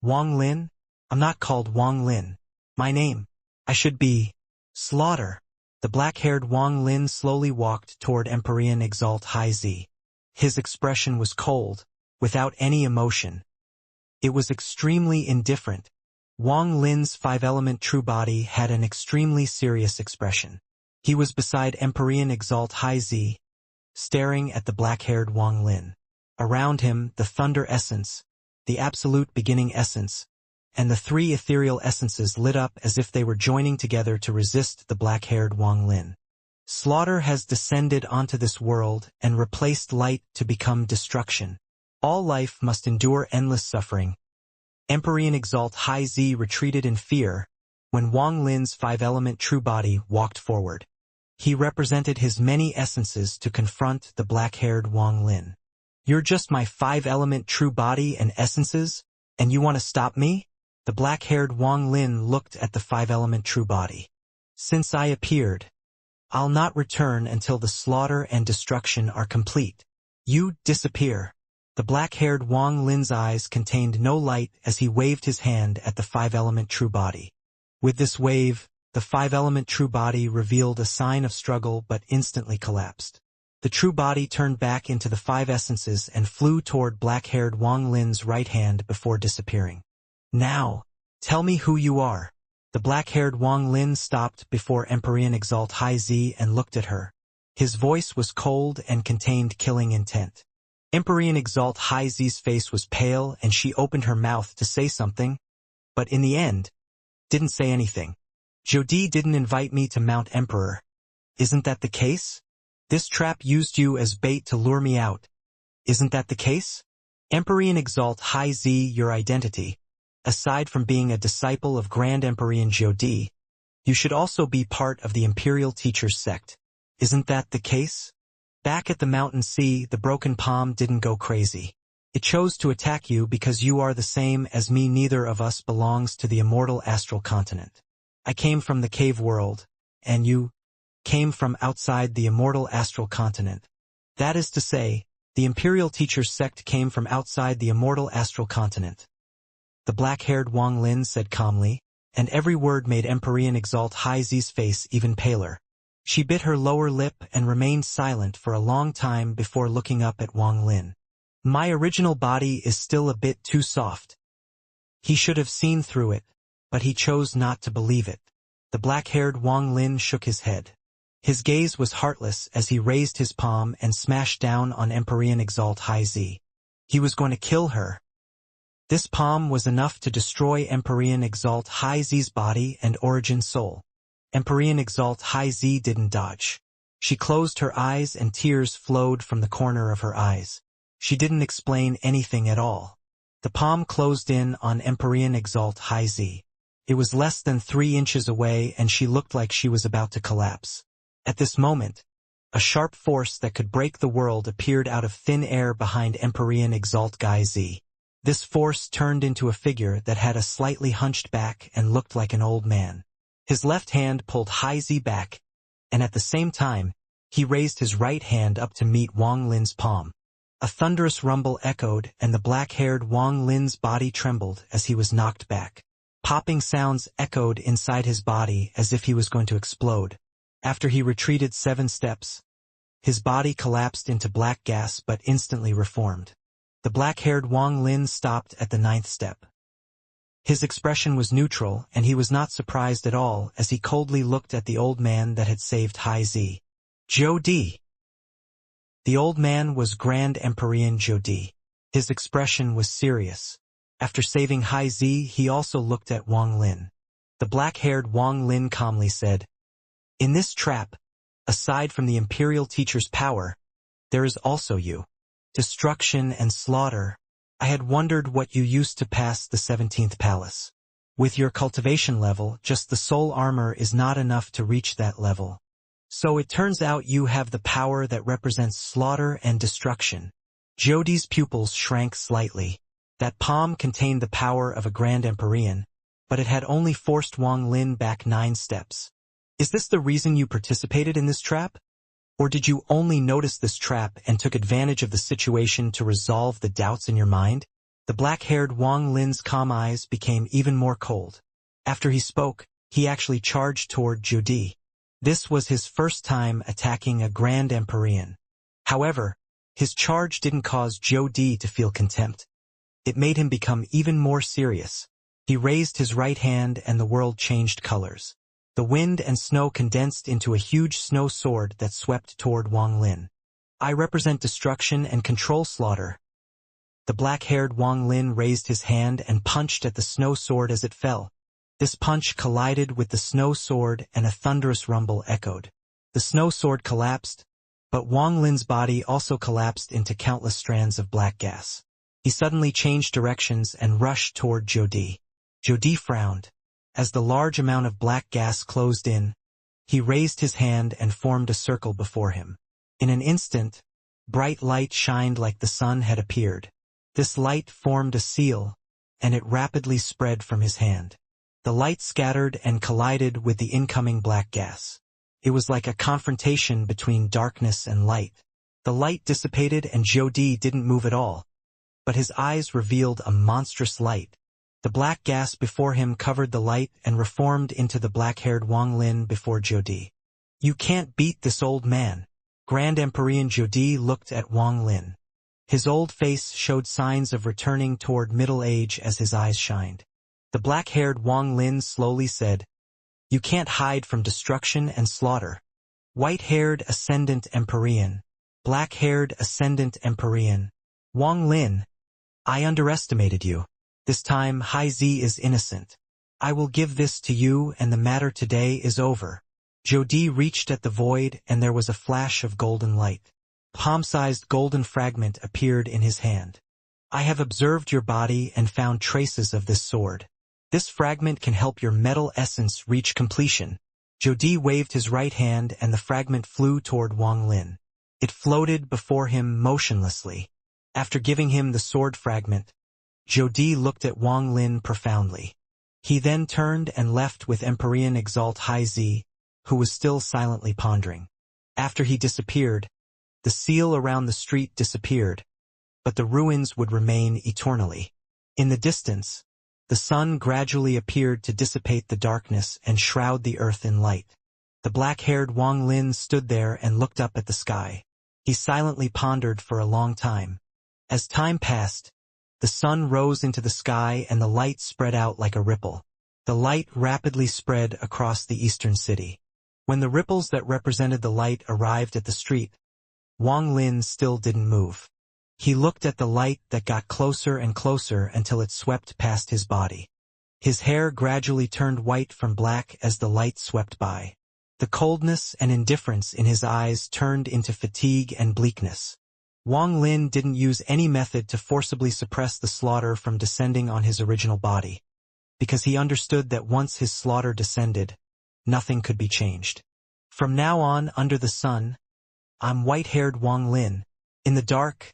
A: Wang Lin? I'm not called Wang Lin. My name. I should be Slaughter. The black-haired Wang Lin slowly walked toward Empyrean Exalt High Z. His expression was cold, without any emotion. It was extremely indifferent. Wang Lin's 5-element true body had an extremely serious expression. He was beside Empyrean Exalt High Z, staring at the black-haired Wang Lin. Around him, the Thunder Essence, the Absolute Beginning Essence, and the 3 ethereal essences lit up as if they were joining together to resist the black-haired Wang Lin. Slaughter has descended onto this world and replaced light to become destruction. All life must endure endless suffering. Empyrean Exalt High Z retreated in fear when Wang Lin's 5-element true body walked forward. He represented his many essences to confront the black-haired Wang Lin. You're just my 5-element true body and essences, and you want to stop me? The black-haired Wang Lin looked at the 5-element true body. Since I appeared, I'll not return until the slaughter and destruction are complete. You disappear. The black-haired Wang Lin's eyes contained no light as he waved his hand at the 5-element true body. With this wave, the 5-element true body revealed a sign of struggle but instantly collapsed. The true body turned back into the 5 essences and flew toward black-haired Wang Lin's right hand before disappearing. Now, tell me who you are. The black-haired Wang Lin stopped before Empyrean Exalt High Z and looked at her. His voice was cold and contained killing intent. Empyrean Exalt High Z's face was pale and she opened her mouth to say something, but in the end, didn't say anything. Jodi didn't invite me to Mount Emperor. Isn't that the case? This trap used you as bait to lure me out. Isn't that the case? Empyrean Exalt High Z, your identity. Aside from being a disciple of Grand Empyrean Jodi, you should also be part of the Imperial Teachers sect. Isn't that the case? Back at the Mountain Sea, the Broken Palm didn't go crazy. It chose to attack you because you are the same as me. Neither of us belongs to the immortal astral continent. I came from the cave world, and you came from outside the immortal astral continent. That is to say, the imperial teacher's sect came from outside the immortal astral continent. The black-haired Wang Lin said calmly, and every word made Empyrean Exalt Hai Zi's face even paler. She bit her lower lip and remained silent for a long time before looking up at Wang Lin. My original body is still a bit too soft. He should have seen through it, but he chose not to believe it. The black-haired Wang Lin shook his head. His gaze was heartless as he raised his palm and smashed down on Empyrean Exalt Hai Zi. He was going to kill her. This palm was enough to destroy Empyrean Exalt Hai Zi's body and origin soul. Empyrean Exalt Hai Zi didn't dodge. She closed her eyes and tears flowed from the corner of her eyes. She didn't explain anything at all. The palm closed in on Empyrean Exalt Hai Zi. It was less than 3 inches away and she looked like she was about to collapse. At this moment, a sharp force that could break the world appeared out of thin air behind Empyrean Exalt Hai Zi. This force turned into a figure that had a slightly hunched back and looked like an old man. His left hand pulled Hai Zi back, and at the same time, he raised his right hand up to meet Wang Lin's palm. A thunderous rumble echoed and the black-haired Wang Lin's body trembled as he was knocked back. Popping sounds echoed inside his body as if he was going to explode. After he retreated 7 steps, his body collapsed into black gas but instantly reformed. The black-haired Wang Lin stopped at the 9th step. His expression was neutral and he was not surprised at all as he coldly looked at the old man that had saved Hai Zi. Zhou Di. The old man was Grand Empyrean Zhou Di. His expression was serious. After saving Hai Zi, he also looked at Wang Lin. The black-haired Wang Lin calmly said, "In this trap, aside from the imperial teacher's power, there is also you. Destruction and slaughter. I had wondered what you used to pass the 17th palace. With your cultivation level, just the soul armor is not enough to reach that level. So it turns out you have the power that represents slaughter and destruction." Zhou Di's pupils shrank slightly. That palm contained the power of a Grand Empyrean, but it had only forced Wang Lin back 9 steps. Is this the reason you participated in this trap? Or did you only notice this trap and took advantage of the situation to resolve the doubts in your mind? The black-haired Wang Lin's calm eyes became even more cold. After he spoke, he actually charged toward Zhou Di. This was his first time attacking a Grand Empyrean. However, his charge didn't cause Zhou Di to feel contempt. It made him become even more serious. He raised his right hand and the world changed colors. The wind and snow condensed into a huge snow sword that swept toward Wang Lin. I represent destruction and control slaughter. The black-haired Wang Lin raised his hand and punched at the snow sword as it fell. This punch collided with the snow sword and a thunderous rumble echoed. The snow sword collapsed, but Wang Lin's body also collapsed into countless strands of black gas. He suddenly changed directions and rushed toward Zhou Di. Zhou Di frowned. As the large amount of black gas closed in, he raised his hand and formed a circle before him. In an instant, bright light shined like the sun had appeared. This light formed a seal, and it rapidly spread from his hand. The light scattered and collided with the incoming black gas. It was like a confrontation between darkness and light. The light dissipated and Zhou Di didn't move at all, but his eyes revealed a monstrous light. The black gas before him covered the light and reformed into the black-haired Wang Lin before Zhou Di. You can't beat this old man. Grand Empyrean Zhou Di looked at Wang Lin. His old face showed signs of returning toward middle age as his eyes shined. The black-haired Wang Lin slowly said, "You can't hide from destruction and slaughter. White-haired Ascendant Empyrean. Black-haired Ascendant Empyrean. Wang Lin, I underestimated you. This time Hai Zi is innocent. I will give this to you and the matter today is over." Zhou Di reached at the void and there was a flash of golden light. Palm-sized golden fragment appeared in his hand. "I have observed your body and found traces of this sword. This fragment can help your metal essence reach completion." Zhou Di waved his right hand and the fragment flew toward Wang Lin. It floated before him motionlessly. After giving him the sword fragment, Zhou Di looked at Wang Lin profoundly. He then turned and left with Empyrean Exalt Hai Zi, who was still silently pondering. After he disappeared, The seal around the street disappeared, but the ruins would remain eternally. In the distance, the sun gradually appeared to dissipate the darkness and shroud the earth in light. The black-haired Wang Lin stood there and looked up at the sky. He silently pondered for a long time. As time passed, the sun rose into the sky and the light spread out like a ripple. The light rapidly spread across the eastern city. When the ripples that represented the light arrived at the street, Wang Lin still didn't move. He looked at the light that got closer and closer until it swept past his body. His hair gradually turned white from black as the light swept by. The coldness and indifference in his eyes turned into fatigue and bleakness. Wang Lin didn't use any method to forcibly suppress the slaughter from descending on his original body, because he understood that once his slaughter descended, nothing could be changed. From now on, under the sun, I'm white-haired Wang Lin. In the dark,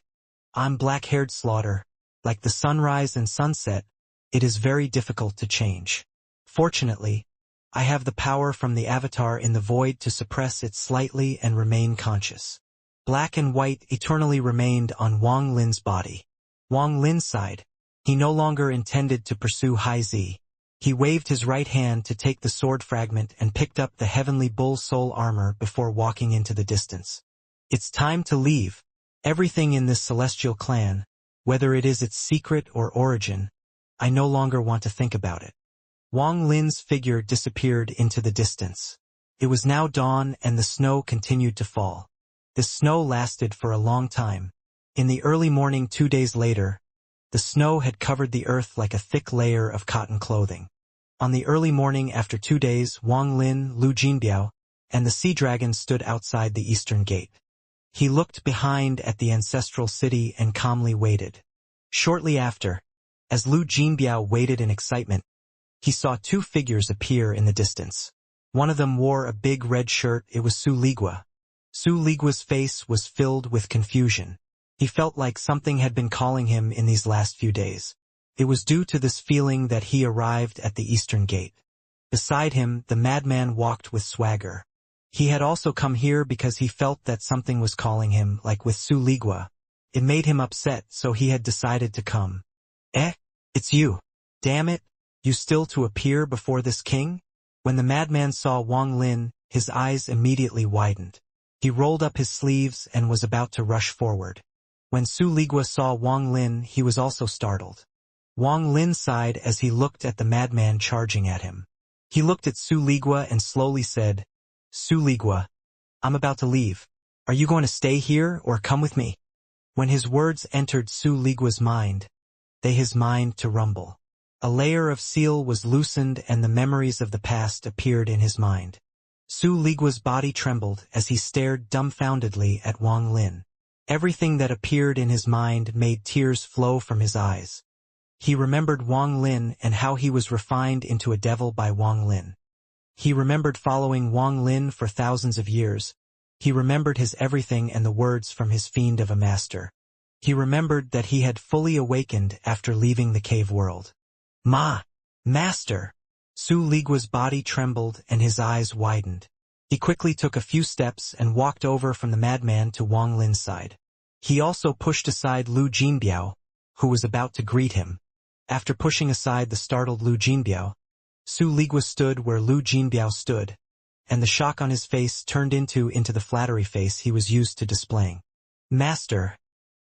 A: I'm black-haired Slaughter. Like the sunrise and sunset, it is very difficult to change. Fortunately, I have the power from the avatar in the void to suppress it slightly and remain conscious. Black and white eternally remained on Wang Lin's body. Wang Lin sighed. He no longer intended to pursue Hai Zi. He waved his right hand to take the sword fragment and picked up the heavenly bull soul armor before walking into the distance. It's time to leave. Everything in this celestial clan, whether it is its secret or origin, I no longer want to think about it. Wang Lin's figure disappeared into the distance. It was now dawn and the snow continued to fall. The snow lasted for a long time. In the early morning 2 days later, the snow had covered the earth like a thick layer of cotton clothing. On the early morning after 2 days, Wang Lin, Lu Jinbiao, and the sea dragon stood outside the eastern gate. He looked behind at the ancestral city and calmly waited. Shortly after, as Lu Jinbiao waited in excitement, he saw 2 figures appear in the distance. One of them wore a big red shirt. It was Su Ligua. Su Ligua's face was filled with confusion. He felt like something had been calling him in these last few days. It was due to this feeling that he arrived at the eastern gate. Beside him, the madman walked with swagger. He had also come here because he felt that something was calling him, like with Su Ligua. It made him upset, so he had decided to come. It's you. Damn it, you still to appear before this king? When the madman saw Wang Lin, his eyes immediately widened. He rolled up his sleeves and was about to rush forward. When Su Ligua saw Wang Lin, he was also startled. Wang Lin sighed as he looked at the madman charging at him. He looked at Su Ligua and slowly said, Su Ligua, I'm about to leave. Are you going to stay here or come with me? When his words entered Su Ligua's mind, his mind to rumble. A layer of seal was loosened and the memories of the past appeared in his mind. Su Ligua's body trembled as he stared dumbfoundedly at Wang Lin. Everything that appeared in his mind made tears flow from his eyes. He remembered Wang Lin and how he was refined into a devil by Wang Lin. He remembered following Wang Lin for thousands of years. He remembered his everything and the words from his fiend of a master. He remembered that he had fully awakened after leaving the cave world. Master! Su Ligua's body trembled and his eyes widened. He quickly took a few steps and walked over from the madman to Wang Lin's side. He also pushed aside Lu Jinbiao, who was about to greet him. After pushing aside the startled Lu Jinbiao, Su Ligua stood where Lu Jinbiao stood, and the shock on his face turned into the flattery face he was used to displaying. Master,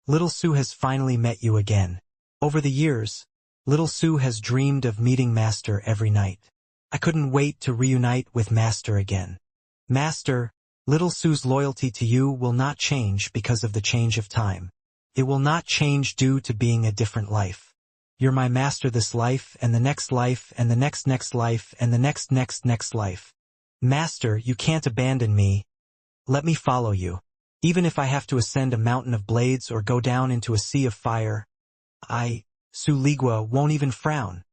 A: little Su has finally met you again. Over the years, little Su has dreamed of meeting Master every night. I couldn't wait to reunite with Master again. Master, little Su's loyalty to you will not change because of the change of time. It will not change due to being a different life. You're my master this life and the next life and the next life and the next life. Master, you can't abandon me. Let me follow you. Even if I have to ascend a mountain of blades or go down into a sea of fire, Su Ligua won't even frown.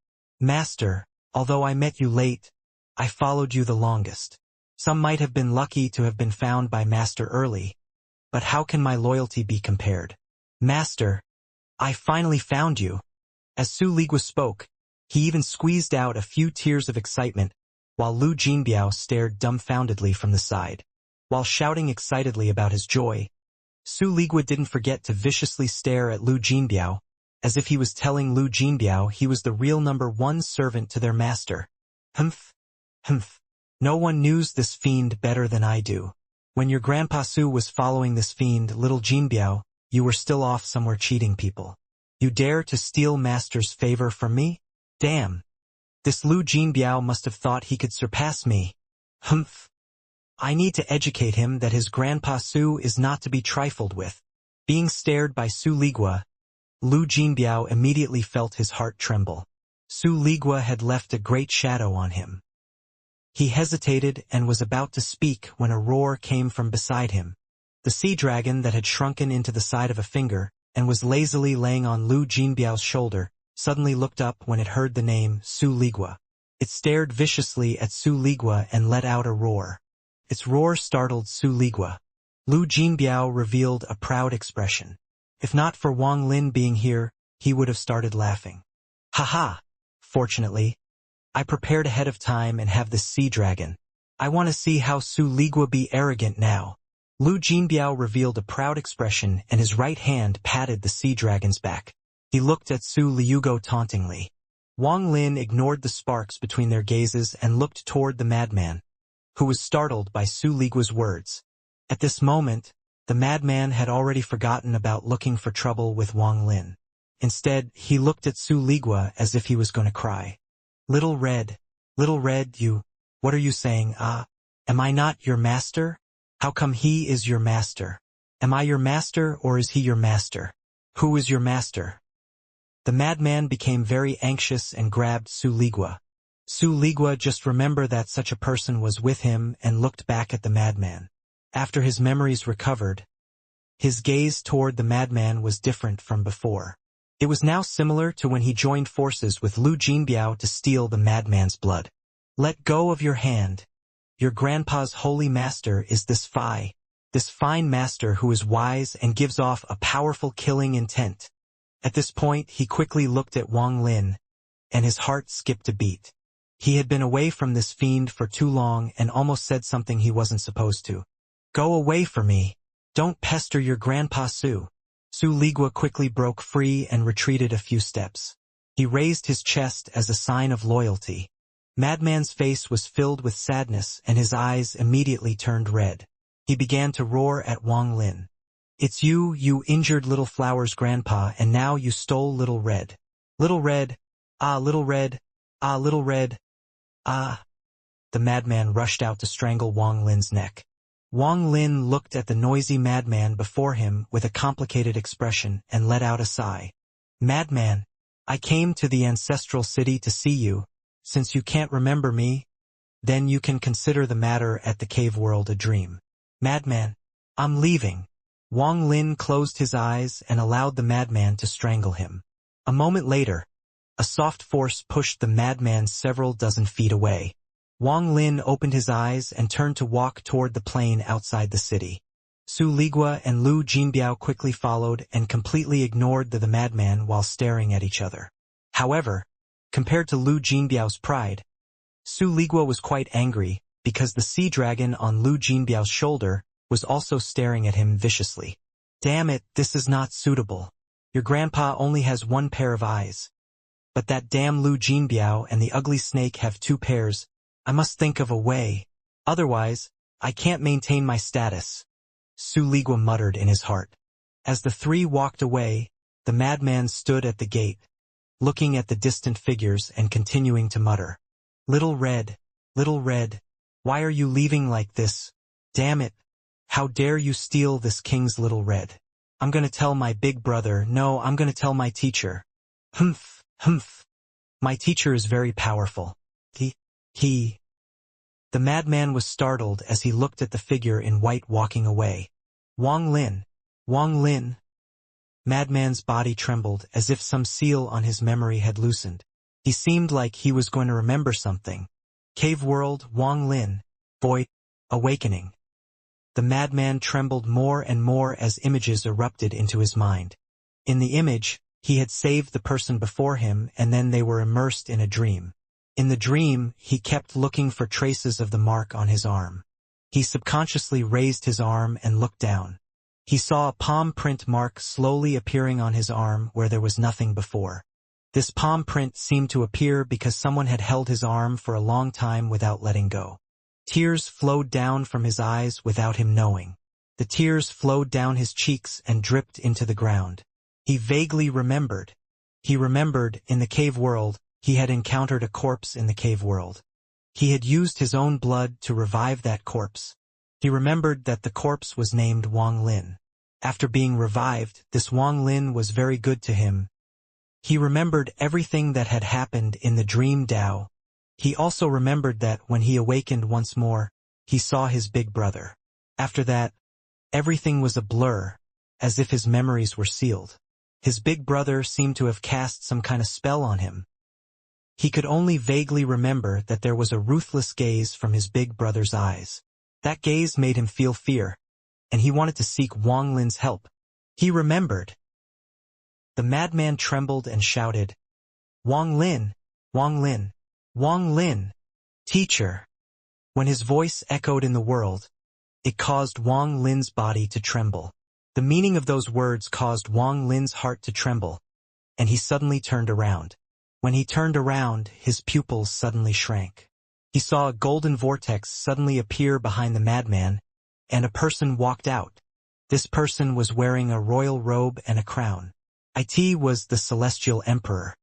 A: Master, although I met you late, I followed you the longest. Some might have been lucky to have been found by Master early, but how can my loyalty be compared? Master, I finally found you. As Su Ligua spoke, he even squeezed out a few tears of excitement, while Lu Jinbiao stared dumbfoundedly from the side. While shouting excitedly about his joy, Su Ligua didn't forget to viciously stare at Lu Jinbiao, as if he was telling Lu Jinbiao he was the real #1 servant to their master. Humph. Humph. No one knows this fiend better than I do. When your grandpa Su was following this fiend, little Jinbiao, you were still off somewhere cheating people. You dare to steal master's favor from me? Damn. This Lu Jinbiao must have thought he could surpass me. Humph. I need to educate him that his grandpa Su is not to be trifled with. Being stared by Su Ligua, Lu Jinbiao immediately felt his heart tremble. Su Ligua had left a great shadow on him. He hesitated and was about to speak when a roar came from beside him. The sea dragon that had shrunken into the side of a finger and was lazily laying on Lu Jinbiao's shoulder suddenly looked up when it heard the name Su Ligua. It stared viciously at Su Ligua and let out a roar. Its roar startled Su Ligua. Lu Jinbiao revealed a proud expression. If not for Wang Lin being here, he would have started laughing. Haha! Fortunately, I prepared ahead of time and have this sea dragon. I want to see how Su Ligua be arrogant now. Lu Jinbiao revealed a proud expression and his right hand patted the sea dragon's back. He looked at Su Liugo tauntingly. Wang Lin ignored the sparks between their gazes and looked toward the madman, who was startled by Su Ligua's words. At this moment, the madman had already forgotten about looking for trouble with Wang Lin. Instead, he looked at Su Ligua as if he was going to cry. Little Red, what are you saying? Am I not your master? How come he is your master? Am I your master or is he your master? Who is your master? The madman became very anxious and grabbed Su Ligua. Su Ligua just remembered that such a person was with him and looked back at the madman. After his memories recovered, his gaze toward the madman was different from before. It was now similar to when he joined forces with Lu Jinbiao to steal the madman's blood. Let go of your hand. Your grandpa's holy master is this fine master who is wise and gives off a powerful killing intent. At this point, he quickly looked at Wang Lin, and his heart skipped a beat. He had been away from this fiend for too long and almost said something he wasn't supposed to. Go away from me. Don't pester your grandpa Su. Su Ligua quickly broke free and retreated a few steps. He raised his chest as a sign of loyalty. Madman's face was filled with sadness and his eyes immediately turned red. He began to roar at Wang Lin. It's you, you injured Little Flower's grandpa, and now you stole Little Red. Little Red, ah, Little Red, ah, Little Red, ah. The madman rushed out to strangle Wang Lin's neck. Wang Lin looked at the noisy madman before him with a complicated expression and let out a sigh. Madman, I came to the ancestral city to see you. Since you can't remember me, then you can consider the matter at the cave world a dream. Madman, I'm leaving. Wang Lin closed his eyes and allowed the madman to strangle him. A moment later, a soft force pushed the madman several dozen feet away. Wang Lin opened his eyes and turned to walk toward the plain outside the city. Su Ligua and Lu Jinbiao quickly followed and completely ignored the madman while staring at each other. However, compared to Lu Jinbiao's pride, Su Ligua was quite angry because the sea dragon on Lu Jinbiao's shoulder was also staring at him viciously. Damn it, this is not suitable. Your grandpa only has one pair of eyes. But that damn Lu Jinbiao and the ugly snake have two pairs. I must think of a way. Otherwise, I can't maintain my status. Su Ligua muttered in his heart. As the three walked away, the madman stood at the gate, looking at the distant figures and continuing to mutter. Little Red, why are you leaving like this? Damn it. How dare you steal this king's Little Red? I'm gonna tell my big brother. No, I'm gonna tell my teacher. Humph. My teacher is very powerful. The madman was startled as he looked at the figure in white walking away. Wang Lin. Madman's body trembled as if some seal on his memory had loosened. He seemed like he was going to remember something. Cave world, Wang Lin. Void. Awakening. The madman trembled more and more as images erupted into his mind. In the image, he had saved the person before him and then they were immersed in a dream. In the dream, he kept looking for traces of the mark on his arm. He subconsciously raised his arm and looked down. He saw a palm print mark slowly appearing on his arm where there was nothing before. This palm print seemed to appear because someone had held his arm for a long time without letting go. Tears flowed down from his eyes without him knowing. The tears flowed down his cheeks and dripped into the ground. He vaguely remembered. He remembered, in the cave world, he had encountered a corpse in the cave world. He had used his own blood to revive that corpse. He remembered that the corpse was named Wang Lin. After being revived, this Wang Lin was very good to him. He remembered everything that had happened in the dream Dao. He also remembered that when he awakened once more, he saw his big brother. After that, everything was a blur, as if his memories were sealed. His big brother seemed to have cast some kind of spell on him. He could only vaguely remember that there was a ruthless gaze from his big brother's eyes. That gaze made him feel fear, and he wanted to seek Wang Lin's help. He remembered. The madman trembled and shouted, "Wang Lin! Wang Lin! Wang Lin! Teacher!" When his voice echoed in the world, it caused Wang Lin's body to tremble. The meaning of those words caused Wang Lin's heart to tremble, and he suddenly turned around. When he turned around, his pupils suddenly shrank. He saw a golden vortex suddenly appear behind the madman, and a person walked out. This person was wearing a royal robe and a crown. It was the Celestial Emperor.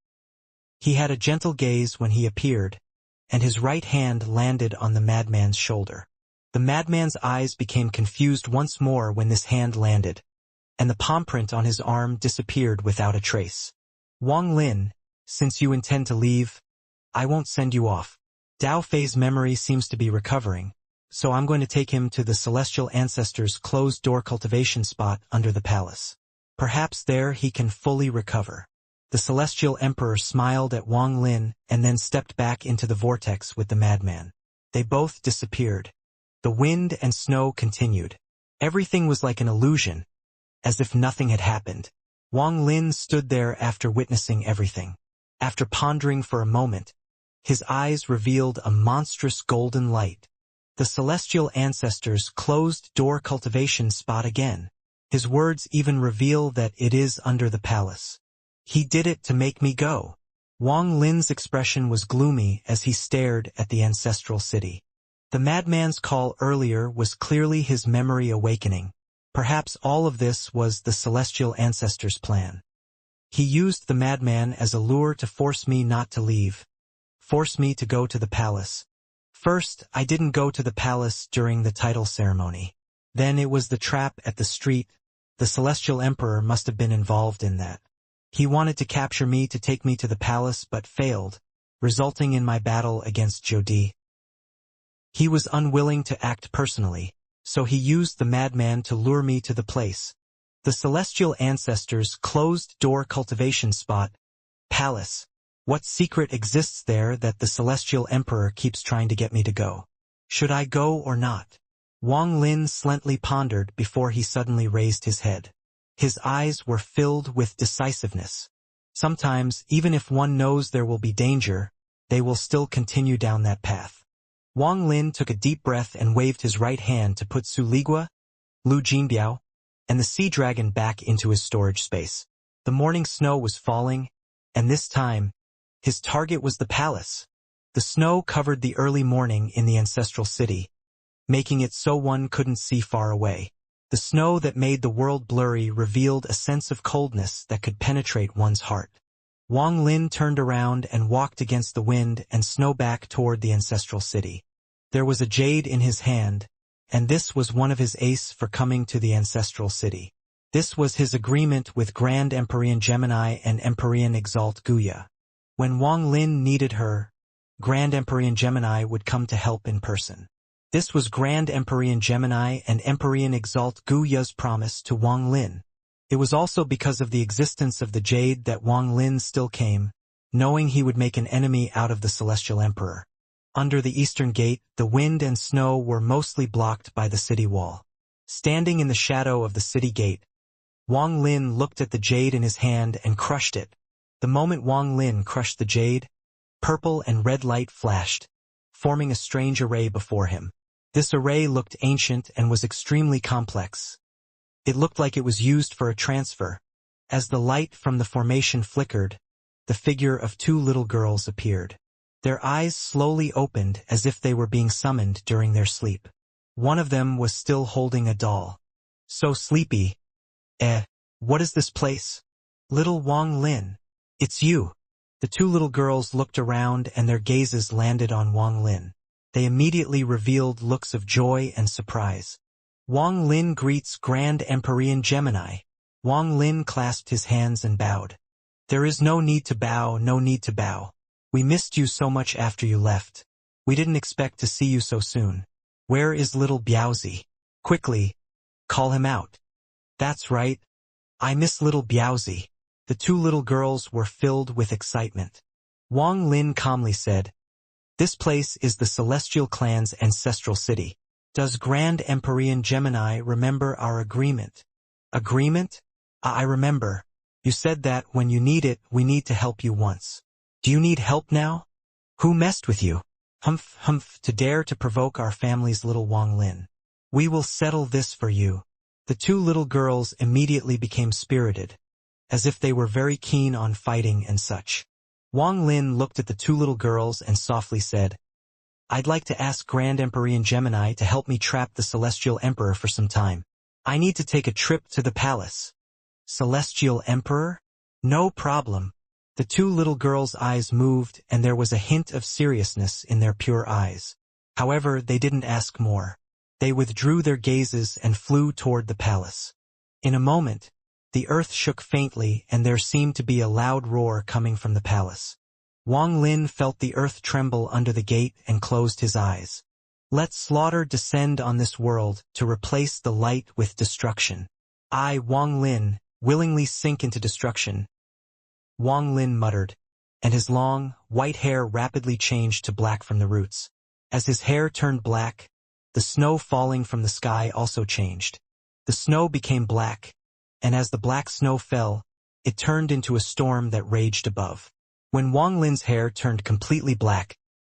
A: He had a gentle gaze when he appeared, and his right hand landed on the madman's shoulder. The madman's eyes became confused once more when this hand landed, and the palm print on his arm disappeared without a trace. "Wang Lin, since you intend to leave, I won't send you off. Dao Fei's memory seems to be recovering, so I'm going to take him to the Celestial Ancestors' closed-door cultivation spot under the palace. Perhaps there he can fully recover." The Celestial Emperor smiled at Wang Lin and then stepped back into the vortex with the madman. They both disappeared. The wind and snow continued. Everything was like an illusion, as if nothing had happened. Wang Lin stood there after witnessing everything. After pondering for a moment, his eyes revealed a monstrous golden light. The Celestial Ancestors' closed-door cultivation spot again. His words even reveal that it is under the palace. "He did it to make me go." Wang Lin's expression was gloomy as he stared at the ancestral city. The madman's call earlier was clearly his memory awakening. Perhaps all of this was the Celestial Ancestors' plan. He used the madman as a lure to force me not to leave, force me to go to the palace. First, I didn't go to the palace during the title ceremony. Then it was the trap at the street. The Celestial Emperor must have been involved in that. He wanted to capture me to take me to the palace but failed, resulting in my battle against Jodi. He was unwilling to act personally, so he used the madman to lure me to the place. The Celestial Ancestors' closed-door cultivation spot, palace. What secret exists there that the Celestial Emperor keeps trying to get me to go? Should I go or not? Wang Lin slowly pondered before he suddenly raised his head. His eyes were filled with decisiveness. Sometimes, even if one knows there will be danger, they will still continue down that path. Wang Lin took a deep breath and waved his right hand to put Su Ligua, Lu Jinbiao, and the sea dragon back into his storage space. The morning snow was falling, and this time, his target was the palace. The snow covered the early morning in the ancestral city, making it so one couldn't see far away. The snow that made the world blurry revealed a sense of coldness that could penetrate one's heart. Wang Lin turned around and walked against the wind and snow back toward the ancestral city. There was a jade in his hand, and this was one of his ace for coming to the ancestral city. This was his agreement with Grand Empyrean Gemini and Empyrean Exalt Guya. When Wang Lin needed her, Grand Empyrean Gemini would come to help in person. This was Grand Empyrean Gemini and Empyrean Exalt Guya's promise to Wang Lin. It was also because of the existence of the jade that Wang Lin still came, knowing he would make an enemy out of the Celestial Emperor. Under the eastern gate, the wind and snow were mostly blocked by the city wall. Standing in the shadow of the city gate, Wang Lin looked at the jade in his hand and crushed it. The moment Wang Lin crushed the jade, purple and red light flashed, forming a strange array before him. This array looked ancient and was extremely complex. It looked like it was used for a transfer. As the light from the formation flickered, the figure of two little girls appeared. Their eyes slowly opened as if they were being summoned during their sleep. One of them was still holding a doll. So sleepy. What is this place? Little Wang Lin. It's you. The two little girls looked around and their gazes landed on Wang Lin. They immediately revealed looks of joy and surprise. Wang Lin greets Grand Empyrean Gemini. Wang Lin clasped his hands and bowed. There is no need to bow, no need to bow. We missed you so much after you left. We didn't expect to see you so soon. Where is little Biaozi? Quickly, call him out. That's right. I miss little Biaozi. The two little girls were filled with excitement. Wang Lin calmly said, This place is the Celestial Clan's ancestral city. Does Grand Empyrean Gemini remember our agreement? Agreement? I remember. You said that when you need it, we need to help you once. Do you need help now? Who messed with you? Humph, to dare to provoke our family's little Wang Lin. We will settle this for you. The two little girls immediately became spirited, as if they were very keen on fighting and such. Wang Lin looked at the two little girls and softly said, I'd like to ask Grand Empyrean Gemini to help me trap the Celestial Emperor for some time. I need to take a trip to the palace. Celestial Emperor? No problem. The two little girls' eyes moved and there was a hint of seriousness in their pure eyes. However, they didn't ask more. They withdrew their gazes and flew toward the palace. In a moment, the earth shook faintly and there seemed to be a loud roar coming from the palace. Wang Lin felt the earth tremble under the gate and closed his eyes. Let slaughter descend on this world to replace the light with destruction. I, Wang Lin, willingly sink into destruction. Wang Lin muttered, and his long, white hair rapidly changed to black from the roots. As his hair turned black, the snow falling from the sky also changed. The snow became black, and as the black snow fell, it turned into a storm that raged above. When Wang Lin's hair turned completely black,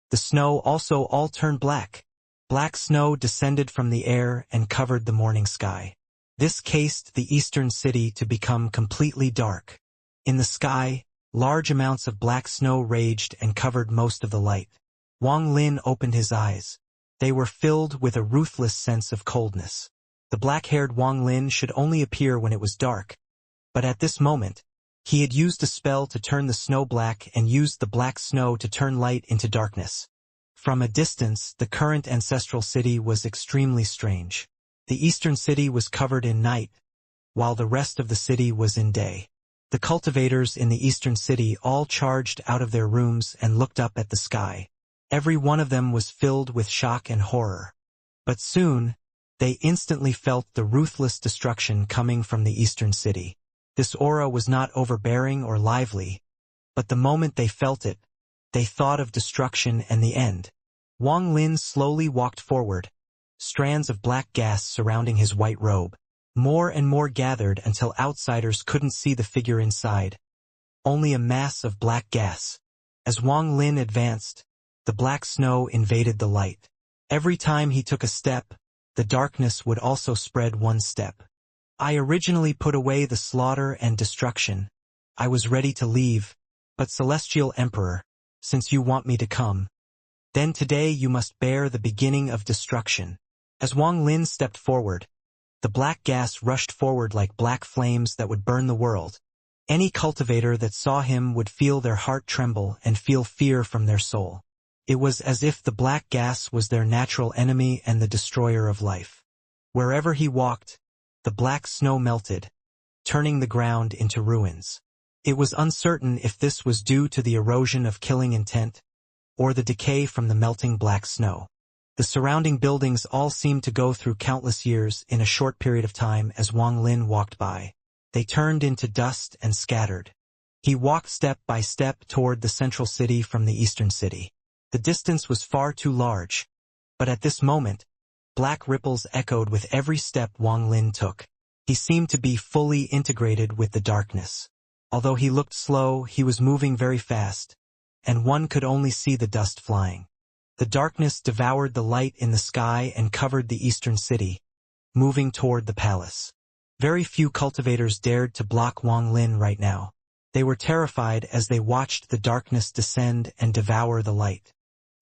A: the snow also all turned black. Black snow descended from the air and covered the morning sky. This cased the eastern city to become completely dark. In the sky, large amounts of black snow raged and covered most of the light. Wang Lin opened his eyes. They were filled with a ruthless sense of coldness. The black-haired Wang Lin should only appear when it was dark. But at this moment, he had used a spell to turn the snow black and used the black snow to turn light into darkness. From a distance, the current ancestral city was extremely strange. The eastern city was covered in night, while the rest of the city was in day. The cultivators in the eastern city all charged out of their rooms and looked up at the sky. Every one of them was filled with shock and horror. But soon, they instantly felt the ruthless destruction coming from the eastern city. This aura was not overbearing or lively, but the moment they felt it, they thought of destruction and the end. Wang Lin slowly walked forward, strands of black gas surrounding his white robe. More and more gathered until outsiders couldn't see the figure inside. Only a mass of black gas. As Wang Lin advanced, the black snow invaded the light. Every time he took a step, the darkness would also spread one step. I originally put away the slaughter and destruction. I was ready to leave, but Celestial Emperor, since you want me to come, then today you must bear the beginning of destruction. As Wang Lin stepped forward, the black gas rushed forward like black flames that would burn the world. Any cultivator that saw him would feel their heart tremble and feel fear from their soul. It was as if the black gas was their natural enemy and the destroyer of life. Wherever he walked, the black snow melted, turning the ground into ruins. It was uncertain if this was due to the erosion of killing intent, or the decay from the melting black snow. The surrounding buildings all seemed to go through countless years in a short period of time as Wang Lin walked by. They turned into dust and scattered. He walked step by step toward the central city from the eastern city. The distance was far too large, but at this moment, black ripples echoed with every step Wang Lin took. He seemed to be fully integrated with the darkness. Although he looked slow, he was moving very fast, and one could only see the dust flying. The darkness devoured the light in the sky and covered the eastern city, moving toward the palace. Very few cultivators dared to block Wang Lin right now. They were terrified as they watched the darkness descend and devour the light.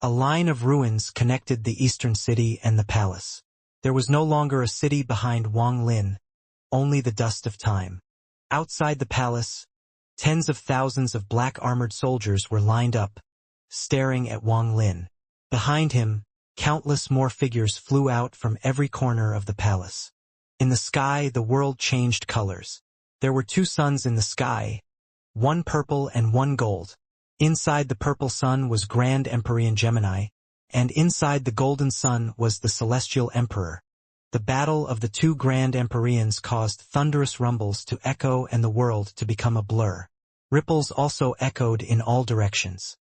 A: A line of ruins connected the eastern city and the palace. There was no longer a city behind Wang Lin, only the dust of time. Outside the palace, tens of thousands of black-armored soldiers were lined up, staring at Wang Lin. Behind him, countless more figures flew out from every corner of the palace. In the sky, the world changed colors. There were two suns in the sky, one purple and one gold. Inside the purple sun was Grand Empyrean Gemini, and inside the golden sun was the Celestial Emperor. The battle of the two Grand Empyreans caused thunderous rumbles to echo and the world to become a blur. Ripples also echoed in all directions.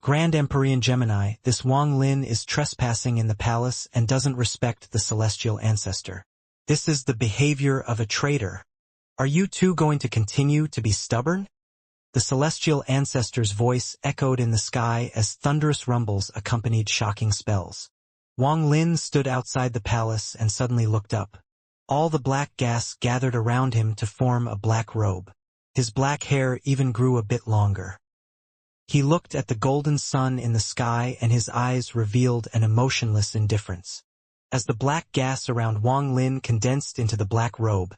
A: Grand Empyrean Gemini, this Wang Lin is trespassing in the palace and doesn't respect the celestial ancestor. This is the behavior of a traitor. Are you two going to continue to be stubborn? The celestial ancestor's voice echoed in the sky as thunderous rumbles accompanied shocking spells. Wang Lin stood outside the palace and suddenly looked up. All the black gas gathered around him to form a black robe. His black hair even grew a bit longer. He looked at the golden sun in the sky and his eyes revealed an emotionless indifference. As the black gas around Wang Lin condensed into the black robe,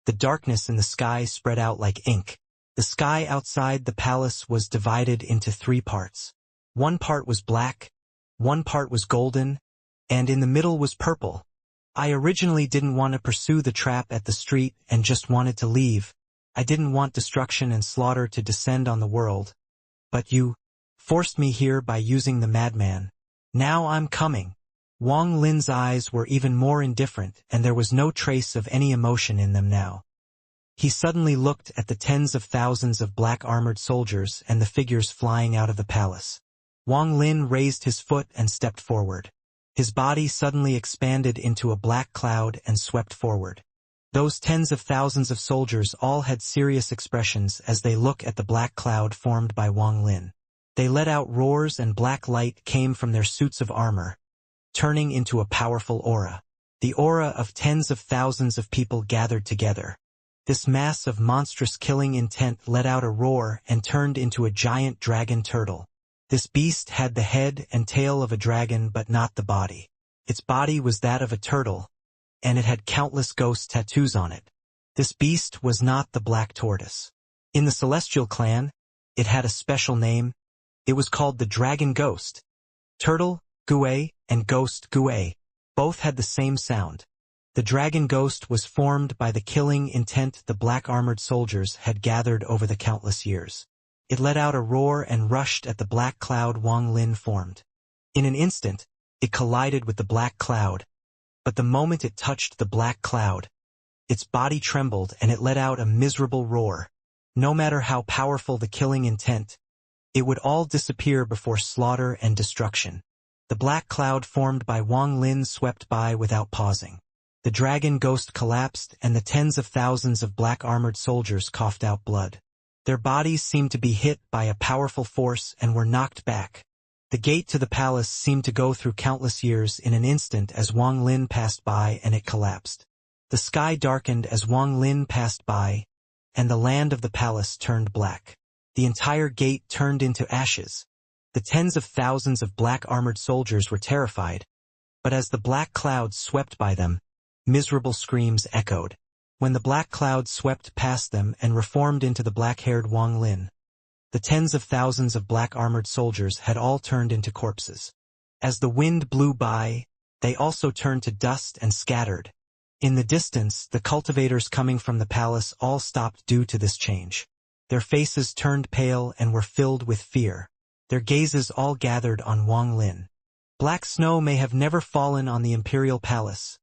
A: the darkness in the sky spread out like ink. The sky outside the palace was divided into three parts. One part was black, one part was golden, and in the middle was purple. I originally didn't want to pursue the trap at the street and just wanted to leave. I didn't want destruction and slaughter to descend on the world. But you forced me here by using the madman. Now I'm coming. Wang Lin's eyes were even more indifferent, and there was no trace of any emotion in them now. He suddenly looked at the tens of thousands of black-armored soldiers and the figures flying out of the palace. Wang Lin raised his foot and stepped forward. His body suddenly expanded into a black cloud and swept forward. Those tens of thousands of soldiers all had serious expressions as they look at the black cloud formed by Wang Lin. They let out roars and black light came from their suits of armor, turning into a powerful aura. The aura of tens of thousands of people gathered together. This mass of monstrous killing intent let out a roar and turned into a giant dragon turtle. This beast had the head and tail of a dragon but not the body. Its body was that of a turtle, and it had countless ghost tattoos on it. This beast was not the black tortoise. In the Celestial clan, it had a special name. It was called the Dragon Ghost. Turtle, Gue, and Ghost, Gue, both had the same sound. The Dragon Ghost was formed by the killing intent the black-armored soldiers had gathered over the countless years. It let out a roar and rushed at the black cloud Wang Lin formed. In an instant, it collided with the black cloud, but the moment it touched the black cloud, its body trembled and it let out a miserable roar. No matter how powerful the killing intent, it would all disappear before slaughter and destruction. The black cloud formed by Wang Lin swept by without pausing. The dragon ghost collapsed and the tens of thousands of black-armored soldiers coughed out blood. Their bodies seemed to be hit by a powerful force and were knocked back. The gate to the palace seemed to go through countless years in an instant as Wang Lin passed by and it collapsed. The sky darkened as Wang Lin passed by, and the land of the palace turned black. The entire gate turned into ashes. The tens of thousands of black-armored soldiers were terrified, but as the black cloud swept by them, miserable screams echoed. When the black cloud swept past them and reformed into the black-haired Wang Lin, the tens of thousands of black-armored soldiers had all turned into corpses. As the wind blew by, they also turned to dust and scattered. In the distance, the cultivators coming from the palace all stopped due to this change. Their faces turned pale and were filled with fear. Their gazes all gathered on Wang Lin. Black snow may have never fallen on the imperial palace,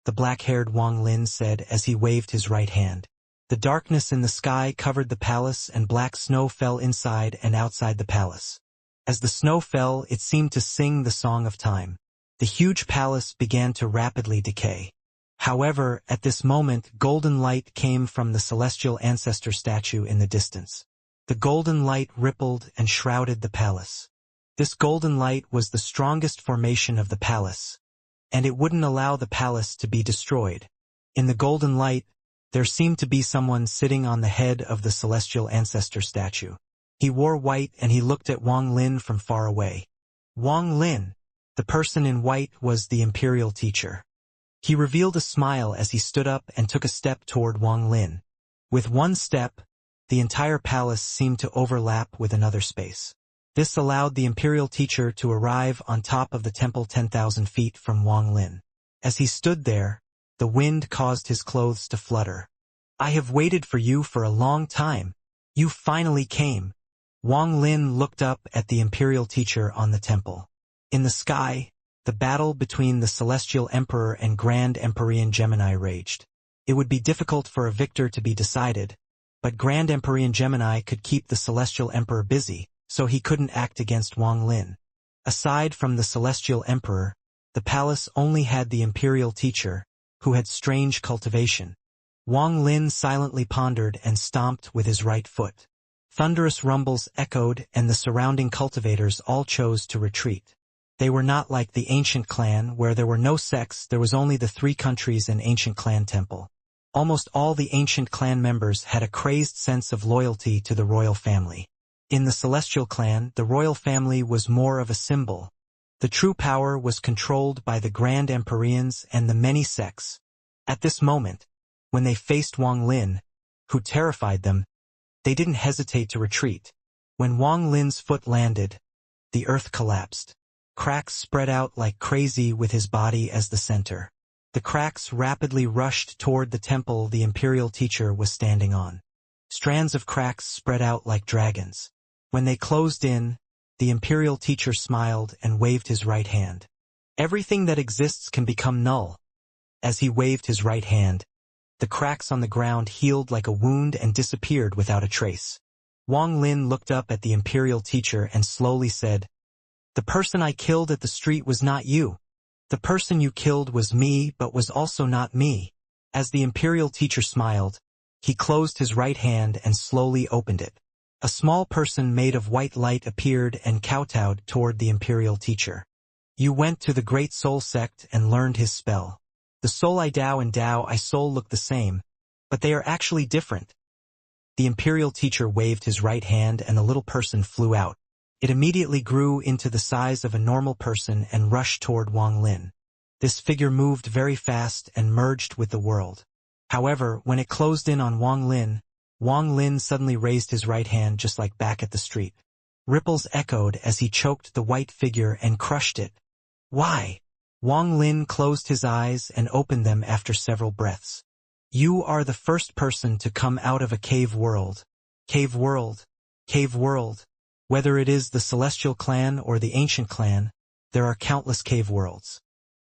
A: the black-haired Wang Lin said as he waved his right hand. The darkness in the sky covered the palace and black snow fell inside and outside the palace. As the snow fell, it seemed to sing the song of time. The huge palace began to rapidly decay. However, at this moment, golden light came from the celestial ancestor statue in the distance. The golden light rippled and shrouded the palace. This golden light was the strongest formation of the palace, and it wouldn't allow the palace to be destroyed. In the golden light, There seemed to be someone sitting on the head of the celestial ancestor statue. He wore white and he looked at Wang Lin from far away. Wang Lin, the person in white, was the imperial teacher. He revealed a smile as he stood up and took a step toward Wang Lin. With one step, the entire palace seemed to overlap with another space. This allowed the imperial teacher to arrive on top of the temple 10,000 feet from Wang Lin. As he stood there, the wind caused his clothes to flutter. "I have waited for you for a long time. You finally came." Wang Lin looked up at the imperial teacher on the temple. In the sky, the battle between the Celestial Emperor and Grand Empyrean Gemini raged. It would be difficult for a victor to be decided, but Grand Empyrean Gemini could keep the Celestial Emperor busy, so he couldn't act against Wang Lin. Aside from the Celestial Emperor, the palace only had the imperial teacher, who had strange cultivation. Wang Lin silently pondered and stomped with his right foot. Thunderous rumbles echoed and the surrounding cultivators all chose to retreat. They were not like the ancient clan where there were no sects, there was only the 3 countries and ancient clan temple. Almost all the ancient clan members had a crazed sense of loyalty to the royal family. In the celestial clan, the royal family was more of a symbol. The true power was controlled by the Grand Empyreans and the many sects. At this moment, when they faced Wang Lin, who terrified them, they didn't hesitate to retreat. When Wang Lin's foot landed, the earth collapsed. Cracks spread out like crazy with his body as the center. The cracks rapidly rushed toward the temple the imperial teacher was standing on. Strands of cracks spread out like dragons. When they closed in, the imperial teacher smiled and waved his right hand. Everything that exists can become null. As he waved his right hand, the cracks on the ground healed like a wound and disappeared without a trace. Wang Lin looked up at the imperial teacher and slowly said, "The person I killed at the street was not you. The person you killed was me but was also not me." As the imperial teacher smiled, he closed his right hand and slowly opened it. A small person made of white light appeared and kowtowed toward the imperial teacher. "You went to the Great Soul Sect and learned his spell. The Soul I Dao and Dao I Soul look the same, but they are actually different." The imperial teacher waved his right hand and the little person flew out. It immediately grew into the size of a normal person and rushed toward Wang Lin. This figure moved very fast and merged with the world. However, when it closed in on Wang Lin suddenly raised his right hand just like back at the street. Ripples echoed as he choked the white figure and crushed it. "Why?" Wang Lin closed his eyes and opened them after several breaths. "You are the first person to come out of a cave world. Cave world. Cave world. Whether it is the celestial clan or the ancient clan, there are countless cave worlds.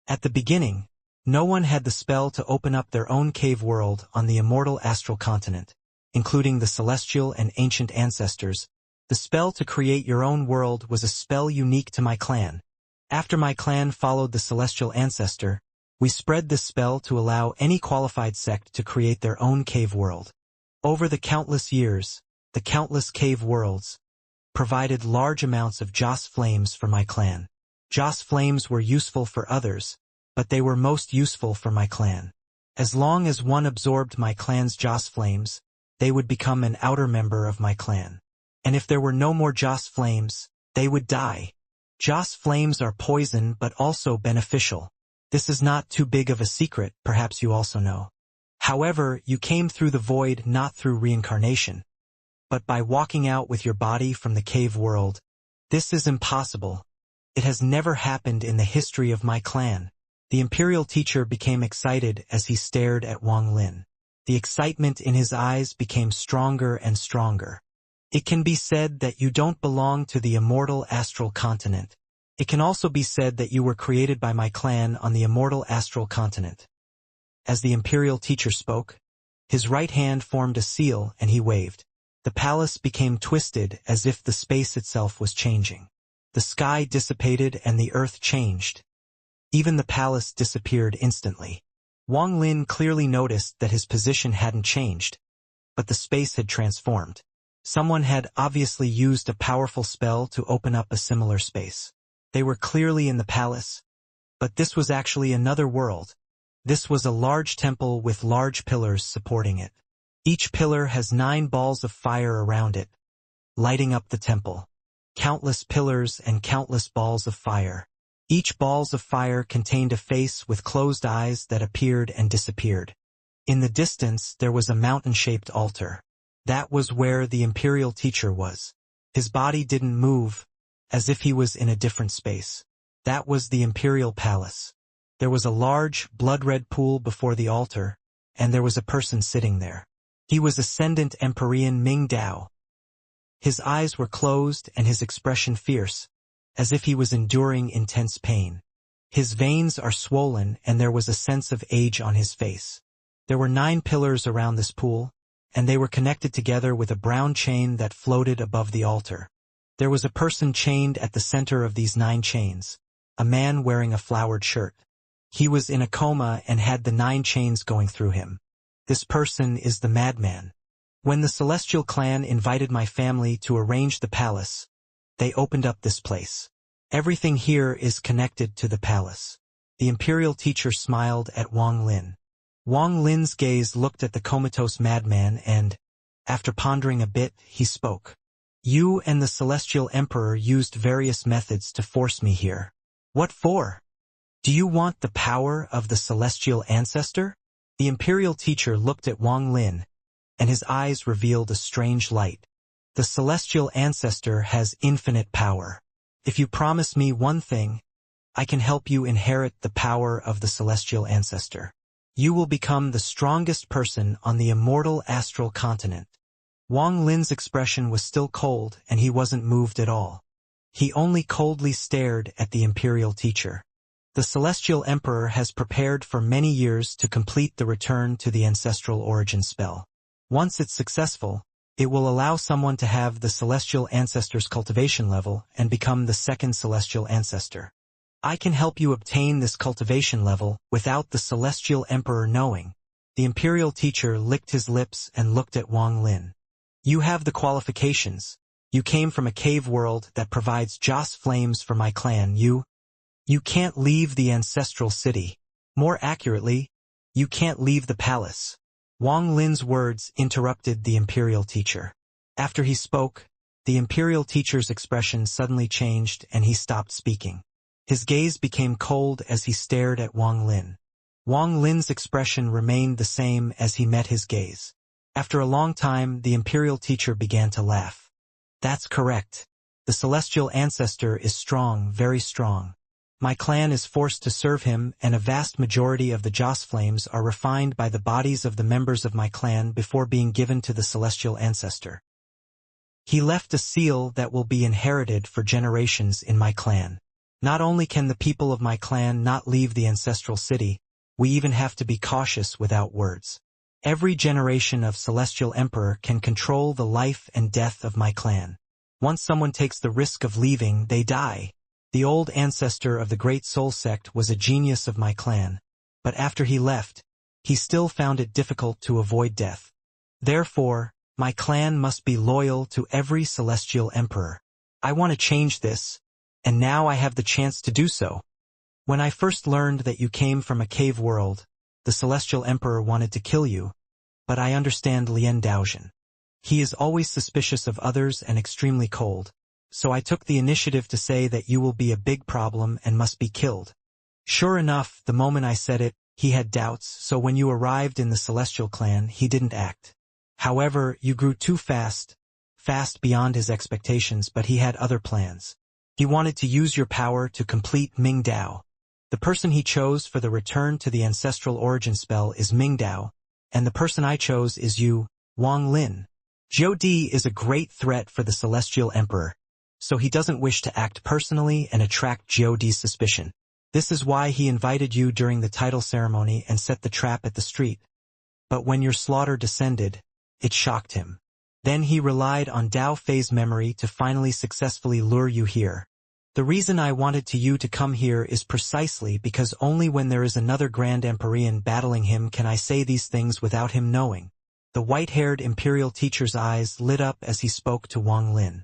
A: At the beginning, no one had the spell to open up their own cave world on the immortal astral continent, including the celestial and ancient ancestors. The spell to create your own world was a spell unique to my clan. After my clan followed the celestial ancestor, we spread this spell to allow any qualified sect to create their own cave world. Over the countless years, the countless cave worlds provided large amounts of Joss flames for my clan. Joss flames were useful for others, but they were most useful for my clan. As long as one absorbed my clan's Joss flames, they would become an outer member of my clan. And if there were no more Joss flames, they would die. Joss flames are poison but also beneficial. This is not too big of a secret, perhaps you also know. However, you came through the void not through reincarnation, but by walking out with your body from the cave world. This is impossible. It has never happened in the history of my clan. The imperial teacher became excited as he stared at Wang Lin. The excitement in his eyes became stronger and stronger. It can be said that you don't belong to the immortal astral continent. It can also be said that you were created by my clan on the immortal astral continent. As the imperial teacher spoke, his right hand formed a seal and he waved. The palace became twisted as if the space itself was changing. The sky dissipated and the earth changed. Even the palace disappeared instantly. Wang Lin clearly noticed that his position hadn't changed, but the space had transformed. Someone had obviously used a powerful spell to open up a similar space. They were clearly in the palace, but this was actually another world. This was a large temple with large pillars supporting it. Each pillar has 9 balls of fire around it, lighting up the temple. Countless pillars and countless balls of fire. Each balls of fire contained a face with closed eyes that appeared and disappeared. In the distance there was a mountain-shaped altar. That was where the imperial teacher was. His body didn't move, as if he was in a different space. That was the imperial palace. There was a large, blood-red pool before the altar, and there was a person sitting there. He was Ascendant Empyrean Ming Dao. His eyes were closed and his expression fierce, as if he was enduring intense pain. His veins are swollen and there was a sense of age on his face. There were 9 pillars around this pool, and they were connected together with a brown chain that floated above the altar. There was a person chained at the center of these 9 chains, a man wearing a flowered shirt. He was in a coma and had the 9 chains going through him. This person is the madman. When the Celestial Clan invited my family to arrange the palace, they opened up this place. Everything here is connected to the palace. The imperial teacher smiled at Wang Lin. Wang Lin's gaze looked at the comatose madman and, after pondering a bit, he spoke. You and the Celestial Emperor used various methods to force me here. What for? Do you want the power of the Celestial Ancestor? The imperial teacher looked at Wang Lin, and his eyes revealed a strange light. The Celestial Ancestor has infinite power. If you promise me one thing, I can help you inherit the power of the Celestial Ancestor. You will become the strongest person on the immortal astral continent. Wang Lin's expression was still cold, and he wasn't moved at all. He only coldly stared at the imperial teacher. The Celestial Emperor has prepared for many years to complete the return to the ancestral origin spell. Once it's successful, it will allow someone to have the Celestial Ancestor's cultivation level and become the 2nd Celestial Ancestor. I can help you obtain this cultivation level without the Celestial Emperor knowing. The imperial teacher licked his lips and looked at Wang Lin. You have the qualifications. You came from a cave world that provides Joss flames for my clan. You can't leave the ancestral city. More accurately, you can't leave the palace. Wang Lin's words interrupted the imperial teacher. After he spoke, the imperial teacher's expression suddenly changed and he stopped speaking. His gaze became cold as he stared at Wang Lin. Wang Lin's expression remained the same as he met his gaze. After a long time, the imperial teacher began to laugh. That's correct. The Celestial Ancestor is strong, very strong. My clan is forced to serve him, and a vast majority of the Joss flames are refined by the bodies of the members of my clan before being given to the Celestial Ancestor. He left a seal that will be inherited for generations in my clan. Not only can the people of my clan not leave the ancestral city, we even have to be cautious without words. Every generation of Celestial Emperor can control the life and death of my clan. Once someone takes the risk of leaving, they die. The old ancestor of the Great Soul Sect was a genius of my clan, but after he left, he still found it difficult to avoid death. Therefore, my clan must be loyal to every Celestial Emperor. I want to change this, and now I have the chance to do so. When I first learned that you came from a cave world, the Celestial Emperor wanted to kill you, but I understand Lien Daojian. He is always suspicious of others and extremely cold. So I took the initiative to say that you will be a big problem and must be killed. Sure enough, the moment I said it, he had doubts, so when you arrived in the Celestial Clan, he didn't act. However, you grew too fast beyond his expectations, but he had other plans. He wanted to use your power to complete Ming Dao. The person he chose for the return to the ancestral origin spell is Ming Dao, and the person I chose is you, Wang Lin. Jiu Di is a great threat for the Celestial Emperor, so he doesn't wish to act personally and attract Jiu Di's suspicion. This is why he invited you during the title ceremony and set the trap at the street. But when your slaughter descended, it shocked him. Then he relied on Dao Fei's memory to finally successfully lure you here. The reason I wanted you to come here is precisely because only when there is another Grand Empyrean battling him can I say these things without him knowing. The white-haired imperial teacher's eyes lit up as he spoke to Wang Lin.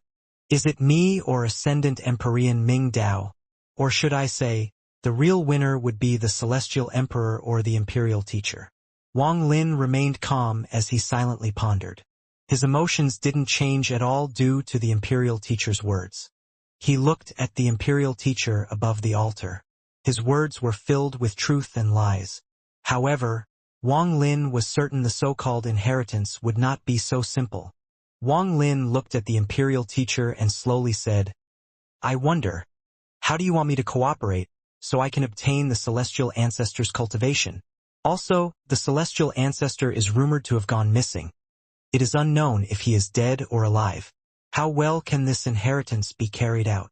A: Is it me or Ascendant Empyrean Ming Dao? Or should I say, The real winner would be the Celestial Emperor or the Imperial Teacher. Wang Lin remained calm as he silently pondered. His emotions didn't change at all due to the Imperial Teacher's words. He looked at the Imperial Teacher above the altar. His words were filled with truth and lies. However, Wang Lin was certain the so-called inheritance would not be so simple. Wang Lin looked at the Imperial Teacher and slowly said, "I wonder, how do you want me to cooperate, so I can obtain the Celestial Ancestor's cultivation? Also, the Celestial Ancestor is rumored to have gone missing. It is unknown if he is dead or alive. How well can this inheritance be carried out?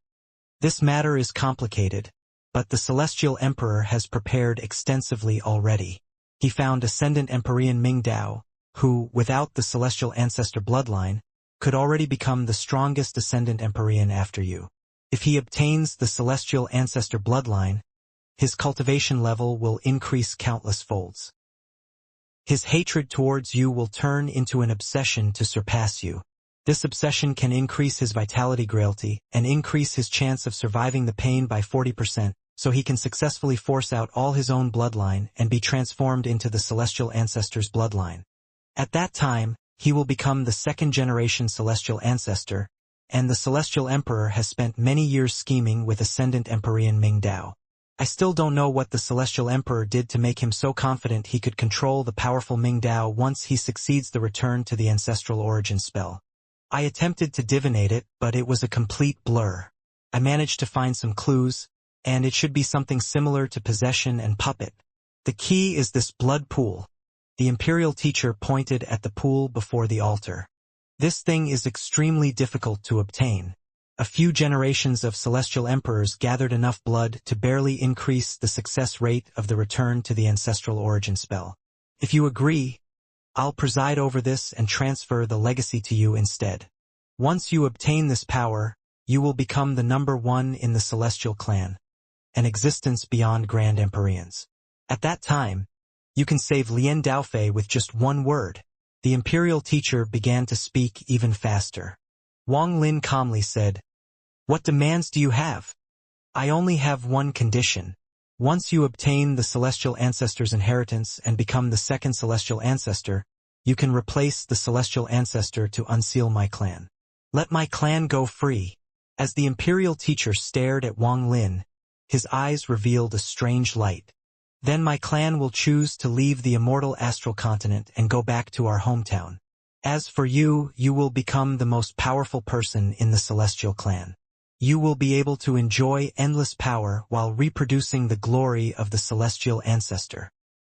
A: This matter is complicated, but the Celestial Emperor has prepared extensively already. He found Ascendant Empyrean Mingdao, who, without the Celestial Ancestor bloodline, could already become the strongest Ascendant Empyrean after you. If he obtains the Celestial Ancestor bloodline, his cultivation level will increase countless folds. His hatred towards you will turn into an obsession to surpass you. This obsession can increase his vitality grailty and increase his chance of surviving the pain by 40%, so he can successfully force out all his own bloodline and be transformed into the Celestial Ancestor's bloodline. At that time, he will become the second-generation Celestial Ancestor, and the Celestial Emperor has spent many years scheming with Ascendant Empyrean Mingdao. I still don't know what the Celestial Emperor did to make him so confident he could control the powerful Mingdao once he succeeds the return to the ancestral origin spell. I attempted to divinate it, but it was a complete blur. I managed to find some clues, and it should be something similar to possession and puppet. The key is this blood pool." The Imperial Teacher pointed at the pool before the altar. "This thing is extremely difficult to obtain. A few generations of Celestial Emperors gathered enough blood to barely increase the success rate of the return to the ancestral origin spell. If you agree, I'll preside over this and transfer the legacy to you instead. Once you obtain this power, you will become the #1 in the Celestial Clan, an existence beyond Grand Empyreans. At that time, you can save Lien Daofei with just one word." The Imperial Teacher began to speak even faster. Wang Lin calmly said, "What demands do you have?" "I only have one condition. Once you obtain the Celestial Ancestor's inheritance and become the second Celestial Ancestor, you can replace the Celestial Ancestor to unseal my clan. Let my clan go free." As the Imperial Teacher stared at Wang Lin, his eyes revealed a strange light. "Then my clan will choose to leave the immortal astral continent and go back to our hometown. As for you, you will become the most powerful person in the Celestial Clan. You will be able to enjoy endless power while reproducing the glory of the Celestial Ancestor.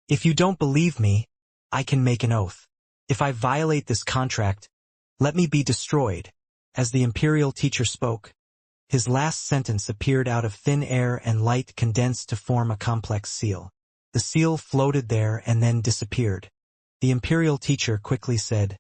A: If you don't believe me, I can make an oath. If I violate this contract, let me be destroyed." As the Imperial Teacher spoke, his last sentence appeared out of thin air and light condensed to form a complex seal. The seal floated there and then disappeared. The Imperial Teacher quickly said,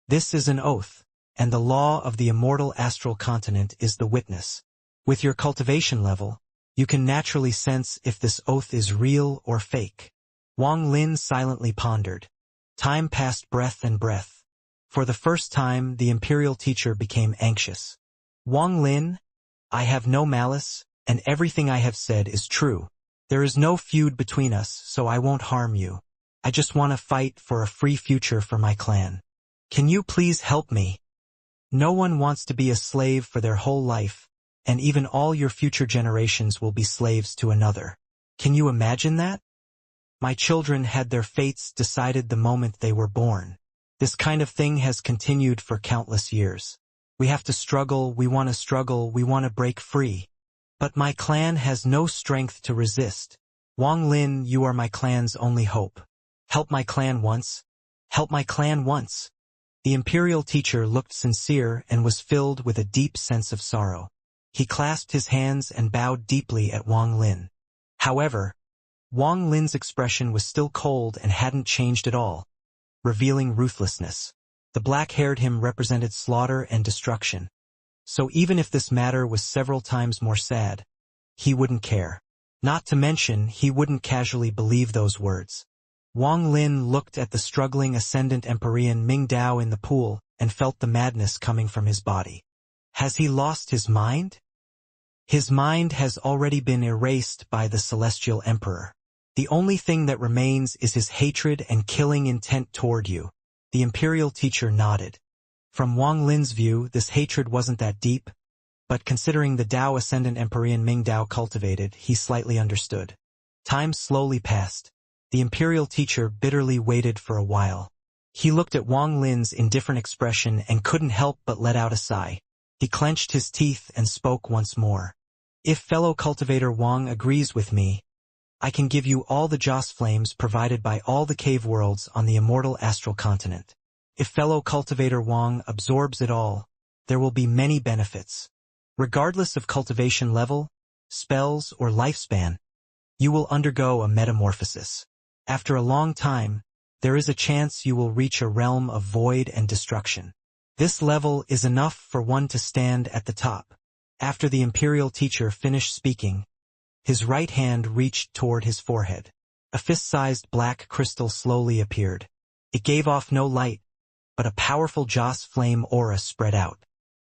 A: "This is an oath, and the law of the immortal astral continent is the witness. With your cultivation level, you can naturally sense if this oath is real or fake." Wang Lin silently pondered. Time passed breath and breath. For the first time, the Imperial Teacher became anxious. "Wang Lin, I have no malice, and everything I have said is true. There is no feud between us, so I won't harm you. I just want to fight for a free future for my clan. Can you please help me? No one wants to be a slave for their whole life, and even all your future generations will be slaves to another. Can you imagine that? My children had their fates decided the moment they were born. This kind of thing has continued for countless years. We have to struggle, we want to break free. But my clan has no strength to resist. Wang Lin, you are my clan's only hope. Help my clan once. Help my clan once." The Imperial Teacher looked sincere and was filled with a deep sense of sorrow. He clasped his hands and bowed deeply at Wang Lin. However, Wang Lin's expression was still cold and hadn't changed at all, revealing ruthlessness. The black-haired him represented slaughter and destruction. So even if this matter was several times more sad, he wouldn't care. Not to mention, he wouldn't casually believe those words. Wang Lin looked at the struggling Ascendant Empyrean Mingdao in the pool and felt the madness coming from his body. Has he lost his mind? His mind has already been erased by the Celestial Emperor. The only thing that remains is his hatred and killing intent toward you. The Imperial Teacher nodded. From Wang Lin's view, this hatred wasn't that deep, but considering the Dao Ascendant Empyrean Ming Dao cultivated, he slightly understood. Time slowly passed. The Imperial Teacher bitterly waited for a while. He looked at Wang Lin's indifferent expression and couldn't help but let out a sigh. He clenched his teeth and spoke once more. If fellow cultivator Wang agrees with me, I can give you all the Joss flames provided by all the cave worlds on the immortal astral continent. If fellow cultivator Wang absorbs it all, there will be many benefits. Regardless of cultivation level, spells, or lifespan, you will undergo a metamorphosis. After a long time, there is a chance you will reach a realm of void and destruction. This level is enough for one to stand at the top. After the Imperial Teacher finished speaking, his right hand reached toward his forehead. A fist-sized black crystal slowly appeared. It gave off no light, but a powerful Joss flame aura spread out.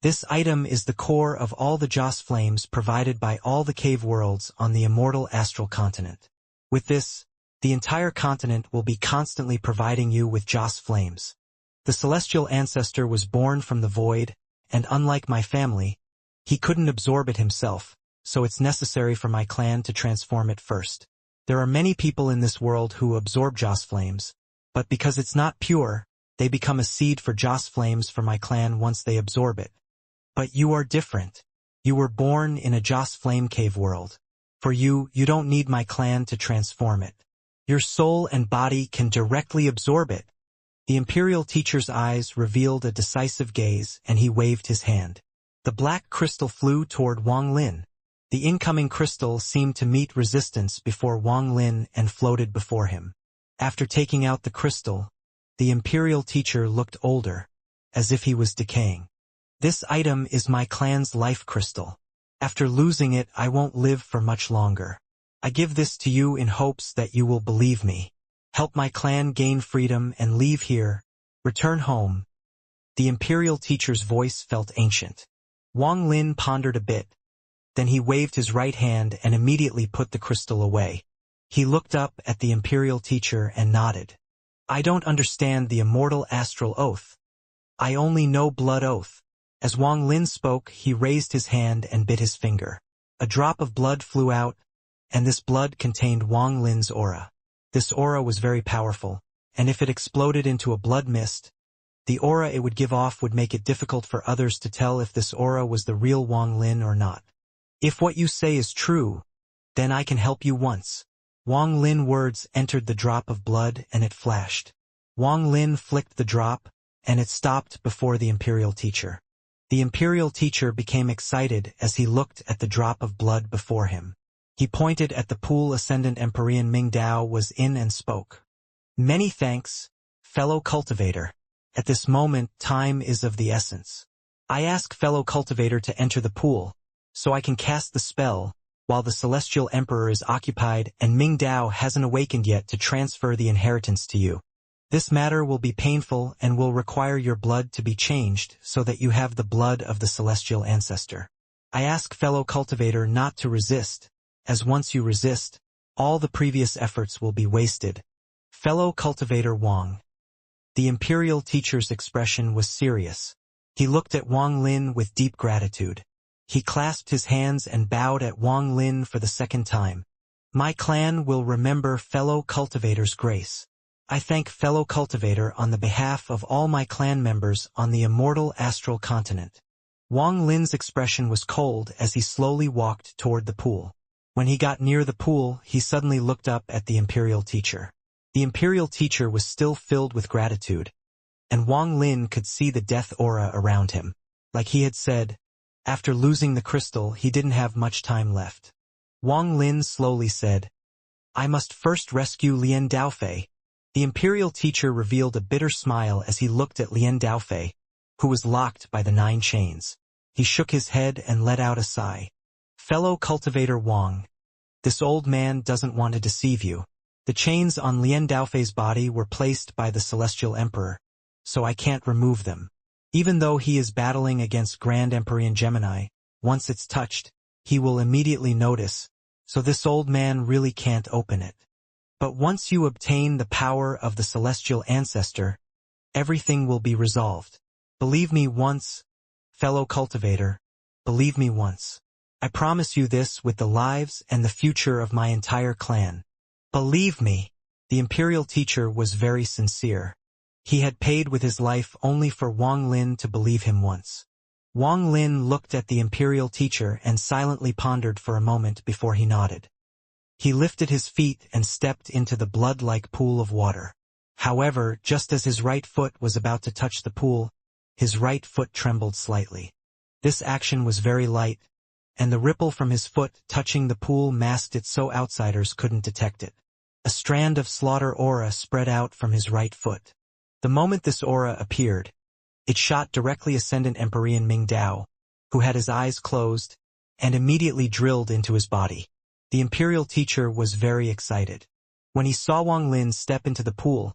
A: This item is the core of all the Joss flames provided by all the cave worlds on the immortal astral continent. With this, the entire continent will be constantly providing you with Joss flames. The celestial ancestor was born from the void, and unlike my family, he couldn't absorb it himself, so it's necessary for my clan to transform it first. There are many people in this world who absorb Joss flames, but because it's not pure, they become a seed for Joss flames for my clan once they absorb it. But you are different. You were born in a Joss flame cave world. For you don't need my clan to transform it. Your soul and body can directly absorb it. The Imperial Teacher's eyes revealed a decisive gaze, and he waved his hand. The black crystal flew toward Wang Lin. The incoming crystal seemed to meet resistance before Wang Lin and floated before him. After taking out the crystal, the Imperial Teacher looked older, as if he was decaying. This item is my clan's life crystal. After losing it, I won't live for much longer. I give this to you in hopes that you will believe me. Help my clan gain freedom and leave here. Return home. The Imperial Teacher's voice felt ancient. Wang Lin pondered a bit. Then he waved his right hand and immediately put the crystal away. He looked up at the Imperial Teacher and nodded. I don't understand the immortal astral oath. I only know blood oath. As Wang Lin spoke, he raised his hand and bit his finger. A drop of blood flew out, and this blood contained Wang Lin's aura. This aura was very powerful, and if it exploded into a blood mist, the aura it would give off would make it difficult for others to tell if this aura was the real Wang Lin or not. If what you say is true, then I can help you once. Wang Lin words entered the drop of blood and it flashed. Wang Lin flicked the drop, and it stopped before the Imperial Teacher. The Imperial Teacher became excited as he looked at the drop of blood before him. He pointed at the pool Ascendant Empyrean Ming Dao was in and spoke. Many thanks, fellow cultivator. At this moment, time is of the essence. I ask fellow cultivator to enter the pool, so I can cast the spell, while the Celestial Emperor is occupied and Ming Dao hasn't awakened yet to transfer the inheritance to you. This matter will be painful and will require your blood to be changed so that you have the blood of the Celestial Ancestor. I ask fellow cultivator not to resist, as once you resist, all the previous efforts will be wasted. Fellow cultivator Wang. The Imperial Teacher's expression was serious. He looked at Wang Lin with deep gratitude. He clasped his hands and bowed at Wang Lin for the second time. My clan will remember fellow cultivator's grace. I thank fellow cultivator on the behalf of all my clan members on the immortal astral continent. Wang Lin's expression was cold as he slowly walked toward the pool. When he got near the pool, he suddenly looked up at the Imperial Teacher. The Imperial Teacher was still filled with gratitude, and Wang Lin could see the death aura around him. Like he had said, after losing the crystal, he didn't have much time left. Wang Lin slowly said, I must first rescue Lien Daofei. The Imperial Teacher revealed a bitter smile as he looked at Lien Daofei, who was locked by the 9 chains. He shook his head and let out a sigh. Fellow cultivator Wang, this old man doesn't want to deceive you. The chains on Lien Daofei's body were placed by the Celestial Emperor, so I can't remove them. Even though he is battling against Grand Empyrean Gemini, once it's touched, he will immediately notice, so this old man really can't open it. But once you obtain the power of the celestial ancestor, everything will be resolved. Believe me once, fellow cultivator, believe me once. I promise you this with the lives and the future of my entire clan. Believe me. The imperial teacher was very sincere. He had paid with his life only for Wang Lin to believe him once. Wang Lin looked at the imperial teacher and silently pondered for a moment before he nodded. He lifted his feet and stepped into the blood-like pool of water. However, just as his right foot was about to touch the pool, his right foot trembled slightly. This action was very light, and the ripple from his foot touching the pool masked it so outsiders couldn't detect it. A strand of slaughter aura spread out from his right foot. The moment this aura appeared, it shot directly Ascendant Empyrean Ming Dao, who had his eyes closed, and immediately drilled into his body. The imperial teacher was very excited. When he saw Wang Lin step into the pool,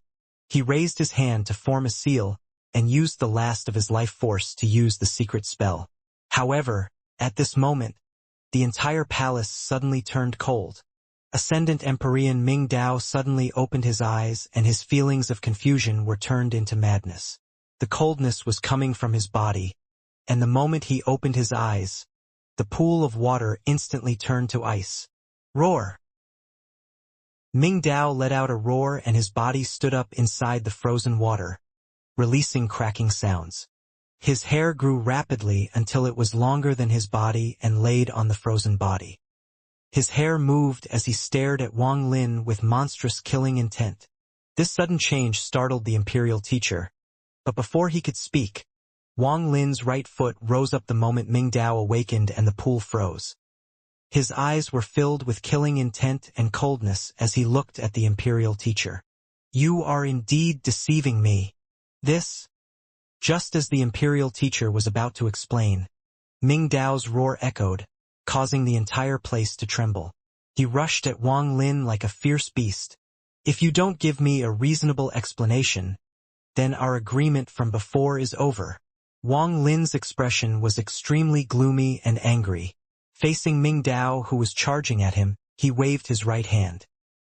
A: he raised his hand to form a seal and used the last of his life force to use the secret spell. However, at this moment, the entire palace suddenly turned cold. Ascendant Empyrean Ming Dao suddenly opened his eyes and his feelings of confusion were turned into madness. The coldness was coming from his body, and the moment he opened his eyes, the pool of water instantly turned to ice. Roar! Ming Dao let out a roar and his body stood up inside the frozen water, releasing cracking sounds. His hair grew rapidly until it was longer than his body and laid on the frozen body. His hair moved as he stared at Wang Lin with monstrous killing intent. This sudden change startled the imperial teacher, but before he could speak, Wang Lin's right foot rose up the moment Ming Dao awakened and the pool froze. His eyes were filled with killing intent and coldness as he looked at the imperial teacher. You are indeed deceiving me. This? Just as the imperial teacher was about to explain, Ming Dao's roar echoed, causing the entire place to tremble. He rushed at Wang Lin like a fierce beast. If you don't give me a reasonable explanation, then our agreement from before is over. Wang Lin's expression was extremely gloomy and angry. Facing Ming Dao, who was charging at him, he waved his right hand.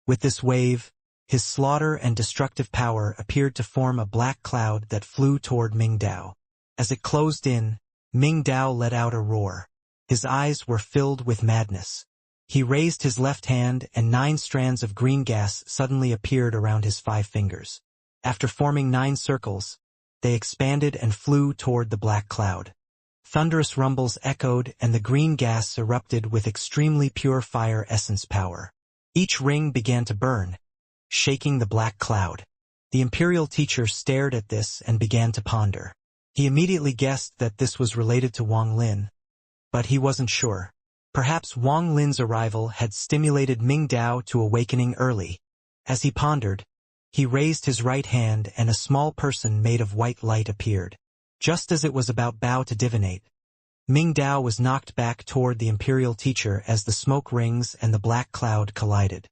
A: With this wave, his slaughter and destructive power appeared to form a black cloud that flew toward Ming Dao. As it closed in, Ming Dao let out a roar. His eyes were filled with madness. He raised his left hand and 9 strands of green gas suddenly appeared around his 5 fingers. After forming 9 circles, they expanded and flew toward the black cloud. Thunderous rumbles echoed and the green gas erupted with extremely pure fire essence power. Each ring began to burn, shaking the black cloud. The imperial teacher stared at this and began to ponder. He immediately guessed that this was related to Wang Lin, but he wasn't sure. Perhaps Wang Lin's arrival had stimulated Ming Dao to awakening early. As he pondered, he raised his right hand and a small person made of white light appeared. Just as it was about to divinate, Ming Dao was knocked back toward the imperial teacher as the smoke rings and the black cloud collided.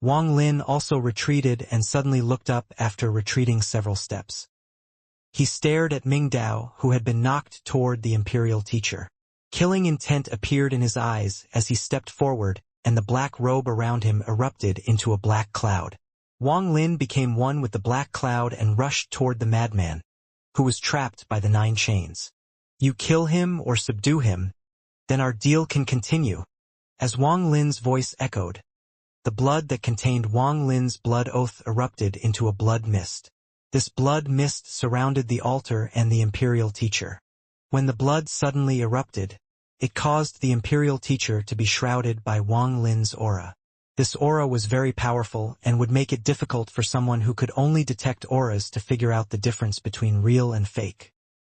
A: Wang Lin also retreated and suddenly looked up after retreating several steps. He stared at Ming Dao, who had been knocked toward the imperial teacher. Killing intent appeared in his eyes as he stepped forward, and the black robe around him erupted into a black cloud. Wang Lin became one with the black cloud and rushed toward the madman, who was trapped by the 9 chains. You kill him or subdue him, then our deal can continue. As Wang Lin's voice echoed, the blood that contained Wang Lin's blood oath erupted into a blood mist. This blood mist surrounded the altar and the imperial teacher. When the blood suddenly erupted, it caused the imperial teacher to be shrouded by Wang Lin's aura. This aura was very powerful and would make it difficult for someone who could only detect auras to figure out the difference between real and fake.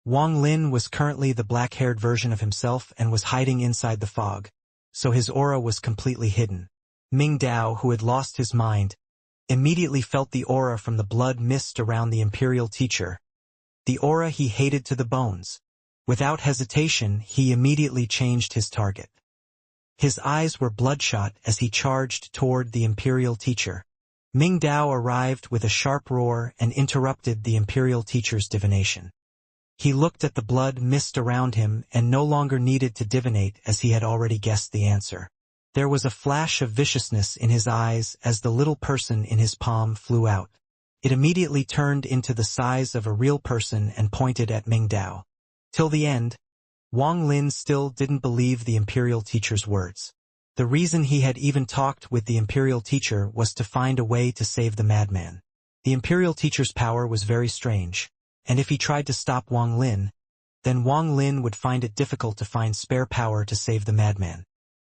A: Wang Lin was currently the black-haired version of himself and was hiding inside the fog, so his aura was completely hidden. Ming Dao, who had lost his mind, immediately felt the aura from the blood mist around the imperial teacher. The aura he hated to the bones. Without hesitation, he immediately changed his target. His eyes were bloodshot as he charged toward the imperial teacher. Ming Dao arrived with a sharp roar and interrupted the imperial teacher's divination. He looked at the blood mist around him and no longer needed to divinate as he had already guessed the answer. There was a flash of viciousness in his eyes as the little person in his palm flew out. It immediately turned into the size of a real person and pointed at Ming Dao. Till the end, Wang Lin still didn't believe the imperial teacher's words. The reason he had even talked with the imperial teacher was to find a way to save the madman. The imperial teacher's power was very strange, and if he tried to stop Wang Lin, then Wang Lin would find it difficult to find spare power to save the madman.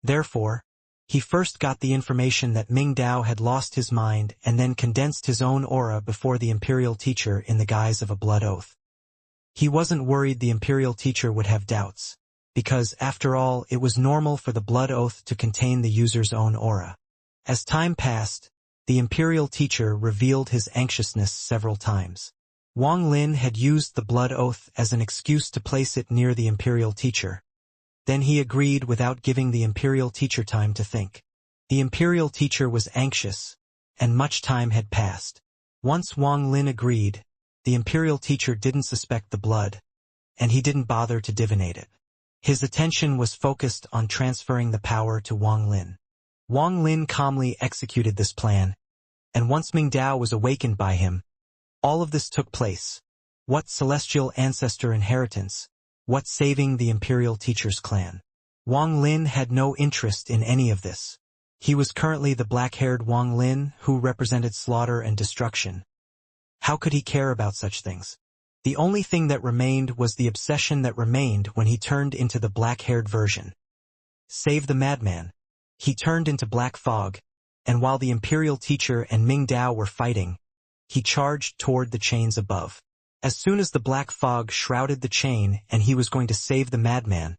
A: Therefore, he first got the information that Ming Dao had lost his mind and then condensed his own aura before the imperial teacher in the guise of a blood oath. He wasn't worried the imperial teacher would have doubts, because, after all, it was normal for the blood oath to contain the user's own aura. As time passed, the imperial teacher revealed his anxiousness several times. Wang Lin had used the blood oath as an excuse to place it near the imperial teacher. Then he agreed without giving the imperial teacher time to think. The imperial teacher was anxious, and much time had passed. Once Wang Lin agreed, the imperial teacher didn't suspect the blood, and he didn't bother to divinate it. His attention was focused on transferring the power to Wang Lin. Wang Lin calmly executed this plan, and once Ming Dao was awakened by him, all of this took place. What celestial ancestor inheritance? What saving the imperial teacher's clan? Wang Lin had no interest in any of this. He was currently the black-haired Wang Lin who represented slaughter and destruction. How could he care about such things? The only thing that remained was the obsession that remained when he turned into the black-haired version. Save the madman. He turned into black fog, and while the imperial teacher and Ming Dao were fighting, he charged toward the chains above. As soon as the black fog shrouded the chain and he was going to save the madman,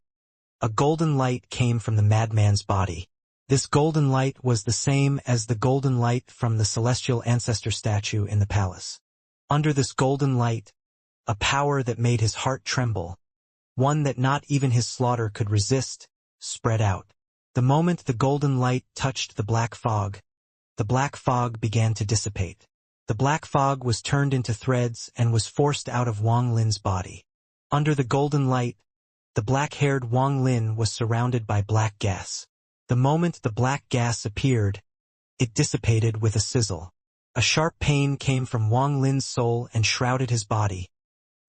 A: a golden light came from the madman's body. This golden light was the same as the golden light from the celestial ancestor statue in the palace. Under this golden light, a power that made his heart tremble, one that not even his slaughter could resist, spread out. The moment the golden light touched the black fog began to dissipate. The black fog was turned into threads and was forced out of Wang Lin's body. Under the golden light, the black-haired Wang Lin was surrounded by black gas. The moment the black gas appeared, it dissipated with a sizzle. A sharp pain came from Wang Lin's soul and shrouded his body,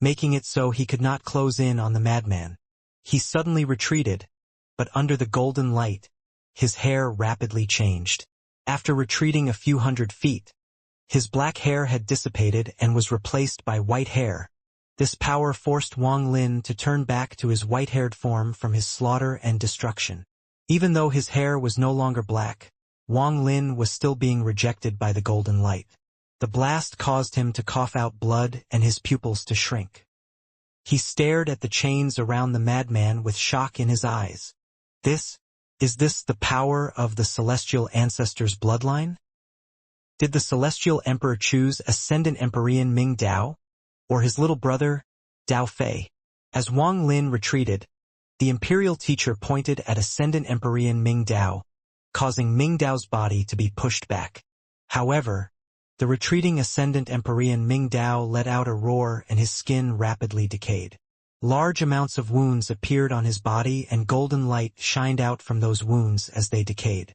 A: making it so he could not close in on the madman. He suddenly retreated, but under the golden light, his hair rapidly changed. After retreating a few hundred feet, his black hair had dissipated and was replaced by white hair. This power forced Wang Lin to turn back to his white-haired form from his slaughter and destruction. Even though his hair was no longer black, Wang Lin was still being rejected by the golden light. The blast caused him to cough out blood and his pupils to shrink. He stared at the chains around the madman with shock in his eyes. Is this the power of the celestial ancestor's bloodline? Did the celestial emperor choose Ascendant Empyrean Ming Dao, or his little brother, Dao Fei? As Wang Lin retreated, the imperial teacher pointed at Ascendant Empyrean Ming Dao, causing Ming Dao's body to be pushed back. However, the retreating Ascendant Empyrean Ming Dao let out a roar and his skin rapidly decayed. Large amounts of wounds appeared on his body and golden light shined out from those wounds as they decayed.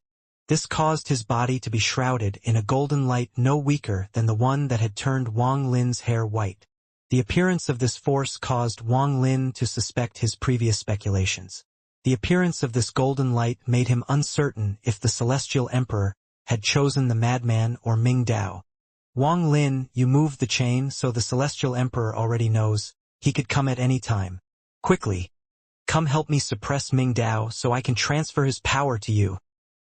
A: This caused his body to be shrouded in a golden light no weaker than the one that had turned Wang Lin's hair white. The appearance of this force caused Wang Lin to suspect his previous speculations. The appearance of this golden light made him uncertain if the celestial emperor had chosen the madman or Ming Dao. Wang Lin, you moved the chain so the celestial emperor already knows he could come at any time. Quickly, come help me suppress Ming Dao so I can transfer his power to you.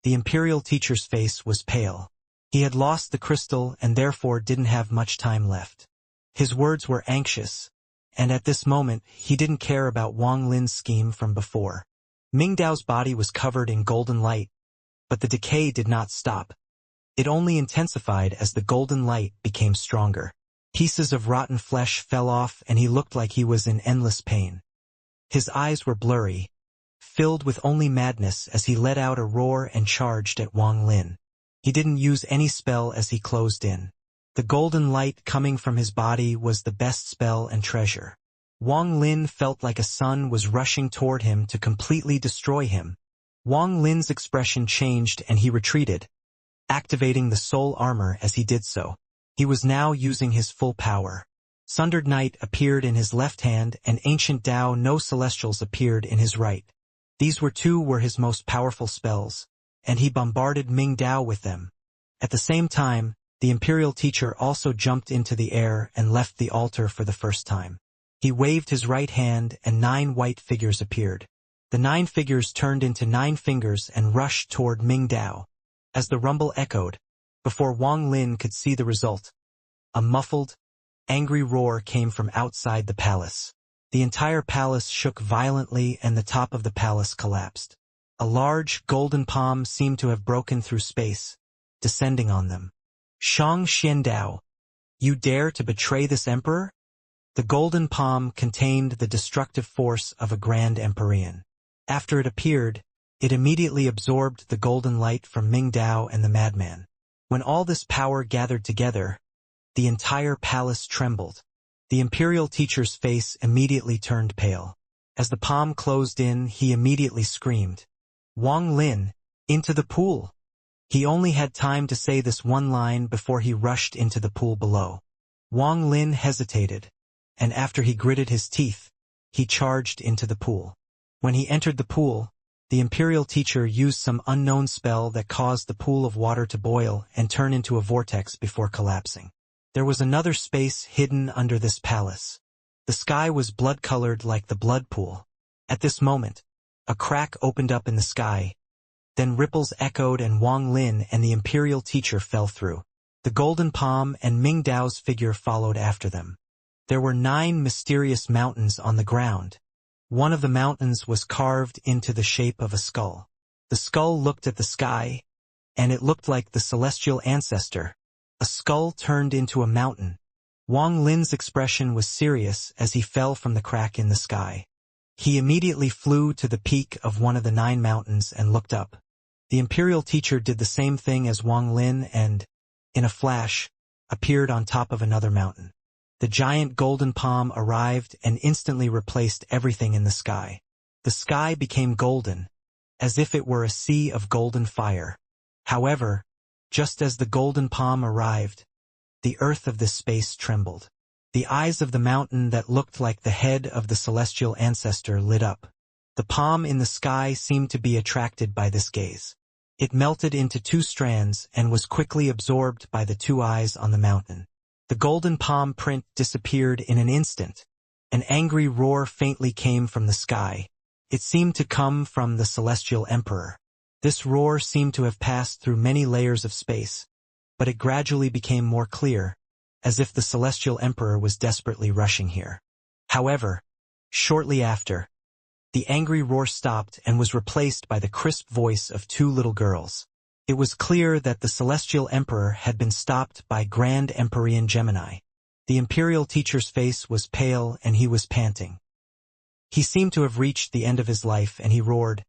A: The imperial teacher's face was pale. He had lost the crystal and therefore didn't have much time left. His words were anxious, and at this moment he didn't care about Wang Lin's scheme from before. Ming Dao's body was covered in golden light, but the decay did not stop. It only intensified as the golden light became stronger. Pieces of rotten flesh fell off and he looked like he was in endless pain. His eyes were blurry, filled with only madness as he let out a roar and charged at Wang Lin. He didn't use any spell as he closed in. The golden light coming from his body was the best spell and treasure. Wang Lin felt like a sun was rushing toward him to completely destroy him. Wang Lin's expression changed and he retreated, activating the soul armor as he did so. He was now using his full power. Sundered Night appeared in his left hand and Ancient Tao No Celestials appeared in his right. These were his most powerful spells, and he bombarded Ming Dao with them. At the same time, the Imperial Teacher also jumped into the air and left the altar for the first time. He waved his right hand and 9 white figures appeared. The 9 figures turned into 9 fingers and rushed toward Ming Dao. As the rumble echoed, before Wang Lin could see the result, a muffled, angry roar came from outside the palace. The entire palace shook violently and the top of the palace collapsed. A large, golden palm seemed to have broken through space, descending on them. Xianxia, you dare to betray this emperor? The golden palm contained the destructive force of a Grand Empyrean. After it appeared, it immediately absorbed the golden light from Ming Dao and the madman. When all this power gathered together, the entire palace trembled. The Imperial Teacher's face immediately turned pale. As the palm closed in, he immediately screamed, "Wang Lin, into the pool!" He only had time to say this one line before he rushed into the pool below. Wang Lin hesitated, and after he gritted his teeth, he charged into the pool. When he entered the pool, the Imperial Teacher used some unknown spell that caused the pool of water to boil and turn into a vortex before collapsing. There was another space hidden under this palace. The sky was blood-colored like the blood pool. At this moment, a crack opened up in the sky. Then ripples echoed and Wang Lin and the Imperial Teacher fell through. The golden palm and Ming Dao's figure followed after them. There were 9 mysterious mountains on the ground. One of the mountains was carved into the shape of a skull. The skull looked at the sky, and it looked like the celestial ancestor. A skull turned into a mountain. Wang Lin's expression was serious as he fell from the crack in the sky. He immediately flew to the peak of one of the 9 mountains and looked up. The Imperial Teacher did the same thing as Wang Lin and, in a flash, appeared on top of another mountain. The giant golden palm arrived and instantly replaced everything in the sky. The sky became golden, as if it were a sea of golden fire. However, just as the golden palm arrived, the earth of this space trembled. The eyes of the mountain that looked like the head of the celestial ancestor lit up. The palm in the sky seemed to be attracted by this gaze. It melted into 2 strands and was quickly absorbed by the 2 eyes on the mountain. The golden palm print disappeared in an instant. An angry roar faintly came from the sky. It seemed to come from the celestial emperor. This roar seemed to have passed through many layers of space, but it gradually became more clear, as if the celestial emperor was desperately rushing here. However, shortly after, the angry roar stopped and was replaced by the crisp voice of 2 little girls. It was clear that the celestial emperor had been stopped by Grand Empyrean Gemini. The Imperial Teacher's face was pale and he was panting. He seemed to have reached the end of his life and he roared,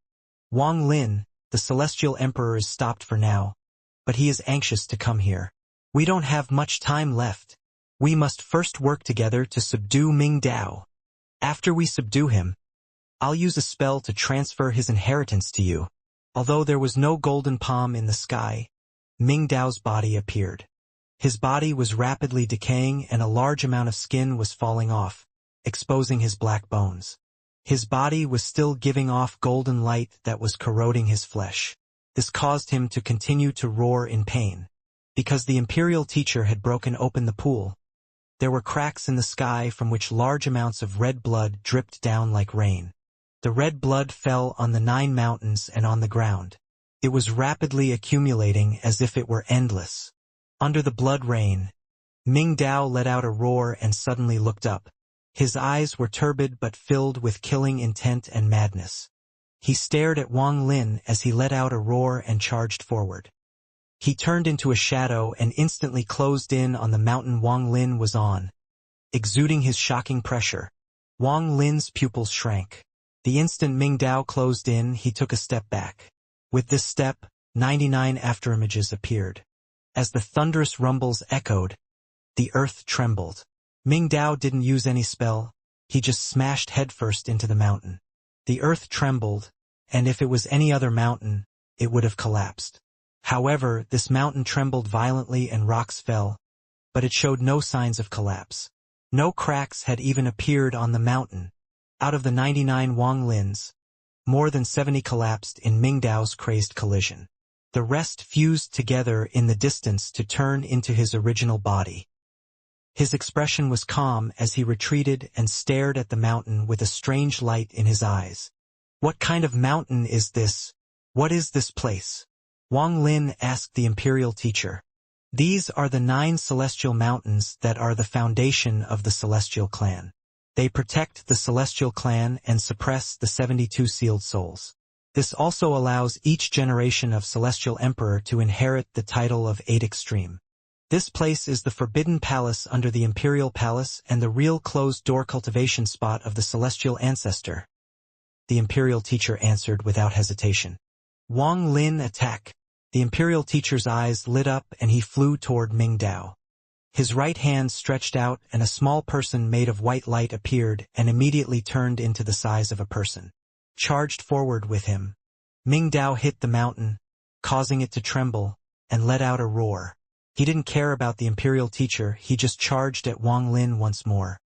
A: "Wang Lin, the celestial emperor is stopped for now, but he is anxious to come here. We don't have much time left. We must first work together to subdue Ming Dao. After we subdue him, I'll use a spell to transfer his inheritance to you." Although there was no golden palm in the sky, Ming Dao's body appeared. His body was rapidly decaying and a large amount of skin was falling off, exposing his black bones. His body was still giving off golden light that was corroding his flesh. This caused him to continue to roar in pain. Because the Imperial Teacher had broken open the pool, there were cracks in the sky from which large amounts of red blood dripped down like rain. The red blood fell on the 9 mountains and on the ground. It was rapidly accumulating as if it were endless. Under the blood rain, Ming Dao let out a roar and suddenly looked up. His eyes were turbid but filled with killing intent and madness. He stared at Wang Lin as he let out a roar and charged forward. He turned into a shadow and instantly closed in on the mountain Wang Lin was on. Exuding his shocking pressure, Wang Lin's pupils shrank. The instant Ming Dao closed in, he took a step back. With this step, 99 afterimages appeared. As the thunderous rumbles echoed, the earth trembled. Ming Dao didn't use any spell. he just smashed headfirst into the mountain. The earth trembled, and if it was any other mountain, it would have collapsed. However, this mountain trembled violently and rocks fell, but it showed no signs of collapse. No cracks had even appeared on the mountain. Out of the 99 Wang Lins, more than 70 collapsed in Mingdao's crazed collision. The rest fused together in the distance to turn into his original body. His expression was calm as he retreated and stared at the mountain with a strange light in his eyes. "What kind of mountain is this? What is this place?" Wang Lin asked the imperial teacher. "These are the 9 celestial mountains that are the foundation of the celestial clan. They protect the celestial clan and suppress the 72 sealed souls. This also allows each generation of celestial emperor to inherit the title of 8 Extreme. This place is the forbidden palace under the imperial palace and the real closed-door cultivation spot of the celestial ancestor," the imperial teacher answered without hesitation. Wang Lin attack. The imperial teacher's eyes lit up and he flew toward Mingdao. His right hand stretched out and a small person made of white light appeared and immediately turned into the size of a person. Charged forward with him. Mingdao hit the mountain, causing it to tremble, and let out a roar. He didn't care about the imperial teacher, he just charged at Wang Lin once more.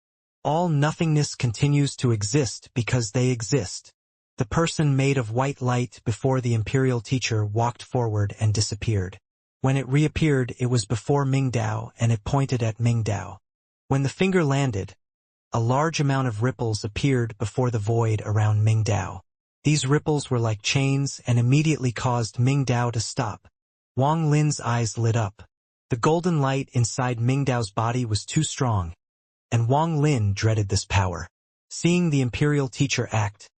A: All nothingness continues to exist because they exist. The person made of white light before the imperial teacher walked forward and disappeared. When it reappeared, it was before Mingdao and it pointed at Mingdao. When the finger landed, a large amount of ripples appeared before the void around Mingdao. These ripples were like chains and immediately caused Mingdao to stop. Wang Lin's eyes lit up. The golden light inside Mingdao's body was too strong, and Wang Lin dreaded this power. Seeing the imperial teacher act,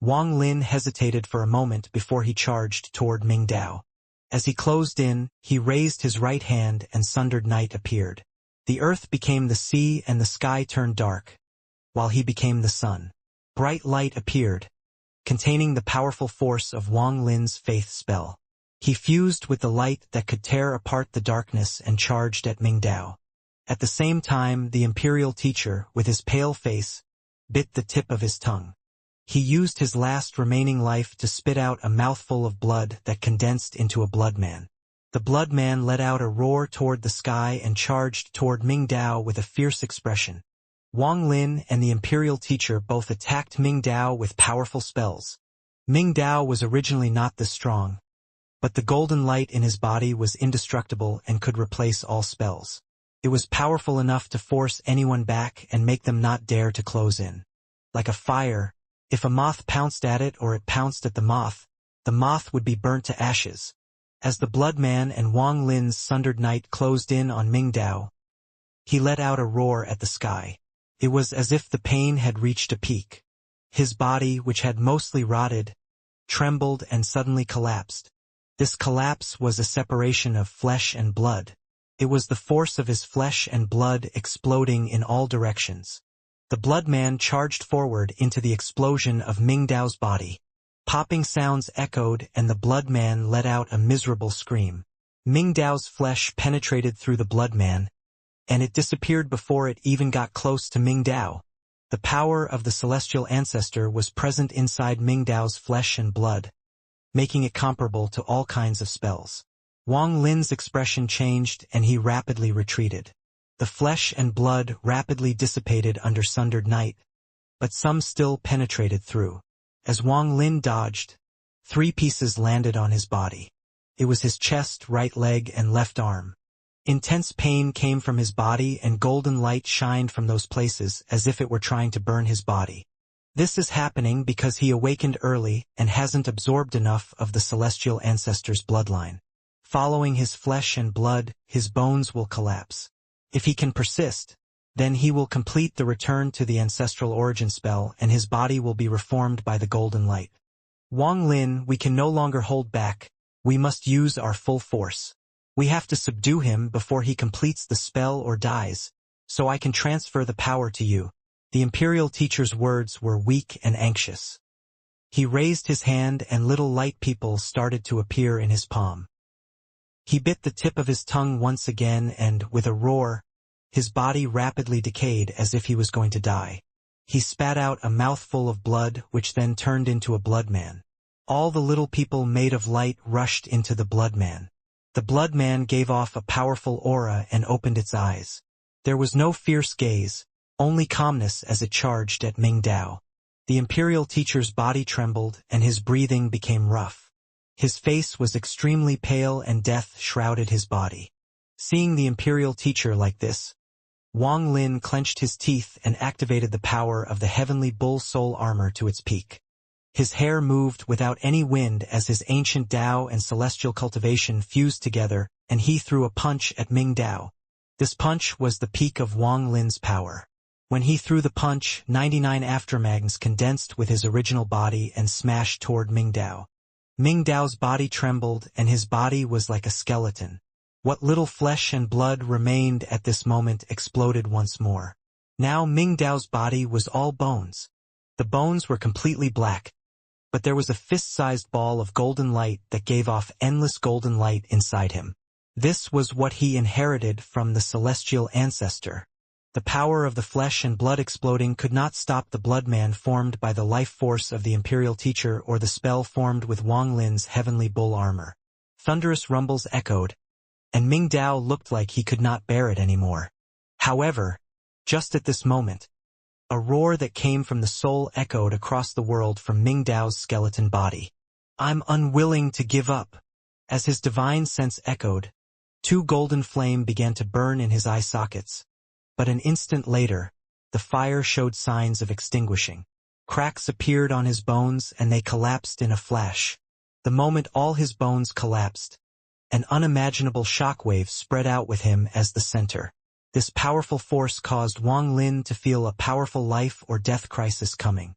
A: Wang Lin hesitated for a moment before he charged toward Mingdao. As he closed in, he raised his right hand and sundered night appeared. The earth became the sea and the sky turned dark, while he became the sun. Bright light appeared, containing the powerful force of Wang Lin's faith spell. He fused with the light that could tear apart the darkness and charged at Mingdao. At the same time, the imperial teacher, with his pale face, bit the tip of his tongue. He used his last remaining life to spit out a mouthful of blood that condensed into a bloodman. The bloodman let out a roar toward the sky and charged toward Mingdao with a fierce expression. Wang Lin and the imperial teacher both attacked Mingdao with powerful spells. Mingdao was originally not this strong, but the golden light in his body was indestructible and could replace all spells. It was powerful enough to force anyone back and make them not dare to close in. Like a fire, if a moth pounced at it or it pounced at the moth would be burnt to ashes. As the bloodman and Wang Lin's sundered night closed in on Mingdao, he let out a roar at the sky. It was as if the pain had reached a peak. His body, which had mostly rotted, trembled and suddenly collapsed. This collapse was a separation of flesh and blood. It was the force of his flesh and blood exploding in all directions. The bloodman charged forward into the explosion of Mingdao's body. Popping sounds echoed and the bloodman let out a miserable scream. Mingdao's flesh penetrated through the bloodman, and it disappeared before it even got close to Mingdao. The power of the celestial ancestor was present inside Mingdao's flesh and blood, making it comparable to all kinds of spells. Wang Lin's expression changed and he rapidly retreated. The flesh and blood rapidly dissipated under sundered night, but some still penetrated through. As Wang Lin dodged, 3 pieces landed on his body. It was his chest, right leg, and left arm. Intense pain came from his body and golden light shined from those places as if it were trying to burn his body. This is happening because he awakened early and hasn't absorbed enough of the celestial ancestor's bloodline. Following his flesh and blood, his bones will collapse. If he can persist, then he will complete the return to the ancestral origin spell and his body will be reformed by the golden light. Wang Lin, we can no longer hold back. We must use our full force. We have to subdue him before he completes the spell or dies, so I can transfer the power to you. The imperial teacher's words were weak and anxious. He raised his hand and little light people started to appear in his palm. He bit the tip of his tongue once again and, with a roar, his body rapidly decayed as if he was going to die. he spat out a mouthful of blood which then turned into a bloodman. All the little people made of light rushed into the bloodman. The bloodman gave off a powerful aura and opened its eyes. There was no fierce gaze, only calmness as it charged at Ming Dao. The imperial teacher's body trembled and his breathing became rough. His face was extremely pale and death shrouded his body. Seeing the imperial teacher like this, Wang Lin clenched his teeth and activated the power of the heavenly bull soul armor to its peak. His hair moved without any wind as his ancient Dao and celestial cultivation fused together, and he threw a punch at Ming Dao. This punch was the peak of Wang Lin's power. When he threw the punch, 99 aftermags condensed with his original body and smashed toward Ming Dao. Ming Dao's body trembled and his body was like a skeleton. What little flesh and blood remained at this moment exploded once more. Now Ming Dao's body was all bones. The bones were completely black, but there was a fist-sized ball of golden light that gave off endless golden light inside him. This was what he inherited from the celestial ancestor. The power of the flesh and blood exploding could not stop the bloodman formed by the life force of the imperial teacher or the spell formed with Wang Lin's heavenly bull armor. Thunderous rumbles echoed, and Ming Dao looked like he could not bear it anymore. However, just at this moment, a roar that came from the soul echoed across the world from Ming Dao's skeleton body. "I'm unwilling to give up." As his divine sense echoed, 2 golden flame began to burn in his eye sockets. But an instant later, the fire showed signs of extinguishing. Cracks appeared on his bones and they collapsed in a flash. The moment all his bones collapsed, an unimaginable shockwave spread out with him as the center. This powerful force caused Wang Lin to feel a powerful life or death crisis coming.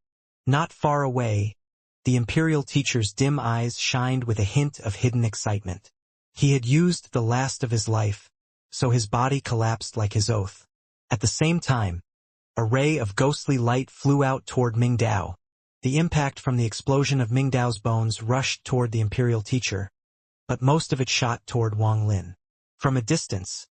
A: Not far away, the imperial teacher's dim eyes shined with a hint of hidden excitement. He had used the last of his life, so his body collapsed like his oath. At the same time, a ray of ghostly light flew out toward Ming Dao. The impact from the explosion of Ming Dao's bones rushed toward the imperial teacher, but most of it shot toward Wang Lin. From a distance,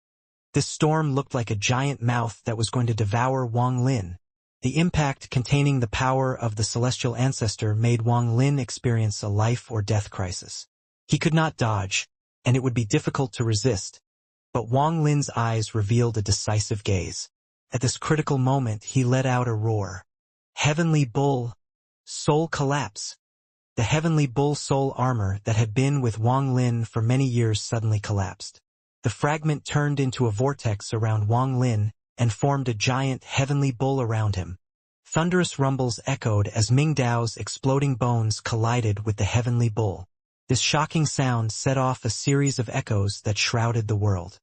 A: this storm looked like a giant mouth that was going to devour Wang Lin. The impact containing the power of the celestial ancestor made Wang Lin experience a life or death crisis. He could not dodge, and it would be difficult to resist, but Wang Lin's eyes revealed a decisive gaze. At this critical moment he let out a roar. Heavenly Bull, Soul Collapse. The Heavenly Bull soul armor that had been with Wang Lin for many years suddenly collapsed. The fragment turned into a vortex around Wang Lin and formed a giant heavenly bull around him. Thunderous rumbles echoed as Ming Dao's exploding bones collided with the heavenly bull. This shocking sound set off a series of echoes that shrouded the world.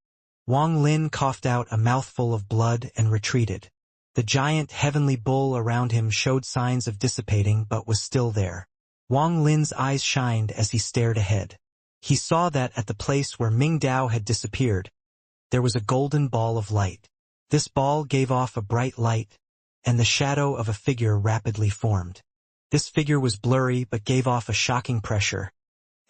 A: Wang Lin coughed out a mouthful of blood and retreated. The giant heavenly bull around him showed signs of dissipating but was still there. Wang Lin's eyes shined as he stared ahead. He saw that at the place where Ming Dao had disappeared, there was a golden ball of light. This ball gave off a bright light, and the shadow of a figure rapidly formed. This figure was blurry but gave off a shocking pressure,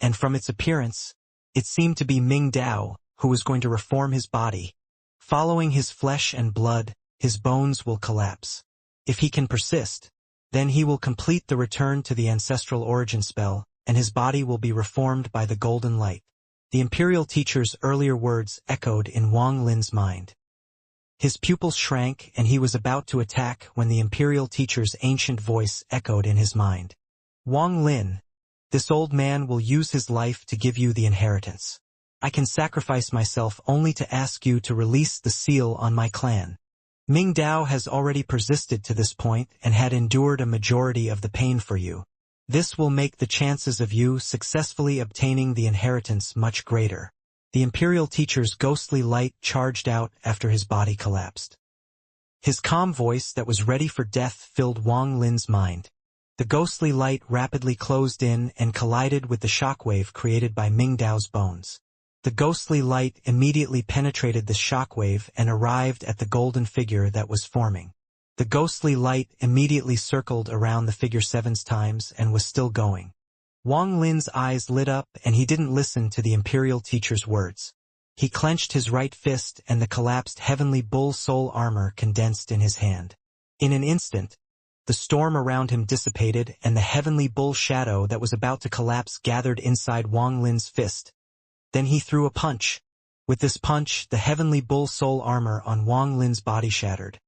A: and from its appearance, it seemed to be Ming Dao, who was going to reform his body. Following his flesh and blood, his bones will collapse. If he can persist, then he will complete the return to the ancestral origin spell, and his body will be reformed by the golden light. The imperial teacher's earlier words echoed in Wang Lin's mind. His pupils shrank and he was about to attack when the imperial teacher's ancient voice echoed in his mind. "Wang Lin, this old man will use his life to give you the inheritance. I can sacrifice myself only to ask you to release the seal on my clan." Ming Dao has already persisted to this point and had endured a majority of the pain for you. This will make the chances of you successfully obtaining the inheritance much greater. The imperial teacher's ghostly light charged out after his body collapsed. His calm voice that was ready for death filled Wang Lin's mind. The ghostly light rapidly closed in and collided with the shockwave created by Ming Dao's bones. The ghostly light immediately penetrated the shockwave and arrived at the golden figure that was forming. The ghostly light immediately circled around the figure 7 times and was still going. Wang Lin's eyes lit up and he didn't listen to the imperial teacher's words. He clenched his right fist and the collapsed heavenly bull soul armor condensed in his hand. In an instant, The storm around him dissipated, and the heavenly bull shadow that was about to collapse gathered inside Wang Lin's fist. Then he threw a punch. With this punch, the heavenly bull soul armor on Wang Lin's body shattered.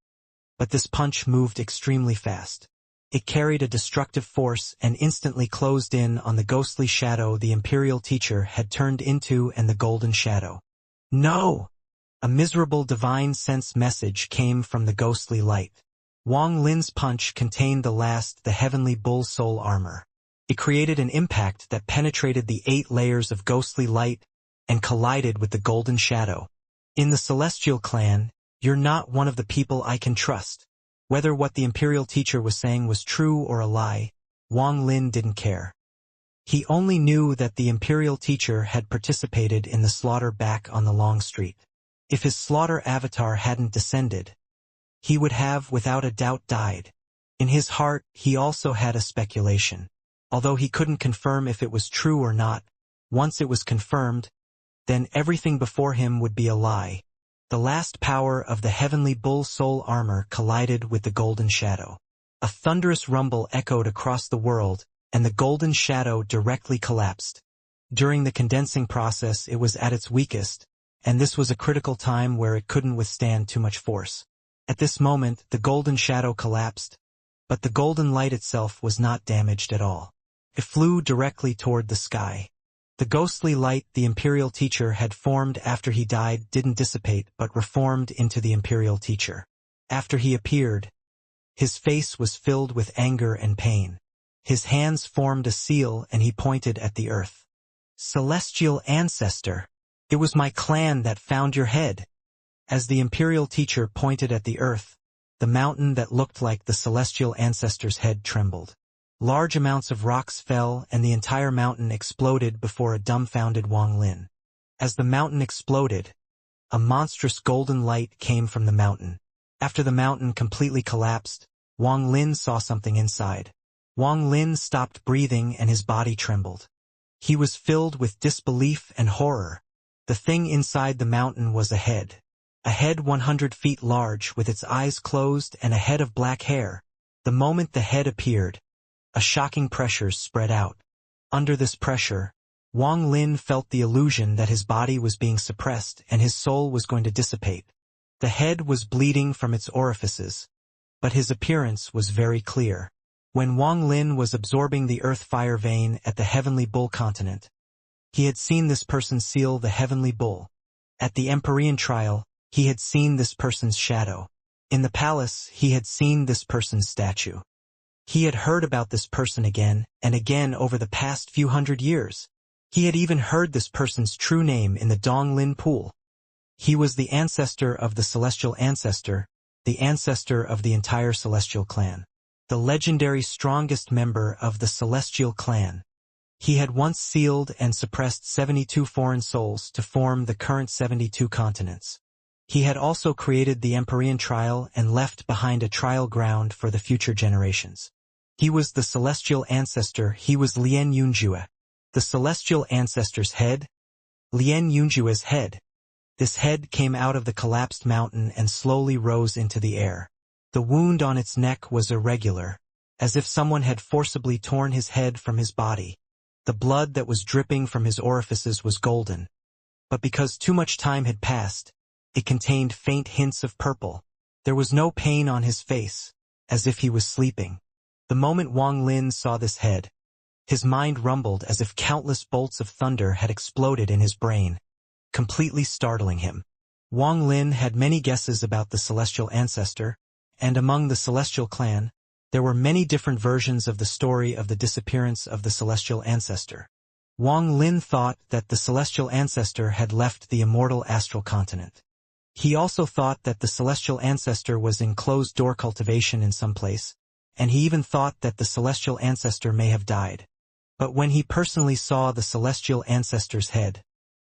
A: But this punch moved extremely fast. It carried a destructive force and instantly closed in on the ghostly shadow the imperial teacher had turned into and the golden shadow. No! A miserable divine sense message came from the ghostly light. Wang Lin's punch contained the heavenly bull soul armor. It created an impact that penetrated the 8 layers of ghostly light and collided with the golden shadow. In the Celestial clan, you're not one of the people I can trust. Whether what the imperial teacher was saying was true or a lie, Wang Lin didn't care. He only knew that the imperial teacher had participated in the slaughter back on the long street. If his slaughter avatar hadn't descended, he would have without a doubt died. In his heart, he also had a speculation. Although he couldn't confirm if it was true or not, once it was confirmed, then everything before him would be a lie. The last power of the heavenly bull soul armor collided with the golden shadow. A thunderous rumble echoed across the world, and the golden shadow directly collapsed. During the condensing process, it was at its weakest, and this was a critical time where it couldn't withstand too much force. At this moment, the golden shadow collapsed, but the golden light itself was not damaged at all. It flew directly toward the sky. The ghostly light the imperial teacher had formed after he died didn't dissipate but reformed into the imperial teacher. After he appeared, his face was filled with anger and pain. His hands formed a seal and he pointed at the earth. Celestial ancestor, it was my clan that found your head. As the imperial teacher pointed at the earth, the mountain that looked like the celestial ancestor's head trembled. Large amounts of rocks fell and the entire mountain exploded before a dumbfounded Wang Lin. As the mountain exploded, a monstrous golden light came from the mountain. After the mountain completely collapsed, Wang Lin saw something inside. Wang Lin stopped breathing and his body trembled. He was filled with disbelief and horror. The thing inside the mountain was a head. A head 100 feet large with its eyes closed and a head of black hair. The moment the head appeared, a shocking pressure spread out. Under this pressure, Wang Lin felt the illusion that his body was being suppressed and his soul was going to dissipate. The head was bleeding from its orifices, but his appearance was very clear. When Wang Lin was absorbing the earth fire vein at the Heavenly Bull continent, he had seen this person seal the Heavenly Bull. At the Empyrean trial, he had seen this person's shadow. In the palace, he had seen this person's statue. He had heard about this person again and again over the past few hundred years. He had even heard this person's true name in the Donglin pool. He was the ancestor of the celestial ancestor, the ancestor of the entire celestial clan, the legendary strongest member of the celestial clan. He had once sealed and suppressed 72 foreign souls to form the current 72 continents. He had also created the Empyrean trial and left behind a trial ground for the future generations. He was the celestial ancestor. He was Lien Yunjue, the celestial ancestor's head. Lien Yunjue's head. This head came out of the collapsed mountain and slowly rose into the air. The wound on its neck was irregular, as if someone had forcibly torn his head from his body. The blood that was dripping from his orifices was golden, but because too much time had passed, it contained faint hints of purple. There was no pain on his face, as if he was sleeping. The moment Wang Lin saw this head, his mind rumbled as if countless bolts of thunder had exploded in his brain, completely startling him. Wang Lin had many guesses about the celestial ancestor, and among the celestial clan, there were many different versions of the story of the disappearance of the celestial ancestor. Wang Lin thought that the celestial ancestor had left the immortal astral continent. He also thought that the celestial ancestor was in closed-door cultivation in some place, and he even thought that the celestial ancestor may have died. But when he personally saw the celestial ancestor's head,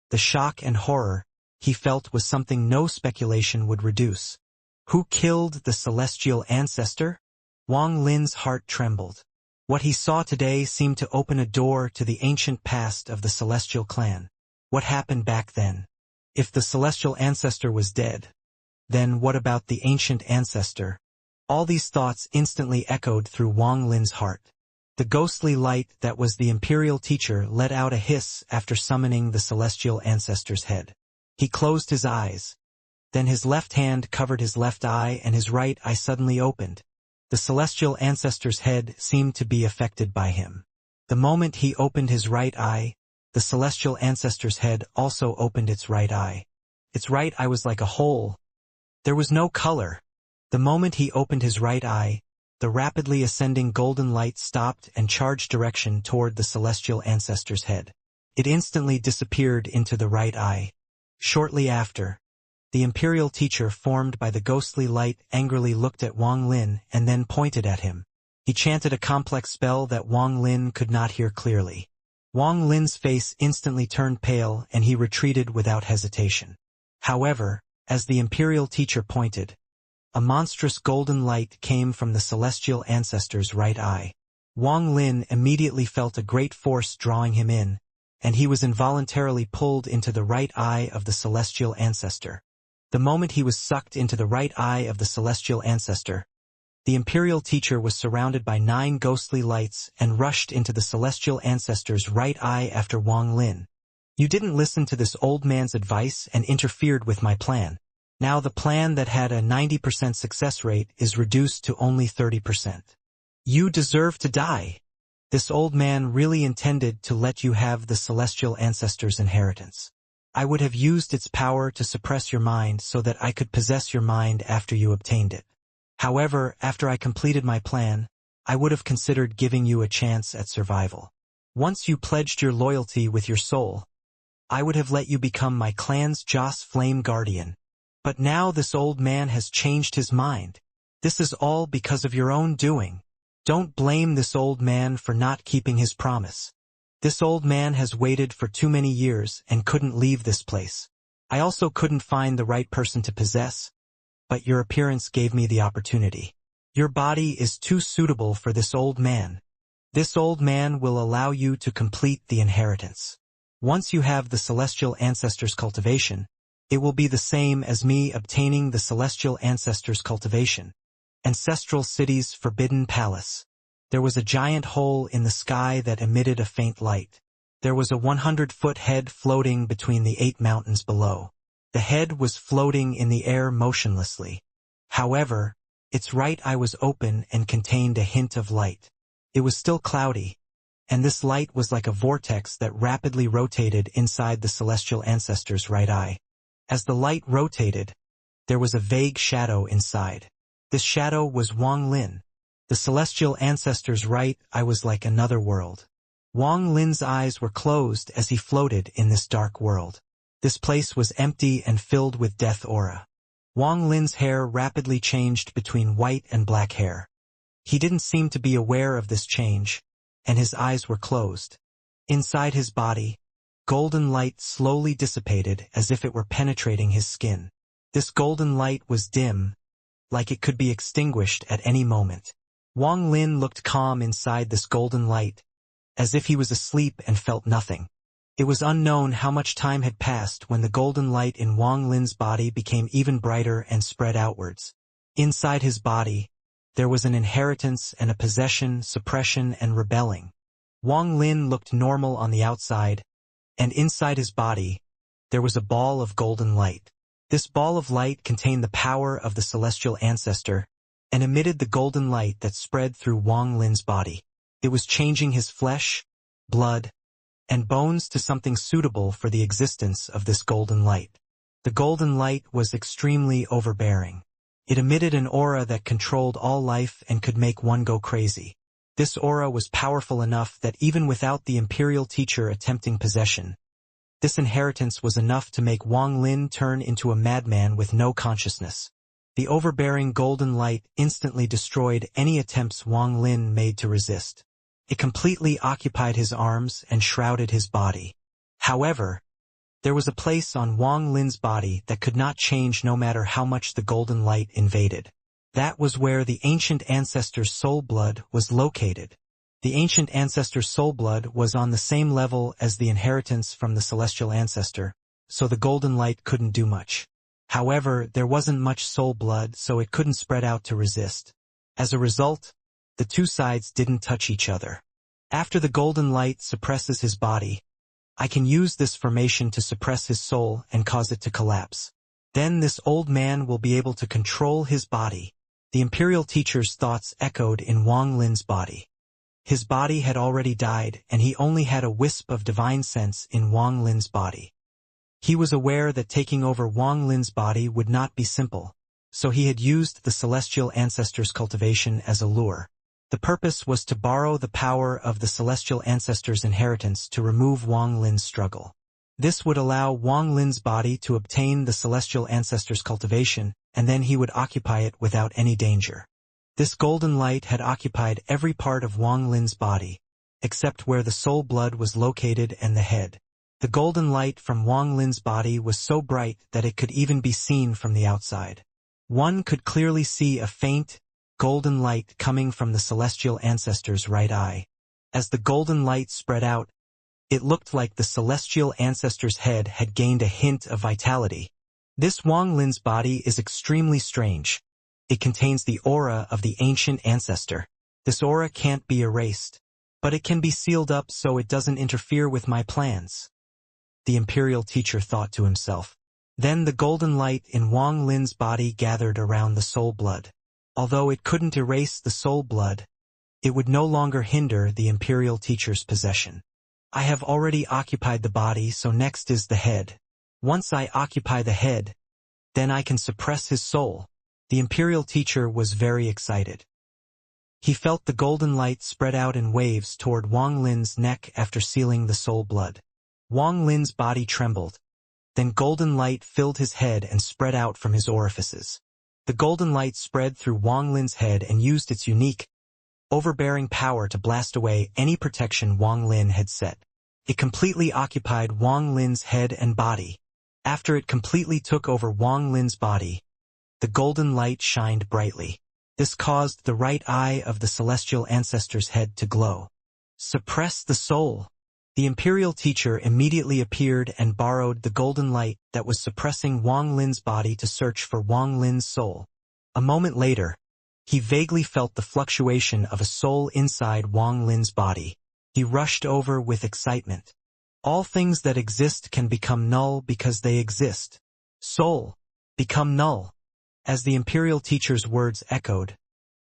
A: the shock and horror he felt was something no speculation would reduce. Who killed the celestial ancestor? Wang Lin's heart trembled. What he saw today seemed to open a door to the ancient past of the celestial clan. What happened back then? If the celestial ancestor was dead, then what about the ancient ancestor? All these thoughts instantly echoed through Wang Lin's heart. The ghostly light that was the imperial teacher let out a hiss after summoning the celestial ancestor's head. He closed his eyes. Then his left hand covered his left eye and his right eye suddenly opened. The celestial ancestor's head seemed to be affected by him. The moment he opened his right eye, the celestial ancestor's head also opened its right eye. Its right eye was like a hole. There was no color. The moment he opened his right eye, the rapidly ascending golden light stopped and charged direction toward the celestial ancestor's head. It instantly disappeared into the right eye. Shortly after, the imperial teacher formed by the ghostly light angrily looked at Wang Lin and then pointed at him. He chanted a complex spell that Wang Lin could not hear clearly. Wang Lin's face instantly turned pale and he retreated without hesitation. However, as the imperial teacher pointed, a monstrous golden light came from the celestial ancestor's right eye. Wang Lin immediately felt a great force drawing him in, and he was involuntarily pulled into the right eye of the celestial ancestor. The moment he was sucked into the right eye of the celestial ancestor, the imperial teacher was surrounded by 9 ghostly lights and rushed into the celestial ancestor's right eye after Wang Lin. You didn't listen to this old man's advice and interfered with my plan. Now the plan that had a 90% success rate is reduced to only 30%. You deserve to die. This old man really intended to let you have the celestial ancestor's inheritance. I would have used its power to suppress your mind so that I could possess your mind after you obtained it. However, after I completed my plan, I would have considered giving you a chance at survival. Once you pledged your loyalty with your soul, I would have let you become my clan's Joss Flame Guardian. But now this old man has changed his mind. This is all because of your own doing. Don't blame this old man for not keeping his promise. This old man has waited for too many years and couldn't leave this place. I also couldn't find the right person to possess, but your appearance gave me the opportunity. Your body is too suitable for this old man. This old man will allow you to complete the inheritance. Once you have the celestial ancestor's cultivation, it will be the same as me obtaining the celestial ancestor's cultivation. Ancestral City's Forbidden Palace. There was a giant hole in the sky that emitted a faint light. There was a 100-foot head floating between the 8 mountains below. The head was floating in the air motionlessly. However, its right eye was open and contained a hint of light. It was still cloudy, and this light was like a vortex that rapidly rotated inside the celestial ancestor's right eye. As the light rotated, there was a vague shadow inside. This shadow was Wang Lin. The celestial ancestor's right eye was like another world. Wang Lin's eyes were closed as he floated in this dark world. This place was empty and filled with death aura. Wang Lin's hair rapidly changed between white and black hair. He didn't seem to be aware of this change, and his eyes were closed. Inside his body, golden light slowly dissipated as if it were penetrating his skin. This golden light was dim, like it could be extinguished at any moment. Wang Lin looked calm inside this golden light, as if he was asleep and felt nothing. It was unknown how much time had passed when the golden light in Wang Lin's body became even brighter and spread outwards. Inside his body, there was an inheritance and a possession, suppression and rebelling. Wang Lin looked normal on the outside, and inside his body, there was a ball of golden light. This ball of light contained the power of the celestial ancestor, and emitted the golden light that spread through Wang Lin's body. It was changing his flesh, blood, and bones to something suitable for the existence of this golden light. The golden light was extremely overbearing. It emitted an aura that controlled all life and could make one go crazy. This aura was powerful enough that even without the imperial teacher attempting possession, this inheritance was enough to make Wang Lin turn into a madman with no consciousness. The overbearing golden light instantly destroyed any attempts Wang Lin made to resist. It completely occupied his arms and shrouded his body. However, there was a place on Wang Lin's body that could not change no matter how much the golden light invaded. That was where the ancient ancestor's soul blood was located. The ancient ancestor's soul blood was on the same level as the inheritance from the celestial ancestor, so the golden light couldn't do much. However, there wasn't much soul blood, so it couldn't spread out to resist. As a result, the two sides didn't touch each other. After the golden light suppresses his body, I can use this formation to suppress his soul and cause it to collapse. Then this old man will be able to control his body. The imperial teacher's thoughts echoed in Wang Lin's body. His body had already died, and he only had a wisp of divine sense in Wang Lin's body. He was aware that taking over Wang Lin's body would not be simple, so he had used the celestial ancestors' cultivation as a lure. The purpose was to borrow the power of the celestial ancestors' inheritance to remove Wang Lin's struggle. This would allow Wang Lin's body to obtain the celestial ancestors' cultivation, and then he would occupy it without any danger. This golden light had occupied every part of Wang Lin's body, except where the soul blood was located and the head. The golden light from Wang Lin's body was so bright that it could even be seen from the outside. One could clearly see a faint, golden light coming from the celestial ancestor's right eye. As the golden light spread out, it looked like the celestial ancestor's head had gained a hint of vitality. This Wang Lin's body is extremely strange. It contains the aura of the ancient ancestor. This aura can't be erased, but it can be sealed up so it doesn't interfere with my plans. The imperial teacher thought to himself. Then the golden light in Wang Lin's body gathered around the soul blood. Although it couldn't erase the soul blood, it would no longer hinder the imperial teacher's possession. I have already occupied the body, so next is the head. Once I occupy the head, then I can suppress his soul. The imperial teacher was very excited. He felt the golden light spread out in waves toward Wang Lin's neck after sealing the soul blood. Wang Lin's body trembled. Then golden light filled his head and spread out from his orifices. The golden light spread through Wang Lin's head and used its unique, overbearing power to blast away any protection Wang Lin had set. It completely occupied Wang Lin's head and body. After it completely took over Wang Lin's body, the golden light shined brightly. This caused the right eye of the celestial ancestor's head to glow. Suppress the soul. The imperial teacher immediately appeared and borrowed the golden light that was suppressing Wang Lin's body to search for Wang Lin's soul. A moment later, he vaguely felt the fluctuation of a soul inside Wang Lin's body. He rushed over with excitement. All things that exist can become null because they exist. Soul, become null. As the imperial teacher's words echoed,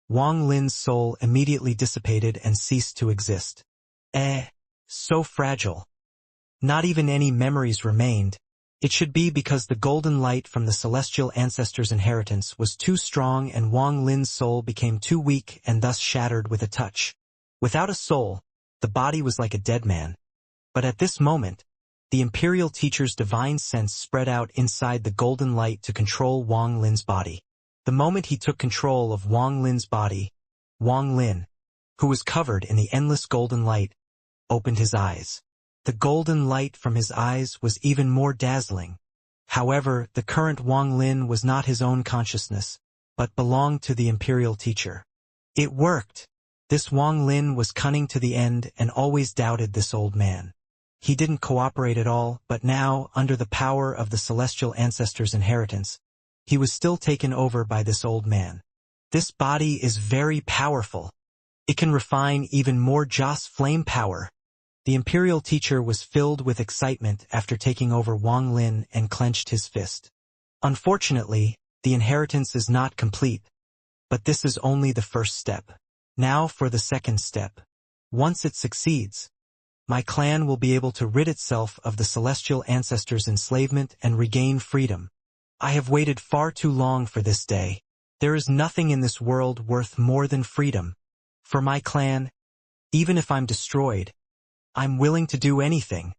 A: Wang Lin's soul immediately dissipated and ceased to exist. So fragile. Not even any memories remained. It should be because the golden light from the celestial ancestor's inheritance was too strong and Wang Lin's soul became too weak and thus shattered with a touch. Without a soul, the body was like a dead man. But at this moment, the imperial teacher's divine sense spread out inside the golden light to control Wang Lin's body. The moment he took control of Wang Lin's body, Wang Lin, who was covered in the endless golden light, opened his eyes. The golden light from his eyes was even more dazzling. However, the current Wang Lin was not his own consciousness, but belonged to the imperial teacher. It worked. This Wang Lin was cunning to the end and always doubted this old man. He didn't cooperate at all, but now, under the power of the celestial ancestor's inheritance, he was still taken over by this old man. This body is very powerful. It can refine even more Joss flame power. The imperial teacher was filled with excitement after taking over Wang Lin and clenched his fist. Unfortunately, the inheritance is not complete, but this is only the first step. Now for the second step. Once it succeeds, my clan will be able to rid itself of the celestial ancestors' enslavement and regain freedom. I have waited far too long for this day. There is nothing in this world worth more than freedom. For my clan, even if I'm destroyed, I'm willing to do anything.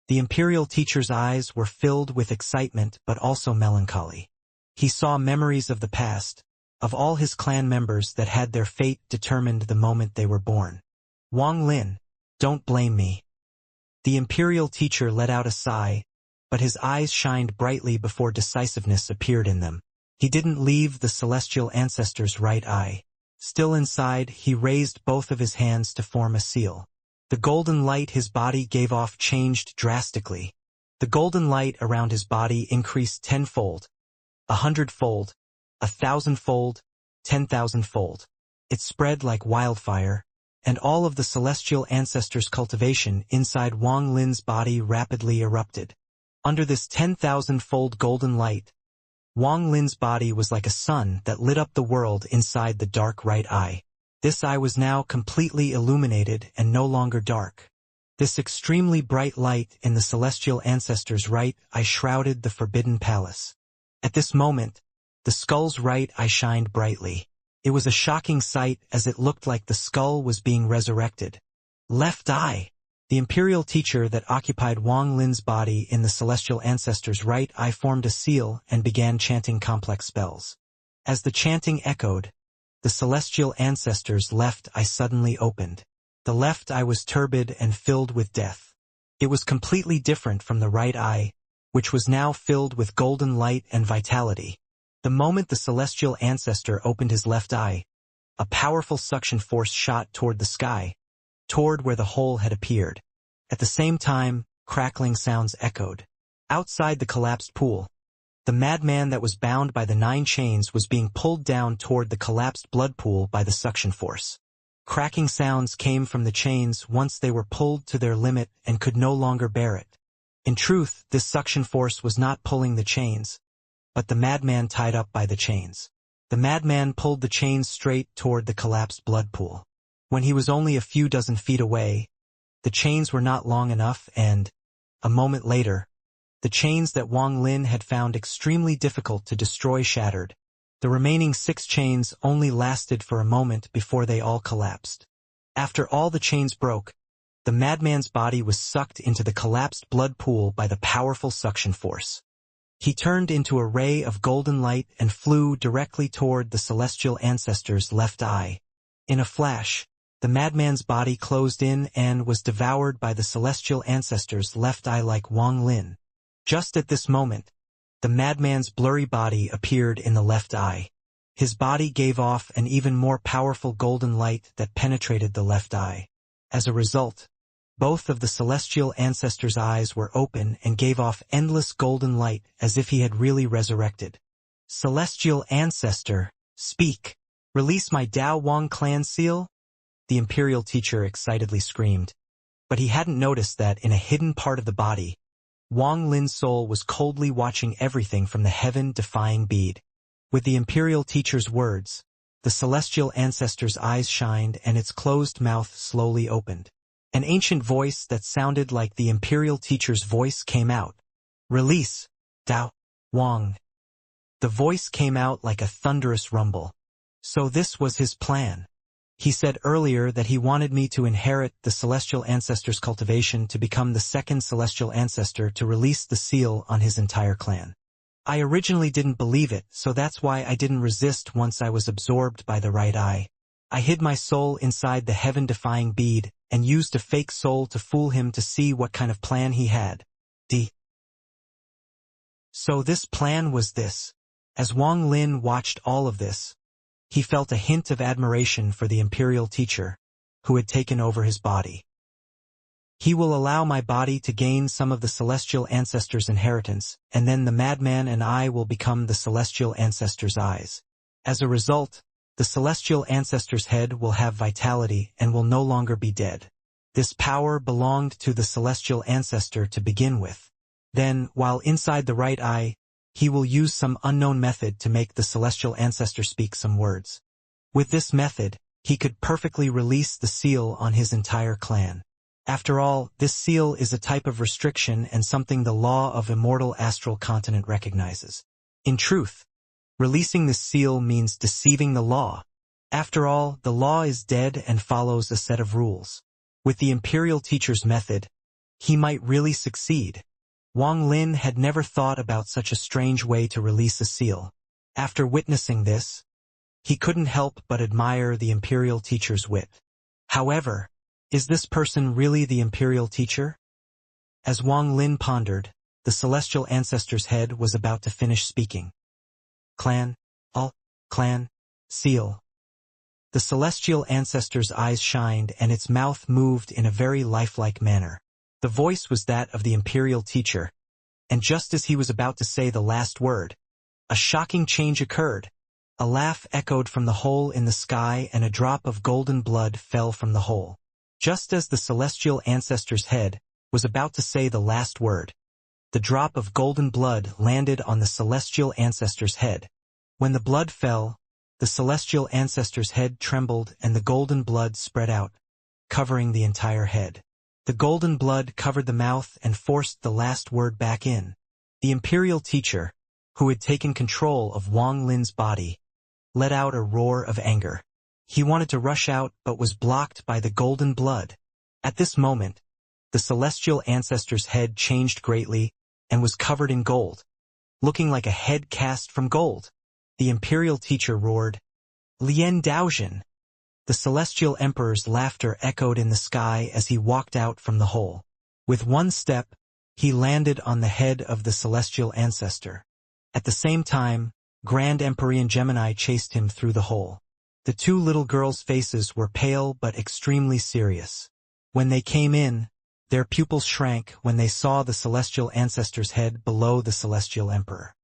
A: The imperial teacher's eyes were filled with excitement but also melancholy. He saw memories of the past, of all his clan members that had their fate determined the moment they were born. Wang Lin, don't blame me. The imperial teacher let out a sigh, but his eyes shined brightly before decisiveness appeared in them. He didn't leave the celestial ancestor's right eye. Still inside, he raised both of his hands to form a seal. The golden light his body gave off changed drastically. The golden light around his body increased 10-fold, 100-fold, 1,000-fold, 10,000-fold. It spread like wildfire, and all of the celestial ancestors' cultivation inside Wang Lin's body rapidly erupted. Under this 10,000-fold golden light, Wang Lin's body was like a sun that lit up the world inside the dark right eye. This eye was now completely illuminated and no longer dark. This extremely bright light in the celestial ancestors' right eye shrouded the forbidden palace. At this moment, the skull's right eye shined brightly. It was a shocking sight as it looked like the skull was being resurrected. Left eye. The imperial teacher that occupied Wang Lin's body in the celestial ancestors' right eye formed a seal and began chanting complex spells. As the chanting echoed, the celestial ancestors' left eye suddenly opened. The left eye was turbid and filled with death. It was completely different from the right eye, which was now filled with golden light and vitality. The moment the celestial ancestor opened his left eye, a powerful suction force shot toward the sky, toward where the hole had appeared. At the same time, crackling sounds echoed. Outside the collapsed pool, the madman that was bound by the 9 chains was being pulled down toward the collapsed blood pool by the suction force. Cracking sounds came from the chains once they were pulled to their limit and could no longer bear it. In truth, this suction force was not pulling the chains, but the madman tied up by the chains. The madman pulled the chains straight toward the collapsed blood pool. When he was only a few dozen feet away, the chains were not long enough and, a moment later, the chains that Wang Lin had found extremely difficult to destroy shattered. The remaining 6 chains only lasted for a moment before they all collapsed. After all the chains broke, the madman's body was sucked into the collapsed blood pool by the powerful suction force. He turned into a ray of golden light and flew directly toward the celestial ancestor's left eye. In a flash, the madman's body closed in and was devoured by the celestial ancestor's left eye like Wang Lin. Just at this moment, the madman's blurry body appeared in the left eye. His body gave off an even more powerful golden light that penetrated the left eye. As a result, both of the celestial ancestor's eyes were open and gave off endless golden light as if he had really resurrected. Celestial ancestor, speak! Release my Dao Wang clan seal? The imperial teacher excitedly screamed. But he hadn't noticed that in a hidden part of the body, Wang Lin's soul was coldly watching everything from the heaven-defying bead. With the imperial teacher's words, the celestial ancestor's eyes shined and its closed mouth slowly opened. An ancient voice that sounded like the imperial teacher's voice came out. Release, Dao Wang. The voice came out like a thunderous rumble. So this was his plan. He said earlier that he wanted me to inherit the celestial ancestor's cultivation to become the second celestial ancestor to release the seal on his entire clan. I originally didn't believe it, so that's why I didn't resist once I was absorbed by the right eye. I hid my soul inside the heaven-defying bead and used a fake soul to fool him to see what kind of plan he had. So this plan was this. As Wang Lin watched all of this, he felt a hint of admiration for the imperial teacher, who had taken over his body. He will allow my body to gain some of the celestial ancestor's inheritance, and then the madman and I will become the celestial ancestor's eyes. As a result, the celestial ancestor's head will have vitality and will no longer be dead. This power belonged to the celestial ancestor to begin with. Then, while inside the right eye, he will use some unknown method to make the celestial ancestor speak some words. With this method, he could perfectly release the seal on his entire clan. After all, this seal is a type of restriction and something the law of immortal astral continent recognizes. In truth, releasing this seal means deceiving the law. After all, the law is dead and follows a set of rules. With the imperial teacher's method, he might really succeed. Wang Lin had never thought about such a strange way to release a seal. After witnessing this, he couldn't help but admire the imperial teacher's wit. However, is this person really the imperial teacher? As Wang Lin pondered, the celestial ancestor's head was about to finish speaking. Clan, clan, seal. The celestial ancestor's eyes shined and its mouth moved in a very lifelike manner. The voice was that of the imperial teacher, and just as he was about to say the last word, a shocking change occurred. A laugh echoed from the hole in the sky and a drop of golden blood fell from the hole. Just as the celestial ancestor's head was about to say the last word, the drop of golden blood landed on the celestial ancestor's head. When the blood fell, the celestial ancestor's head trembled and the golden blood spread out, covering the entire head. The golden blood covered the mouth and forced the last word back in. The imperial teacher, who had taken control of Wang Lin's body, let out a roar of anger. He wanted to rush out but was blocked by the golden blood. At this moment, the celestial ancestor's head changed greatly and was covered in gold, looking like a head cast from gold. The imperial teacher roared, "Lien Daojin!" The celestial emperor's laughter echoed in the sky as he walked out from the hole. With one step, he landed on the head of the celestial ancestor. At the same time, Grand Empyrean Gemini chased him through the hole. The two little girls' faces were pale but extremely serious. When they came in, their pupils shrank when they saw the celestial ancestor's head below the celestial emperor.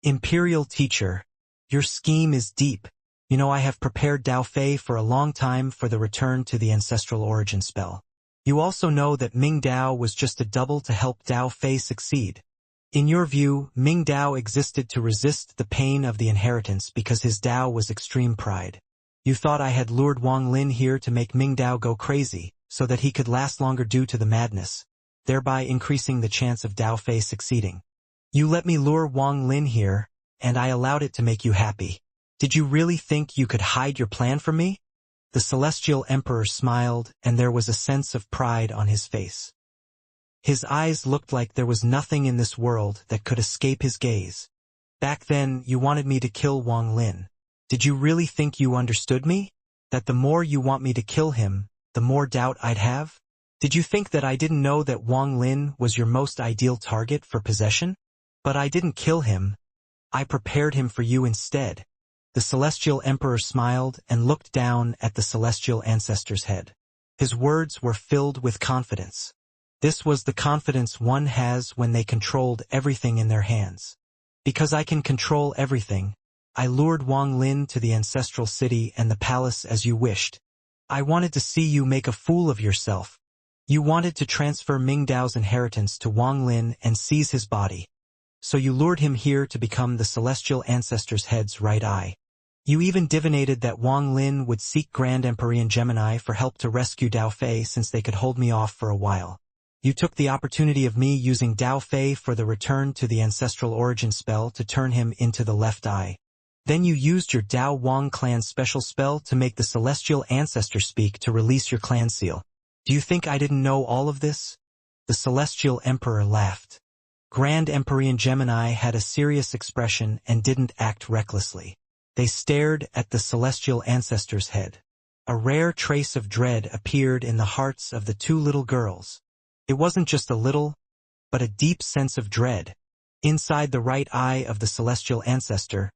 A: Imperial teacher, your scheme is deep. You know I have prepared Dao Fei for a long time for the return to the ancestral origin spell. You also know that Ming Dao was just a double to help Dao Fei succeed. In your view, Ming Dao existed to resist the pain of the inheritance because his Dao was extreme pride. You thought I had lured Wang Lin here to make Ming Dao go crazy, so that he could last longer due to the madness, thereby increasing the chance of Dao Fei succeeding. You let me lure Wang Lin here, and I allowed it to make you happy. Did you really think you could hide your plan from me? The celestial emperor smiled, and there was a sense of pride on his face. His eyes looked like there was nothing in this world that could escape his gaze. Back then, you wanted me to kill Wang Lin. Did you really think you understood me? That the more you want me to kill him, the more doubt I'd have? Did you think that I didn't know that Wang Lin was your most ideal target for possession? But I didn't kill him. I prepared him for you instead. The celestial emperor smiled and looked down at the celestial ancestor's head. His words were filled with confidence. This was the confidence one has when they controlled everything in their hands. Because I can control everything, I lured Wang Lin to the ancestral city and the palace as you wished. I wanted to see you make a fool of yourself. You wanted to transfer Ming Dao's inheritance to Wang Lin and seize his body. So you lured him here to become the celestial ancestor's head's right eye. You even divinated that Wang Lin would seek Grand Empyrean Gemini for help to rescue Dao Fei since they could hold me off for a while. You took the opportunity of me using Dao Fei for the return to the ancestral origin spell to turn him into the left eye. Then you used your Dao Wang clan special spell to make the celestial ancestor speak to release your clan seal. Do you think I didn't know all of this? The celestial emperor laughed. Grand Empyrean Gemini had a serious expression and didn't act recklessly. They stared at the celestial ancestor's head. A rare trace of dread appeared in the hearts of the two little girls. It wasn't just a little, but a deep sense of dread. Inside the right eye of the celestial ancestor,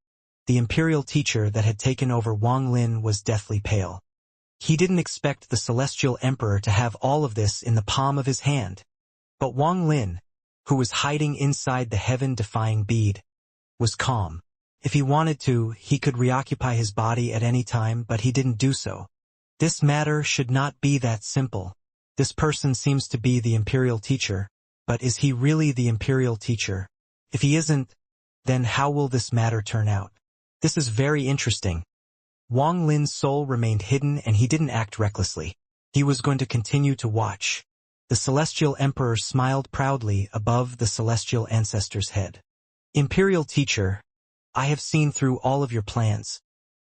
A: the imperial teacher that had taken over Wang Lin was deathly pale. He didn't expect the celestial emperor to have all of this in the palm of his hand. But Wang Lin, who was hiding inside the heaven-defying bead, was calm. If he wanted to, he could reoccupy his body at any time, but he didn't do so. This matter should not be that simple. This person seems to be the imperial teacher, but is he really the imperial teacher? If he isn't, then how will this matter turn out? This is very interesting. Wang Lin's soul remained hidden and he didn't act recklessly. He was going to continue to watch. The celestial emperor smiled proudly above the celestial ancestor's head. Imperial teacher, I have seen through all of your plans.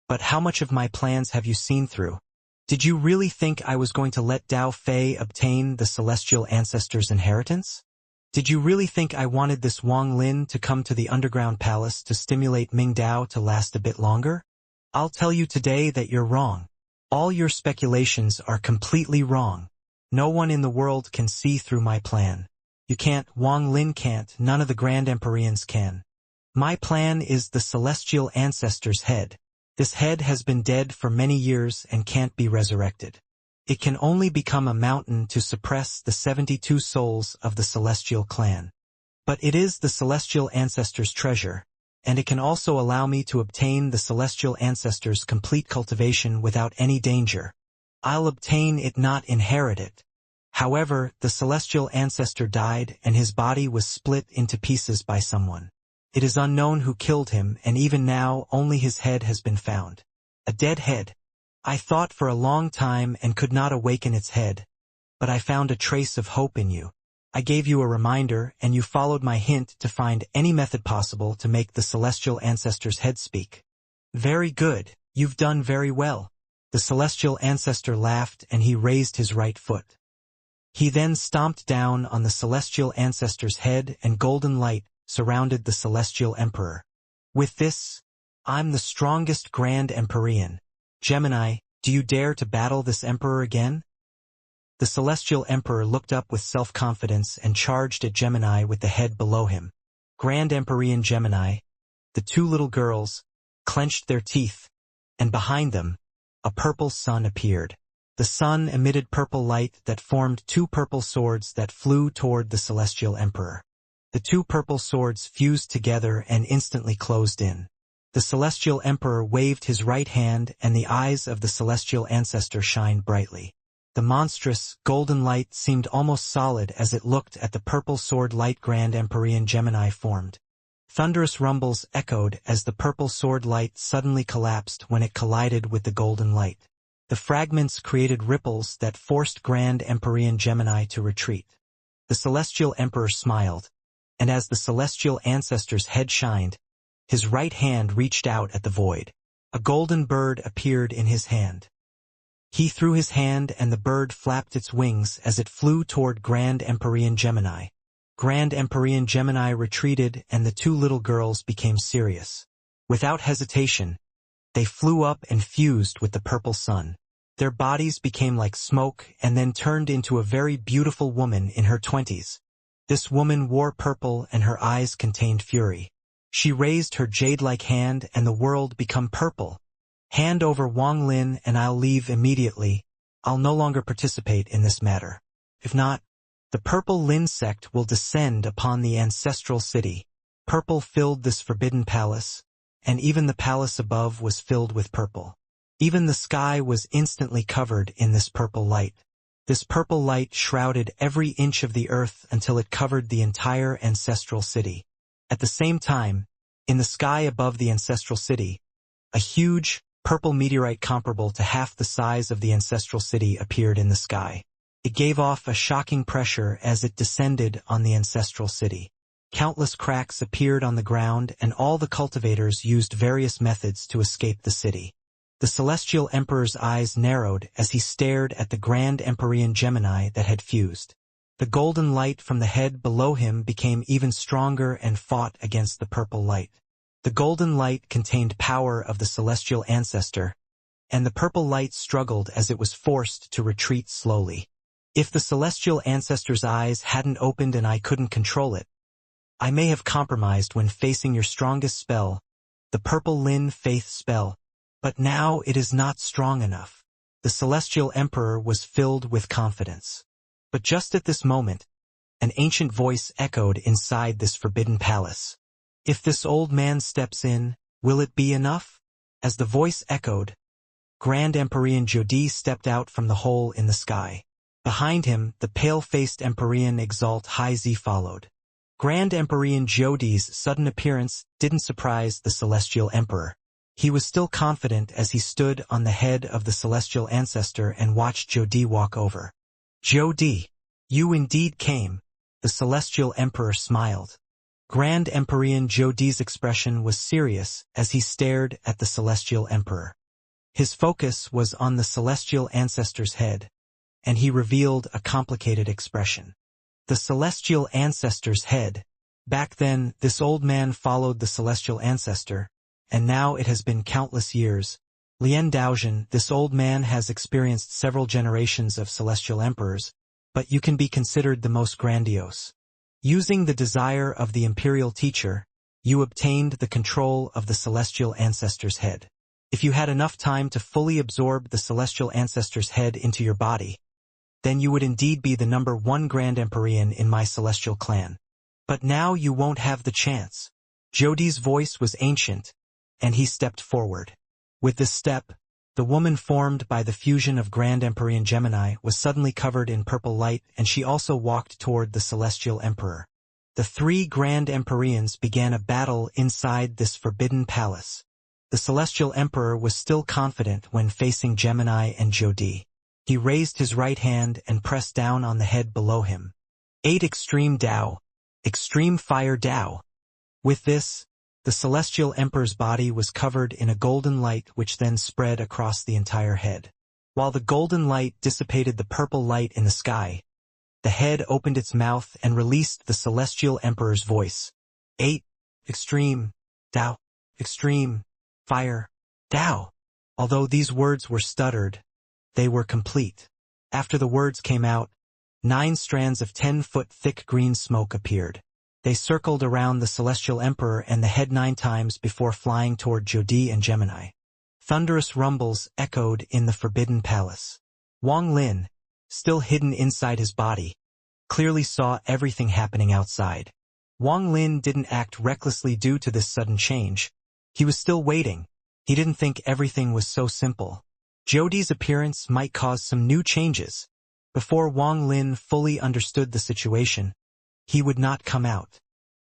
A: But how much of my plans have you seen through? Did you really think I was going to let Dao Fei obtain the celestial ancestor's inheritance? Did you really think I wanted this Wang Lin to come to the underground palace to stimulate Ming Dao to last a bit longer? I'll tell you today that you're wrong. All your speculations are completely wrong. No one in the world can see through my plan. You can't, Wang Lin can't, none of the Grand Empyreans can. My plan is the celestial ancestor's head. This head has been dead for many years and can't be resurrected. It can only become a mountain to suppress the 72 souls of the celestial clan. But it is the celestial ancestor's treasure, and it can also allow me to obtain the celestial ancestor's complete cultivation without any danger. I'll obtain it, not inherit it. However, the celestial ancestor died and his body was split into pieces by someone. It is unknown who killed him, and even now only his head has been found. A dead head. I thought for a long time and could not awaken its head. But I found a trace of hope in you. I gave you a reminder, and you followed my hint to find any method possible to make the celestial ancestor's head speak. Very good, you've done very well. The celestial ancestor laughed and he raised his right foot. He then stomped down on the celestial ancestor's head, and golden light surrounded the celestial emperor. With this, I'm the strongest Grand Empyrean. Gemini, do you dare to battle this emperor again? The celestial emperor looked up with self-confidence and charged at Gemini with the head below him. Grand Empyrean Gemini, the two little girls, clenched their teeth, and behind them, a purple sun appeared. The sun emitted purple light that formed two purple swords that flew toward the celestial emperor. The two purple swords fused together and instantly closed in. The celestial emperor waved his right hand, and the eyes of the celestial ancestor shined brightly. The monstrous, golden light seemed almost solid as it looked at the purple sword light Grand Empyrean Gemini formed. Thunderous rumbles echoed as the purple sword light suddenly collapsed when it collided with the golden light. The fragments created ripples that forced Grand Empyrean Gemini to retreat. The celestial emperor smiled, and as the celestial ancestor's head shined, his right hand reached out at the void. A golden bird appeared in his hand. He threw his hand and the bird flapped its wings as it flew toward Grand Empyrean Gemini. Grand Empyrean Gemini retreated and the two little girls became serious. Without hesitation, they flew up and fused with the purple sun. Their bodies became like smoke and then turned into a very beautiful woman in her 20s. This woman wore purple and her eyes contained fury. She raised her jade-like hand and the world became purple. Hand over Wang Lin and I'll leave immediately. I'll no longer participate in this matter. If not, the Purple Lin sect will descend upon the ancestral city. Purple filled this forbidden palace, and even the palace above was filled with purple. Even the sky was instantly covered in this purple light. This purple light shrouded every inch of the earth until it covered the entire ancestral city. At the same time, in the sky above the ancestral city, a huge, purple meteorite comparable to half the size of the ancestral city appeared in the sky. It gave off a shocking pressure as it descended on the ancestral city. Countless cracks appeared on the ground and all the cultivators used various methods to escape the city. The celestial emperor's eyes narrowed as he stared at the Grand Empyrean Gemini that had fused. The golden light from the head below him became even stronger and fought against the purple light. The golden light contained power of the celestial ancestor, and the purple light struggled as it was forced to retreat slowly. If the celestial ancestor's eyes hadn't opened and I couldn't control it, I may have compromised when facing your strongest spell, the Purple Lin Faith spell, but now it is not strong enough. The celestial emperor was filled with confidence. But just at this moment, an ancient voice echoed inside this forbidden palace. If this old man steps in, will it be enough? As the voice echoed, Grand Empyrean Jodi stepped out from the hole in the sky. Behind him, the pale-faced Empyrean Exalt High Z followed. Grand Empyrean Jodi's sudden appearance didn't surprise the Celestial Emperor. He was still confident as he stood on the head of the Celestial Ancestor and watched Jodi walk over. Jodi, you indeed came. The Celestial Emperor smiled. Grand Empyrean Jodi's expression was serious as he stared at the Celestial Emperor. His focus was on the Celestial Ancestor's head, and he revealed a complicated expression. The Celestial Ancestor's head. Back then, this old man followed the Celestial Ancestor, and now it has been countless years. Lien Daojian, this old man has experienced several generations of Celestial Emperors, but you can be considered the most grandiose. Using the desire of the Imperial Teacher, you obtained the control of the Celestial Ancestor's head. If you had enough time to fully absorb the Celestial Ancestor's head into your body, then you would indeed be the #1 Grand Empyrean in my Celestial clan. But now you won't have the chance. Jodi's voice was ancient, and he stepped forward. With this step, the woman formed by the fusion of Grand Empyrean Gemini was suddenly covered in purple light, and she also walked toward the Celestial Emperor. The three Grand Empyreans began a battle inside this forbidden palace. The Celestial Emperor was still confident when facing Gemini and Jodi. He raised his right hand and pressed down on the head below him. 8 Extreme Tao. Extreme Fire Tao. With this, the Celestial Emperor's body was covered in a golden light which then spread across the entire head. While the golden light dissipated the purple light in the sky, the head opened its mouth and released the Celestial Emperor's voice. 8 Extreme Tao. Extreme Fire Tao. Although these words were stuttered, they were complete. After the words came out, 9 strands of 10-foot thick green smoke appeared. They circled around the Celestial Emperor and the head 9 times before flying toward Jodi and Gemini. Thunderous rumbles echoed in the Forbidden Palace. Wang Lin, still hidden inside his body, clearly saw everything happening outside. Wang Lin didn't act recklessly due to this sudden change. He was still waiting. He didn't think everything was so simple. Jodi's appearance might cause some new changes. Before Wang Lin fully understood the situation, he would not come out.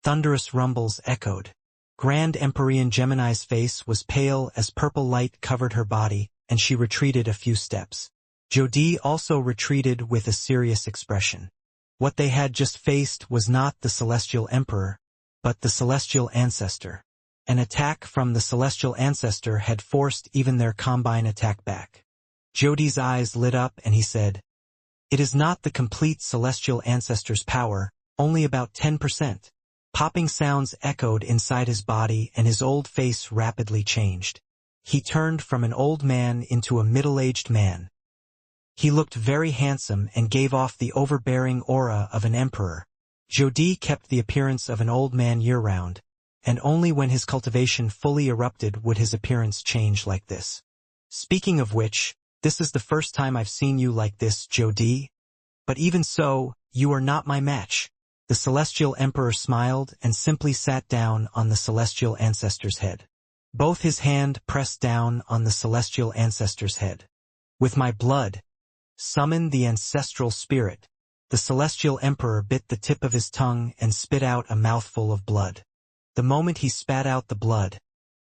A: Thunderous rumbles echoed. Grand Empyrean Gemini's face was pale as purple light covered her body, and she retreated a few steps. Jodi also retreated with a serious expression. What they had just faced was not the Celestial Emperor, but the Celestial Ancestor. An attack from the Celestial Ancestor had forced even their combine attack back. Jodi's eyes lit up and he said, "It is not the complete Celestial Ancestor's power, only about 10%. Popping sounds echoed inside his body and his old face rapidly changed. He turned from an old man into a middle-aged man. He looked very handsome and gave off the overbearing aura of an emperor. Jodi kept the appearance of an old man year-round, and only when his cultivation fully erupted would his appearance change like this. Speaking of which, this is the first time I've seen you like this, Jodi. But even so, you are not my match." The Celestial Emperor smiled and simply sat down on the Celestial Ancestor's head. Both his hand pressed down on the Celestial Ancestor's head. "With my blood, summon the ancestral spirit." The Celestial Emperor bit the tip of his tongue and spit out a mouthful of blood. The moment he spat out the blood,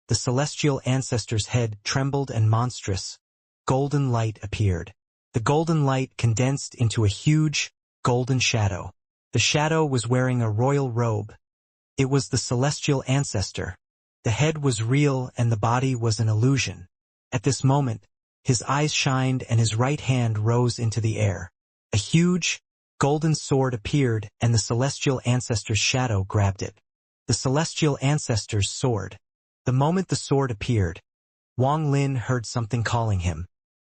A: the Celestial Ancestor's head trembled and monstrous golden light appeared. The golden light condensed into a huge golden shadow. The shadow was wearing a royal robe. It was the Celestial Ancestor. The head was real and the body was an illusion. At this moment, his eyes shined and his right hand rose into the air. A huge golden sword appeared and the Celestial Ancestor's shadow grabbed it. The Celestial Ancestor's sword. The moment the sword appeared, Wang Lin heard something calling him.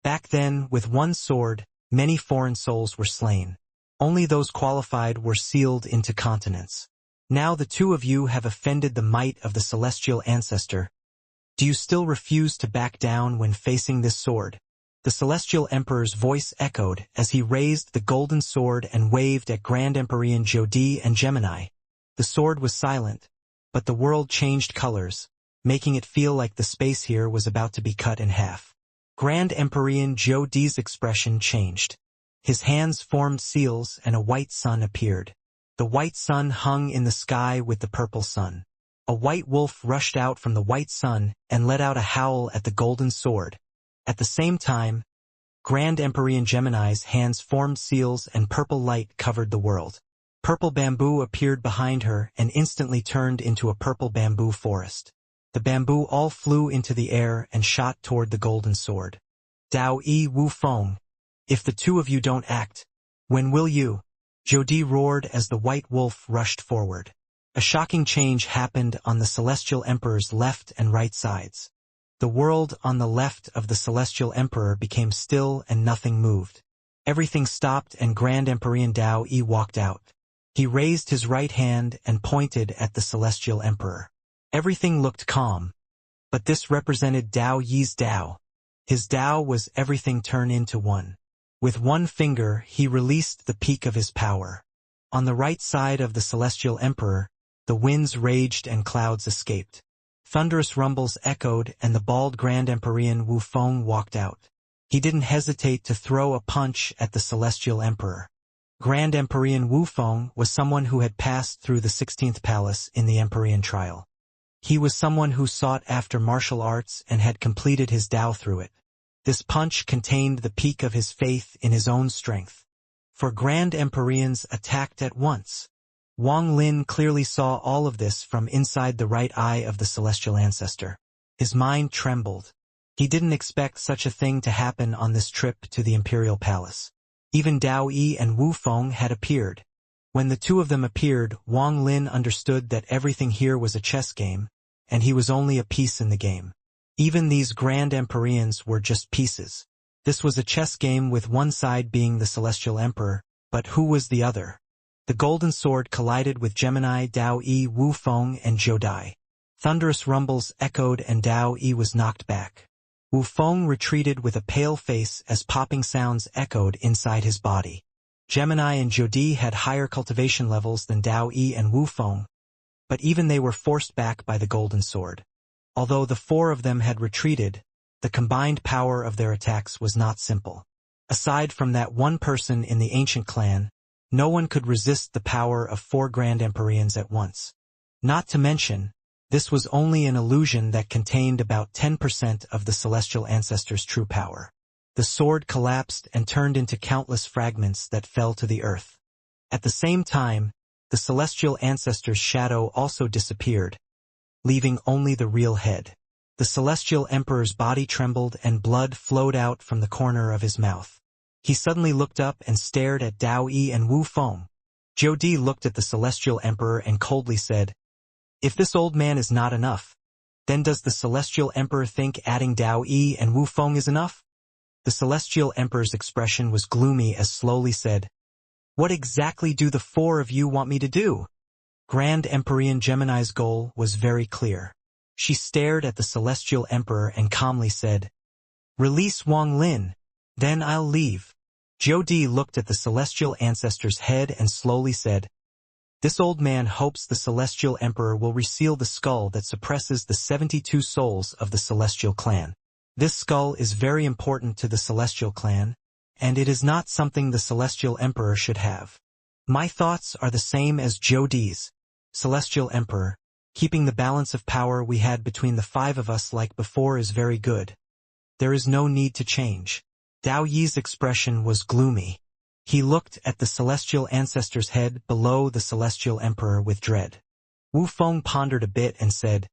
A: Back then, with one sword, many foreign souls were slain. Only those qualified were sealed into continents. Now the two of you have offended the might of the Celestial Ancestor. Do you still refuse to back down when facing this sword? The Celestial Emperor's voice echoed as he raised the golden sword and waved at Grand Empyrean Jodi and Gemini. The sword was silent, but the world changed colors, making it feel like the space here was about to be cut in half. Grand Empyrean Jodi's expression changed. His hands formed seals and a white sun appeared. The white sun hung in the sky with the purple sun. A white wolf rushed out from the white sun and let out a howl at the golden sword. At the same time, Grand Empyrean Gemini's hands formed seals and purple light covered the world. Purple bamboo appeared behind her and instantly turned into a purple bamboo forest. The bamboo all flew into the air and shot toward the golden sword. "Dao Yi Wu Feng, if the two of you don't act, when will you?" Jodi roared as the white wolf rushed forward. A shocking change happened on the Celestial Emperor's left and right sides. The world on the left of the Celestial Emperor became still and nothing moved. Everything stopped and Grand Empyrean Dao Yi walked out. He raised his right hand and pointed at the Celestial Emperor. Everything looked calm, but this represented Dao Yi's Dao. His Dao was everything turned into one. With one finger, he released the peak of his power. On the right side of the Celestial Emperor, The winds raged and clouds escaped. Thunderous rumbles echoed and the bald Grand Emperor Wu Feng walked out. He didn't hesitate to throw a punch at the Celestial Emperor. Grand Emperor Wu Feng was someone who had passed through the 16th palace in the Emperor trial. He was someone who sought after martial arts and had completed his Tao through it. This punch contained the peak of his faith in his own strength. For Grand Emperors attacked at once. Wang Lin clearly saw all of this from inside the right eye of the celestial ancestor. His mind trembled. He didn't expect such a thing to happen on this trip to the imperial palace. Even Dao Yi and Wu Feng had appeared. When the two of them appeared, Wang Lin understood that everything here was a chess game, and he was only a piece in the game. Even these Grand Emperors were just pieces. This was a chess game with one side being the Celestial Emperor, but who was the other? The golden sword collided with Gemini, Dao Yi, Wu Feng, and Zhou Dai. Thunderous rumbles echoed and Dao Yi was knocked back. Wu Feng retreated with a pale face as popping sounds echoed inside his body. Gemini and Zhou Dai had higher cultivation levels than Dao Yi and Wu Feng, but even they were forced back by the golden sword. Although the four of them had retreated, the combined power of their attacks was not simple. Aside from that one person in the ancient clan, no one could resist the power of four Grand Emperors at once. Not to mention, this was only an illusion that contained about 10% of the celestial ancestor's true power. The sword collapsed and turned into countless fragments that fell to the earth. At the same time, the celestial ancestor's shadow also disappeared, leaving only the real head. The celestial emperor's body trembled and blood flowed out from the corner of his mouth. He suddenly looked up and stared at Dao Yi and Wu Feng. Zhou Dai looked at the celestial emperor and coldly said, "If this old man is not enough, then does the celestial emperor think adding Dao Yi and Wu Feng is enough?" The celestial emperor's expression was gloomy as slowly said, "What exactly do the four of you want me to do?" Grand Emperor Gemini's goal was very clear. She stared at the celestial emperor and calmly said, "Release Wang Lin, then I'll leave." Zhou Dai looked at the celestial ancestor's head and slowly said, "This old man hopes the celestial emperor will reseal the skull that suppresses the 72 souls of the celestial clan. This skull is very important to the celestial clan, and it is not something the celestial emperor should have. My thoughts are the same as Zhou Dai's. Celestial emperor, keeping the balance of power we had between the five of us like before is very good. There is no need to change." Dao Yi's expression was gloomy. He looked at the celestial ancestor's head below the celestial emperor with dread. Wu Feng pondered a bit and said,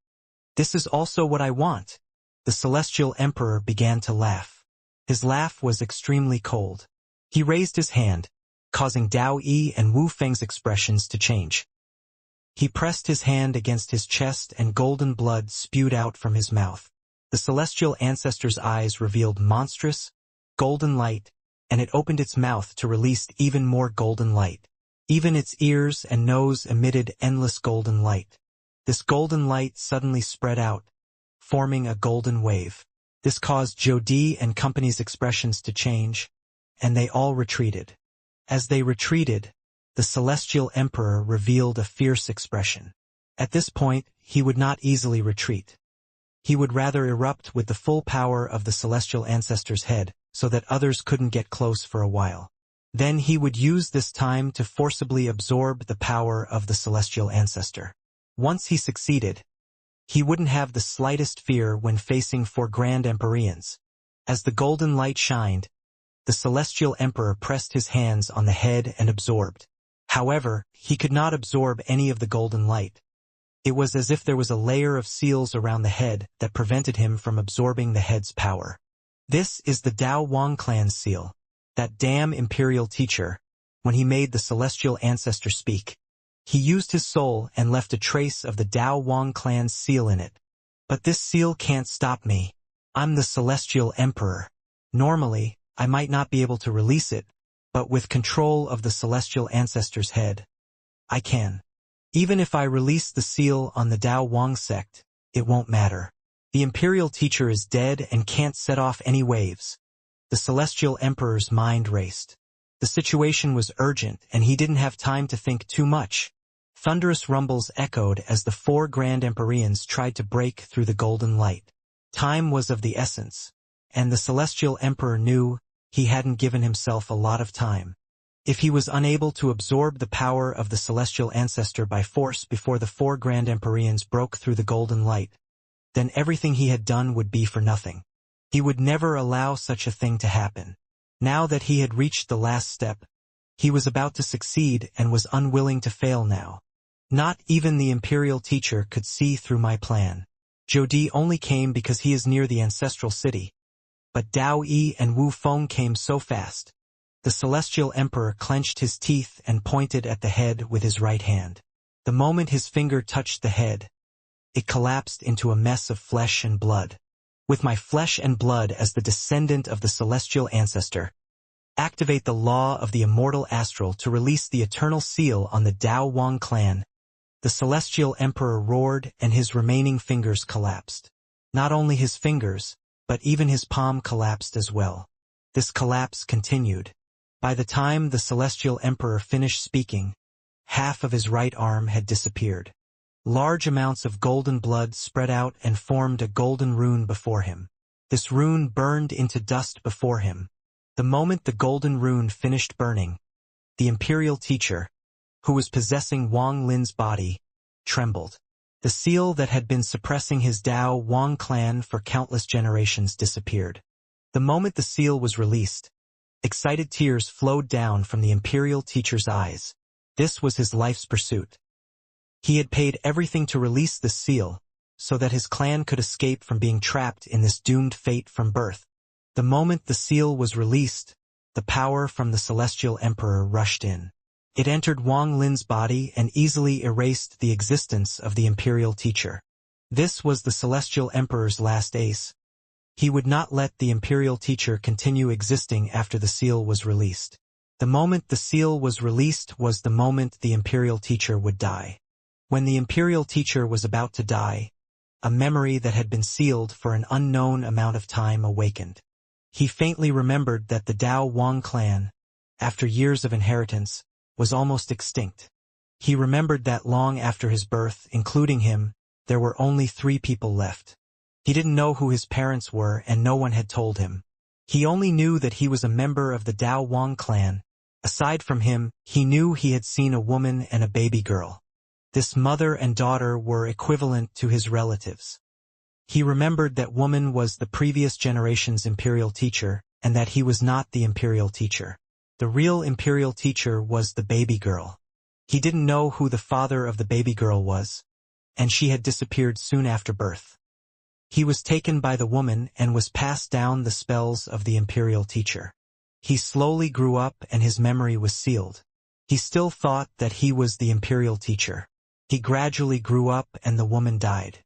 A: "This is also what I want." The celestial emperor began to laugh. His laugh was extremely cold. He raised his hand, causing Dao Yi and Wu Feng's expressions to change. He pressed his hand against his chest and golden blood spewed out from his mouth. The celestial ancestor's eyes revealed monstrous, golden light, and it opened its mouth to release even more golden light. Even its ears and nose emitted endless golden light. This golden light suddenly spread out, forming a golden wave. This caused Zhou Dai and company's expressions to change, and they all retreated. As they retreated, the celestial emperor revealed a fierce expression. At this point, he would not easily retreat. He would rather erupt with the full power of the celestial ancestor's head, so that others couldn't get close for a while. Then he would use this time to forcibly absorb the power of the celestial ancestor. Once he succeeded, he wouldn't have the slightest fear when facing four Grand Emperors. As the golden light shined, the celestial emperor pressed his hands on the head and absorbed. However, he could not absorb any of the golden light. It was as if there was a layer of seals around the head that prevented him from absorbing the head's power. This is the Dao Wang clan's seal. That damn imperial teacher, when he made the celestial ancestor speak, he used his soul and left a trace of the Dao Wang clan's seal in it. But this seal can't stop me. I'm the celestial emperor. Normally, I might not be able to release it, but with control of the celestial ancestor's head, I can. Even if I release the seal on the Dao Wang sect, it won't matter. The imperial teacher is dead and can't set off any waves. The celestial emperor's mind raced. The situation was urgent and he didn't have time to think too much. Thunderous rumbles echoed as the 4 Grand Empyreans tried to break through the golden light. Time was of the essence, and the Celestial Emperor knew he hadn't given himself a lot of time. If he was unable to absorb the power of the Celestial Ancestor by force before the 4 Grand Empyreans broke through the golden light, then everything he had done would be for nothing. He would never allow such a thing to happen. Now that he had reached the last step, he was about to succeed and was unwilling to fail now. Not even the Imperial Teacher could see through my plan. Jodi only came because he is near the ancestral city. But Dao Yi and Wu Feng came so fast. The Celestial Emperor clenched his teeth and pointed at the head with his right hand. The moment his finger touched the head, it collapsed into a mess of flesh and blood. With my flesh and blood as the descendant of the Celestial Ancestor, activate the law of the immortal astral to release the eternal seal on the Dao Wang clan. The Celestial Emperor roared and his remaining fingers collapsed. Not only his fingers, but even his palm collapsed as well. This collapse continued. By the time the Celestial Emperor finished speaking, half of his right arm had disappeared. Large amounts of golden blood spread out and formed a golden rune before him. This rune burned into dust before him. The moment the golden rune finished burning, the Imperial Teacher, who was possessing Wang Lin's body, trembled. The seal that had been suppressing his Dao Wang clan for countless generations disappeared. The moment the seal was released, excited tears flowed down from the Imperial Teacher's eyes. This was his life's pursuit. He had paid everything to release the seal, so that his clan could escape from being trapped in this doomed fate from birth. The moment the seal was released, the power from the Celestial Emperor rushed in. It entered Wang Lin's body and easily erased the existence of the Imperial Teacher. This was the Celestial Emperor's last ace. He would not let the Imperial Teacher continue existing after the seal was released. The moment the seal was released was the moment the Imperial Teacher would die. When the Imperial Teacher was about to die, a memory that had been sealed for an unknown amount of time awakened. He faintly remembered that the Dao Wang clan, after years of inheritance, was almost extinct. He remembered that long after his birth, including him, there were only 3 people left. He didn't know who his parents were and no one had told him. He only knew that he was a member of the Dao Wang clan. Aside from him, he knew he had seen a woman and a baby girl. This mother and daughter were equivalent to his relatives. He remembered that woman was the previous generation's Imperial Teacher, and that he was not the Imperial Teacher. The real Imperial Teacher was the baby girl. He didn't know who the father of the baby girl was, and she had disappeared soon after birth. He was taken by the woman and was passed down the spells of the Imperial Teacher. He slowly grew up and his memory was sealed. He still thought that he was the Imperial Teacher. He gradually grew up and the woman died.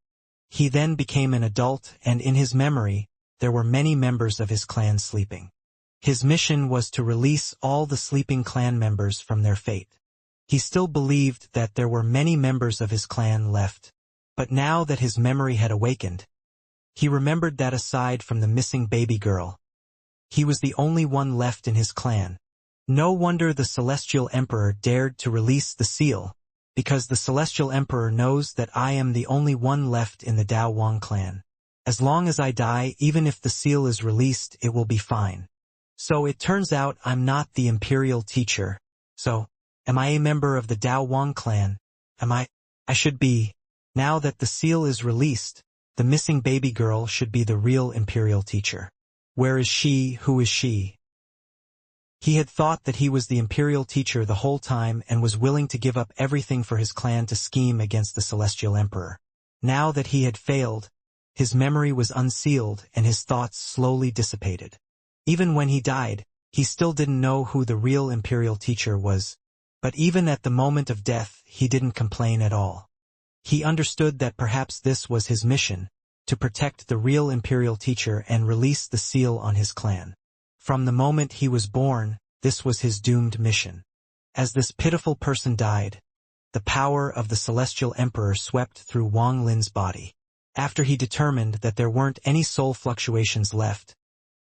A: He then became an adult and in his memory, there were many members of his clan sleeping. His mission was to release all the sleeping clan members from their fate. He still believed that there were many members of his clan left. But now that his memory had awakened, he remembered that aside from the missing baby girl, he was the only one left in his clan. No wonder the Celestial Emperor dared to release the seal, because the Celestial Emperor knows that I am the only one left in the Dao Wang clan. As long as I die, even if the seal is released, it will be fine. So it turns out I'm not the Imperial Teacher. So, am I a member of the Dao Wang clan? I should be. Now that the seal is released, the missing baby girl should be the real Imperial Teacher. Where is she? Who is she? He had thought that he was the Imperial Teacher the whole time and was willing to give up everything for his clan to scheme against the Celestial Emperor. Now that he had failed, his memory was unsealed and his thoughts slowly dissipated. Even when he died, he still didn't know who the real Imperial Teacher was. But even at the moment of death, he didn't complain at all. He understood that perhaps this was his mission, to protect the real Imperial Teacher and release the seal on his clan. From the moment he was born, this was his doomed mission. As this pitiful person died, the power of the Celestial Emperor swept through Wang Lin's body. After he determined that there weren't any soul fluctuations left,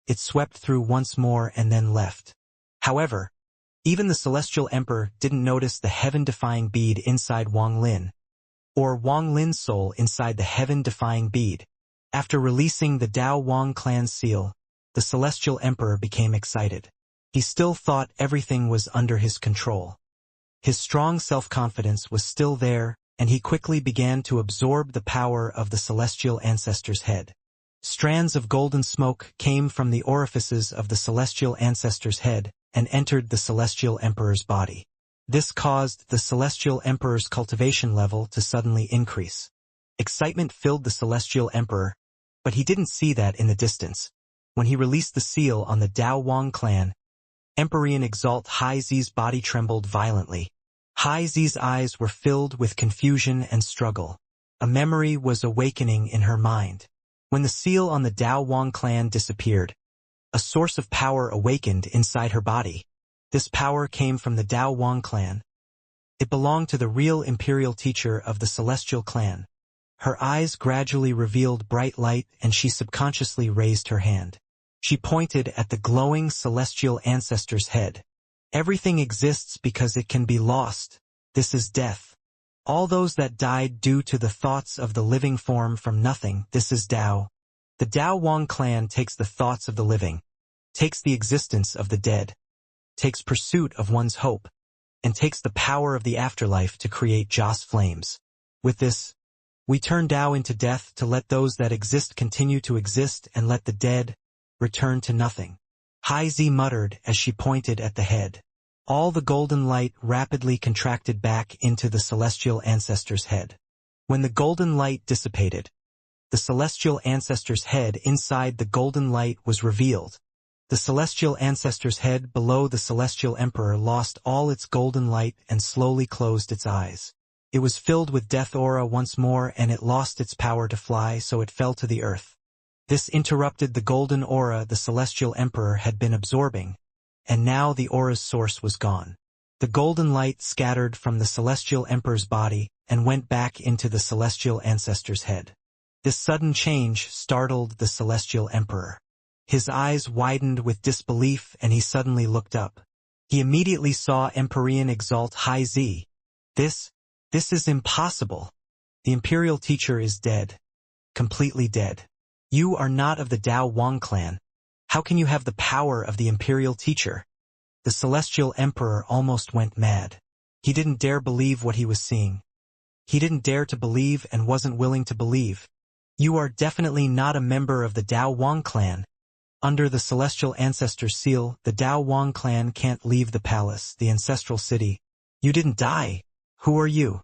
A: it swept through once more and then left. However, Even the Celestial Emperor didn't notice the heaven-defying bead inside Wang Lin, or Wang Lin's soul inside the heaven-defying bead. After releasing the Dao Wang clan seal, the Celestial Emperor became excited. He still thought everything was under his control. His strong self-confidence was still there, and he quickly began to absorb the power of the Celestial Ancestor's head. Strands of golden smoke came from the orifices of the Celestial Ancestor's head and entered the Celestial Emperor's body. This caused the Celestial Emperor's cultivation level to suddenly increase. Excitement filled the Celestial Emperor, but he didn't see that in the distance. When he released the seal on the Dao Wang clan, Empyrean Exalt Hai Zi's body trembled violently. Hai Zi's eyes were filled with confusion and struggle. A memory was awakening in her mind. When the seal on the Dao Wang clan disappeared, a source of power awakened inside her body. This power came from the Dao Wang clan. It belonged to the real imperial teacher of the Celestial clan. Her eyes gradually revealed bright light and she subconsciously raised her hand. She pointed at the glowing Celestial Ancestor's head. Everything exists because it can be lost. This is death. All those that died due to the thoughts of the living form from nothing, this is Dao. The Dao Wang clan takes the thoughts of the living, takes the existence of the dead, takes pursuit of one's hope, and takes the power of the afterlife to create Joss flames. With this, we turn Dao into death to let those that exist continue to exist and let the dead return to nothing. Hai Zi muttered as she pointed at the head. All the golden light rapidly contracted back into the Celestial Ancestor's head. When the golden light dissipated, the Celestial Ancestor's head inside the golden light was revealed. The Celestial Ancestor's head below the Celestial Emperor lost all its golden light and slowly closed its eyes. It was filled with death aura once more and it lost its power to fly, so it fell to the earth. This interrupted the golden aura the Celestial Emperor had been absorbing, and now the aura's source was gone. The golden light scattered from the Celestial Emperor's body and went back into the Celestial Ancestor's head. This sudden change startled the Celestial Emperor. His eyes widened with disbelief and he suddenly looked up. He immediately saw Empyrean Exalt Hai Zi. This is impossible. The Imperial Teacher is dead. Completely dead. You are not of the Dao Wang clan. How can you have the power of the Imperial Teacher? The Celestial Emperor almost went mad. He didn't dare believe what he was seeing. He didn't dare to believe and wasn't willing to believe. You are definitely not a member of the Dao Wang clan. Under the Celestial Ancestor's seal, the Dao Wang clan can't leave the palace, the ancestral city. You didn't die. Who are you?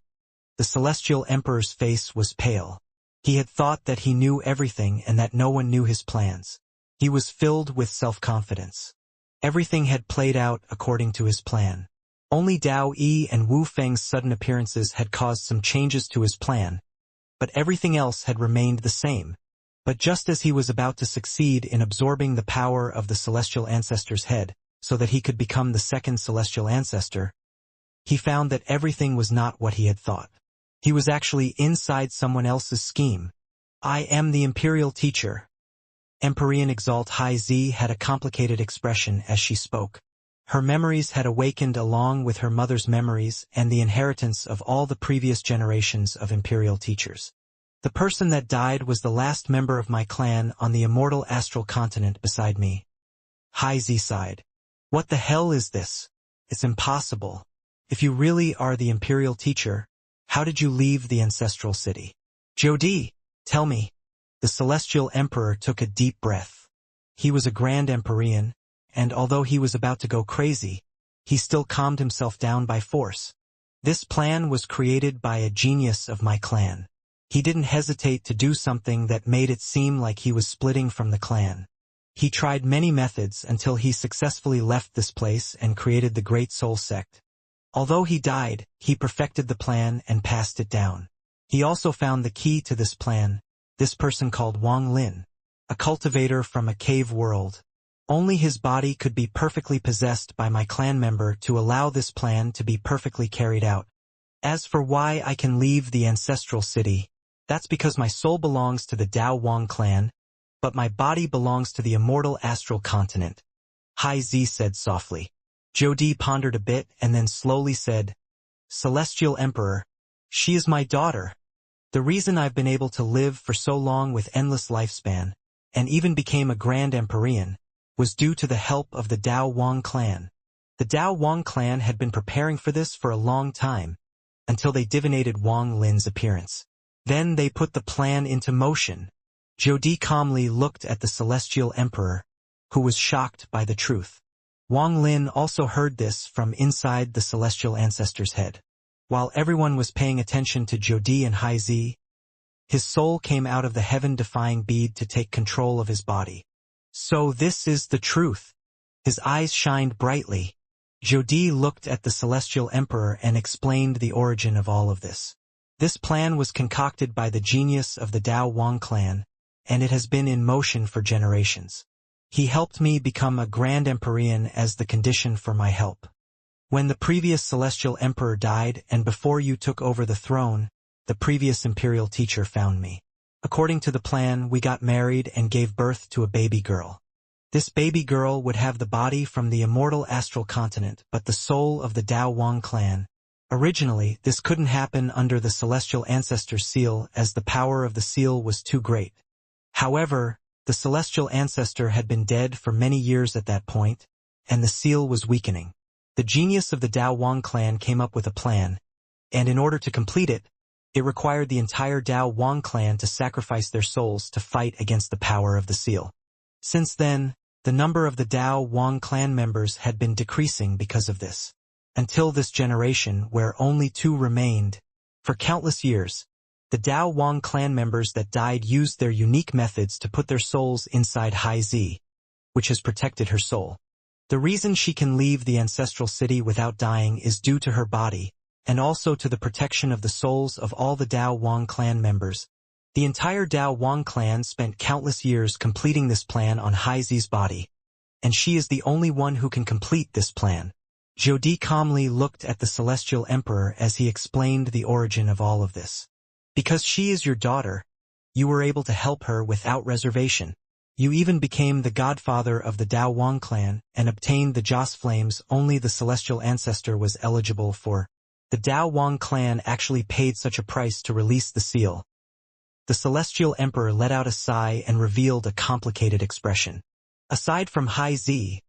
A: The Celestial Emperor's face was pale. He had thought that he knew everything and that no one knew his plans. He was filled with self-confidence. Everything had played out according to his plan. Only Dao Yi and Wu Feng's sudden appearances had caused some changes to his plan, but everything else had remained the same. But just as he was about to succeed in absorbing the power of the Celestial Ancestor's head, so that he could become the second Celestial Ancestor, he found that everything was not what he had thought. He was actually inside someone else's scheme. I am the Imperial Teacher. Empyrean Exalt Hai Zi had a complicated expression as she spoke. Her memories had awakened along with her mother's memories and the inheritance of all the previous generations of Imperial Teachers. The person that died was the last member of my clan on the immortal astral continent beside me. Hai Zi sighed. What the hell is this? It's impossible. If you really are the Imperial Teacher, how did you leave the ancestral city? Jodi, tell me. The Celestial Emperor took a deep breath. He was a Grand Empyrean, and although he was about to go crazy, he still calmed himself down by force. This plan was created by a genius of my clan. He didn't hesitate to do something that made it seem like he was splitting from the clan. He tried many methods until he successfully left this place and created the Great Soul Sect. Although he died, he perfected the plan and passed it down. He also found the key to this plan, this person called Wang Lin, a cultivator from a cave world. Only his body could be perfectly possessed by my clan member to allow this plan to be perfectly carried out. As for why I can leave the ancestral city, that's because my soul belongs to the Dao Wang clan, but my body belongs to the immortal astral continent. Hai Zi said softly. Jodi pondered a bit and then slowly said, "Celestial Emperor, she is my daughter. The reason I've been able to live for so long with endless lifespan, and even became a Grand Empyrean, was due to the help of the Dao Wang clan. The Dao Wang clan had been preparing for this for a long time, until they divinated Wang Lin's appearance. Then they put the plan into motion." Jodi calmly looked at the Celestial Emperor, who was shocked by the truth. Wang Lin also heard this from inside the Celestial Ancestor's head. While everyone was paying attention to Jodi and Haizi, his soul came out of the heaven-defying bead to take control of his body. "So this is the truth." His eyes shined brightly. Jodi looked at the Celestial Emperor and explained the origin of all of this. "This plan was concocted by the genius of the Dao Wang clan, and it has been in motion for generations. He helped me become a Grand Empyrean as the condition for my help. When the previous Celestial Emperor died and before you took over the throne, the previous Imperial teacher found me. According to the plan, we got married and gave birth to a baby girl. This baby girl would have the body from the immortal astral continent, but the soul of the Dao Wang clan. Originally, this couldn't happen under the Celestial Ancestor's seal as the power of the seal was too great. However, the Celestial Ancestor had been dead for many years at that point, and the seal was weakening. The genius of the Dao Wang clan came up with a plan, and in order to complete it, it required the entire Dao Wang clan to sacrifice their souls to fight against the power of the seal. Since then, the number of the Dao Wang clan members had been decreasing because of this. Until this generation, where only 2 remained, for countless years, the Dao Wang clan members that died used their unique methods to put their souls inside Haizi, which has protected her soul. The reason she can leave the ancestral city without dying is due to her body, and also to the protection of the souls of all the Dao Wang clan members. The entire Dao Wang clan spent countless years completing this plan on Haizi's body, and she is the only one who can complete this plan. Jodi calmly looked at the Celestial Emperor as he explained the origin of all of this. "Because she is your daughter, you were able to help her without reservation. You even became the godfather of the Dao Wang clan and obtained the Joss flames only the Celestial Ancestor was eligible for. The Dao Wang clan actually paid such a price to release the seal." The Celestial Emperor let out a sigh and revealed a complicated expression. "Aside from Haizi,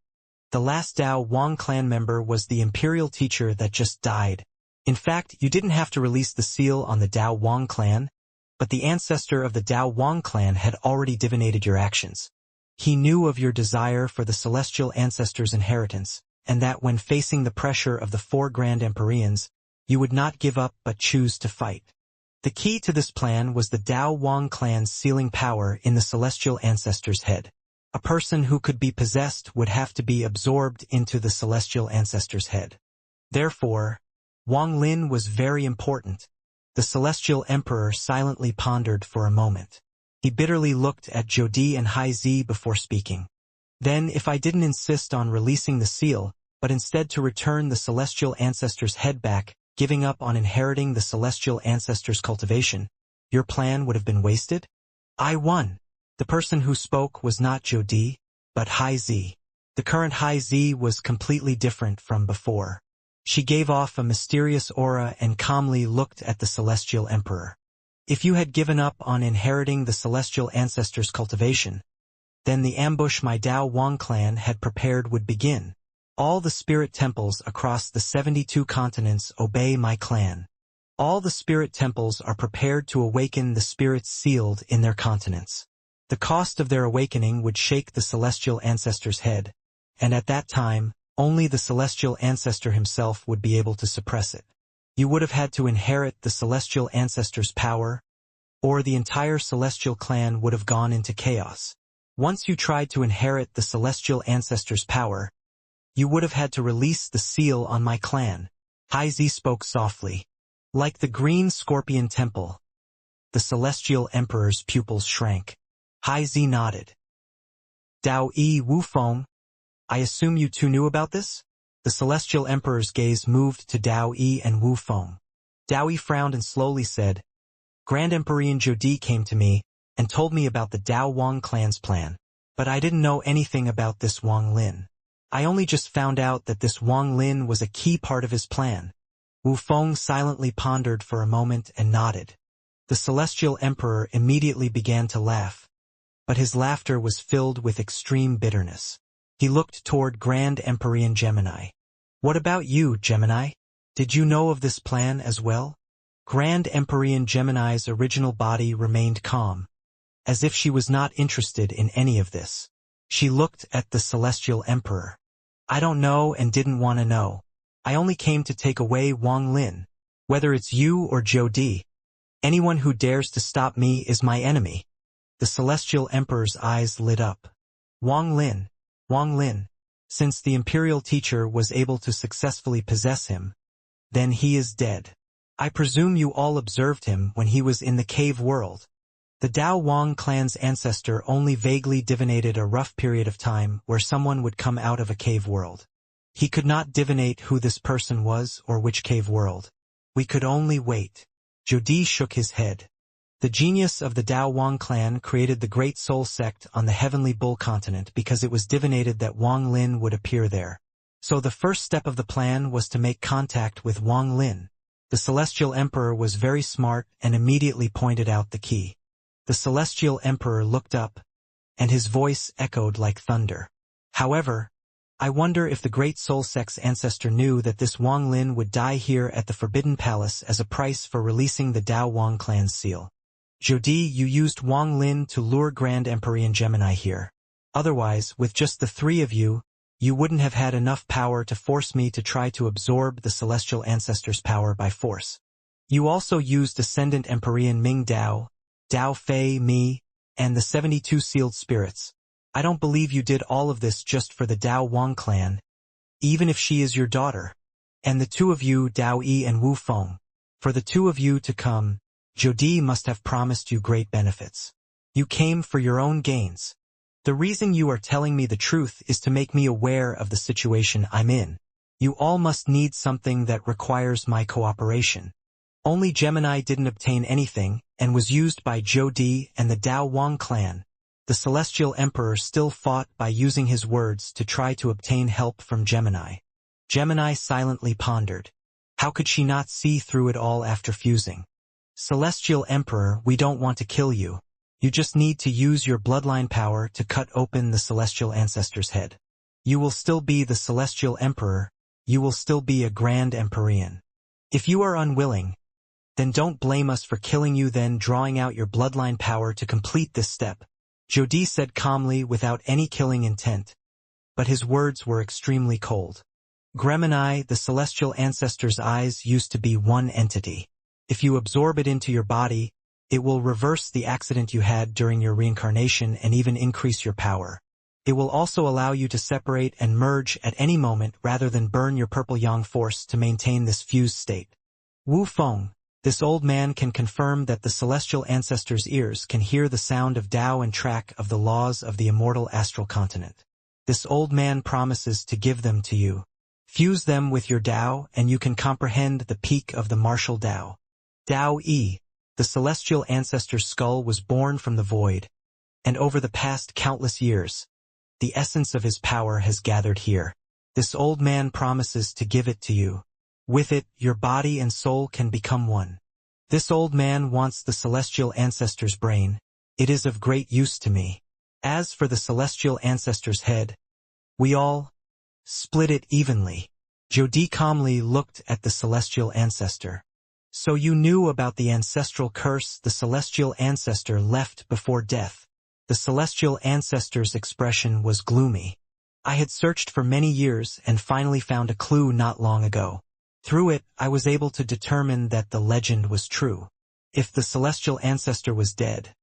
A: the last Dao Wang clan member was the Imperial teacher that just died. In fact, you didn't have to release the seal on the Dao Wang clan, but the ancestor of the Dao Wang clan had already divinated your actions. He knew of your desire for the Celestial Ancestor's inheritance, and that when facing the pressure of the 4 Grand Empyreans, you would not give up but choose to fight. The key to this plan was the Dao Wang clan's sealing power in the Celestial Ancestor's head. A person who could be possessed would have to be absorbed into the Celestial Ancestor's head. Therefore, Wang Lin was very important." The Celestial Emperor silently pondered for a moment. He bitterly looked at Jodi and Haizi before speaking. "Then if I didn't insist on releasing the seal, but instead to return the Celestial Ancestor's head back, giving up on inheriting the Celestial Ancestor's cultivation, your plan would have been wasted? I won." The person who spoke was not Jodi, but Haizi. The current Haizi was completely different from before. She gave off a mysterious aura and calmly looked at the Celestial Emperor. "If you had given up on inheriting the Celestial Ancestor's cultivation, then the ambush my Dao Wang clan had prepared would begin. All the spirit temples across the 72 continents obey my clan. All the spirit temples are prepared to awaken the spirits sealed in their continents. The cost of their awakening would shake the Celestial Ancestor's head, and at that time, only the Celestial Ancestor himself would be able to suppress it. You would have had to inherit the Celestial Ancestor's power, or the entire Celestial clan would have gone into chaos. Once you tried to inherit the Celestial Ancestor's power, you would have had to release the seal on my clan." Haizi spoke softly. Like the green scorpion temple, the Celestial Emperor's pupils shrank. Haizi nodded. "Dao Yi Wufeng, I assume you 2 knew about this?" The Celestial Emperor's gaze moved to Dao Yi and Wufeng. Dao Yi frowned and slowly said, "Grand Empyrean Jodi came to me and told me about the Dao Wang clan's plan, but I didn't know anything about this Wang Lin. I only just found out that this Wang Lin was a key part of his plan. Wu Feng silently pondered for a moment and nodded. The Celestial Emperor immediately began to laugh, but his laughter was filled with extreme bitterness. He looked toward Grand Empyrean Gemini. What about you, Gemini? Did you know of this plan as well? Grand Empyrean Gemini's original body remained calm, as if she was not interested in any of this. She looked at the Celestial Emperor. I don't know and didn't want to know. I only came to take away Wang Lin. Whether it's you or Jodi, anyone who dares to stop me is my enemy. The Celestial Emperor's eyes lit up. Wang Lin. Since the Imperial teacher was able to successfully possess him, then he is dead. I presume you all observed him when he was in the cave world. The Dao Wang clan's ancestor only vaguely divinated a rough period of time where someone would come out of a cave world. He could not divinate who this person was or which cave world. We could only wait. Jodi shook his head. The genius of the Dao Wang clan created the Great Soul Sect on the Heavenly Bull continent because it was divinated that Wang Lin would appear there. So the first step of the plan was to make contact with Wang Lin. The Celestial Emperor was very smart and immediately pointed out the key. The Celestial Emperor looked up, and his voice echoed like thunder. However, I wonder if the Great Soul Sect's ancestor knew that this Wang Lin would die here at the Forbidden Palace as a price for releasing the Dao Wang clan's seal. Jodi, you used Wang Lin to lure Grand Empyrean Gemini here. Otherwise, with just the three of you, you wouldn't have had enough power to force me to try to absorb the Celestial Ancestor's power by force. You also used Ascendant Empyrean Ming Dao, Dao Fei Mi, and the 72 sealed spirits. I don't believe you did all of this just for the Dao Wang clan, even if she is your daughter. And the two of you, Dao Yi and Wu Feng, for the two of you to come, Jodi must have promised you great benefits. You came for your own gains. The reason you are telling me the truth is to make me aware of the situation I'm in. You all must need something that requires my cooperation. Only Gemini didn't obtain anything, and was used by Jodi and the Dao Wang clan. The Celestial Emperor still fought by using his words to try to obtain help from Gemini. Gemini silently pondered. How could she not see through it all after fusing? Celestial Emperor, we don't want to kill you. You just need to use your bloodline power to cut open the Celestial Ancestor's head. You will still be the Celestial Emperor. You will still be a Grand Empyrean. If you are unwilling, then don't blame us for killing you, then drawing out your bloodline power to complete this step. Jodi said calmly without any killing intent, but his words were extremely cold. Gemini, the Celestial Ancestor's eyes used to be one entity. If you absorb it into your body, it will reverse the accident you had during your reincarnation and even increase your power. It will also allow you to separate and merge at any moment rather than burn your purple yang force to maintain this fused state. Wu Feng, this old man can confirm that the Celestial Ancestor's ears can hear the sound of Tao and track of the laws of the immortal astral continent. This old man promises to give them to you. Fuse them with your Tao and you can comprehend the peak of the martial Tao. Tao Yi, the Celestial Ancestor's skull was born from the void, and over the past countless years, the essence of his power has gathered here. This old man promises to give it to you. With it, your body and soul can become one. This old man wants the Celestial Ancestor's brain. It is of great use to me. As for the Celestial Ancestor's head, we all split it evenly. Jodi calmly looked at the Celestial Ancestor. So you knew about the ancestral curse the Celestial Ancestor left before death. The Celestial Ancestor's expression was gloomy. I had searched for many years and finally found a clue not long ago. Through it, I was able to determine that the legend was true. If the Celestial Ancestor was dead,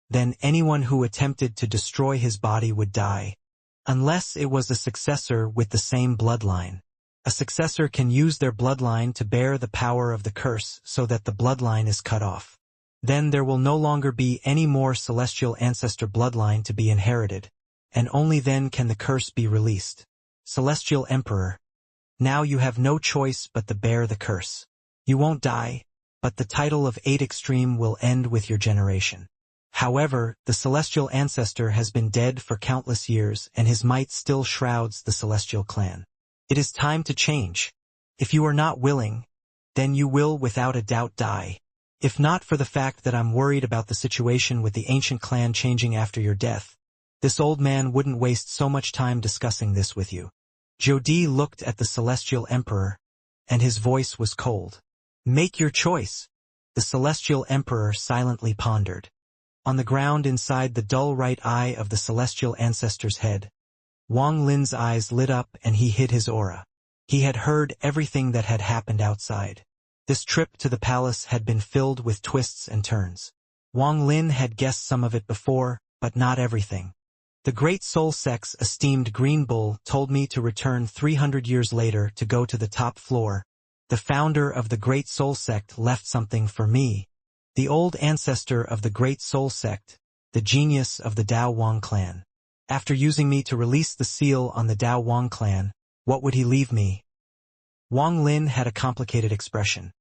A: then anyone who attempted to destroy his body would die, unless it was a successor with the same bloodline. A successor can use their bloodline to bear the power of the curse so that the bloodline is cut off. Then there will no longer be any more Celestial Ancestor bloodline to be inherited, and only then can the curse be released. Celestial Emperor, now you have no choice but to bear the curse. You won't die, but the title of 8 Extreme will end with your generation. However, the celestial ancestor has been dead for countless years and his might still shrouds the celestial clan. It is time to change. If you are not willing, then you will without a doubt die. If not for the fact that I'm worried about the situation with the ancient clan changing after your death, this old man wouldn't waste so much time discussing this with you. Jodi looked at the celestial emperor, and his voice was cold. Make your choice. The celestial emperor silently pondered. On the ground inside the dull right eye of the celestial ancestor's head, Wang Lin's eyes lit up and he hid his aura. He had heard everything that had happened outside. This trip to the palace had been filled with twists and turns. Wang Lin had guessed some of it before, but not everything. The Great Soul Sect's esteemed Green Bull told me to return 300 years later to go to the top floor. The founder of the Great Soul Sect left something for me. The old ancestor of the Great Soul Sect, the genius of the Dao Wang clan. After using me to release the seal on the Dao Wang clan, what would he leave me? Wang Lin had a complicated expression.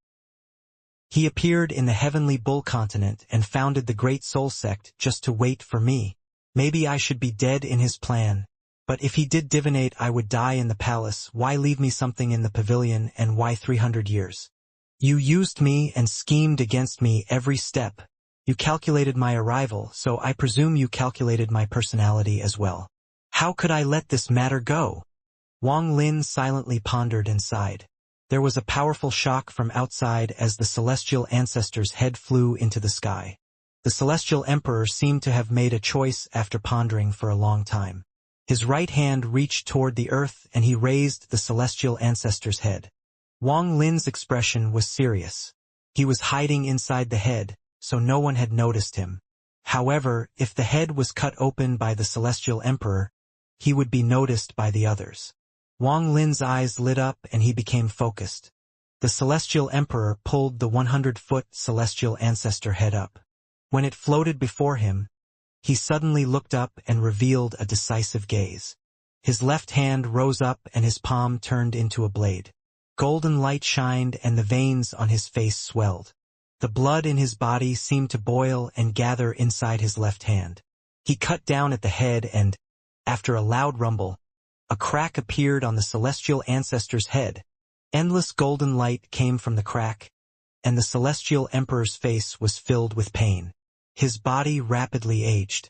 A: He appeared in the Heavenly Bull continent and founded the Great Soul Sect just to wait for me. Maybe I should be dead in his plan. But if he did divinate I would die in the palace, why leave me something in the pavilion and why 300 years? You used me and schemed against me every step. You calculated my arrival, so I presume you calculated my personality as well. How could I let this matter go? Wang Lin silently pondered and sighed. There was a powerful shock from outside as the celestial ancestor's head flew into the sky. The celestial emperor seemed to have made a choice after pondering for a long time. His right hand reached toward the earth and he raised the celestial ancestor's head. Wang Lin's expression was serious. He was hiding inside the head, so no one had noticed him. However, if the head was cut open by the celestial emperor, he would be noticed by the others. Wang Lin's eyes lit up and he became focused. The celestial emperor pulled the 100-foot celestial ancestor head up. When it floated before him, he suddenly looked up and revealed a decisive gaze. His left hand rose up and his palm turned into a blade. Golden light shined and the veins on his face swelled. The blood in his body seemed to boil and gather inside his left hand. He cut down at the head and, after a loud rumble, a crack appeared on the celestial ancestor's head. Endless golden light came from the crack, and the celestial emperor's face was filled with pain. His body rapidly aged.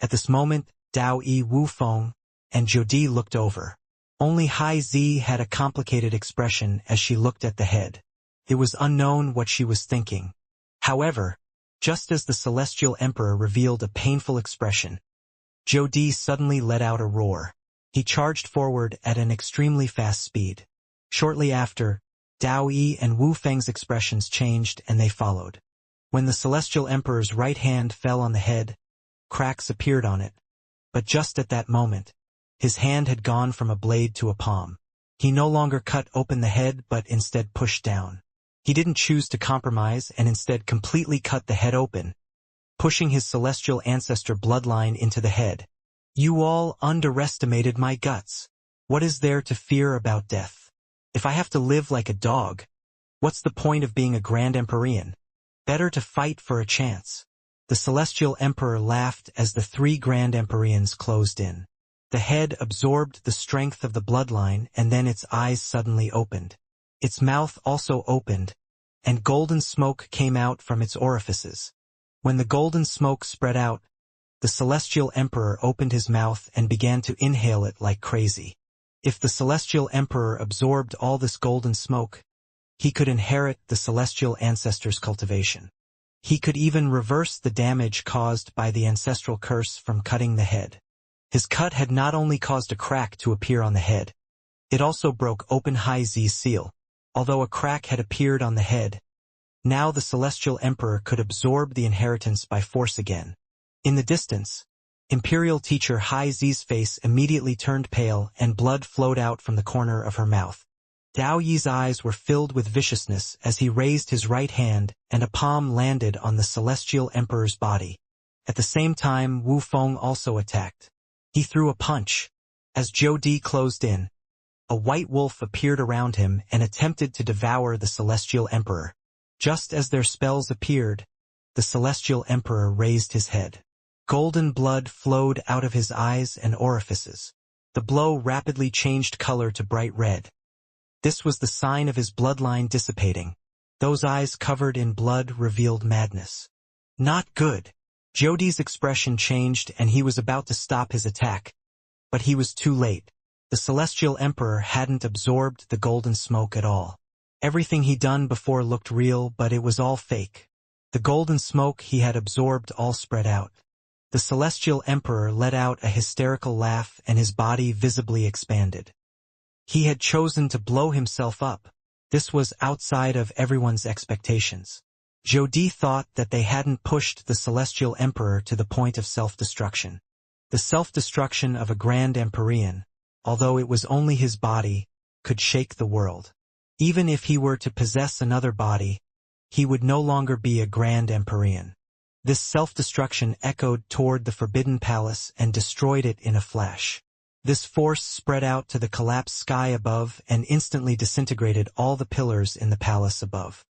A: At this moment, Dao Yi Wufeng and Jodi looked over. Only Hai Zi had a complicated expression as she looked at the head. It was unknown what she was thinking. However, just as the celestial emperor revealed a painful expression, Jodi suddenly let out a roar. He charged forward at an extremely fast speed. Shortly after, Dao Yi and Wu Feng's expressions changed and they followed. When the celestial emperor's right hand fell on the head, cracks appeared on it. But just at that moment, his hand had gone from a blade to a palm. He no longer cut open the head but instead pushed down. He didn't choose to compromise and instead completely cut the head open, pushing his celestial ancestor bloodline into the head. You all underestimated my guts. What is there to fear about death? If I have to live like a dog, what's the point of being a Grand Empyrean? Better to fight for a chance. The celestial emperor laughed as the 3 Grand Empyreans closed in. The head absorbed the strength of the bloodline and then its eyes suddenly opened. Its mouth also opened, and golden smoke came out from its orifices. When the golden smoke spread out, the celestial emperor opened his mouth and began to inhale it like crazy. If the celestial emperor absorbed all this golden smoke, he could inherit the celestial ancestor's cultivation. He could even reverse the damage caused by the ancestral curse from cutting the head. His cut had not only caused a crack to appear on the head, it also broke open Hai Zi's seal. Although a crack had appeared on the head, now the celestial emperor could absorb the inheritance by force again. In the distance, imperial teacher Hai Zi's face immediately turned pale and blood flowed out from the corner of her mouth. Dao Yi's eyes were filled with viciousness as he raised his right hand and a palm landed on the celestial emperor's body. At the same time, Wu Feng also attacked. He threw a punch. As Jodi closed in, a white wolf appeared around him and attempted to devour the celestial emperor. Just as their spells appeared, the celestial emperor raised his head. Golden blood flowed out of his eyes and orifices. The blow rapidly changed color to bright red. This was the sign of his bloodline dissipating. Those eyes covered in blood revealed madness. Not good. Jodi's expression changed and he was about to stop his attack. But he was too late. The celestial emperor hadn't absorbed the golden smoke at all. Everything he'd done before looked real, but it was all fake. The golden smoke he had absorbed all spread out. The celestial emperor let out a hysterical laugh and his body visibly expanded. He had chosen to blow himself up. This was outside of everyone's expectations. Jodi thought that they hadn't pushed the celestial emperor to the point of self-destruction. The self-destruction of a grand empyrean, although it was only his body, could shake the world. Even if he were to possess another body, he would no longer be a grand empyrean. This self-destruction echoed toward the Forbidden Palace and destroyed it in a flash. This force spread out to the collapsed sky above and instantly disintegrated all the pillars in the palace above.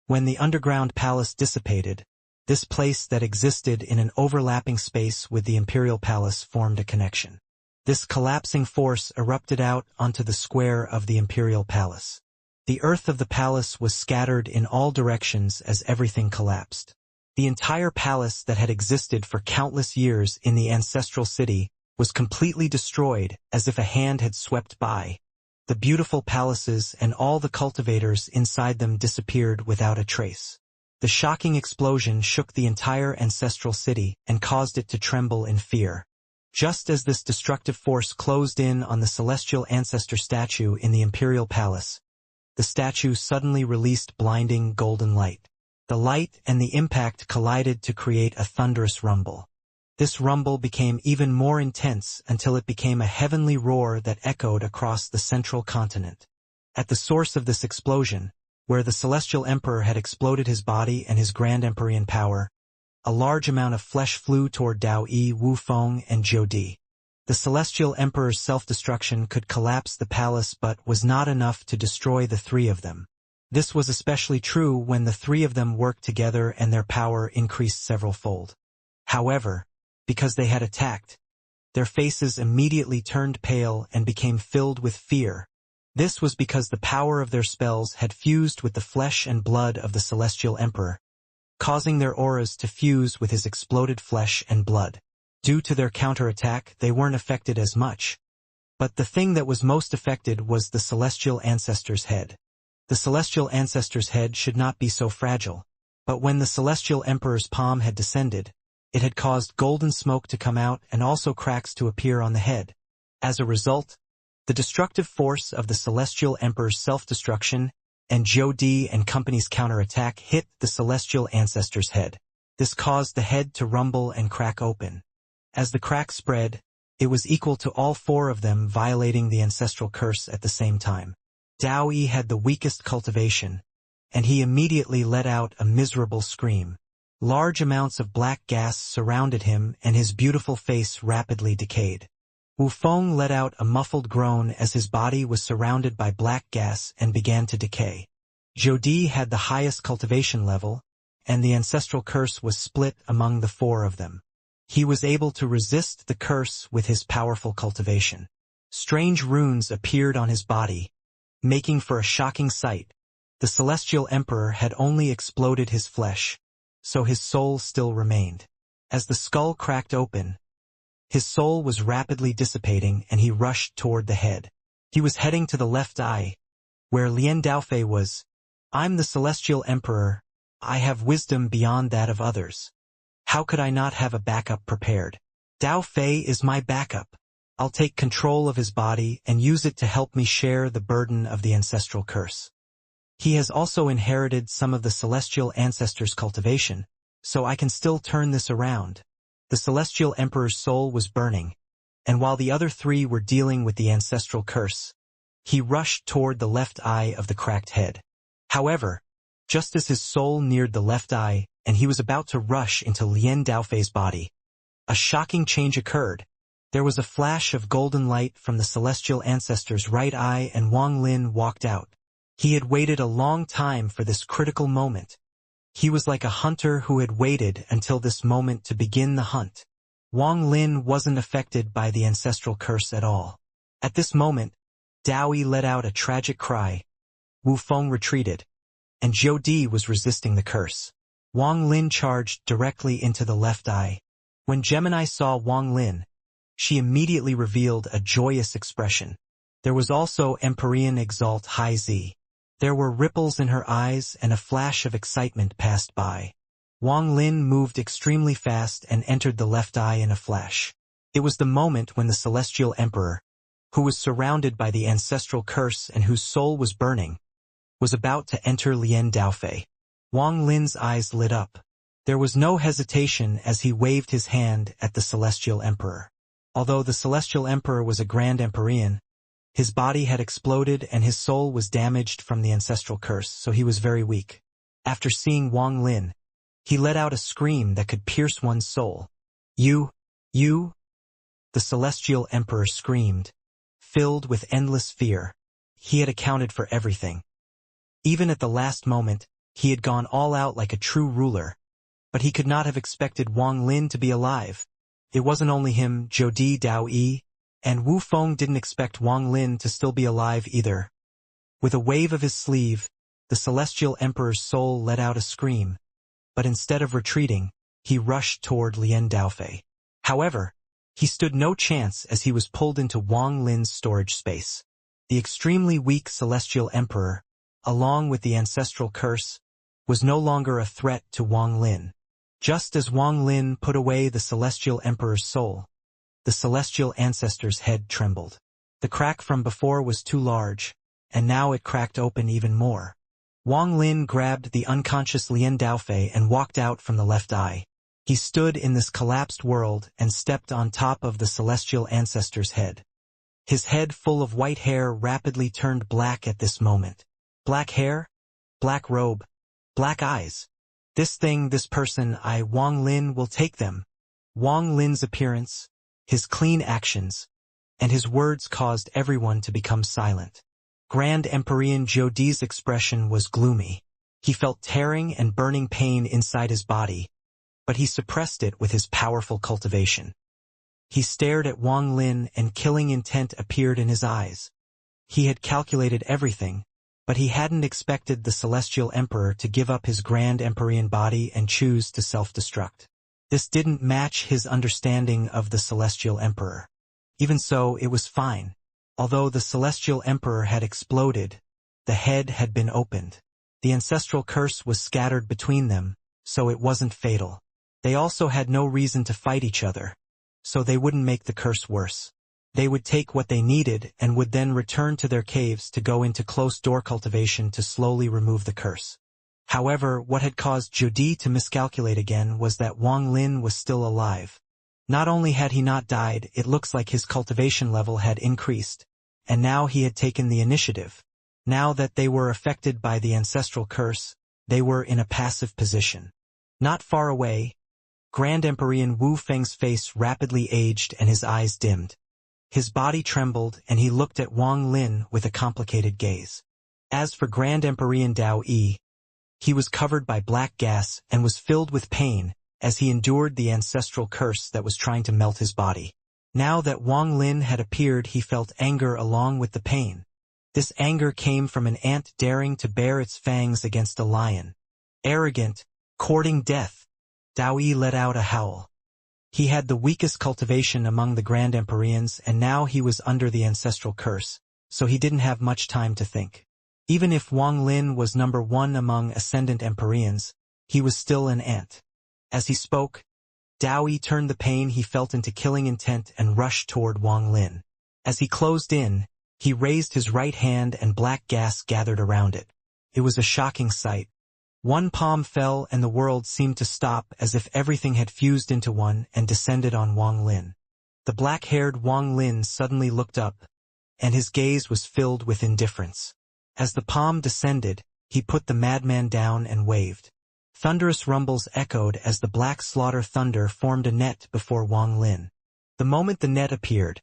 A: When the underground palace dissipated, this place that existed in an overlapping space with the imperial palace formed a connection. This collapsing force erupted out onto the square of the imperial palace. The earth of the palace was scattered in all directions as everything collapsed. The entire palace that had existed for countless years in the ancestral city was completely destroyed as if a hand had swept by. The beautiful palaces and all the cultivators inside them disappeared without a trace. The shocking explosion shook the entire ancestral city and caused it to tremble in fear. Just as this destructive force closed in on the celestial ancestor statue in the imperial palace, the statue suddenly released blinding golden light. The light and the impact collided to create a thunderous rumble. This rumble became even more intense until it became a heavenly roar that echoed across the central continent. At the source of this explosion, where the celestial emperor had exploded his body and his grand empyrean power, a large amount of flesh flew toward Dao Yi, Wu Feng, and Jodi. The celestial emperor's self-destruction could collapse the palace but was not enough to destroy the three of them. This was especially true when the three of them worked together and their power increased several-fold. However, because they had attacked, their faces immediately turned pale and became filled with fear. This was because the power of their spells had fused with the flesh and blood of the celestial emperor, causing their auras to fuse with his exploded flesh and blood. Due to their counterattack, they weren't affected as much. But the thing that was most affected was the celestial ancestor's head. The celestial ancestor's head should not be so fragile, but when the celestial emperor's palm had descended, it had caused golden smoke to come out and also cracks to appear on the head. As a result, the destructive force of the celestial emperor's self-destruction and Jodi and company's counterattack hit the celestial ancestor's head. This caused the head to rumble and crack open. As the crack spread, it was equal to all four of them violating the ancestral curse at the same time. Dao Yi had the weakest cultivation, and he immediately let out a miserable scream. Large amounts of black gas surrounded him and his beautiful face rapidly decayed. Wu Feng let out a muffled groan as his body was surrounded by black gas and began to decay. Jodi had the highest cultivation level, and the ancestral curse was split among the four of them. He was able to resist the curse with his powerful cultivation. Strange runes appeared on his body, making for a shocking sight. The celestial emperor had only exploded his flesh, so his soul still remained. As the skull cracked open, his soul was rapidly dissipating and he rushed toward the head. He was heading to the left eye, where Lien Daofei was. "I'm the celestial emperor. I have wisdom beyond that of others. How could I not have a backup prepared? Daofei is my backup. I'll take control of his body and use it to help me share the burden of the ancestral curse. He has also inherited some of the celestial ancestors' cultivation, so I can still turn this around." The celestial emperor's soul was burning, and while the other three were dealing with the ancestral curse, he rushed toward the left eye of the cracked head. However, just as his soul neared the left eye and he was about to rush into Lien Daofei's body, a shocking change occurred. There was a flash of golden light from the celestial ancestor's right eye and Wang Lin walked out. He had waited a long time for this critical moment. He was like a hunter who had waited until this moment to begin the hunt. Wang Lin wasn't affected by the ancestral curse at all. At this moment, Dao let out a tragic cry. Wu Feng retreated, and Zhou Di was resisting the curse. Wang Lin charged directly into the left eye. When Gemini saw Wang Lin, she immediately revealed a joyous expression. There was also Empyrean Exalt High Z. There were ripples in her eyes and a flash of excitement passed by. Wang Lin moved extremely fast and entered the left eye in a flash. It was the moment when the Celestial Emperor, who was surrounded by the ancestral curse and whose soul was burning, was about to enter Lien Daofei. Wang Lin's eyes lit up. There was no hesitation as he waved his hand at the Celestial Emperor. Although the Celestial Emperor was a Grand Empyrean, his body had exploded and his soul was damaged from the ancestral curse, so he was very weak. After seeing Wang Lin, he let out a scream that could pierce one's soul. You! The Celestial Emperor screamed, filled with endless fear. He had accounted for everything. Even at the last moment, he had gone all out like a true ruler. But he could not have expected Wang Lin to be alive. It wasn't only him, Zhou Di, Dao Yi, and Wu Feng didn't expect Wang Lin to still be alive either. With a wave of his sleeve, the Celestial Emperor's soul let out a scream, but instead of retreating, he rushed toward Lien Daofei. However, he stood no chance as he was pulled into Wang Lin's storage space. The extremely weak Celestial Emperor, along with the ancestral curse, was no longer a threat to Wang Lin. Just as Wang Lin put away the Celestial Emperor's soul, the Celestial Ancestor's head trembled. The crack from before was too large, and now it cracked open even more. Wang Lin grabbed the unconscious Lien Daofei and walked out from the left eye. He stood in this collapsed world and stepped on top of the Celestial Ancestor's head. His head full of white hair rapidly turned black at this moment. Black hair, black robe, black eyes. This person, Wang Lin, will take them. Wang Lin's appearance, his clean actions, and his words caused everyone to become silent. Grand Empyrean Zhou Di's expression was gloomy. He felt tearing and burning pain inside his body, but he suppressed it with his powerful cultivation. He stared at Wang Lin and killing intent appeared in his eyes. He had calculated everything, but he hadn't expected the Celestial Emperor to give up his Grand Empyrean body and choose to self-destruct. This didn't match his understanding of the Celestial Emperor. Even so, it was fine. Although the Celestial Emperor had exploded, the head had been opened. The ancestral curse was scattered between them, so it wasn't fatal. They also had no reason to fight each other, so they wouldn't make the curse worse. They would take what they needed and would then return to their caves to go into closed-door cultivation to slowly remove the curse. However, what had caused Zhou Di to miscalculate again was that Wang Lin was still alive. Not only had he not died, it looks like his cultivation level had increased, and now he had taken the initiative. Now that they were affected by the ancestral curse, they were in a passive position. Not far away, Grand Empyrean Wu Feng's face rapidly aged and his eyes dimmed. His body trembled and he looked at Wang Lin with a complicated gaze. As for Grand Empyrean Dao Yi, he was covered by black gas and was filled with pain as he endured the ancestral curse that was trying to melt his body. Now that Wang Lin had appeared, he felt anger along with the pain. This anger came from an ant daring to bare its fangs against a lion. Arrogant, courting death, Dao Yi let out a howl. He had the weakest cultivation among the Grand Empyreans and now he was under the ancestral curse, so he didn't have much time to think. Even if Wang Lin was number one among Ascendant Empyreans, he was still an ant. As he spoke, Dao Yi turned the pain he felt into killing intent and rushed toward Wang Lin. As he closed in, he raised his right hand and black gas gathered around it. It was a shocking sight. One palm fell and the world seemed to stop as if everything had fused into one and descended on Wang Lin. The black-haired Wang Lin suddenly looked up, and his gaze was filled with indifference. As the palm descended, he put the madman down and waved. Thunderous rumbles echoed as the black slaughter thunder formed a net before Wang Lin. The moment the net appeared,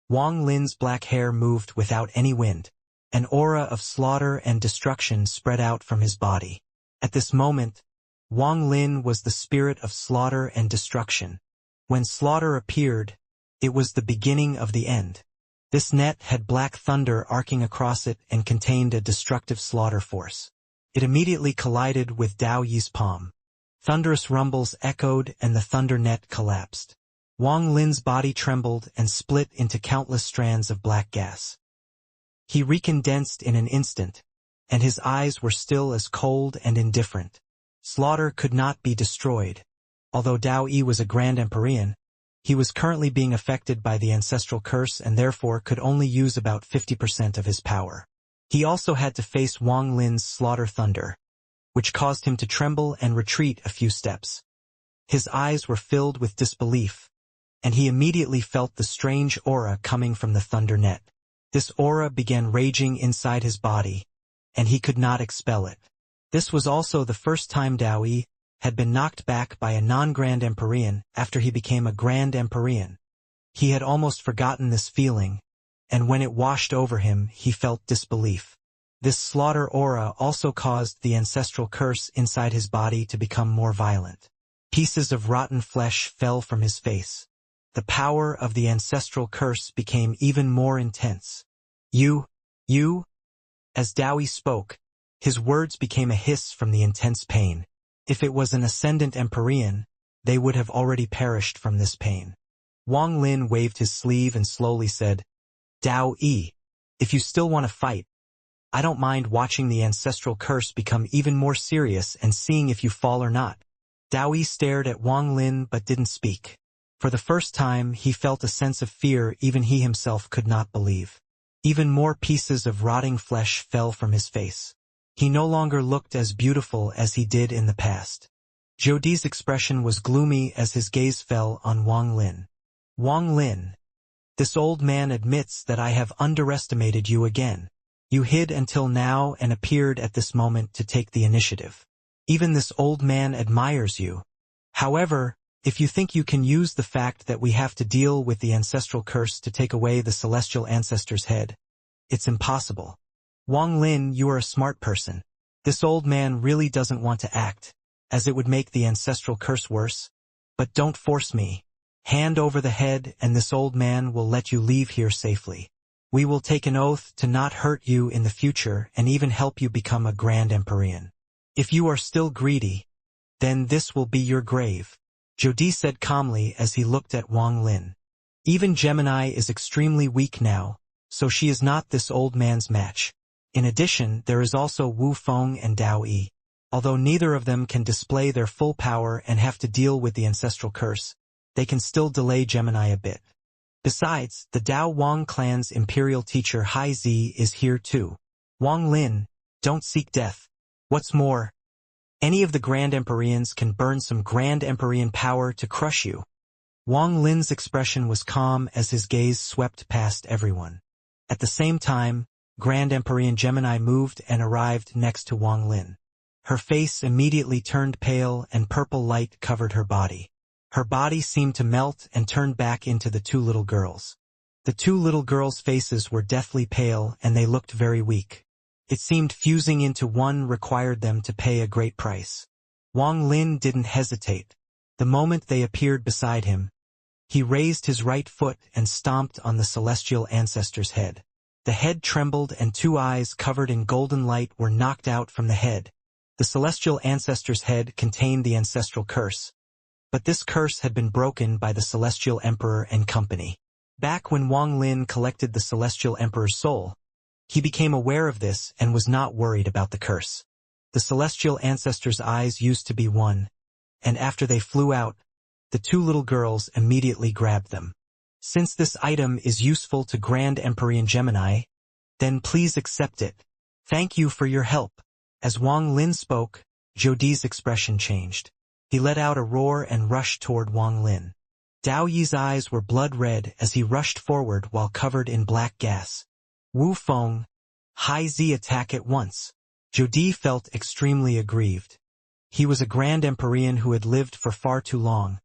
A: Wang Lin's black hair moved without any wind. An aura of slaughter and destruction spread out from his body. At this moment, Wang Lin was the spirit of slaughter and destruction. When slaughter appeared, it was the beginning of the end. This net had black thunder arcing across it and contained a destructive slaughter force. It immediately collided with Dao Yi's palm. Thunderous rumbles echoed and the thunder net collapsed. Wang Lin's body trembled and split into countless strands of black gas. He recondensed in an instant, and his eyes were still as cold and indifferent. Slaughter could not be destroyed. Although Dao Yi was a Grand Empyrean, he was currently being affected by the ancestral curse and therefore could only use about 50% of his power. He also had to face Wang Lin's slaughter thunder, which caused him to tremble and retreat a few steps. His eyes were filled with disbelief, and he immediately felt the strange aura coming from the thunder net. This aura began raging inside his body, and he could not expel it. This was also the first time Dao Yi had been knocked back by a non-Grand Empyrean after he became a Grand Empyrean. He had almost forgotten this feeling, and when it washed over him, he felt disbelief. This slaughter aura also caused the ancestral curse inside his body to become more violent. Pieces of rotten flesh fell from his face. The power of the ancestral curse became even more intense. You, as Dao Yi spoke, his words became a hiss from the intense pain. If it was an ascendant Empyrean, they would have already perished from this pain. Wang Lin waved his sleeve and slowly said, Dao Yi, if you still want to fight, I don't mind watching the ancestral curse become even more serious and seeing if you fall or not. Dao Yi stared at Wang Lin but didn't speak. For the first time, he felt a sense of fear even he himself could not believe. Even more pieces of rotting flesh fell from his face. He no longer looked as beautiful as he did in the past. Jodi's expression was gloomy as his gaze fell on Wang Lin. Wang Lin, this old man admits that I have underestimated you again. You hid until now and appeared at this moment to take the initiative. Even this old man admires you. However, if you think you can use the fact that we have to deal with the ancestral curse to take away the celestial ancestor's head, it's impossible. Wang Lin, you are a smart person. This old man really doesn't want to act, as it would make the ancestral curse worse. But don't force me. Hand over the head and this old man will let you leave here safely. We will take an oath to not hurt you in the future and even help you become a Grand Empyrean. If you are still greedy, then this will be your grave, Jodi said calmly as he looked at Wang Lin. Even Gemini is extremely weak now, so she is not this old man's match. In addition, there is also Wu Feng and Dao Yi. Although neither of them can display their full power and have to deal with the ancestral curse, they can still delay Gemini a bit. Besides, the Dao Wang clan's imperial teacher Hai Zi is here too. Wang Lin, don't seek death. What's more, any of the Grand Empyreans can burn some Grand Empyrean power to crush you. Wang Lin's expression was calm as his gaze swept past everyone. At the same time, Grand Empyrean Gemini moved and arrived next to Wang Lin. Her face immediately turned pale and purple light covered her body. Her body seemed to melt and turned back into the two little girls. The two little girls' faces were deathly pale and they looked very weak. It seemed fusing into one required them to pay a great price. Wang Lin didn't hesitate. The moment they appeared beside him, he raised his right foot and stomped on the celestial ancestor's head. The head trembled and two eyes covered in golden light were knocked out from the head. The celestial ancestor's head contained the ancestral curse, but this curse had been broken by the celestial emperor and company. Back when Wang Lin collected the celestial emperor's soul, he became aware of this and was not worried about the curse. The celestial ancestor's eyes used to be one, and after they flew out, the two little girls immediately grabbed them. Since this item is useful to Grand Empyrean Gemini, then please accept it. Thank you for your help. As Wang Lin spoke, Jodi's expression changed. He let out a roar and rushed toward Wang Lin. Dao Yi's eyes were blood red as he rushed forward while covered in black gas. Wu Feng, Hai Zi attack at once. Jodi felt extremely aggrieved. He was a Grand Empyrean who had lived for far too long,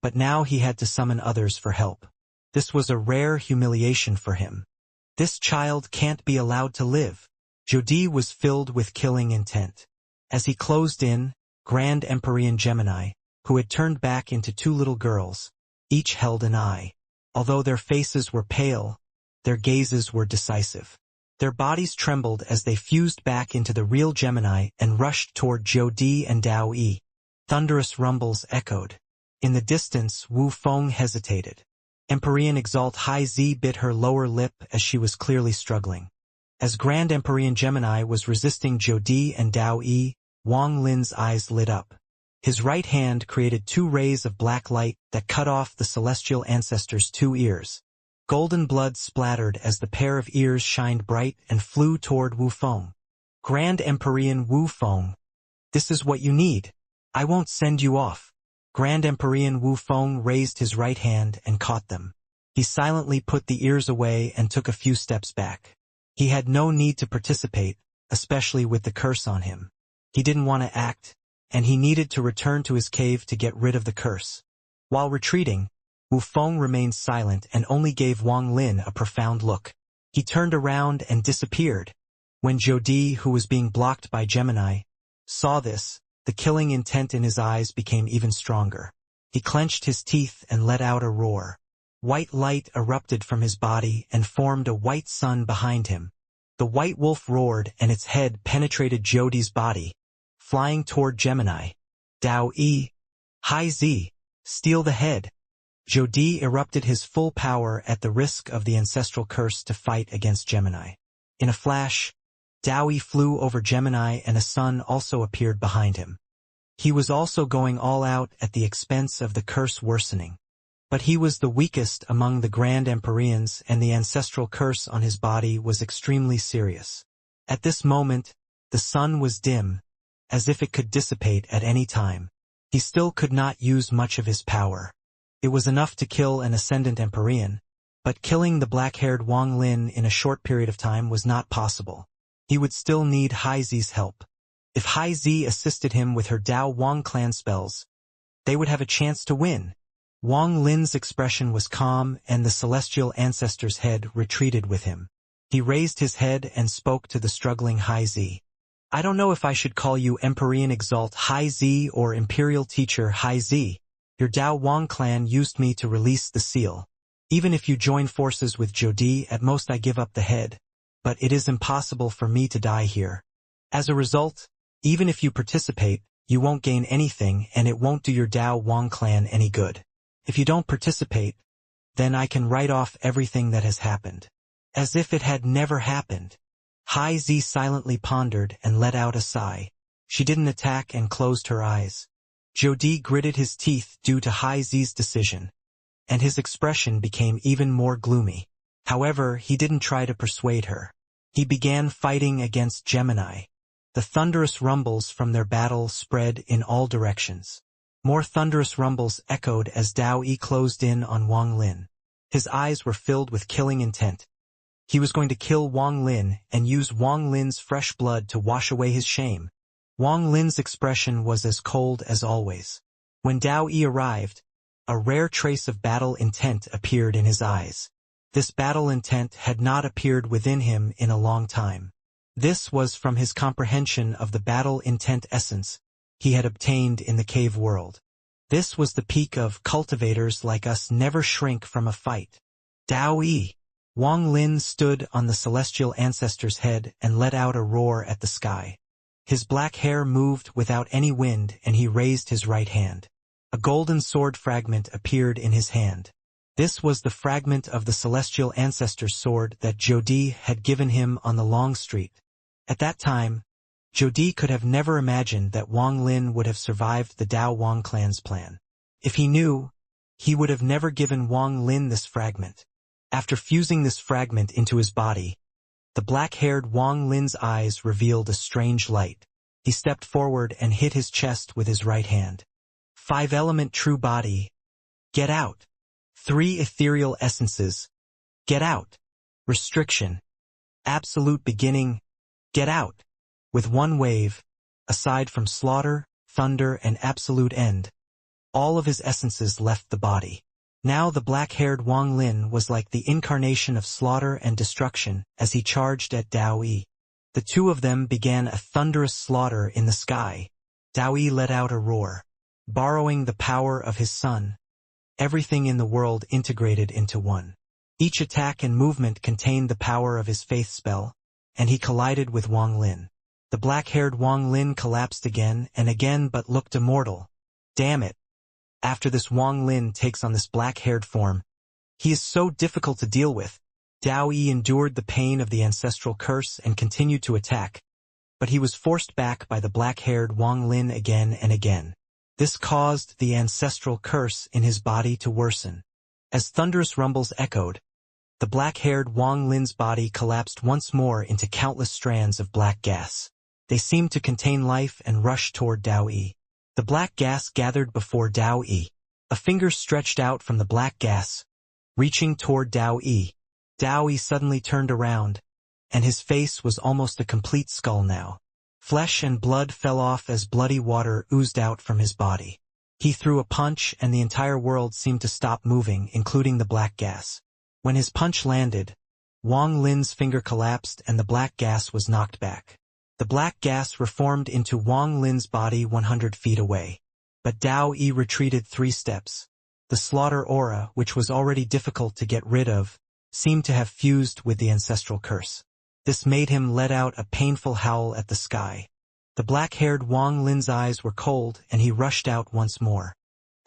A: but now he had to summon others for help. This was a rare humiliation for him. This child can't be allowed to live. Jodi was filled with killing intent. As he closed in, Grand Empyrean Gemini, who had turned back into two little girls. Each held an eye. Although their faces were pale, their gazes were decisive. Their bodies trembled as they fused back into the real Gemini and rushed toward Jodi and Dao Yi. Thunderous rumbles echoed. In the distance, Wu Feng hesitated. Empyrean Exalt High Z bit her lower lip as she was clearly struggling. As Grand Empyrean Gemini was resisting Jodi and Dao Yi, Wang Lin's eyes lit up. His right hand created two rays of black light that cut off the celestial ancestor's two ears. Golden blood splattered as the pair of ears shined bright and flew toward Wu Feng. Grand Empyrean Wu Feng, this is what you need. I won't send you off. Grand Empyrean Wu Feng raised his right hand and caught them. He silently put the ears away and took a few steps back. He had no need to participate, especially with the curse on him. He didn't want to act, and he needed to return to his cave to get rid of the curse. While retreating, Wu Feng remained silent and only gave Wang Lin a profound look. He turned around and disappeared. When Jodi, who was being blocked by Gemini, saw this, the killing intent in his eyes became even stronger. He clenched his teeth and let out a roar. White light erupted from his body and formed a white sun behind him. The white wolf roared and its head penetrated Jodi's body, flying toward Gemini. Dao Yi, High Z, steal the head. Jodi erupted his full power at the risk of the ancestral curse to fight against Gemini. In a flash, Dao Yi flew over Gemini and a sun also appeared behind him. He was also going all out at the expense of the curse worsening. But he was the weakest among the Grand Empyreans and the ancestral curse on his body was extremely serious. At this moment, the sun was dim, as if it could dissipate at any time. He still could not use much of his power. It was enough to kill an ascendant Empyrean, but killing the black-haired Wang Lin in a short period of time was not possible. He would still need High Z's help. If High Z assisted him with her Dao Wang clan spells, they would have a chance to win. Wang Lin's expression was calm and the celestial ancestor's head retreated with him. He raised his head and spoke to the struggling High Z. I don't know if I should call you Empyrean Exalt High Z or Imperial Teacher High Z. Your Dao Wang clan used me to release the seal. Even if you join forces with Jodi, at most I give up the head. But it is impossible for me to die here. As a result, even if you participate, you won't gain anything and it won't do your Dao Wang clan any good. If you don't participate, then I can write off everything that has happened. As if it had never happened. High Z silently pondered and let out a sigh. She didn't attack and closed her eyes. Jodi gritted his teeth due to High Z's decision, and his expression became even more gloomy. However, he didn't try to persuade her. He began fighting against Gemini. The thunderous rumbles from their battle spread in all directions. More thunderous rumbles echoed as Dao Yi closed in on Wang Lin. His eyes were filled with killing intent. He was going to kill Wang Lin and use Wang Lin's fresh blood to wash away his shame. Wang Lin's expression was as cold as always. When Dao Yi arrived, a rare trace of battle intent appeared in his eyes. This battle intent had not appeared within him in a long time. This was from his comprehension of the battle intent essence he had obtained in the cave world. This was the peak of cultivators like us never shrink from a fight. Dao Yi. Wang Lin stood on the celestial ancestor's head and let out a roar at the sky. His black hair moved without any wind and he raised his right hand. A golden sword fragment appeared in his hand. This was the fragment of the celestial ancestor's sword that Jodi had given him on the long street. At that time, Jodi could have never imagined that Wang Lin would have survived the Dao Wang clan's plan. If he knew, he would have never given Wang Lin this fragment. After fusing this fragment into his body, the black-haired Wang Lin's eyes revealed a strange light. He stepped forward and hit his chest with his right hand. 5-element true body. Get out. 3 ethereal essences. Get out. Restriction. Absolute beginning. Get out. With one wave, aside from slaughter, thunder, and absolute end, all of his essences left the body. Now the black-haired Wang Lin was like the incarnation of slaughter and destruction as he charged at Dao Yi. The two of them began a thunderous slaughter in the sky. Dao Yi let out a roar. Borrowing the power of his son, everything in the world integrated into one. Each attack and movement contained the power of his faith spell, and he collided with Wang Lin. The black-haired Wang Lin collapsed again and again but looked immortal. Damn it! After this Wang Lin takes on this black-haired form, he is so difficult to deal with. Dao Yi endured the pain of the ancestral curse and continued to attack, but he was forced back by the black-haired Wang Lin again and again. This caused the ancestral curse in his body to worsen. As thunderous rumbles echoed, the black-haired Wang Lin's body collapsed once more into countless strands of black gas. They seemed to contain life and rushed toward Dao Yi. The black gas gathered before Dao Yi. A finger stretched out from the black gas, reaching toward Dao Yi. Dao Yi suddenly turned around, and his face was almost a complete skull now. Flesh and blood fell off as bloody water oozed out from his body. He threw a punch and the entire world seemed to stop moving, including the black gas. When his punch landed, Wang Lin's finger collapsed and the black gas was knocked back. The black gas reformed into Wang Lin's body 100 feet away. But Dao Yi retreated 3 steps. The slaughter aura, which was already difficult to get rid of, seemed to have fused with the ancestral curse. This made him let out a painful howl at the sky. The black-haired Wang Lin's eyes were cold and he rushed out once more.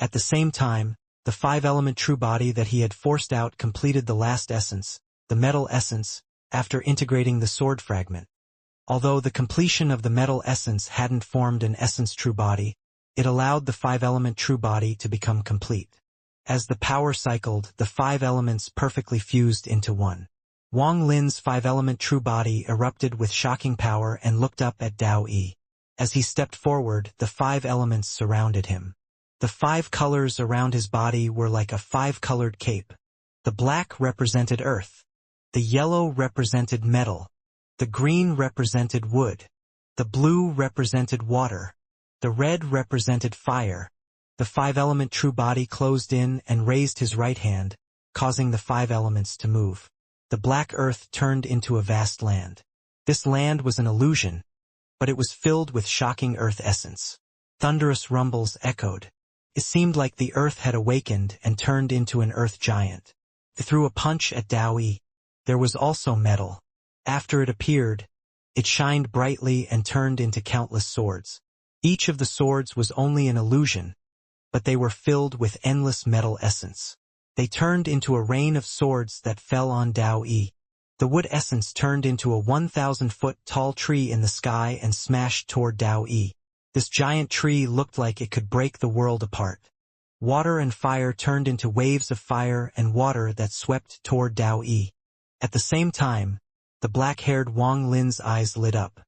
A: At the same time, the 5-element true body that he had forced out completed the last essence, the metal essence, after integrating the sword fragment. Although the completion of the metal essence hadn't formed an essence true body, it allowed the 5-element true body to become complete. As the power cycled, the 5 elements perfectly fused into one. Wang Lin's 5-element true body erupted with shocking power and looked up at Dao Yi. As he stepped forward, the 5 elements surrounded him. The 5 colors around his body were like a 5-colored cape. The black represented earth. The yellow represented metal. The green represented wood. The blue represented water. The red represented fire. The 5-element true body closed in and raised his right hand, causing the 5 elements to move. The black earth turned into a vast land. This land was an illusion, but it was filled with shocking earth essence. Thunderous rumbles echoed. It seemed like the earth had awakened and turned into an earth giant. It threw a punch at Dao Yi. There was also metal. After it appeared, it shined brightly and turned into countless swords. Each of the swords was only an illusion, but they were filled with endless metal essence. They turned into a rain of swords that fell on Dao Yi. The wood essence turned into a 1,000-foot tall tree in the sky and smashed toward Dao Yi. This giant tree looked like it could break the world apart. Water and fire turned into waves of fire and water that swept toward Dao Yi. At the same time, the black-haired Wang Lin's eyes lit up.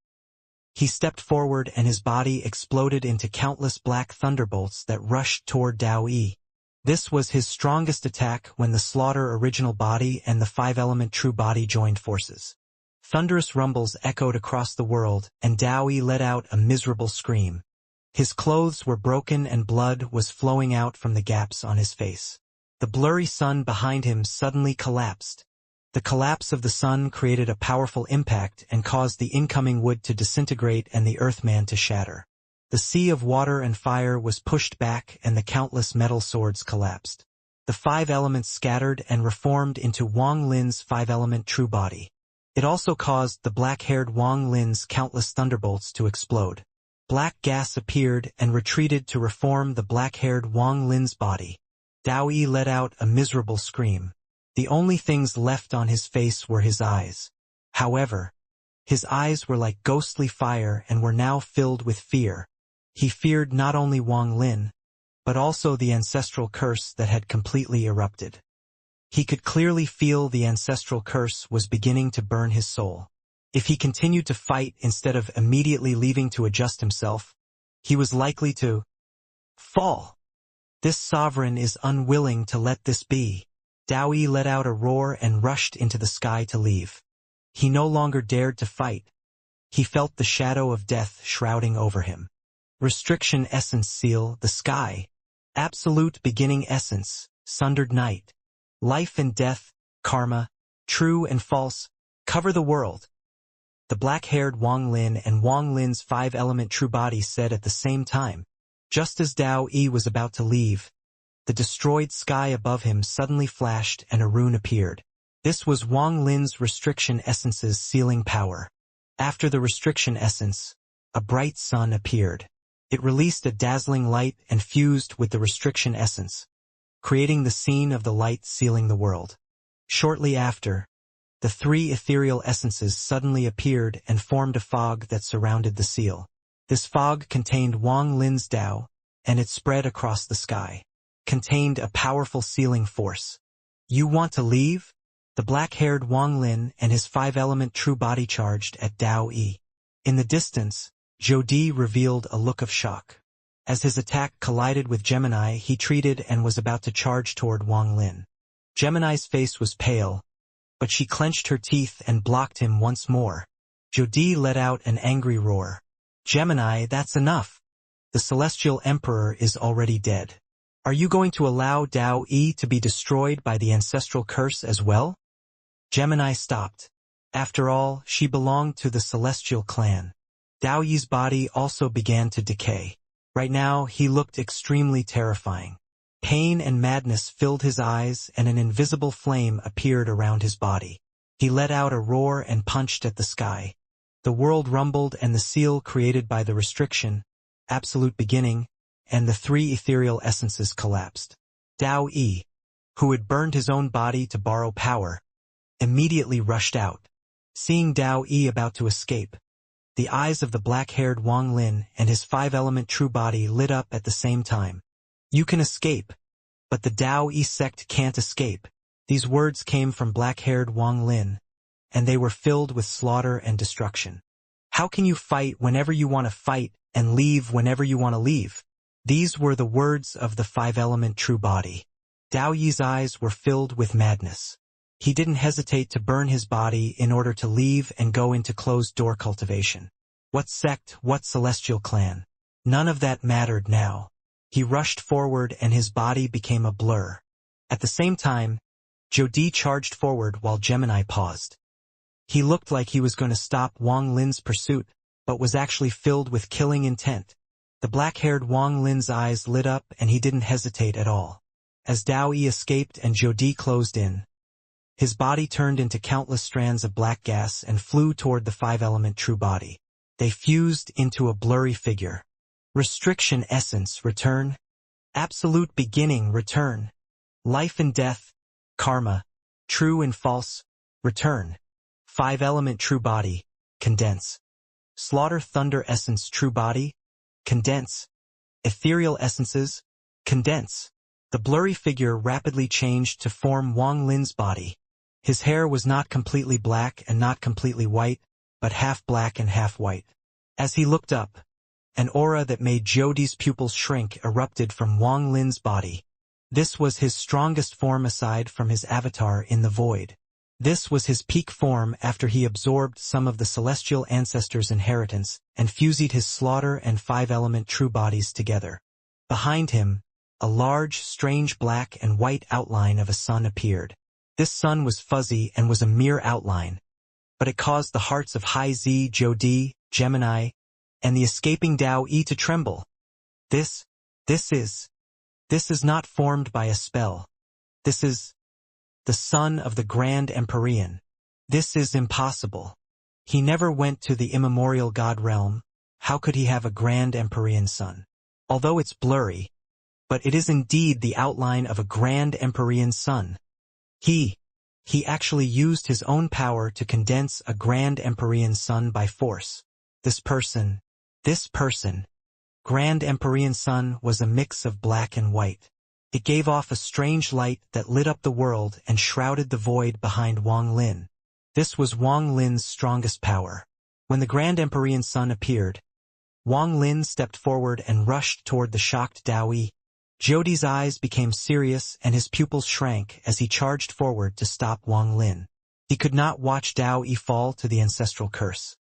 A: He stepped forward and his body exploded into countless black thunderbolts that rushed toward Dao Yi. This was his strongest attack when the slaughter original body and the 5-element true body joined forces. Thunderous rumbles echoed across the world, and Dao Yi let out a miserable scream. His clothes were broken and blood was flowing out from the gaps on his face. The blurry sun behind him suddenly collapsed. The collapse of the sun created a powerful impact and caused the incoming wood to disintegrate and the Earthman to shatter. The sea of water and fire was pushed back and the countless metal swords collapsed. The 5 elements scattered and reformed into Wang Lin's 5-element true body. It also caused the black-haired Wang Lin's countless thunderbolts to explode. Black gas appeared and retreated to reform the black-haired Wang Lin's body. Dao Yi let out a miserable scream. The only things left on his face were his eyes. However, his eyes were like ghostly fire and were now filled with fear. He feared not only Wang Lin, but also the ancestral curse that had completely erupted. He could clearly feel the ancestral curse was beginning to burn his soul. If he continued to fight instead of immediately leaving to adjust himself, he was likely to fall. This sovereign is unwilling to let this be. Dao Yi let out a roar and rushed into the sky to leave. He no longer dared to fight. He felt the shadow of death shrouding over him. Restriction essence seal, the sky. Absolute beginning essence, sundered night. Life and death, karma, true and false, cover the world. The black-haired Wang Lin and Wang Lin's five-element true body said at the same time. Just as Dao Yi was about to leave, the destroyed sky above him suddenly flashed and a rune appeared. This was Wang Lin's restriction essence's sealing power. After the restriction essence, a bright sun appeared. It released a dazzling light and fused with the restriction essence, creating the scene of the light sealing the world. Shortly after, the three ethereal essences suddenly appeared and formed a fog that surrounded the seal. This fog contained Wang Lin's Dao, and it spread across the sky. Contained a powerful sealing force. You want to leave? The black-haired Wang Lin and his five-element true body charged at Dao Yi. In the distance, Jodi revealed a look of shock. As his attack collided with Gemini, he treated and was about to charge toward Wang Lin. Gemini's face was pale, but she clenched her teeth and blocked him once more. Jodi let out an angry roar. Gemini, that's enough. The Celestial Emperor is already dead. Are you going to allow Dao Yi to be destroyed by the ancestral curse as well? Gemini stopped. After all, she belonged to the Celestial clan. Dao Yi's body also began to decay. Right now, he looked extremely terrifying. Pain and madness filled his eyes and an invisible flame appeared around his body. He let out a roar and punched at the sky. The world rumbled and the seal created by the restriction, absolute beginning, and the three ethereal essences collapsed. Dao Yi, who had burned his own body to borrow power, immediately rushed out. Seeing Dao Yi about to escape, the eyes of the black-haired Wang Lin and his five-element true body lit up at the same time. You can escape, but the Dao Yi sect can't escape. These words came from black-haired Wang Lin, and they were filled with slaughter and destruction. How can you fight whenever you want to fight and leave whenever you want to leave? These were the words of the five-element true body. Dao Yi's eyes were filled with madness. He didn't hesitate to burn his body in order to leave and go into closed-door cultivation. What sect, what celestial clan? None of that mattered now. He rushed forward and his body became a blur. At the same time, Jodi charged forward while Gemini paused. He looked like he was going to stop Wang Lin's pursuit, but was actually filled with killing intent. The black-haired Wang Lin's eyes lit up and he didn't hesitate at all. As Dao Yi escaped and Jodi closed in, his body turned into countless strands of black gas and flew toward the five-element true body. They fused into a blurry figure. Restriction essence, return. Absolute beginning, return. Life and death, karma, true and false, return. Five-element true body, condense. Slaughter thunder essence true body, condense. Ethereal essences, condense. The blurry figure rapidly changed to form Wang Lin's body. His hair was not completely black and not completely white, but half black and half white. As he looked up, an aura that made Jodi's pupils shrink erupted from Wang Lin's body. This was his strongest form aside from his avatar in the void. This was his peak form after he absorbed some of the celestial ancestors' inheritance and fused his slaughter and five-element true bodies together. Behind him, a large, strange black and white outline of a sun appeared. This sun was fuzzy and was a mere outline, but it caused the hearts of Hai Zi, Jodi, Gemini, and the escaping Dao Yi to tremble. This is not formed by a spell. This is the son of the Grand Empyrean. This is impossible. He never went to the immemorial God realm. How could he have a Grand Empyrean son? Although it's blurry, but it is indeed the outline of a Grand Empyrean son. He actually used his own power to condense a Grand Empyrean sun by force. This person, Grand Empyrean sun was a mix of black and white. It gave off a strange light that lit up the world and shrouded the void behind Wang Lin. This was Wang Lin's strongest power. When the Grand Empyrean sun appeared, Wang Lin stepped forward and rushed toward the shocked Dao Yi. Jodi's eyes became serious and his pupils shrank as he charged forward to stop Wang Lin. He could not watch Dao Yi fall to the ancestral curse.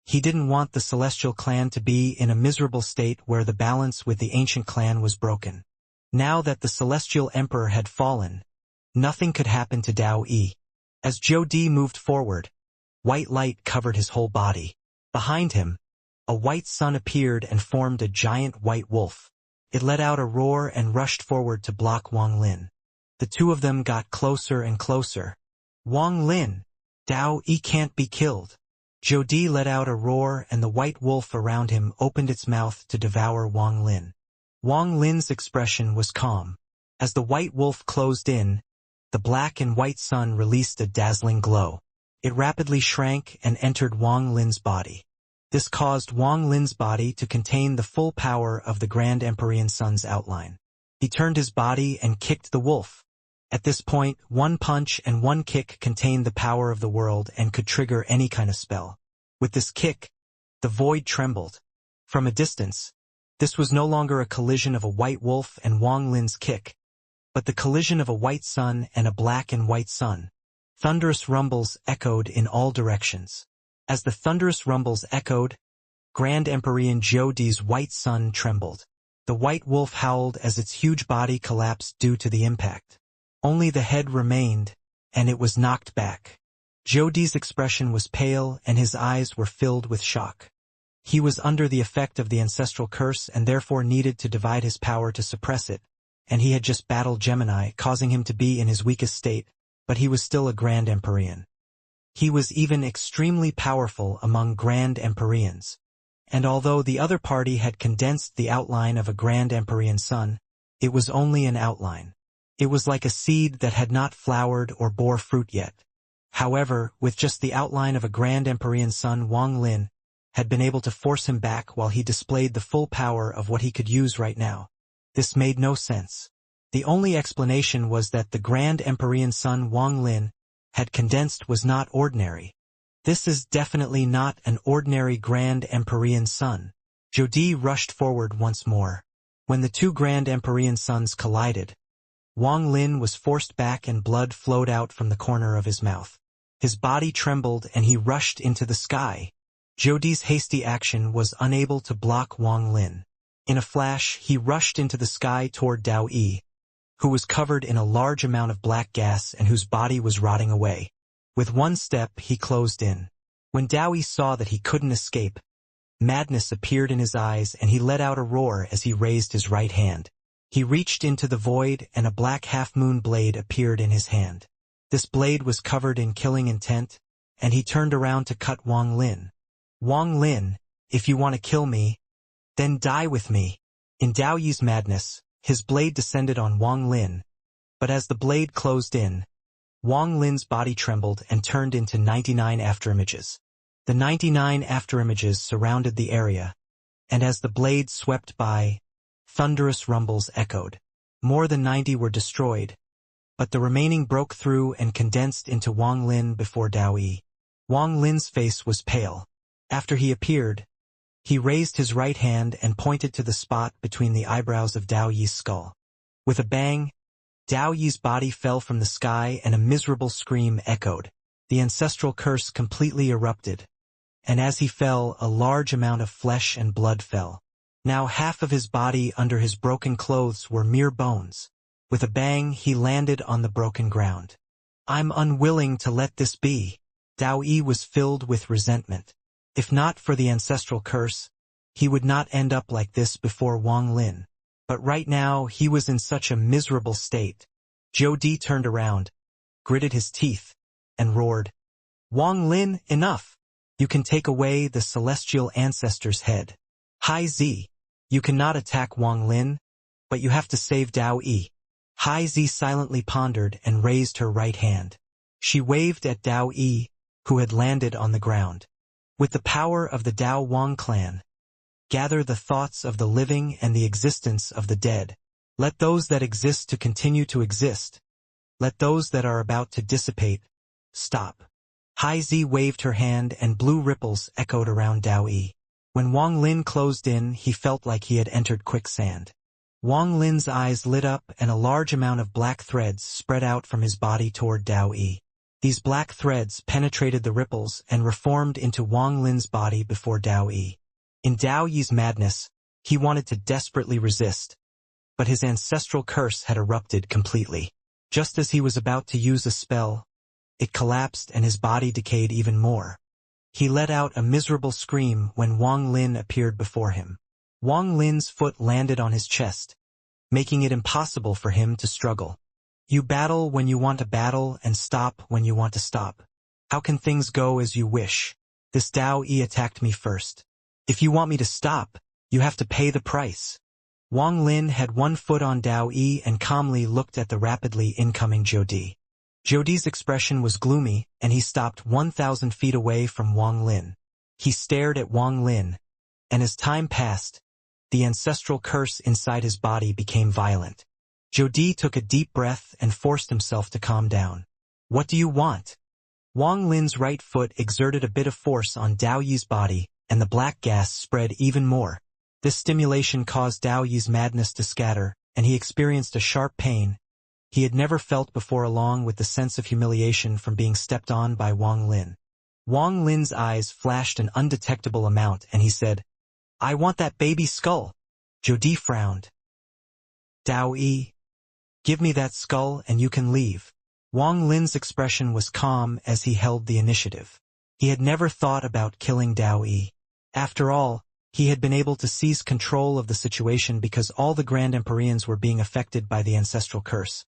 A: He didn't want the celestial clan to be in a miserable state where the balance with the ancient clan was broken. Now that the celestial emperor had fallen, nothing could happen to Dao Yi. As Jodi moved forward, White light covered his whole body. Behind him, a white sun appeared and formed a giant white wolf. It let out a roar and rushed forward to block Wang Lin. The two of them got closer and closer. Wang Lin, Dao Yi can't be killed. Jodi let out a roar and the white wolf around him opened its mouth to devour Wang Lin. Wang Lin's expression was calm. As the white wolf closed in, the black and white sun released a dazzling glow. It rapidly shrank and entered Wang Lin's body. This caused Wang Lin's body to contain the full power of the Grand Empyrean Sun's outline. He turned his body and kicked the wolf. At this point, one punch and one kick contained the power of the world and could trigger any kind of spell. With this kick, the void trembled. From a distance, this was no longer a collision of a white wolf and Wang Lin's kick, but the collision of a white sun and a black and white sun. Thunderous rumbles echoed in all directions. As the thunderous rumbles echoed, Grand Empyrean Jodi's white sun trembled. The white wolf howled as its huge body collapsed due to the impact. Only the head remained, and it was knocked back. Jodi's expression was pale and his eyes were filled with shock. He was under the effect of the ancestral curse and therefore needed to divide his power to suppress it, and he had just battled Gemini, causing him to be in his weakest state, but he was still a Grand Empyrean. He was even extremely powerful among Grand Empyreans. And although the other party had condensed the outline of a Grand Empyrean sun, it was only an outline. It was like a seed that had not flowered or bore fruit yet. However, with just the outline of a Grand Empyrean sun, Wang Lin had been able to force him back while he displayed the full power of what he could use right now. This made no sense. The only explanation was that the Grand Empyrean sun Wang Lin had condensed was not ordinary. This is definitely not an ordinary Grand Empyrean sun. Jodi rushed forward once more. When the two Grand Empyrean suns collided, Wang Lin was forced back and blood flowed out from the corner of his mouth. His body trembled and he rushed into the sky. Jodi's hasty action was unable to block Wang Lin. In a flash, he rushed into the sky toward Dao Yi, who was covered in a large amount of black gas and whose body was rotting away. With one step, he closed in. When Dao Yi saw that he couldn't escape, madness appeared in his eyes and he let out a roar as he raised his right hand. He reached into the void and a black half-moon blade appeared in his hand. This blade was covered in killing intent, and he turned around to cut Wang Lin. Wang Lin, if you want to kill me, then die with me. In Dao Yi's madness, his blade descended on Wang Lin, but as the blade closed in, Wang Lin's body trembled and turned into 99 afterimages. The 99 afterimages surrounded the area, and as the blade swept by, thunderous rumbles echoed. More than 90 were destroyed, but the remaining broke through and condensed into Wang Lin before Dao Yi. Wang Lin's face was pale. After he appeared, he raised his right hand and pointed to the spot between the eyebrows of Dao Yi's skull. With a bang, Dao Yi's body fell from the sky and a miserable scream echoed. The ancestral curse completely erupted, and as he fell, a large amount of flesh and blood fell. Now half of his body under his broken clothes were mere bones. With a bang, he landed on the broken ground. I'm unwilling to let this be. Dao Yi was filled with resentment. If not for the ancestral curse, he would not end up like this before Wang Lin. But right now, he was in such a miserable state. Jodi turned around, gritted his teeth, and roared, Wang Lin, enough! You can take away the celestial ancestor's head. Hai Zi, you cannot attack Wang Lin, but you have to save Dao Yi. Hai Zi silently pondered and raised her right hand. She waved at Dao Yi, who had landed on the ground. With the power of the Dao Wang clan, gather the thoughts of the living and the existence of the dead. Let those that exist to continue to exist. Let those that are about to dissipate stop. Hai Zi waved her hand and blue ripples echoed around Dao Yi. When Wang Lin closed in, he felt like he had entered quicksand. Wang Lin's eyes lit up and a large amount of black threads spread out from his body toward Dao Yi. These black threads penetrated the ripples and reformed into Wang Lin's body before Dao Yi. In Dao Yi's madness, he wanted to desperately resist, but his ancestral curse had erupted completely. Just as he was about to use a spell, It collapsed and his body decayed even more. He let out a miserable scream when Wang Lin appeared before him. Wang Lin's foot landed on his chest, making it impossible for him to struggle. You battle when you want to battle and stop when you want to stop. How can things go as you wish? This Dao Yi attacked me first. If you want me to stop, you have to pay the price. Wang Lin had one foot on Dao Yi and calmly looked at the rapidly incoming Jodi. Jodi's expression was gloomy, and he stopped 1,000 feet away from Wang Lin. He stared at Wang Lin, and as time passed, the ancestral curse inside his body became violent. Jodi took a deep breath and forced himself to calm down. What do you want? Wang Lin's right foot exerted a bit of force on Dao Yi's body, and the black gas spread even more. This stimulation caused Dao Yi's madness to scatter, and he experienced a sharp pain he had never felt before, along with the sense of humiliation from being stepped on by Wang Lin. Wang Lin's eyes flashed an undetectable amount, and he said, I want that baby skull. Jodi frowned. Dao Yi, give me that skull and you can leave. Wang Lin's expression was calm as he held the initiative. He had never thought about killing Dao Yi. After all, he had been able to seize control of the situation because all the Grand Empyreans were being affected by the ancestral curse,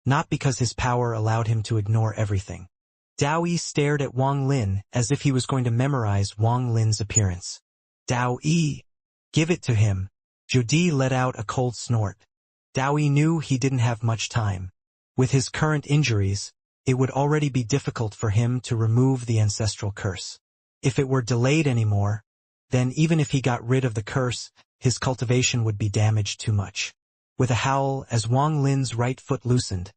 A: not because his power allowed him to ignore everything. Dao Yi stared at Wang Lin as if he was going to memorize Wang Lin's appearance. Dao Yi, give it to him. Jodi let out a cold snort. Dao Yi knew he didn't have much time. With his current injuries, it would already be difficult for him to remove the ancestral curse. If it were delayed anymore, then even if he got rid of the curse, his cultivation would be damaged too much. With a howl as Wang Lin's right foot loosened,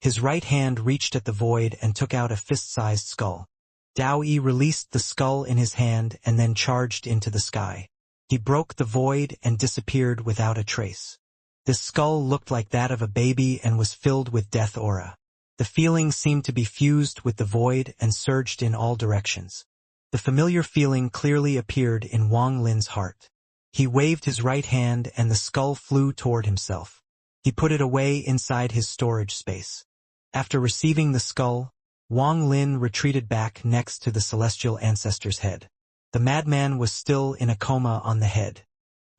A: his right hand reached at the void and took out a fist-sized skull. Dao Yi released the skull in his hand and then charged into the sky. He broke the void and disappeared without a trace. The skull looked like that of a baby and was filled with death aura. The feeling seemed to be fused with the void and surged in all directions. The familiar feeling clearly appeared in Wang Lin's heart. He waved his right hand and the skull flew toward himself. He put it away inside his storage space. After receiving the skull, Wang Lin retreated back next to the celestial ancestor's head. The madman was still in a coma on the head.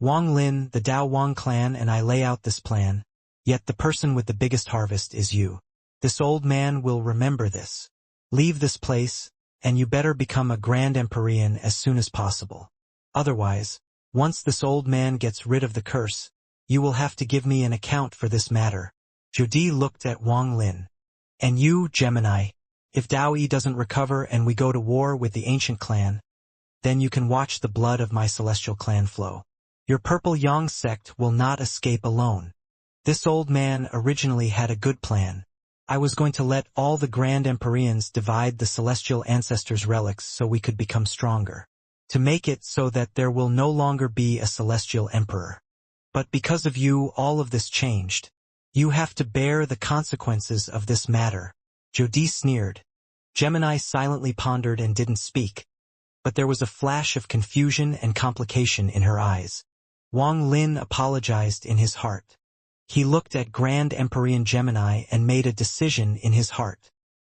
A: Wang Lin, the Dao Wang clan and I lay out this plan, yet the person with the biggest harvest is you. This old man will remember this. Leave this place, and you better become a Grand Empyrean as soon as possible. Otherwise, once this old man gets rid of the curse, you will have to give me an account for this matter. Jodi looked at Wang Lin. And you, Gemini, if Dao Yi doesn't recover and we go to war with the ancient clan, then you can watch the blood of my celestial clan flow. Your purple Yang sect will not escape alone. This old man originally had a good plan. I was going to let all the Grand Empyreans divide the celestial ancestors' relics so we could become stronger. To make it so that there will no longer be a celestial emperor. But because of you, all of this changed. You have to bear the consequences of this matter. Jodi sneered. Gemini silently pondered and didn't speak, but there was a flash of confusion and complication in her eyes. Wang Lin apologized in his heart. He looked at Grand Empyrean Gemini and made a decision in his heart.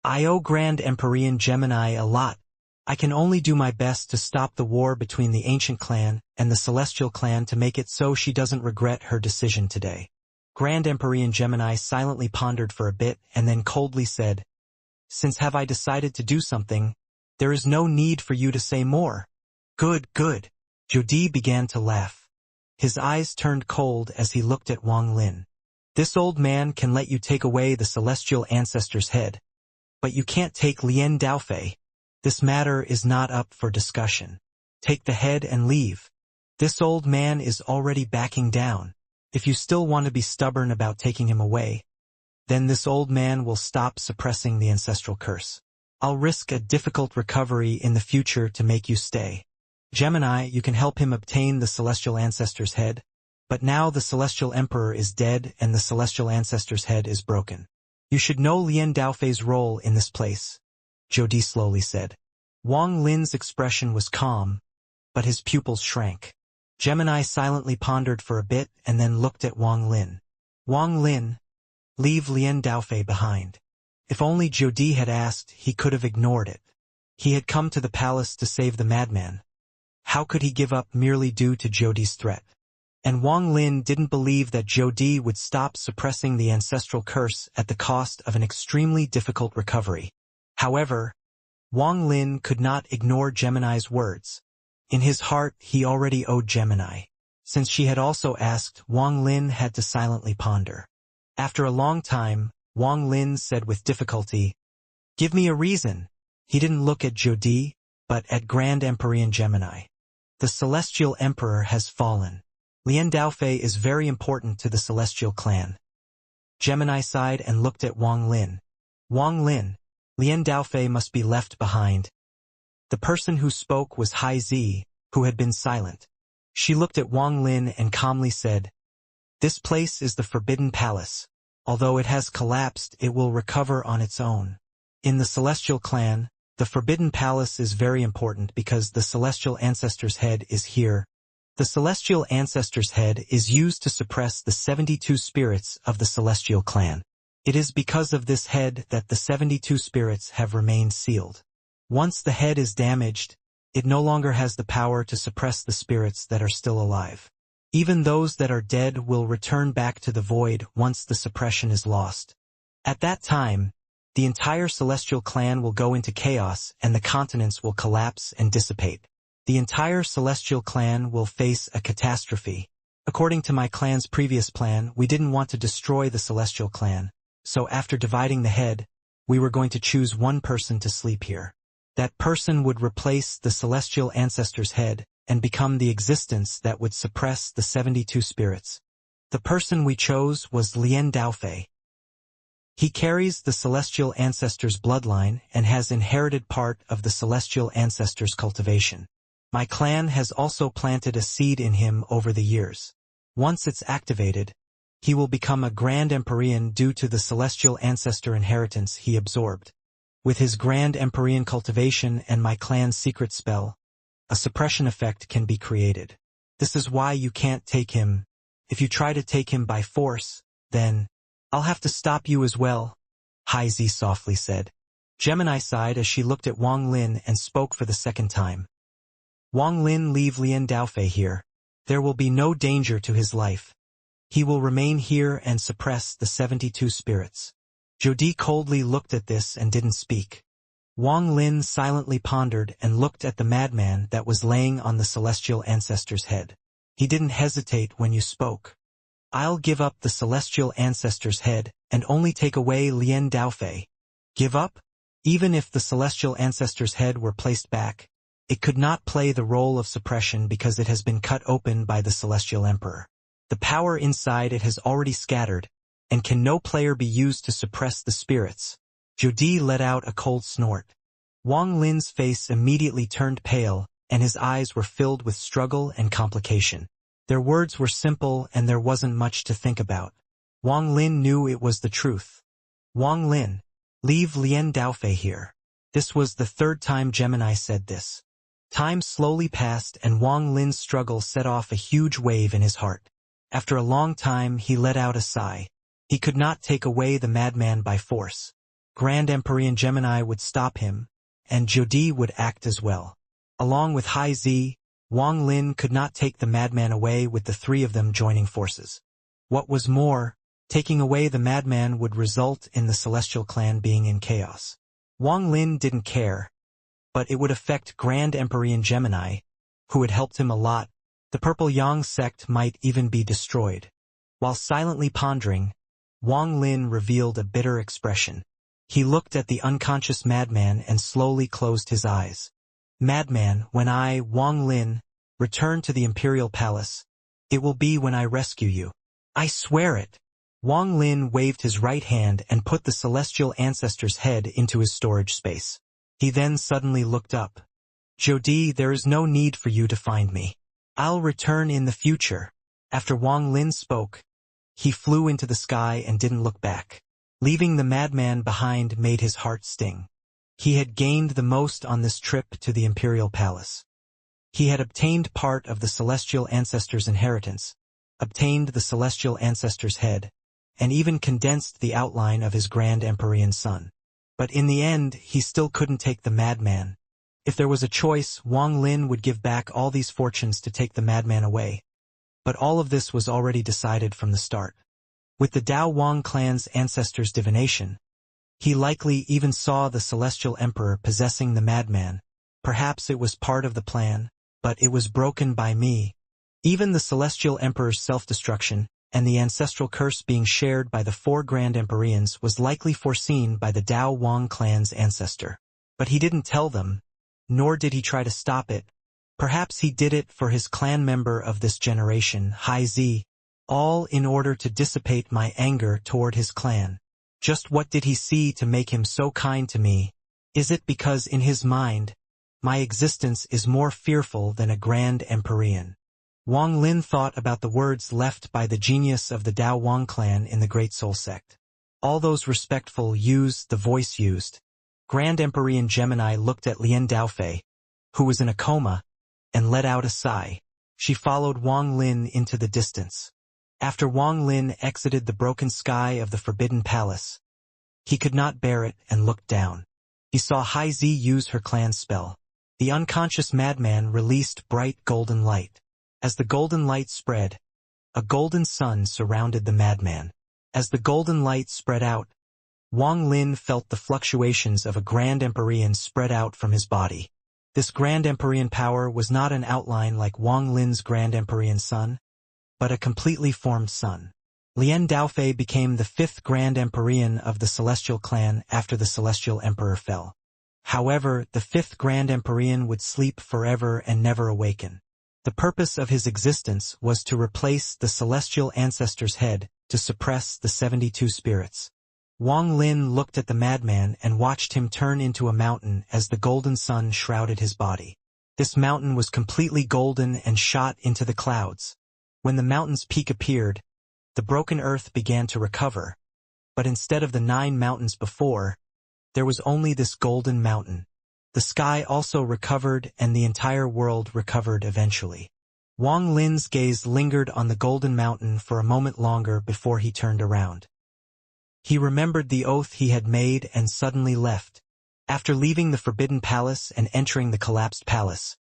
A: I owe Grand Empyrean Gemini a lot. I can only do my best to stop the war between the ancient clan and the celestial clan to make it so she doesn't regret her decision today. Grand Empyrean Gemini silently pondered for a bit and then coldly said, Since have I decided to do something, there is no need for you to say more. Good, good. Jodi began to laugh. His eyes turned cold as he looked at Wang Lin. This old man can let you take away the celestial ancestor's head, but you can't take Lien Daofei. This matter is not up for discussion. Take the head and leave. This old man is already backing down. If you still want to be stubborn about taking him away, then this old man will stop suppressing the ancestral curse. I'll risk a difficult recovery in the future to make you stay. Gemini, you can help him obtain the celestial ancestor's head, but now the celestial emperor is dead and the celestial ancestor's head is broken. You should know Lien Daofei's role in this place. Jodi slowly said. Wang Lin's expression was calm, but his pupils shrank. Gemini silently pondered for a bit and then looked at Wang Lin. Wang Lin, leave Lien Daofei behind. If only Jodi had asked, he could have ignored it. He had come to the palace to save the madman. How could he give up merely due to Jodi's threat? And Wang Lin didn't believe that Jodi would stop suppressing the ancestral curse at the cost of an extremely difficult recovery. However, Wang Lin could not ignore Gemini's words. In his heart, he already owed Gemini. Since she had also asked, Wang Lin had to silently ponder. After a long time, Wang Lin said with difficulty, "Give me a reason." He didn't look at Jodi, but at Grand Emperor Gemini. The Celestial Emperor has fallen. Lian Daofei is very important to the Celestial clan. Gemini sighed and looked at Wang Lin. Wang Lin, Lian Daofei must be left behind. The person who spoke was Hai Zi, who had been silent. She looked at Wang Lin and calmly said, "This place is the Forbidden Palace. Although it has collapsed, it will recover on its own. In the Celestial clan, the Forbidden Palace is very important because the Celestial Ancestor's head is here. The Celestial Ancestor's head is used to suppress the 72 spirits of the Celestial clan. It is because of this head that the 72 spirits have remained sealed. Once the head is damaged, it no longer has the power to suppress the spirits that are still alive. Even those that are dead will return back to the void once the suppression is lost. At that time, the entire Celestial clan will go into chaos and the continents will collapse and dissipate. The entire Celestial clan will face a catastrophe. According to my clan's previous plan, we didn't want to destroy the Celestial clan, so after dividing the head, we were going to choose one person to sleep here. That person would replace the Celestial Ancestor's head and become the existence that would suppress the 72 spirits. The person we chose was Lian Daofei. He carries the Celestial Ancestor's bloodline and has inherited part of the Celestial Ancestor's cultivation. My clan has also planted a seed in him over the years. Once it's activated, he will become a Grand Empyrean due to the Celestial Ancestor inheritance he absorbed. With his Grand Empyrean cultivation and my clan's secret spell, a suppression effect can be created. This is why you can't take him. If you try to take him by force, then I'll have to stop you as well, Hai Zi softly said. Gemini sighed as she looked at Wang Lin and spoke for the second time. Wang Lin, leave Lian Daofei here. There will be no danger to his life. He will remain here and suppress the 72 spirits. Jodi coldly looked at this and didn't speak. Wang Lin silently pondered and looked at the madman that was laying on the Celestial Ancestor's head. He didn't hesitate when you spoke. I'll give up the Celestial Ancestor's head and only take away Lian Daofei. Give up? Even if the Celestial Ancestor's head were placed back, it could not play the role of suppression because it has been cut open by the Celestial Emperor. The power inside it has already scattered, and can no player be used to suppress the spirits. Jodi let out a cold snort. Wang Lin's face immediately turned pale, and his eyes were filled with struggle and complication. Their words were simple and there wasn't much to think about. Wang Lin knew it was the truth. Wang Lin, leave Lian Daofei here. This was the third time Gemini said this. Time slowly passed and Wang Lin's struggle set off a huge wave in his heart. After a long time, he let out a sigh. He could not take away the madman by force. Grand Emperor Gemini would stop him, and Jodi would act as well. Along with Hai Zi, Wang Lin could not take the madman away with the three of them joining forces. What was more, taking away the madman would result in the Celestial clan being in chaos. Wang Lin didn't care, but it would affect Grand Emperor Gemini, who had helped him a lot. The Purple Yang sect might even be destroyed. While silently pondering, Wang Lin revealed a bitter expression. He looked at the unconscious madman and slowly closed his eyes. Madman, when I, Wang Lin, return to the Imperial Palace, it will be when I rescue you. I swear it. Wang Lin waved his right hand and put the Celestial Ancestor's head into his storage space. He then suddenly looked up. Jodi, there is no need for you to find me. I'll return in the future. After Wang Lin spoke, he flew into the sky and didn't look back. Leaving the madman behind made his heart sting. He had gained the most on this trip to the Imperial Palace. He had obtained part of the Celestial Ancestor's inheritance, obtained the Celestial Ancestor's head, and even condensed the outline of his Grand Empyrean son. But in the end, he still couldn't take the madman. If there was a choice, Wang Lin would give back all these fortunes to take the madman away. But all of this was already decided from the start. With the Dao Wang clan's ancestors' divination, he likely even saw the Celestial Emperor possessing the madman. Perhaps it was part of the plan, but it was broken by me. Even the Celestial Emperor's self-destruction, and the ancestral curse being shared by the 4 Grand Empyreans was likely foreseen by the Dao Wang clan's ancestor. But he didn't tell them, nor did he try to stop it. Perhaps he did it for his clan member of this generation, Hai Zi, all in order to dissipate my anger toward his clan. Just what did he see to make him so kind to me? Is it because in his mind, my existence is more fearful than a Grand Empyrean? Wang Lin thought about the words left by the genius of the Dao Wang clan in the Great Soul Sect. All those respectful use the voice used. Grand Empyrean Gemini looked at Lian Daofei, who was in a coma, and let out a sigh. She followed Wang Lin into the distance. After Wang Lin exited the broken sky of the Forbidden Palace, he could not bear it and looked down. He saw Hai Zi use her clan spell. The unconscious madman released bright golden light. As the golden light spread, a golden sun surrounded the madman. As the golden light spread out, Wang Lin felt the fluctuations of a Grand Empyrean spread out from his body. This Grand Empyrean power was not an outline like Wang Lin's Grand Empyrean sun, but a completely formed sun. Lian Daofei became the 5th Grand Empyrean of the Celestial Clan after the Celestial Emperor fell. However, the 5th Grand Empyrean would sleep forever and never awaken. The purpose of his existence was to replace the Celestial Ancestor's head, to suppress the 72 spirits. Wang Lin looked at the madman and watched him turn into a mountain as the golden sun shrouded his body. This mountain was completely golden and shot into the clouds. When the mountain's peak appeared, the broken earth began to recover. But instead of the 9 mountains before, there was only this golden mountain. The sky also recovered and the entire world recovered eventually. Wang Lin's gaze lingered on the golden mountain for a moment longer before he turned around. He remembered the oath he had made and suddenly left. After leaving the Forbidden Palace and entering the collapsed palace,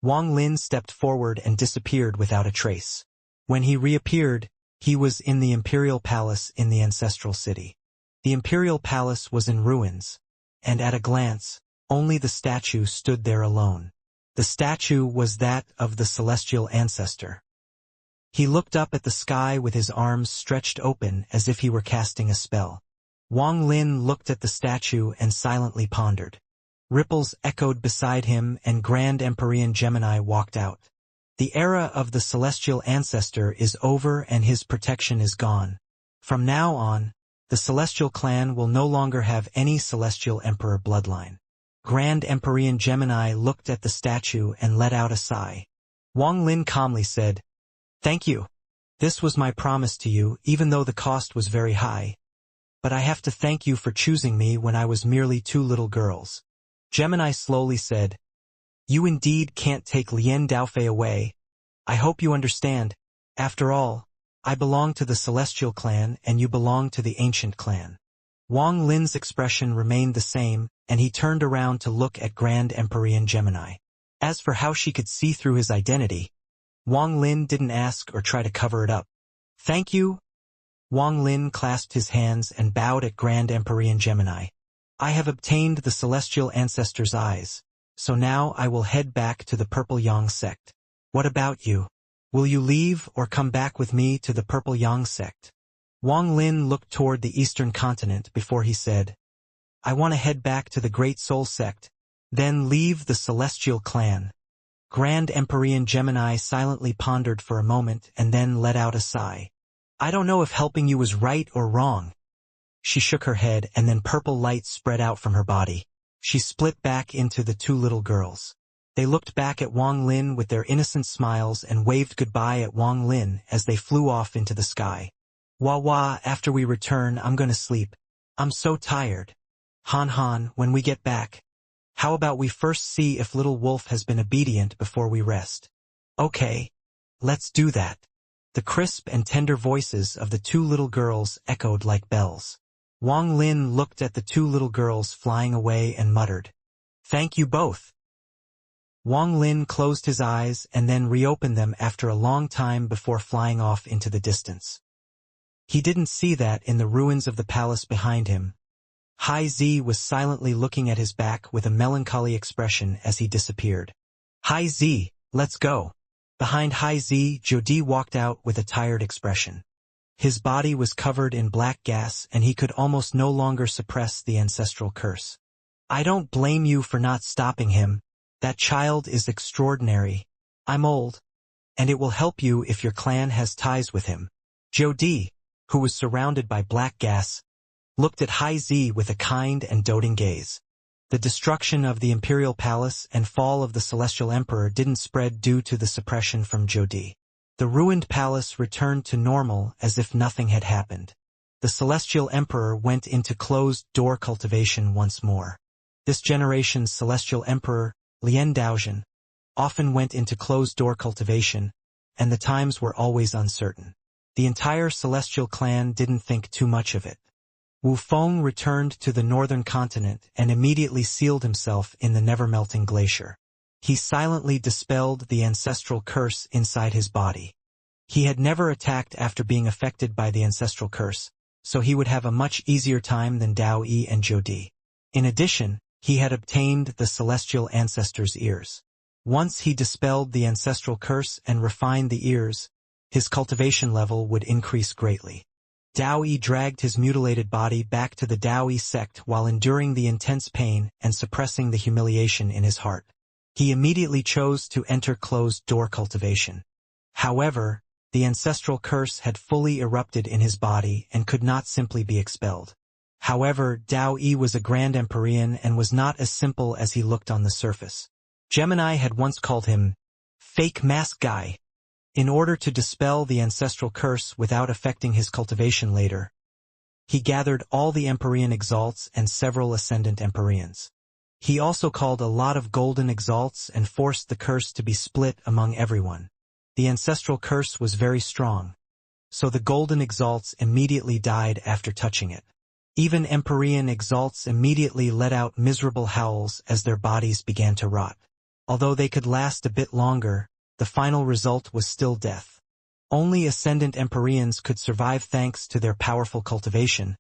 A: Wang Lin stepped forward and disappeared without a trace. When he reappeared, he was in the Imperial Palace in the Ancestral City. The Imperial Palace was in ruins, and at a glance, only the statue stood there alone. The statue was that of the Celestial Ancestor. He looked up at the sky with his arms stretched open as if he were casting a spell. Wang Lin looked at the statue and silently pondered. Ripples echoed beside him and Grand Empyrean Gemini walked out. The era of the Celestial Ancestor is over and his protection is gone. From now on, the Celestial Clan will no longer have any Celestial Emperor bloodline. Grand Empyrean Gemini looked at the statue and let out a sigh. Wang Lin calmly said, "Thank you. This was my promise to you, even though the cost was very high. But I have to thank you for choosing me when I was merely 2 little girls." Gemini slowly said, "You indeed can't take Lian Daofei away. I hope you understand. After all, I belong to the Celestial Clan and you belong to the Ancient Clan." Wang Lin's expression remained the same, and he turned around to look at Grand Empyrean Gemini. As for how she could see through his identity, Wang Lin didn't ask or try to cover it up. "Thank you." Wang Lin clasped his hands and bowed at Grand Empyrean Gemini. "I have obtained the Celestial Ancestor's eyes, so now I will head back to the Purple Yang sect. What about you? Will you leave or come back with me to the Purple Yang sect?" Wang Lin looked toward the eastern continent before he said, "I want to head back to the Great Soul sect, then leave the Celestial Clan." Grand Empyrean Gemini silently pondered for a moment and then let out a sigh. "I don't know if helping you was right or wrong." She shook her head and then purple light spread out from her body. She split back into the 2 little girls. They looked back at Wang Lin with their innocent smiles and waved goodbye at Wang Lin as they flew off into the sky. "Wah, after we return, I'm gonna sleep. I'm so tired. Han, when we get back, how about we first see if little wolf has been obedient before we rest?" "Okay, let's do that." The crisp and tender voices of the 2 little girls echoed like bells. Wang Lin looked at the two little girls flying away and muttered, "Thank you both." Wang Lin closed his eyes and then reopened them after a long time before flying off into the distance. He didn't see that in the ruins of the palace behind him, Hai Zi was silently looking at his back with a melancholy expression as he disappeared. "Hai Zi, let's go." Behind Hai Zi, Jodi walked out with a tired expression. His body was covered in black gas and he could almost no longer suppress the ancestral curse. "I don't blame you for not stopping him. That child is extraordinary. I'm old, and it will help you if your clan has ties with him." Jodi, who was surrounded by black gas, looked at Hai Zi with a kind and doting gaze. The destruction of the imperial palace and fall of the celestial emperor didn't spread due to the suppression from Jodi. The ruined palace returned to normal as if nothing had happened. The celestial emperor went into closed-door cultivation once more. This generation's celestial emperor, Lian Daojian, often went into closed-door cultivation, and the times were always uncertain. The entire celestial clan didn't think too much of it. Wu Feng returned to the northern continent and immediately sealed himself in the never-melting glacier. He silently dispelled the ancestral curse inside his body. He had never attacked after being affected by the ancestral curse, so he would have a much easier time than Dao Yi and Jodi. In addition, he had obtained the celestial ancestor's ears. Once he dispelled the ancestral curse and refined the ears, his cultivation level would increase greatly. Dao Yi dragged his mutilated body back to the Dao Yi sect while enduring the intense pain and suppressing the humiliation in his heart. He immediately chose to enter closed-door cultivation. However, the ancestral curse had fully erupted in his body and could not simply be expelled. However, Dao Yi was a Grand Empyrean and was not as simple as he looked on the surface. Gemini had once called him fake mask guy. In order to dispel the ancestral curse without affecting his cultivation later, he gathered all the Empyrean exalts and several ascendant Empyreans. He also called a lot of golden exalts and forced the curse to be split among everyone. The ancestral curse was very strong, so the golden exalts immediately died after touching it. Even Empyrean exalts immediately let out miserable howls as their bodies began to rot. Although they could last a bit longer, the final result was still death. Only ascendant Empyreans could survive thanks to their powerful cultivation,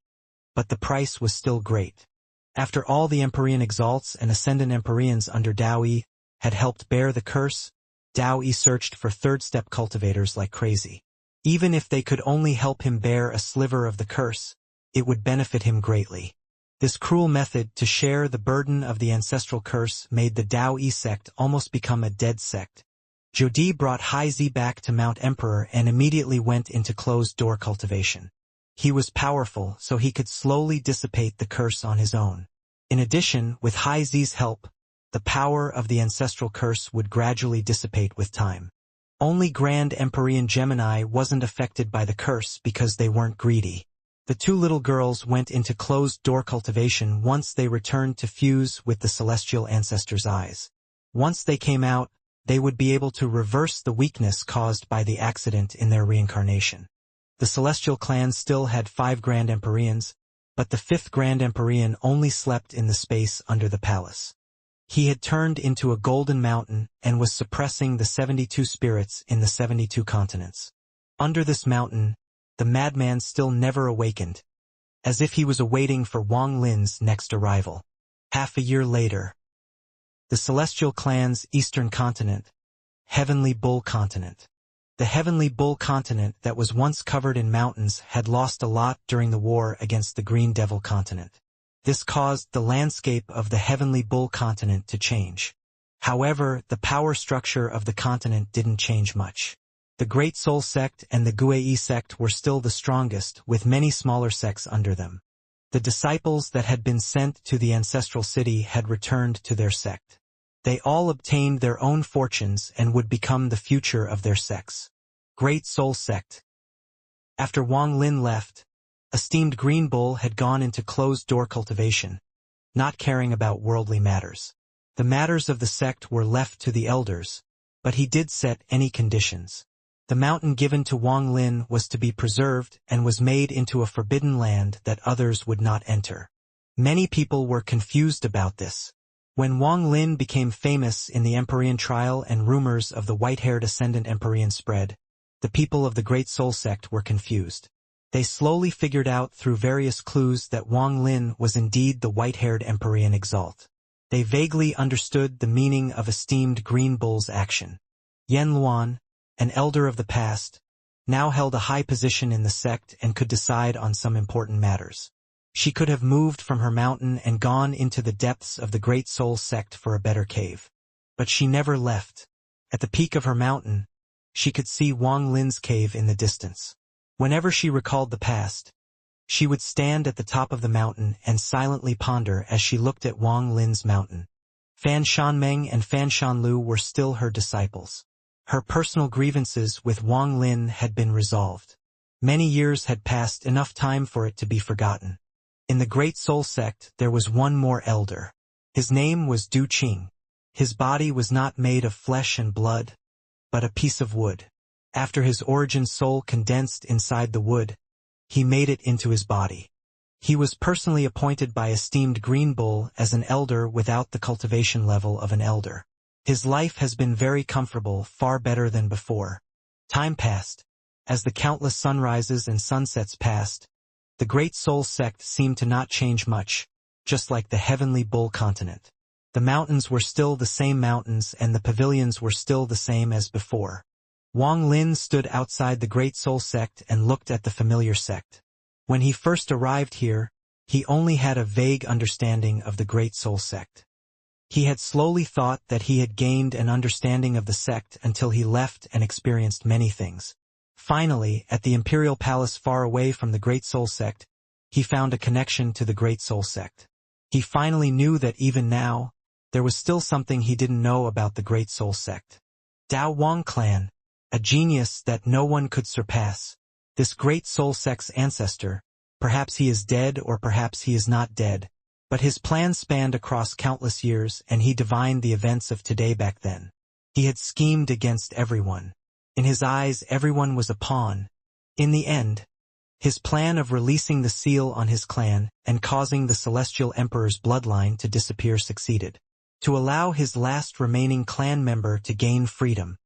A: but the price was still great. After all the Empyrean exalts and ascendant Empyreans under Dao Yi had helped bear the curse, Dao Yi searched for third-step cultivators like crazy. Even if they could only help him bear a sliver of the curse, it would benefit him greatly. This cruel method to share the burden of the ancestral curse made the Dao Yi sect almost become a dead sect. Jodi brought Hai Zi back to Mount Emperor and immediately went into closed-door cultivation. He was powerful, so he could slowly dissipate the curse on his own. In addition, with Hai Zi's help, the power of the ancestral curse would gradually dissipate with time. Only Grand Empyrean Gemini wasn't affected by the curse because they weren't greedy. The two little girls went into closed-door cultivation once they returned to fuse with the celestial ancestor's eyes. Once they came out, they would be able to reverse the weakness caused by the accident in their reincarnation. The celestial clan still had 5 Grand Empyreans, but the 5th Grand Empyrean only slept in the space under the palace. He had turned into a golden mountain and was suppressing the 72 spirits in the 72 continents. Under this mountain, the madman still never awakened, as if he was awaiting for Wang Lin's next arrival. Half a year later, the celestial clan's eastern continent, Heavenly Bull Continent. The Heavenly Bull Continent that was once covered in mountains had lost a lot during the war against the Green Devil Continent. This caused the landscape of the Heavenly Bull Continent to change. However, the power structure of the continent didn't change much. The Great Soul Sect and the Guei Sect were still the strongest, with many smaller sects under them. The disciples that had been sent to the ancestral city had returned to their sect. They all obtained their own fortunes and would become the future of their sects. Great Soul Sect. After Wang Lin left, esteemed Green Bull had gone into closed-door cultivation, not caring about worldly matters. The matters of the sect were left to the elders, but he did set any conditions. The mountain given to Wang Lin was to be preserved and was made into a forbidden land that others would not enter. Many people were confused about this. When Wang Lin became famous in the Empyrean trial and rumors of the white-haired ascendant Empyrean spread, the people of the Great Soul sect were confused. They slowly figured out through various clues that Wang Lin was indeed the white-haired Empyrean exalt. They vaguely understood the meaning of esteemed Green Bull's action. Yan Luan, an elder of the past, now held a high position in the sect and could decide on some important matters. She could have moved from her mountain and gone into the depths of the Great Soul sect for a better cave. But she never left. At the peak of her mountain, she could see Wang Lin's cave in the distance. Whenever she recalled the past, she would stand at the top of the mountain and silently ponder as she looked at Wang Lin's mountain. Fan Shanmeng and Fan Shanlu were still her disciples. Her personal grievances with Wang Lin had been resolved. Many years had passed, enough time for it to be forgotten. In the Great Soul sect there was one more elder. His name was Du Qing. His body was not made of flesh and blood, but a piece of wood. After his origin soul condensed inside the wood, he made it into his body. He was personally appointed by esteemed Green Bull as an elder without the cultivation level of an elder. His life has been very comfortable, far better than before. Time passed. As the countless sunrises and sunsets passed, the Great Soul sect seemed to not change much, just like the Heavenly Bull continent. The mountains were still the same mountains and the pavilions were still the same as before. Wang Lin stood outside the Great Soul sect and looked at the familiar sect. When he first arrived here, he only had a vague understanding of the Great Soul sect. He had slowly thought that he had gained an understanding of the sect until he left and experienced many things. Finally, at the Imperial Palace far away from the Great Soul sect, he found a connection to the Great Soul sect. He finally knew that even now, there was still something he didn't know about the Great Soul sect. Dao Wang clan, a genius that no one could surpass. This Great Soul sect's ancestor, perhaps he is dead or perhaps he is not dead. But his plan spanned across countless years and he divined the events of today back then. He had schemed against everyone. In his eyes everyone was a pawn. In the end, his plan of releasing the seal on his clan and causing the Celestial Emperor's bloodline to disappear succeeded. To allow his last remaining clan member to gain freedom,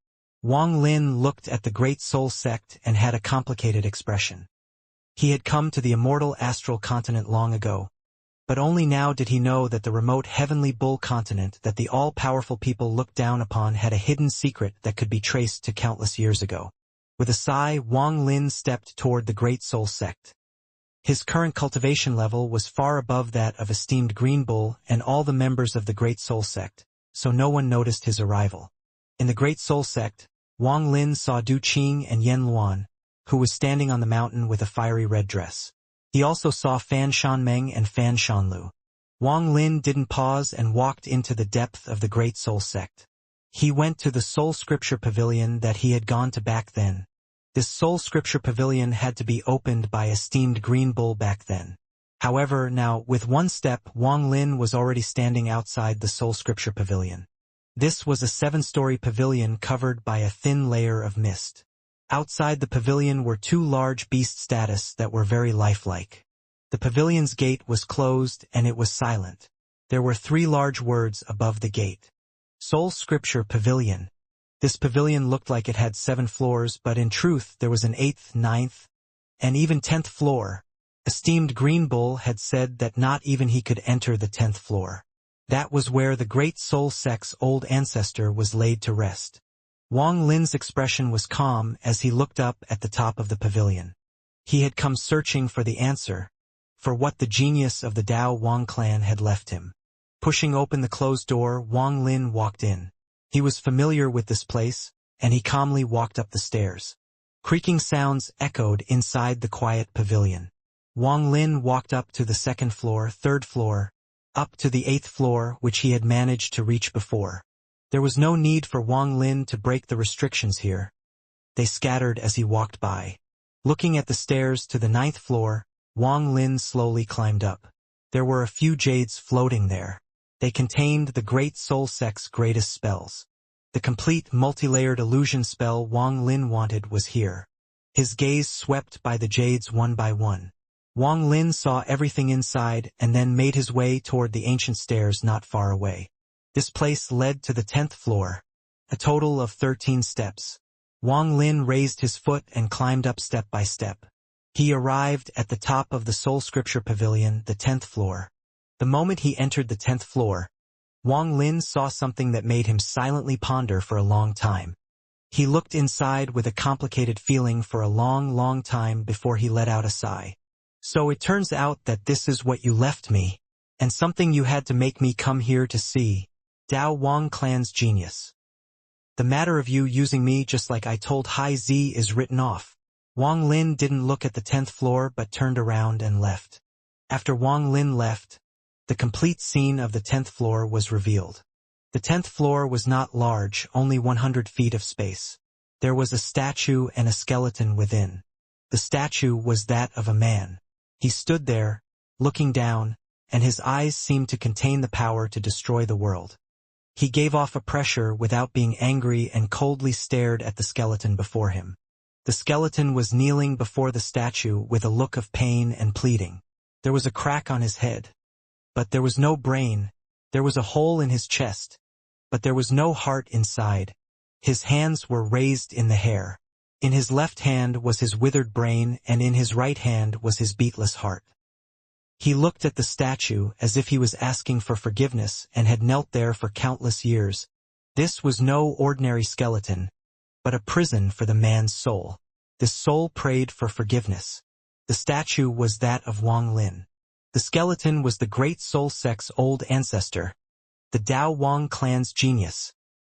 A: Wang Lin looked at the Great Soul sect and had a complicated expression. He had come to the Immortal astral continent long ago. But only now did he know that the remote Heavenly Bull continent that the all-powerful people looked down upon had a hidden secret that could be traced to countless years ago. With a sigh, Wang Lin stepped toward the Great Soul sect. His current cultivation level was far above that of esteemed Green Bull and all the members of the Great Soul sect, so no one noticed his arrival. In the Great Soul sect, Wang Lin saw Du Qing and Yan Luan, who was standing on the mountain with a fiery red dress. He also saw Fan Shanmeng and Fan Shanlu. Wang Lin didn't pause and walked into the depth of the Great Soul sect. He went to the Soul Scripture Pavilion that he had gone to back then. This Soul Scripture Pavilion had to be opened by esteemed Green Bull back then. However, now, with one step, Wang Lin was already standing outside the Soul Scripture Pavilion. This was a 7-story pavilion covered by a thin layer of mist. Outside the pavilion were 2 large beast statues that were very lifelike. The pavilion's gate was closed and it was silent. There were 3 large words above the gate. Soul Scripture Pavilion. This pavilion looked like it had 7 floors, but in truth there was an 8th, 9th, and even 10th floor. Esteemed Green Bull had said that not even he could enter the 10th floor. That was where the Great Soul sect's old ancestor was laid to rest. Wang Lin's expression was calm as he looked up at the top of the pavilion. He had come searching for the answer, for what the genius of the Dao Wang clan had left him. Pushing open the closed door, Wang Lin walked in. He was familiar with this place, and he calmly walked up the stairs. Creaking sounds echoed inside the quiet pavilion. Wang Lin walked up to the 2nd floor, 3rd floor, up to the 8th floor, which he had managed to reach before. There was no need for Wang Lin to break the restrictions here. They scattered as he walked by. Looking at the stairs to the 9th floor, Wang Lin slowly climbed up. There were a few jades floating there. They contained the Great Soul sect's greatest spells. The complete multi-layered illusion spell Wang Lin wanted was here. His gaze swept by the jades one by one. Wang Lin saw everything inside and then made his way toward the ancient stairs not far away. This place led to the 10th floor, a total of 13 steps. Wang Lin raised his foot and climbed up step by step. He arrived at the top of the Soul Scripture Pavilion, the 10th floor. The moment he entered the 10th floor, Wang Lin saw something that made him silently ponder for a long time. He looked inside with a complicated feeling for a long time before he let out a sigh. So it turns out that this is what you left me, and something you had to make me come here to see. Dao Wang Clan's genius. The matter of you using me just like I told Hai Zi is written off. Wang Lin didn't look at the 10th floor but turned around and left. After Wang Lin left, the complete scene of the 10th floor was revealed. The 10th floor was not large, only 100 feet of space. There was a statue and a skeleton within. The statue was that of a man. He stood there, looking down, and his eyes seemed to contain the power to destroy the world. He gave off a pressure without being angry and coldly stared at the skeleton before him. The skeleton was kneeling before the statue with a look of pain and pleading. There was a crack on his head. But there was no brain. There was a hole in his chest. But there was no heart inside. His hands were raised in the hair. In his left hand was his withered brain, and in his right hand was his beatless heart. He looked at the statue as if he was asking for forgiveness and had knelt there for countless years. This was no ordinary skeleton, but a prison for the man's soul. The soul prayed for forgiveness. The statue was that of Wang Lin. The skeleton was the great soul sect's old ancestor, the Dao Wang clan's genius.